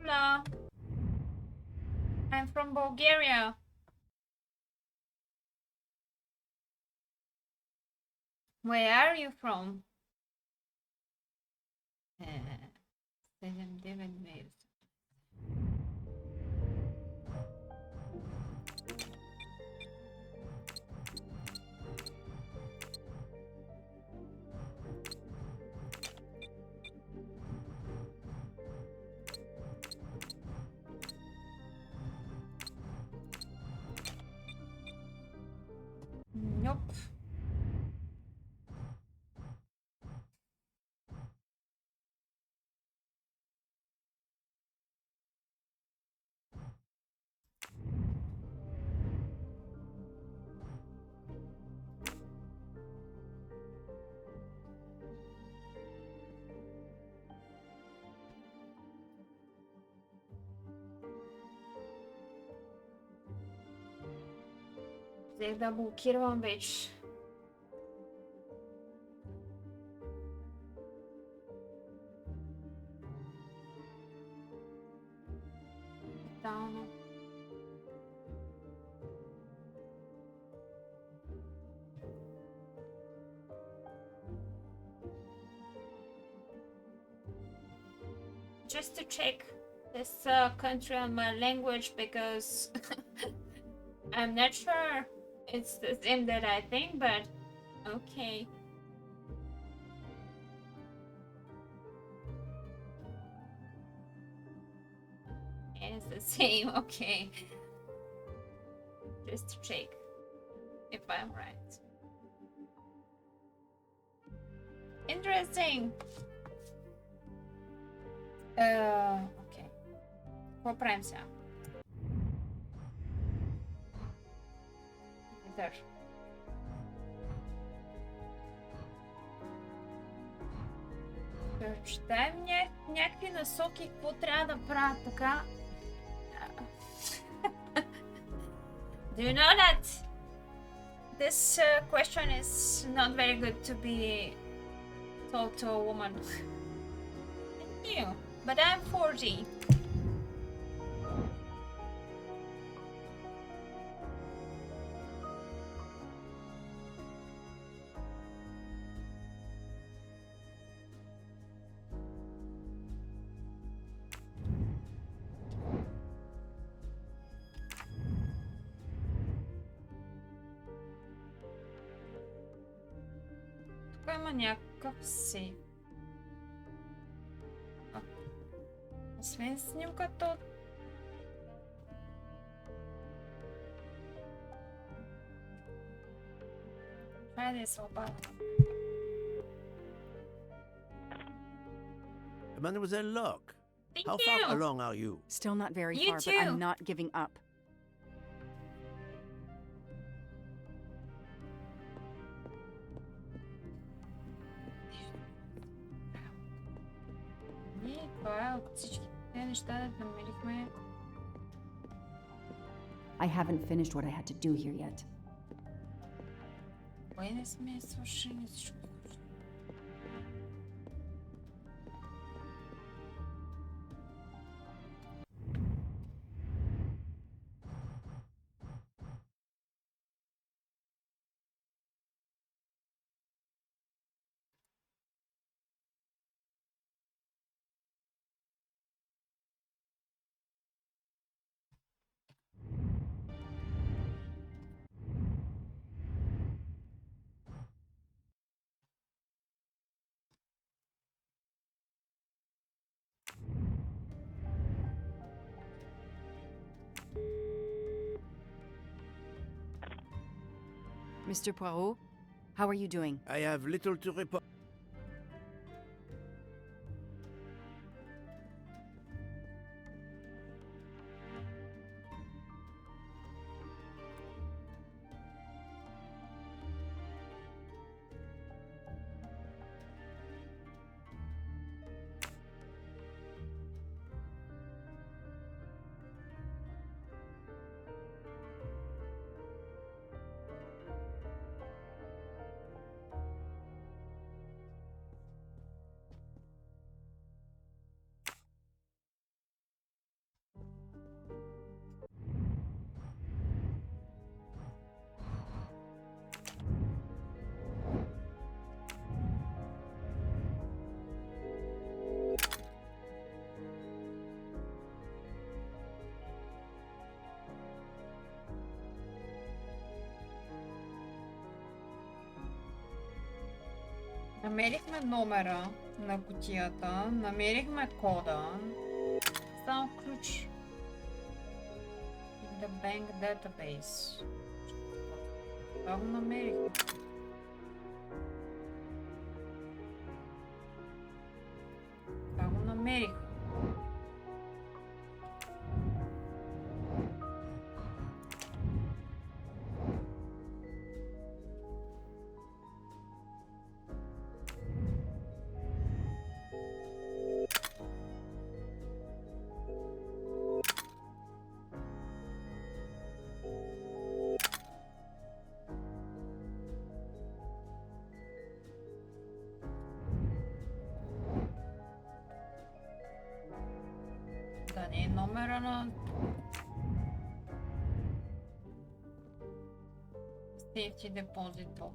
Hola. I'm from Bulgaria. Where are you from? 7-9 mails. Nope. Взех да блокирам вече. Тотално. Just to check this country on my language because I'm not sure it's the same that I think, but okay. It's the same, okay. Just to check. If I'm right. Interesting. Окей. Какво правим сега? Държа. Четаем някакви насоки, какво трябва да правя така. Do you know that this question is not very good to be told to a woman? Thank you, but I'm 40. Тук има някакъв сейф. Освен снимката. Това да е свобода. Mademoiselle Locke, Thank how you. far along are you? Still not very You far, but too. I'm not giving up. И това е от всички тези неща да намерихме. I haven't finished what I had to do here yet. Кое не сме свършили всичко? Mr. Poirot, how are you doing? I have little to report. Намерихме номера на кутията, намерихме кода, само ключ. In the bank database. Това го намерихме. Това го намерих. Да не е номера на Safety Deposit Box.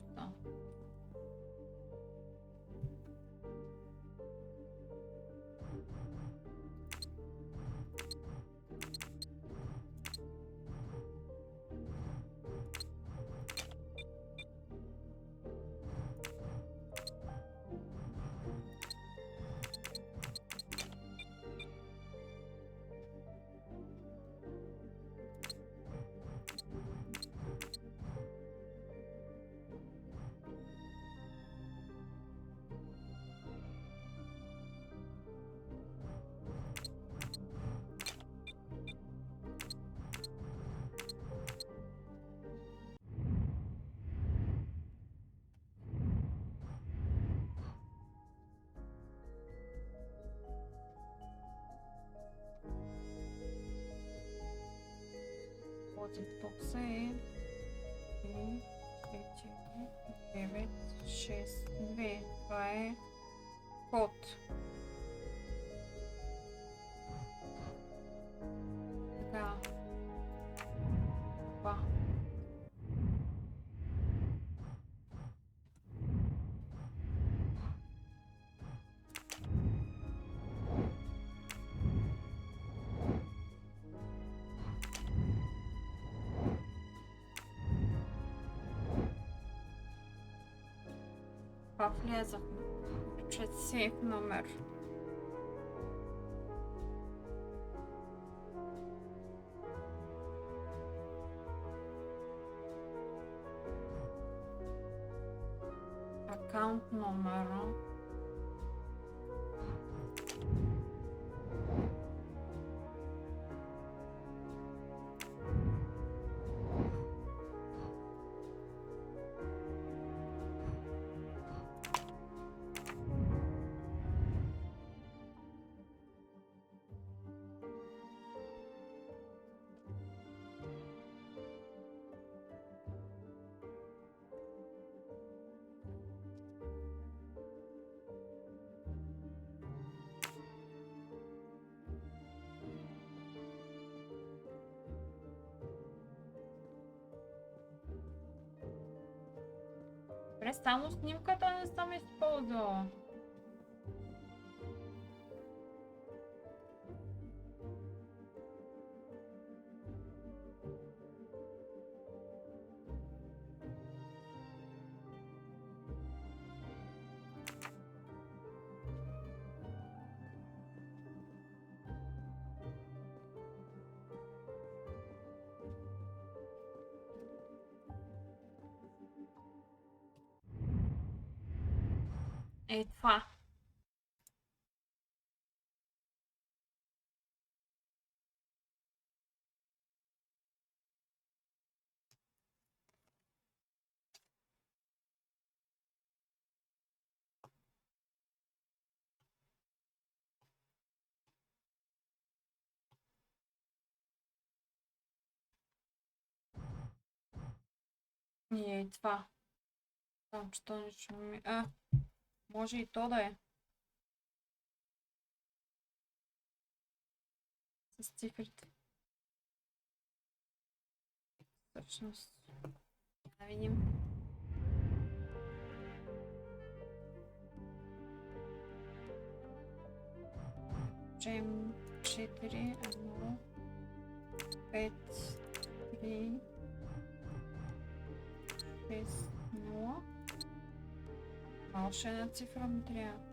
бокса е 3, 4, 9, 6, 2. Това е код. Така. Това. Това влязахме. Чрез сейф номер. Акаунт номера. Добре, само снимката не съм използвала. Е, това. Е, това. Там, че то не чуми. Може и то да е. С цифрите. Всъщност. Да видим. Чем 4, 1, 5, 3, 6, 0. Още една цифра ми трябва.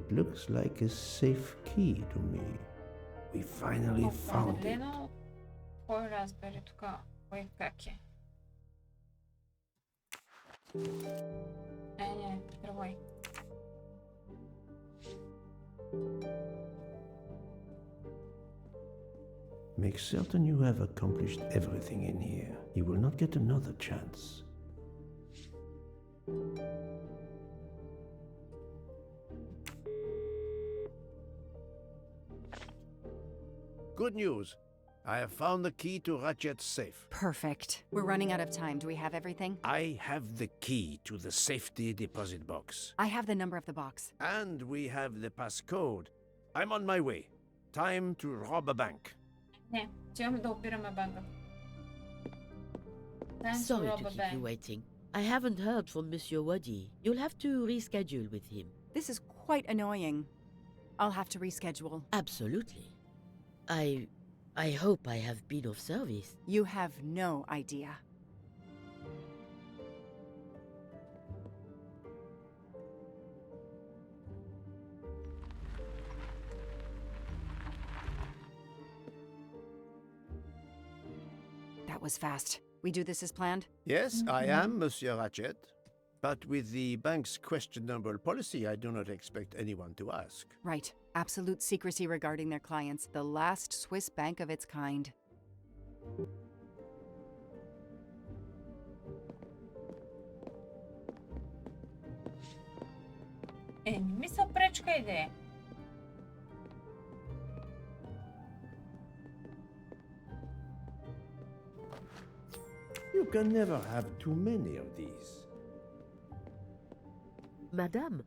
It looks like a safe key to me. We finally found it. Определено, кой разбере тук, кой как е. Не, тръгвай. Make certain you have accomplished everything in here. You will not get another chance. Good news. I have found the key to Ratchet's safe. Perfect. We're running out of time. Do we have everything? I have the key to the safety deposit box. I have the number of the box. And we have the passcode. I'm on my way. Time to rob a bank. Не, отиваме да опираме банка. Sorry to keep you waiting. I haven't heard from Monsieur Wadi. You'll have to reschedule with him. This is quite annoying. I'll have to reschedule. Absolutely. I hope I have been of service. You have no idea. That was fast. We do this as planned? Yes, I am, Monsieur Ratchet. But with the bank's questionable policy, I do not expect anyone to ask. Right. Absolute secrecy regarding their clients. The last Swiss bank of its kind. Не ми се пречка идея. You can never have too many of these. Madame,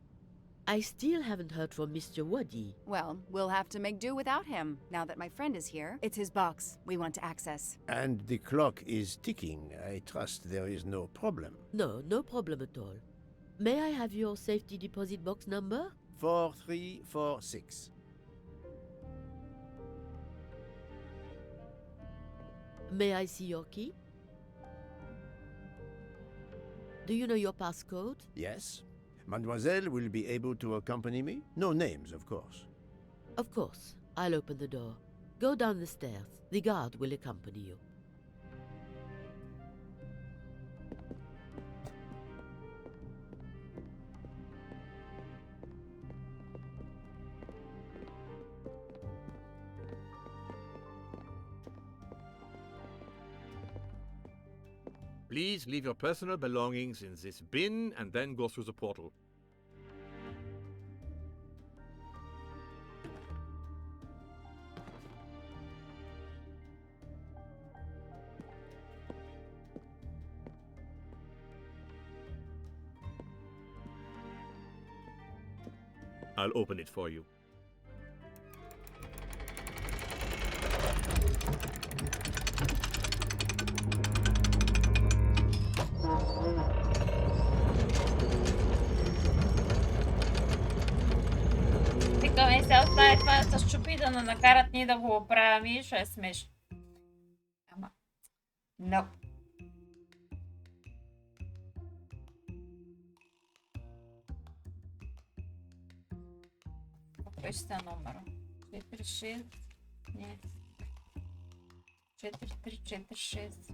I still haven't heard from Mr. Wadi. Well, we'll have to make do without him. Now that my friend is here, it's his box we want to access. And the clock is ticking. I trust there is no problem. No problem at all. May I have your safety deposit box number? 4346. May I see your key? Do you know your passcode? Yes. Mademoiselle will be able to accompany me? No names, of course. Of course. I'll open the door. Go down the stairs. The guard will accompany you. Please leave your personal belongings in this bin and then go through the portal. I'll open it for you. Викаме се остави това да се щупи, да накарат ние да го оправим и ще е смешно. Ама... No. Кой ще е номера? 4-6... Не. 4-3-4-6...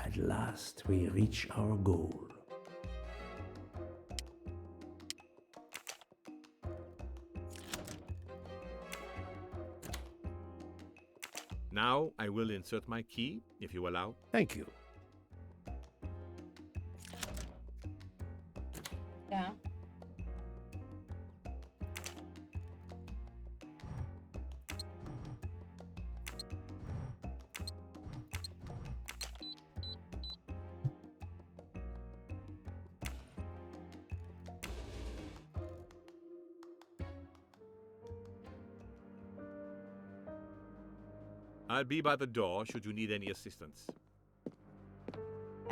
At last, we reach our goal. Now I will insert my key, if you allow. Thank you. Да. I'll be by the door should you need any assistance.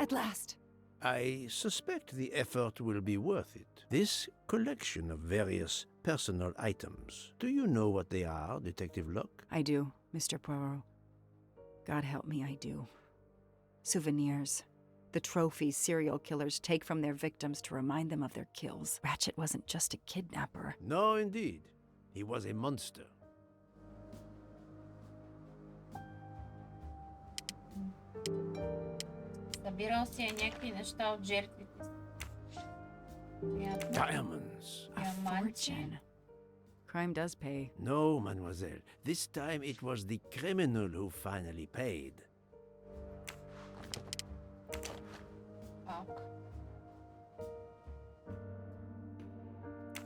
At last! I suspect the effort will be worth it. This collection of various personal items. Do you know what they are, Detective Locke? I do, Mr. Poirot. God help me, I do. Souvenirs. The trophies serial killers take from their victims to remind them of their kills. Ratchet wasn't just a kidnapper. No, indeed. He was a monster. Събирал си някакви неща от жертвите. Diamonds. A fortune. Crime does pay. No, mademoiselle. This time it was the criminal who finally paid.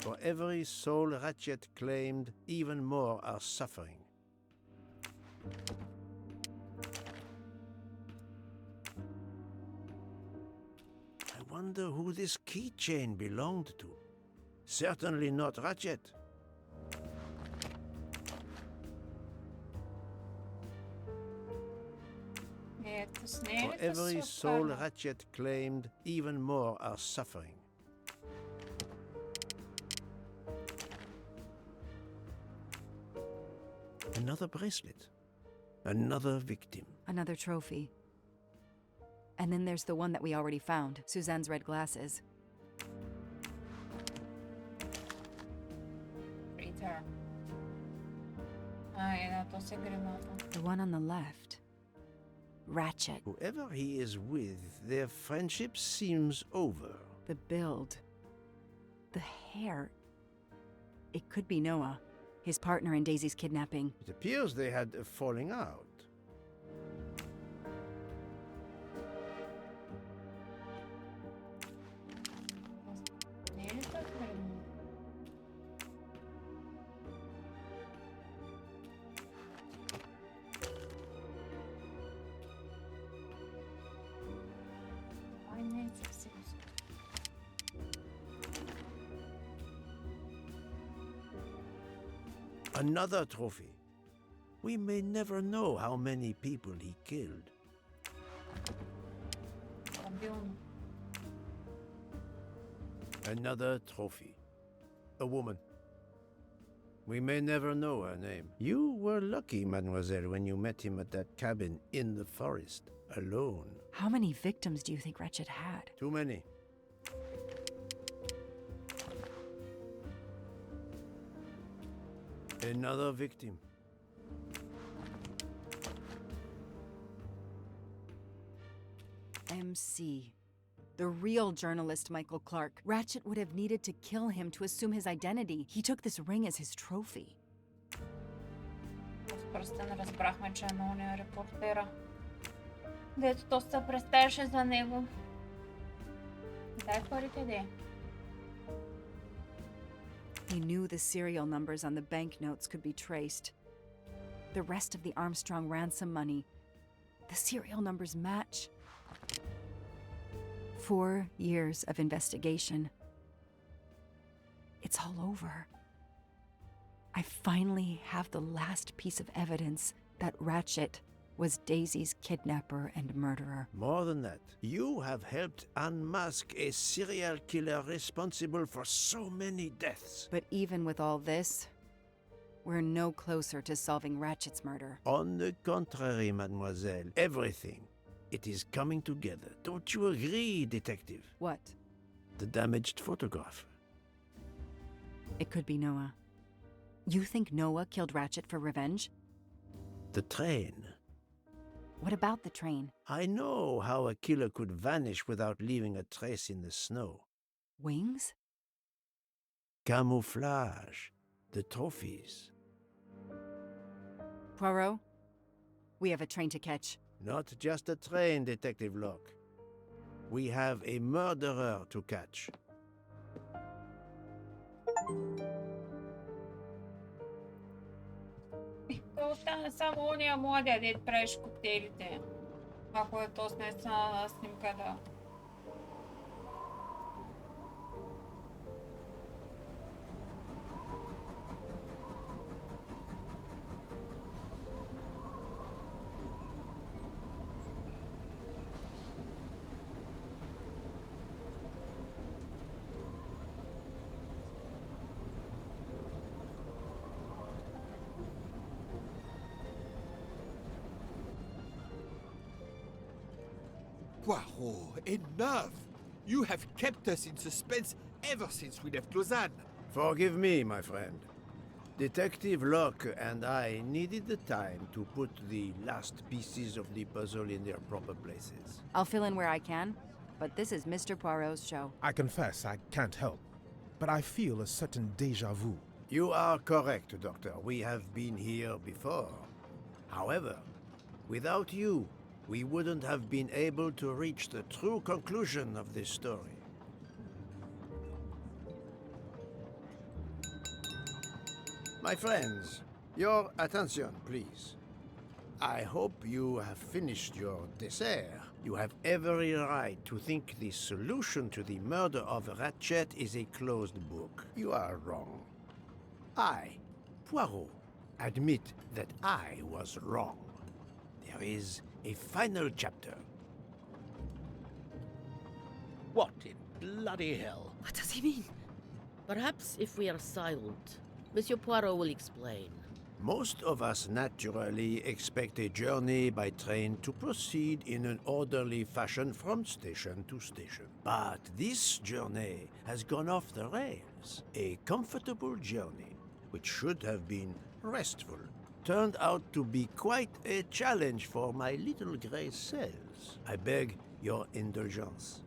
For every soul Ratchet claimed, even more are suffering. I wonder who this keychain belonged to. Certainly not Ratchet. For every soul Ratchet claimed, even more are suffering. Another bracelet. Another victim. Another trophy. And then there's the one that we already found, Suzanne's red glasses. Return. Едното се гримата. The one on the left. Ratchet. Whoever he is with, their friendship seems over. The build. The hair. It could be Noah, his partner in Daisy's kidnapping. It appears they had a falling out. Another trophy. We may never know how many people he killed. Another trophy. A woman. We may never know her name. You were lucky, mademoiselle, when you met him at that cabin in the forest, alone. How many victims do you think Ratchet had? Too many. Another victim. MC. The real journalist Michael Clark. Ratchet would have needed to kill him to assume his identity. He took this ring as his trophy. С пръста не разбрахме, че е на ония репортера. Дето то се представяше за него. Дай парите, де. He knew the serial numbers on the banknotes could be traced. The rest of the Armstrong ransom money. The serial numbers match. 4 years of investigation. It's all over. I finally have the last piece of evidence that Ratchet was Daisy's kidnapper and murderer. More than that, you have helped unmask a serial killer responsible for so many deaths. But even with all this, we're no closer to solving Ratchet's murder. On the contrary, mademoiselle, everything. It is coming together. Don't you agree, detective? What? The damaged photograph. It could be Noah. You think Noah killed Ratchet for revenge? The train. What about the train? I know how a killer could vanish without leaving a trace in the snow. Wings? Camouflage. The trophies. Poirot, we have a train to catch. Not just a train, Detective Locke. We have a murderer to catch. То остана само ония младия, дед правиш коктейлите. Ако е то снесена снимка, да. Poirot, enough! You have kept us in suspense ever since we left Lausanne. Forgive me, my friend. Detective Locke and I needed the time to put the last pieces of the puzzle in their proper places. I'll fill in where I can, but this is Mr. Poirot's show. I confess I can't help, but I feel a certain déjà vu. You are correct, Doctor. We have been here before. However, without you, we wouldn't have been able to reach the true conclusion of this story. My friends, your attention, please. I hope you have finished your dessert. You have every right to think the solution to the murder of Ratchet is a closed book. You are wrong. I, Poirot, admit that I was wrong. There is a final chapter. What in bloody hell? What does he mean? Perhaps if we are silent, Monsieur Poirot will explain. Most of us naturally expect a journey by train to proceed in an orderly fashion from station to station. But this journey has gone off the rails. A comfortable journey, which should have been restful, turned out to be quite a challenge for my little gray cells. I beg your indulgence.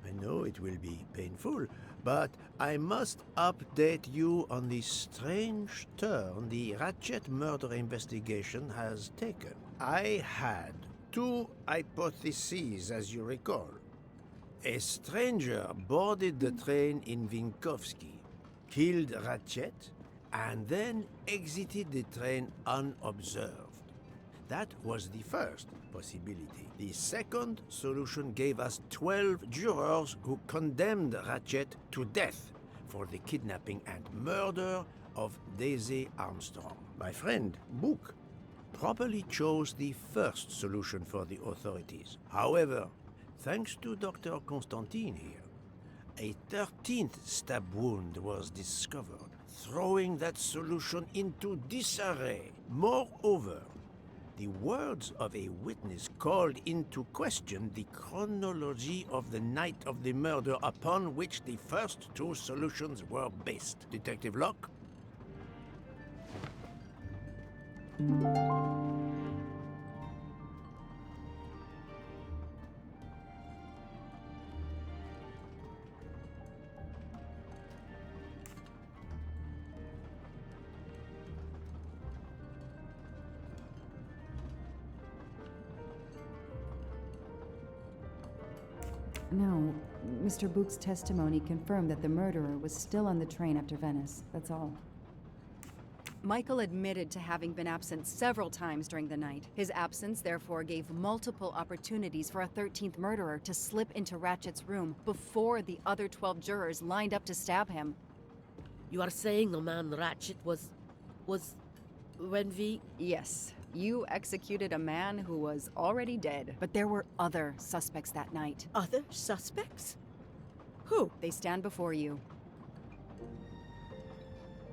I know it will be painful, but I must update you on the strange turn the Ratchet murder investigation has taken. I had two hypotheses, as you recall. A stranger boarded the train in Vinkovsky, killed Ratchet, and then exited the train unobserved. That was the first possibility. The second solution gave us 12 jurors who condemned Ratchet to death for the kidnapping and murder of Daisy Armstrong. My friend, Book, properly chose the first solution for the authorities. However, thanks to Dr. Constantine here, a 13th stab wound was discovered, throwing that solution into disarray. Moreover, the words of a witness called into question the chronology of the night of the murder upon which the first two solutions were based. Detective Locke? No, Mr. Book's testimony confirmed that the murderer was still on the train after Venice. That's all. Michael admitted to having been absent several times during the night. His absence therefore gave multiple opportunities for a 13th murderer to slip into Ratchet's room before the other 12 jurors lined up to stab him. You are saying the man Ratchet was... when we... Yes. You executed a man who was already dead. But there were other suspects that night. Other suspects? Who? They stand before you.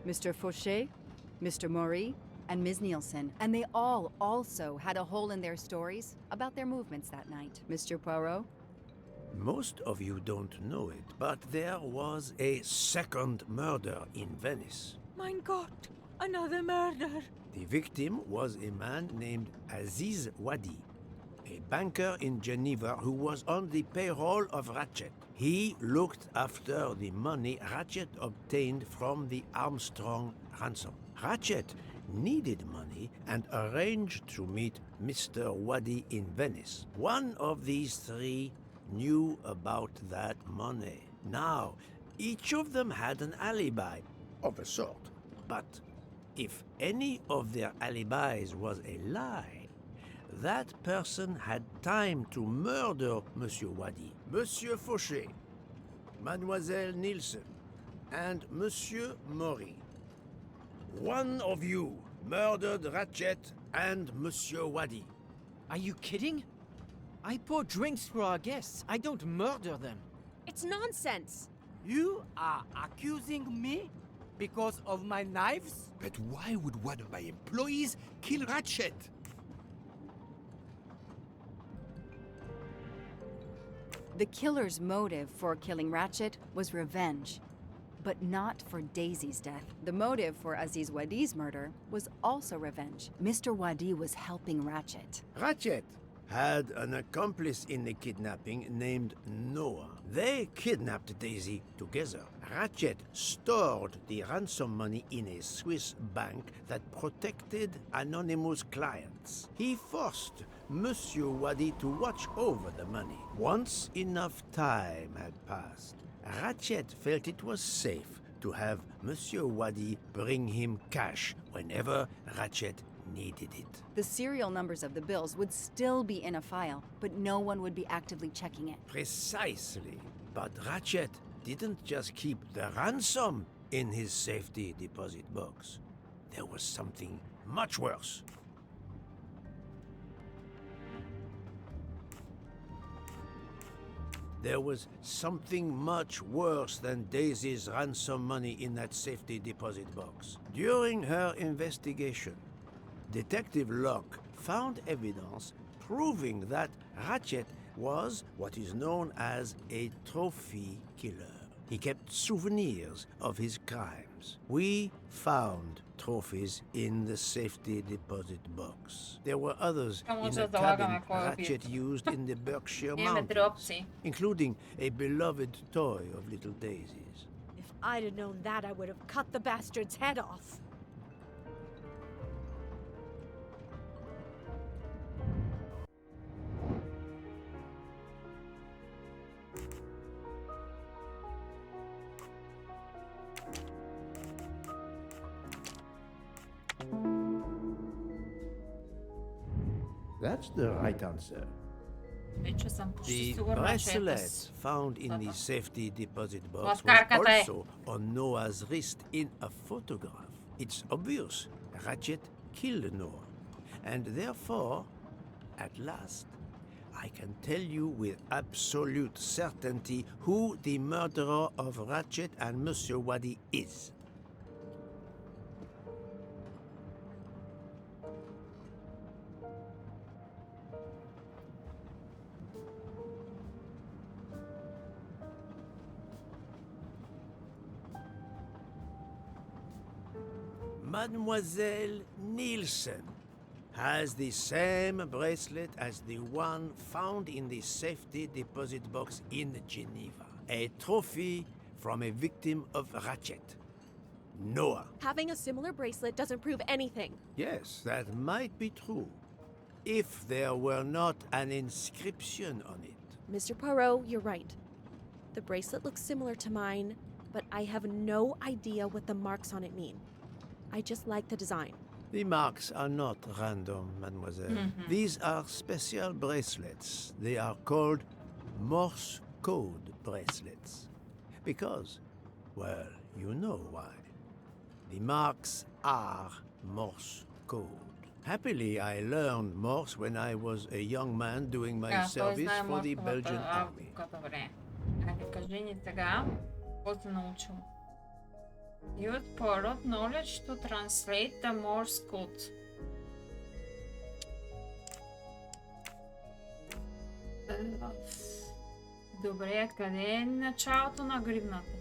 Mr. Fauché, Mr. Maury, and Ms. Nielsen. And they all also had a hole in their stories about their movements that night. Mr. Poirot? Most of you don't know it, but there was a second murder in Venice. Mein Gott, another murder. The victim was a man named Aziz Wadi, a banker in Geneva who was on the payroll of Ratchet. He looked after the money Ratchet obtained from the Armstrong ransom. Ratchet needed money and arranged to meet Mr. Wadi in Venice. One of these three knew about that money. Now, each of them had an alibi, of a sort, but if any of their alibis was a lie, that person had time to murder Monsieur Wadi, Monsieur Fauché, Mademoiselle Nielsen, and Monsieur Maury. One of you murdered Ratchet and Monsieur Wadi. Are you kidding? I pour drinks for our guests. I don't murder them. It's nonsense. You are accusing me because of my knives? But why would one of my employees kill Ratchet? The killer's motive for killing Ratchet was revenge, but not for Daisy's death. The motive for Aziz Wadi's murder was also revenge. Mr. Wadi was helping Ratchet. Ratchet had an accomplice in the kidnapping named Noah. They kidnapped Daisy together. Ratchet stored the ransom money in a Swiss bank that protected anonymous clients. He forced Monsieur Wadi to watch over the money. Once enough time had passed, Ratchet felt it was safe to have Monsieur Wadi bring him cash whenever Ratchet needed it. The serial numbers of the bills would still be in a file, but no one would be actively checking it. Precisely. But Ratchet didn't just keep the ransom in his safety deposit box. There was something much worse. There was something much worse than Daisy's ransom money in that safety deposit box. During her investigation, Detective Locke found evidence proving that Ratchet was what is known as a trophy killer. He kept souvenirs of his crimes. We found trophies in the safety deposit box. There were others in the cabin Ratchet used in the Berkshire Mountains, including a beloved toy of little Daisy's. If I'd have known that, I would have cut the bastard's head off. That's the right answer. The bracelet found in the safety deposit box was also on Noah's wrist in a photograph. It's obvious Ratchet killed Noah, and therefore, at last, I can tell you with absolute certainty who the murderer of Ratchet and Monsieur Wadi is. Mademoiselle Nielsen has the same bracelet as the one found in the safety deposit box in Geneva. A trophy from a victim of Ratchet. Noah. Having a similar bracelet doesn't prove anything. Yes, that might be true. If there were not an inscription on it. Mr. Poirot, you're right. The bracelet looks similar to mine, but I have no idea what the marks on it mean. I just like the design. The marks are not random, mademoiselle. These are special bracelets. They are called Morse code bracelets. Because, well, you know why. The marks are Morse code. Happily, I learned Morse when I was a young man doing my service for the Belgian army. Добре. Айде, кажи ни сега, какво си научил? Use Poirot knowledge to translate the Morse code. Добре, къде е началото на гривната?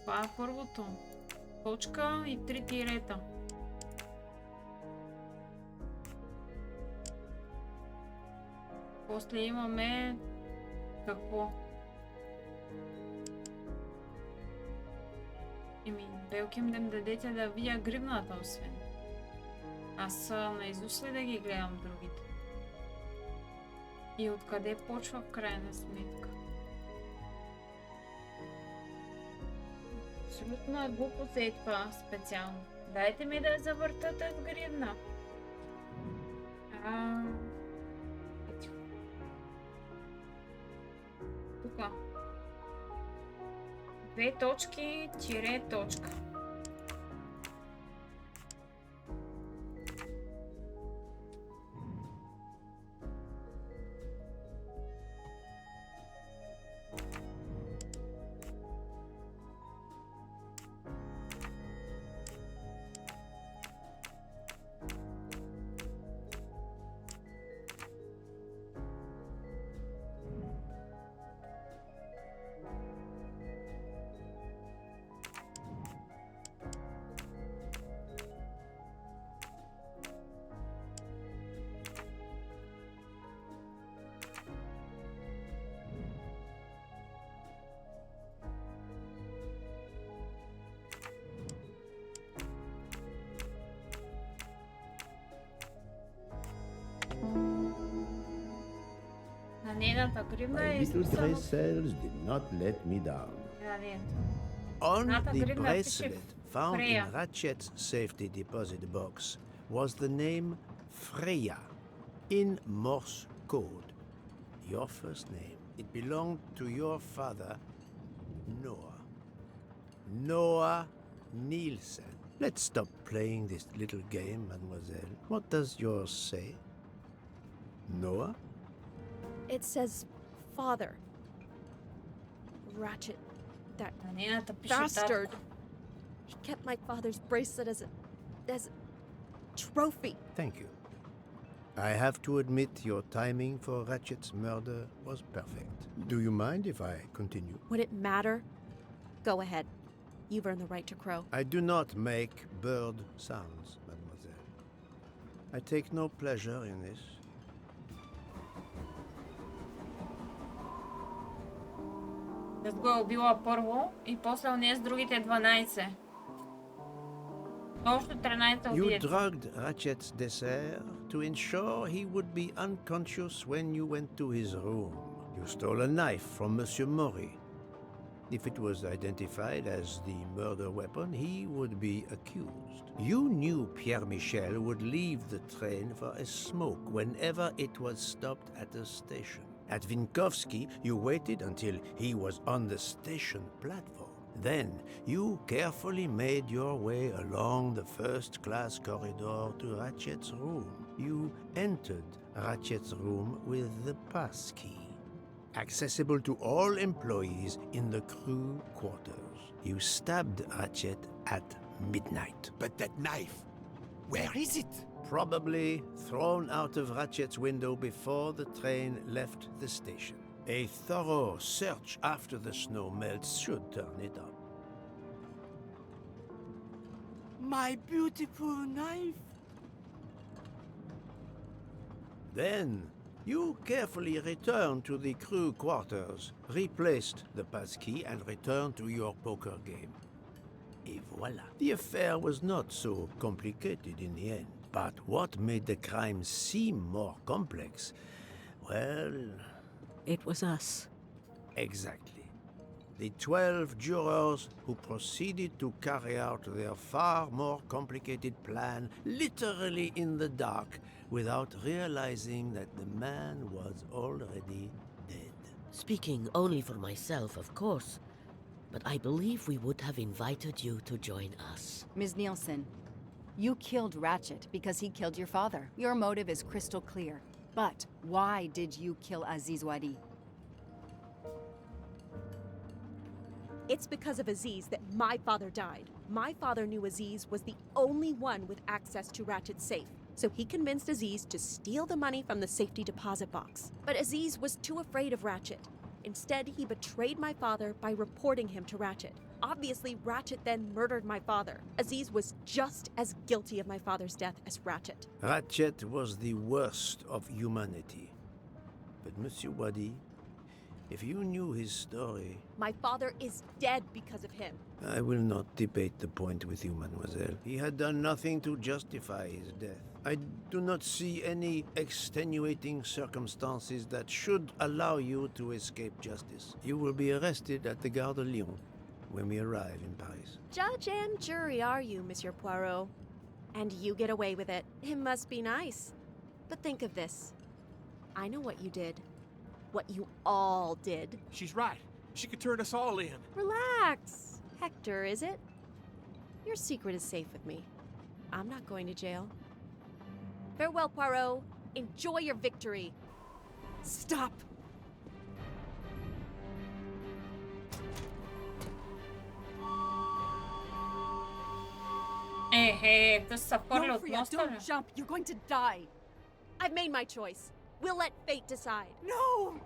Това е първото. Точка и 3 тирета. После имаме какво? Белки им да ми дадете да видя гривната, освен. Аз наизуст ли да ги гледам другите? И откъде почва в крайна сметка? Абсолютно е глупо за това специално. Дайте ми да я завърта тази гривна. Тука. 2 точки, тире точка. нейната гривна My е little изписано... bracelets did not let me down. Нейната. On Едната the гривна пише bracelet found in Фрея. Ratchet's safety deposit box was the name Freya in Morse code. Your first name. It belonged to your father, Noah. Noah Nielsen. Let's stop playing this little game, mademoiselle. What does yours say? Noah? It says father. Ratchet. That Нейната пише bastard. татко. He kept my father's bracelet as a trophy. Thank you. I have to admit your timing for Ratchet's murder was perfect. Do you mind if I continue? Would it matter? Go ahead. You've earned the right to crow. I do not make bird sounds, mademoiselle. I take no pleasure in this. Да го е убила първо и после уния с другите 12. Общо 13 You убиец. drugged Ratchet's dessert to ensure he would be unconscious when you went to his room. You stole a knife from Monsieur Maury. If it was identified as the murder weapon, he would be accused. You knew Pierre Michel would leave the train for a smoke whenever it was stopped at a station. At Vinkovsky, you waited until he was on the station platform. Then, you carefully made your way along the first-class corridor to Ratchet's room. You entered Ratchet's room with the pass key, accessible to all employees in the crew quarters. You stabbed Ratchet at midnight. But that knife, where is it? Probably thrown out of Ratchet's window before the train left the station. A thorough search after the snow melts should turn it up. My beautiful knife. Then, you carefully returned to the crew quarters, replaced the passkey, and returned to your poker game. Et voila. The affair was not so complicated in the end. But what made the crime seem more complex? Well... It was us. Exactly. The 12 jurors who proceeded to carry out their far more complicated plan literally in the dark without realizing that the man was already dead. Speaking only for myself, of course, but I believe we would have invited you to join us. Ms. Nielsen, you killed Ratchet because he killed your father. Your motive is crystal clear. But why did you kill Aziz Wadi? It's because of Aziz that my father died. My father knew Aziz was the only one with access to Ratchet's safe, so he convinced Aziz to steal the money from the safety deposit box. But Aziz was too afraid of Ratchet. Instead, he betrayed my father by reporting him to Ratchet. Obviously, Ratchet then murdered my father. Aziz was just as guilty of my father's death as Ratchet. Ratchet was the worst of humanity. But Monsieur Wadi, if you knew his story... My father is dead because of him. I will not debate the point with you, mademoiselle. He had done nothing to justify his death. I do not see any extenuating circumstances that should allow you to escape justice. You will be arrested at the Gare de Lyon when we arrive in Paris. Judge and jury are you, Monsieur Poirot? And you get away with it. It must be nice. But think of this. I know what you did. What you all did. She's right. She could turn us all in. Relax. Hector, is it? Your secret is safe with me. I'm not going to jail. Farewell, Poirot. Enjoy your victory. Stop! Да се фърли No, от Freya, моста don't ли? jump. You're going to die. I've made my choice. We'll let fate decide. No!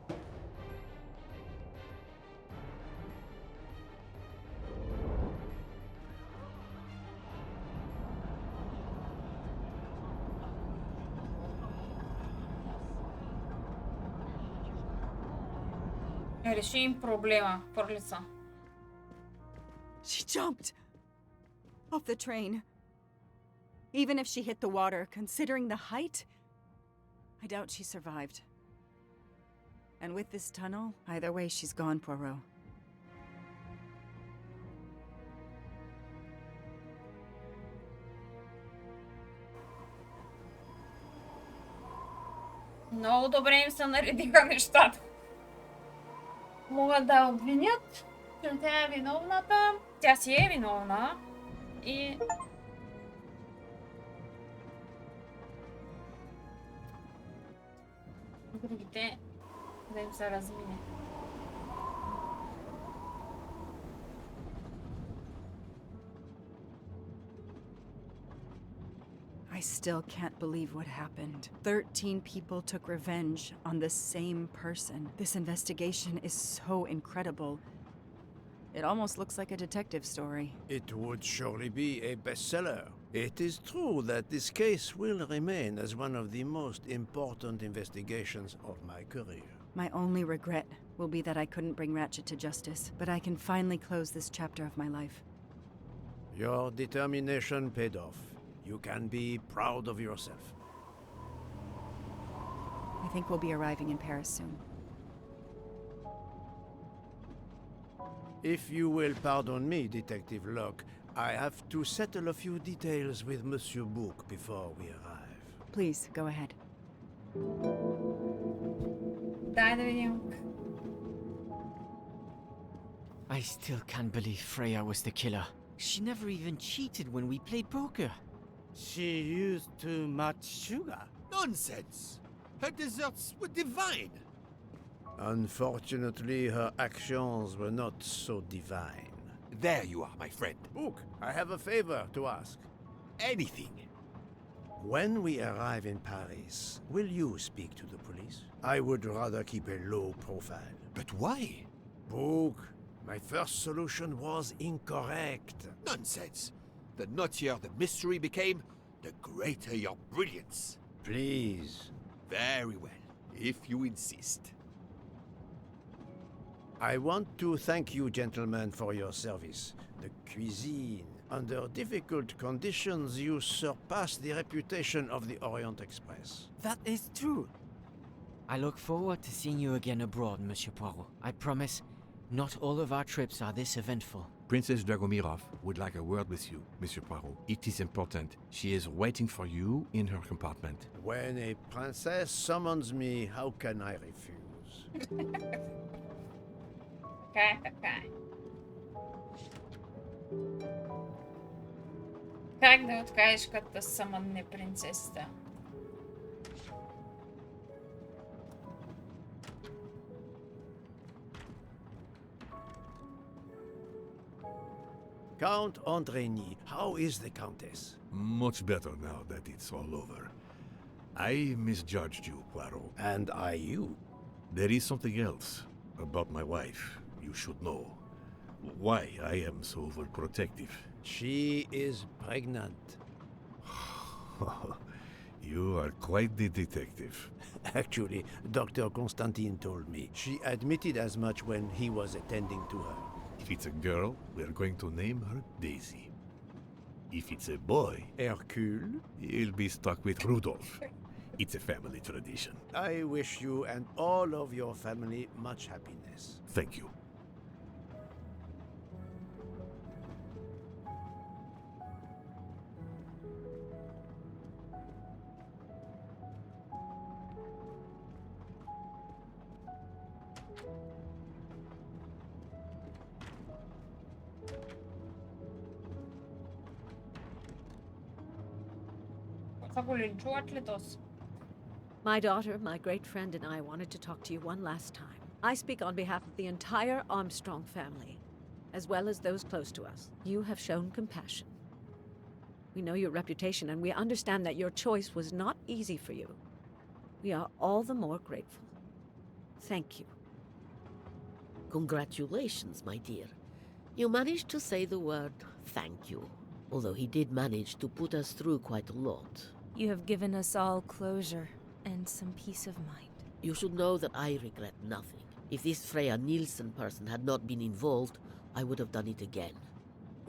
Реши им проблема. Фърли се. She jumped off the train. Even if she hit the water, considering the height, I doubt she survived. And with this tunnel, either way, she's gone, Poirot. Много добре им се наредиха нещата. Могат да обвинят, че тя е виновната. Тя си е виновна. И... другите да им се размине. I still can't believe what happened. 13 people took revenge on the same person. This investigation is so incredible. It almost looks like a detective story. It would surely be a bestseller. It is true that this case will remain as one of the most important investigations of my career. My only regret will be that I couldn't bring Ratchet to justice, but I can finally close this chapter of my life. Your determination paid off. You can be proud of yourself. I think we'll be arriving in Paris soon. If you will pardon me, Detective Locke, I have to settle a few details with Monsieur Bouc before we arrive. Please, go ahead. Дай да видим. I still can't believe Freya was the killer. She never even cheated when we played poker. She used too much sugar. Nonsense! Her desserts were divine. Unfortunately, her actions were not so divine. There you are, my friend. Bouc, I have a favor to ask. Anything. When we arrive in Paris, will you speak to the police? I would rather keep a low profile. But why? Bouc, my first solution was incorrect. Nonsense. The nuttier the mystery became, the greater your brilliance. Please. Very well, if you insist. I want to thank you, gentlemen, for your service. The cuisine. Under difficult conditions, you surpassed the reputation of the Orient Express. That is true. I look forward to seeing you again abroad, Monsieur Poirot. I promise, not all of our trips are this eventful. Princess Dragomirov would like a word with you, Monsieur Poirot. It is important. She is waiting for you in her compartment. When a princess summons me, how can I refuse? Така. Как да откажеш като да съмънне принцесата? Count Andreny, how is the Countess? Much better now that it's all over. I misjudged you, Poirot. And I you. There is something else about my wife you should know. Why I am so overprotective. She is pregnant. You are quite the detective. Actually, Dr. Constantine told me. She admitted as much when he was attending to her. If it's a girl, we're going to name her Daisy. If it's a boy, Hercule, he'll be stuck with Rudolph. It's a family tradition. I wish you and all of your family much happiness. Thank you. My daughter, my great friend, and I wanted to talk to you one last time. I speak on behalf of the entire Armstrong family, as well as those close to us. You have shown compassion. We know your reputation, and we understand that your choice was not easy for you. We are all the more grateful. Thank you. Congratulations, my dear. You managed to say the word thank you, although he did manage to put us through quite a lot. You have given us all closure and some peace of mind. You should know that I regret nothing. If this Freya Nielsen person had not been involved, I would have done it again.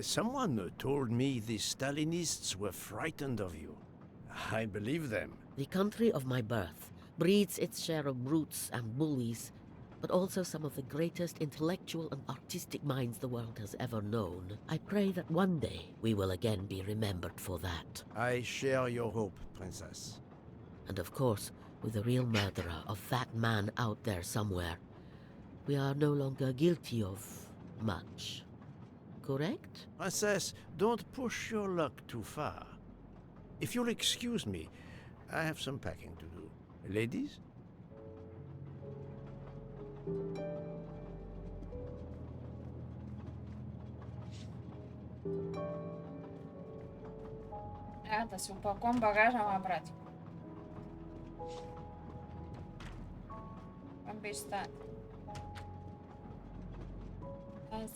Someone told me the Stalinists were frightened of you. I believe them. The country of my birth breeds its share of brutes and bullies but also some of the greatest intellectual and artistic minds the world has ever known. I pray that one day we will again be remembered for that. I share your hope, Princess. And of course, with the real murderer of that man out there somewhere, we are no longer guilty of much. Correct? Princess, don't push your luck too far. If you'll excuse me, I have some packing to do. Ladies? Да си опакувам багажа, ама брати. Там беше стане.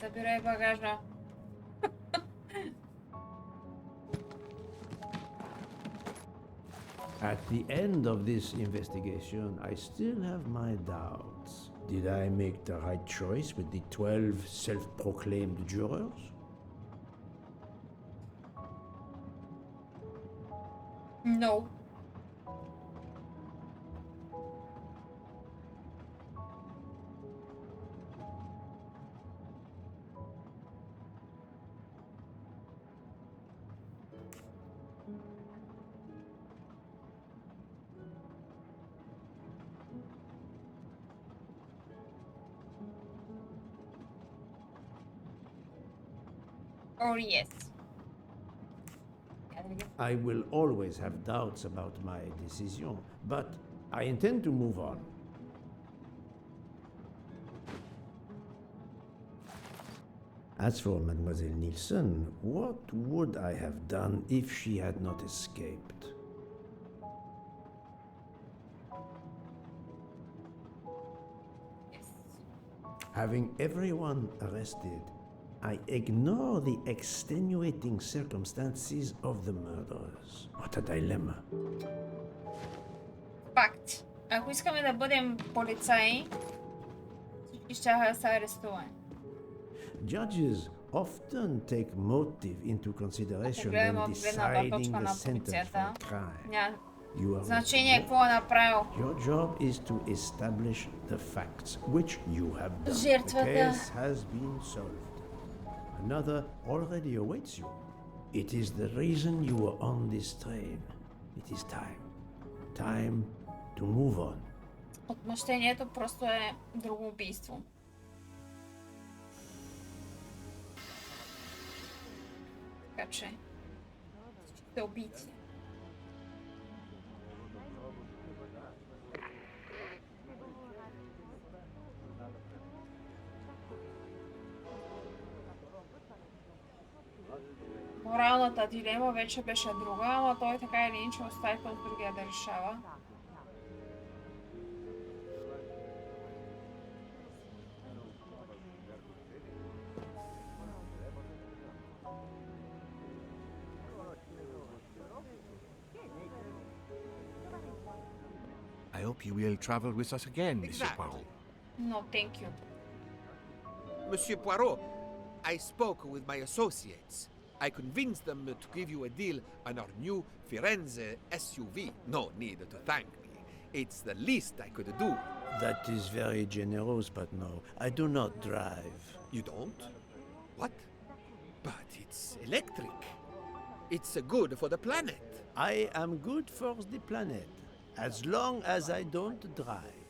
Събирай багажа. At the end of this investigation, I still have my doubts. Did I make the right choice with the 12 self-proclaimed jurors? No. Or yes. I will always have doubts about my decision, but I intend to move on. As for Mademoiselle Nielsen, what would I have done if she had not escaped? Having everyone arrested, I ignore the extenuating circumstances of the murderers. What a dilemma. Факт. Ако искаме да бъдем полицаи, всички ще са арестувани. Judges often take motive into consideration when deciding the sentence for a crime. You are Значение какво е направил. Your job is to establish the facts, which you have done. Жертвата. The case has been solved. Another already awaits you. It is the reason you were on this train. It is time. Time to move on. Отмъщението просто е друго убийство. Така че сте убийци. Моралната дилема вече беше друга, ама той така или иначе остави от другия да решава. I hope you will travel with us again, Monsieur Poirot. No, thank you. Monsieur Poirot, I spoke with my associates. I convinced them to give you a deal on our new Firenze SUV. No need to thank me. It's the least I could do. That is very generous, but no, I do not drive. You don't? What? But it's electric. It's good for the planet. I am good for the planet, as long as I don't drive.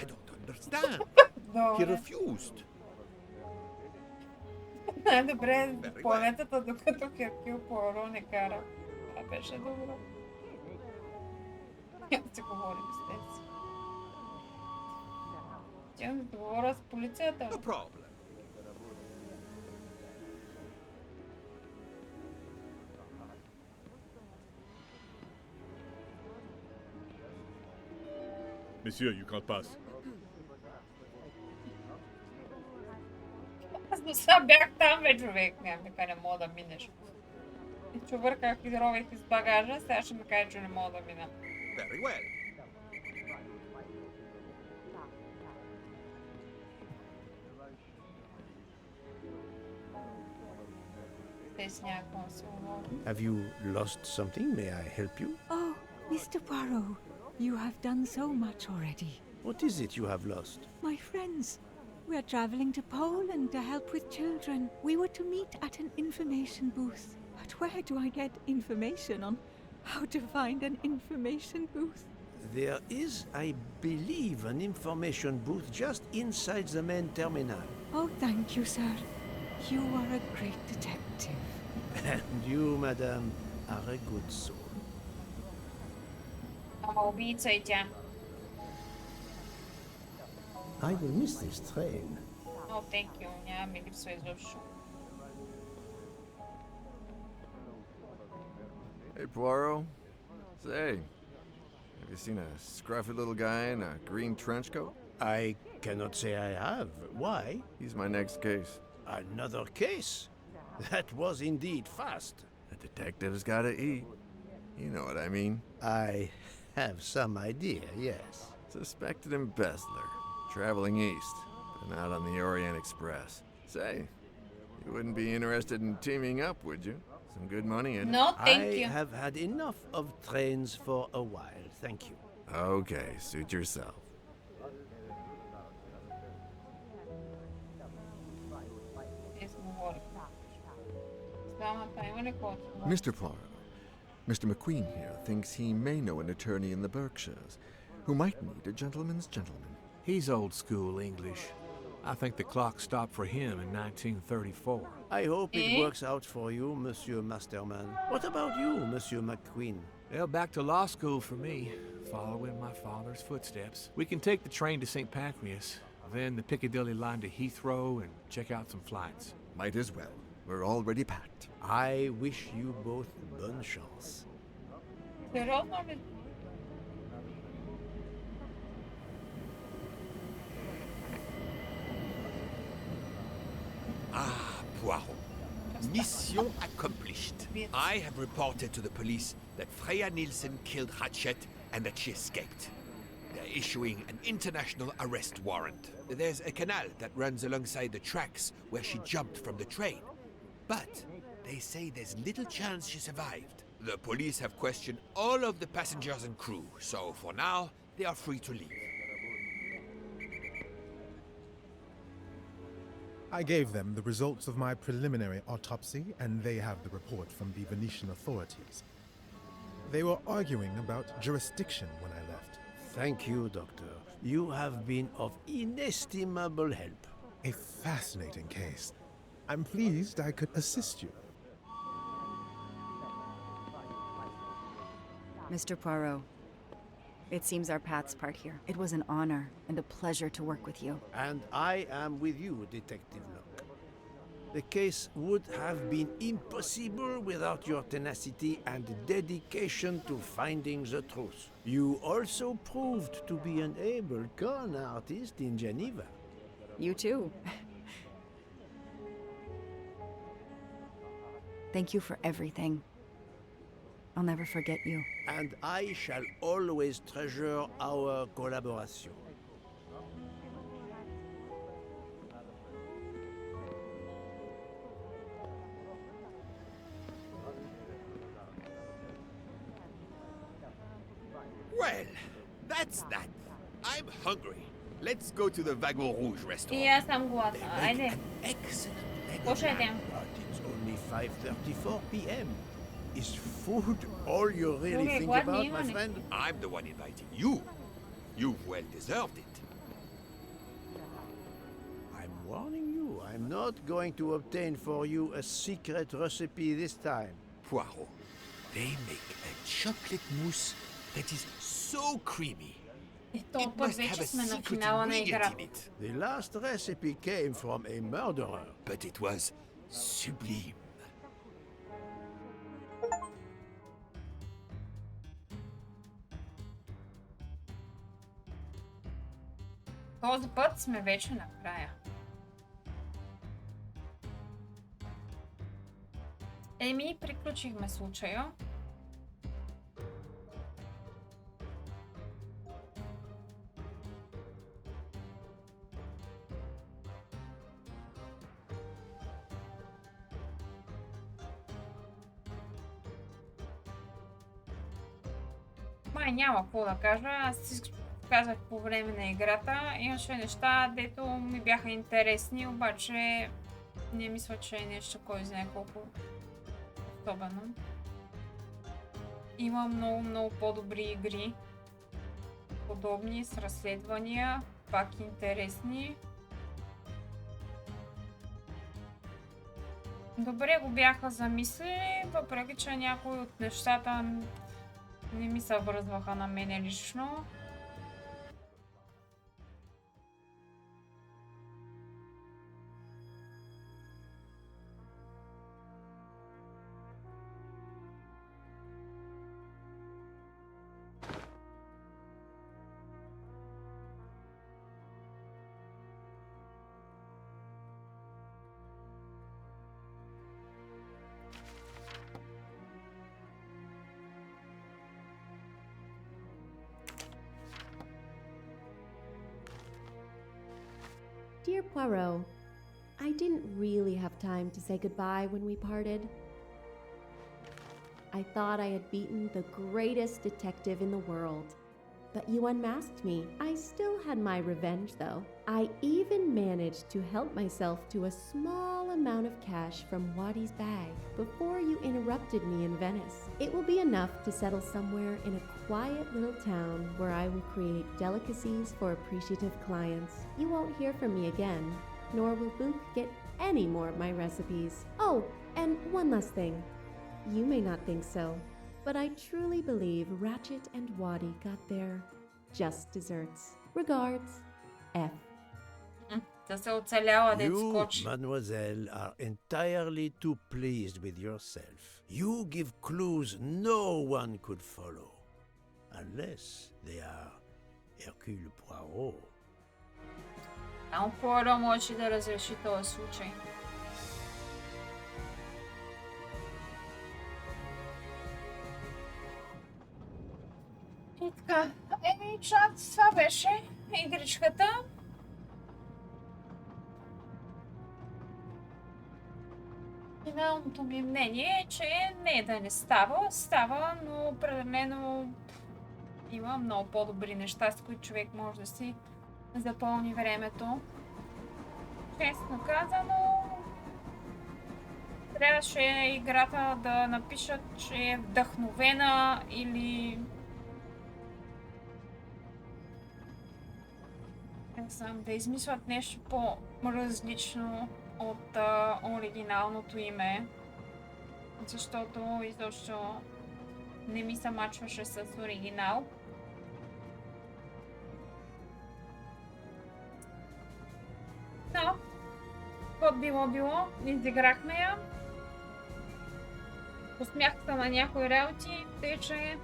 I don't understand. He refused. Най-добре планетата, докато Херкюл Пуаро не кара. Това беше добро. Няма да се говорим с тези. Тя да говоря с полицията. No problem. Monsieur, you can't pass. Аз до сега бях там, бе, човек. Няма така не мога да минеш. И чувърках и рових из багажа, сега ще ми каже, че не мога да мина. Very well. Have you lost something? May I help you? Oh, Mr. Poirot, You have done so much already. What is it you have lost? My friends, we are traveling to Poland to help with children. We were to meet at an information booth. But where do I get information on how to find an information booth? There is, I believe, an information booth just inside the main terminal. Oh, thank you, sir. You are a great detective. And you, madam, are a good soul. Убийца и тя. I will miss this train. No, thank you. Няма ми липсва изобщо. Hey, Poirot. Say, have you seen a scruffy little guy in a green trench coat? I cannot say I have. Why? He's my next case. Another case? That was indeed fast. A detective's gotta eat. You know what I mean. I have some idea, yes. Suspected embezzler. Traveling east. Been out on the Orient Express. Say, you wouldn't be interested in teaming up, would you? Some good money in it. No, thank you. I have had enough of trains for a while, thank you. Okay, suit yourself. Mr. Poirot, Mr. McQueen here thinks he may know an attorney in the Berkshires who might need a gentleman's gentleman. He's old school English. I think the clock stopped for him in 1934. I hope it works out for you, Monsieur Masterman. What about you, Monsieur McQueen? Well, back to law school for me, following my father's footsteps. We can take the train to St. Pancras, then the Piccadilly line to Heathrow and check out some flights. Might as well. We're already packed. I wish you both bonne chance. Сериозно ли? Ah, Poirot. Mission accomplished. I have reported to the police that Freya Nielsen killed Hatchet and that she escaped. They're issuing an international arrest warrant. There's a canal that runs alongside the tracks where she jumped from the train. But they say there's little chance she survived. The police have questioned all of the passengers and crew, so for now, they are free to leave. I gave them the results of my preliminary autopsy, and they have the report from the Venetian authorities. They were arguing about jurisdiction when I left. Thank you, Doctor. You have been of inestimable help. A fascinating case. I'm pleased I could assist you. Mr. Poirot, it seems our paths part here. It was an honor and a pleasure to work with you. And I am with you, Detective Locke. The case would have been impossible without your tenacity and dedication to finding the truth. You also proved to be an able con artist in Geneva. You too. Thank you for everything. I'll never forget you. And I shall always treasure our collaboration. Well, that's that. I'm hungry. Let's go to the Wagon Rouge restaurant. И аз съм гладна. Айде. Excellent. Кушайте. But it's only 5:34 p.m. Is food all you really Okay, think what about, do you my want? I'm the one inviting you. You've well deserved it. I'm warning you, I'm not going to obtain for you a secret recipe this time. Poirot, they make a chocolate mousse that is so creamy. Този It път must have вече a сме на secret финала на ingredient играта. in it. The last recipe came from a murderer. But it was sublime. Този път сме вече на края. Еми, приключихме случая. Май няма какво да кажа. Аз всичко казах по време на играта. Имаше неща, дето ми бяха интересни, обаче не мисля, че е нещо, кой знае колко особено. Има много по-добри игри. Подобни, с разследвания, пак интересни. Добре го бяха замислили, въпреки че някои от нещата не ми се връзваха на мене лично. Dear Poirot, I didn't really have time to say goodbye when we parted. I thought I had beaten the greatest detective in the world, but you unmasked me. I still had my revenge, though. I even managed to help myself to a small amount of cash from Waddy's bag before you interrupted me in Venice. It will be enough to settle somewhere in a quiet little town where I will create delicacies for appreciative clients. You won't hear from me again, nor will Book get any more of my recipes. Oh, and one last thing. You may not think so, but I truly believe Ratchet and Waddy got their just desserts. Regards, F. Да се оцелява, дет You, скочи. mademoiselle, are entirely too pleased with yourself. You give clues no one could follow. Unless they are Hercule Poirot. Само Пуаро може да разреши този случай. И така, чат, това беше игричката. Финалното ми мнение е, че не да не става, става, но определено има много по-добри неща, с които човек може да си запълни времето. Честно казано, трябваше играта да напишат, че е вдъхновена или не знам, да измислят нещо по-различно от оригиналното име, защото изобщо не ми се мачваше с оригинал. Но, каквото било, изиграхме я. Посмях се на някои работи, тъй че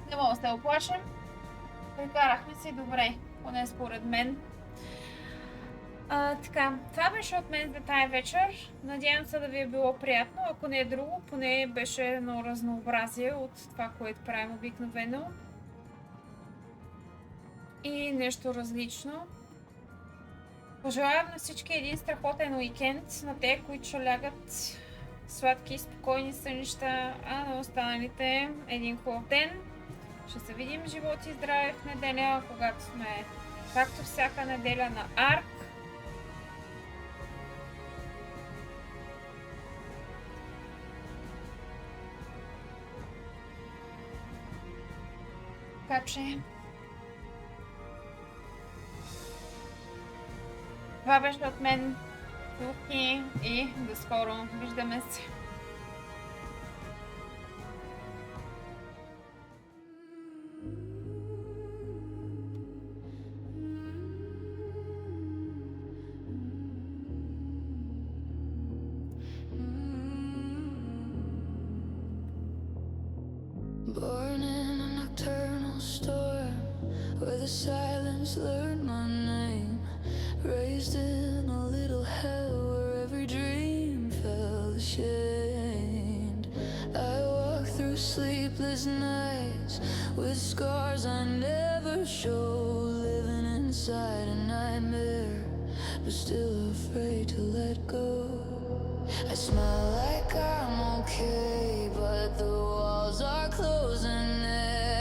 не мога да се оплашим. Прекарахме си добре, поне според мен. Така, това беше от мен за тая вечер. Надявам се да ви е било приятно. Ако не е друго, поне беше едно разнообразие от това, което правим обикновено. И нещо различно. Пожелавам на всички един страхотен уикенд, на те, които ще лягат сладки и спокойни сънища, а на останалите един хубав ден. Ще се видим живот и здраве в неделя, когато сме, както всяка неделя, на Арк. Така че това беше от мен, Луки, и до скоро. Виждаме се. Born in a nocturnal storm, where the silence learned my name. Raised in a little hell where every dream felt ashamed. I walk through sleepless nights with scars I never show, living inside a nightmare, but still afraid to let go. I smile like I'm okay, but the walls are closing in.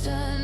understand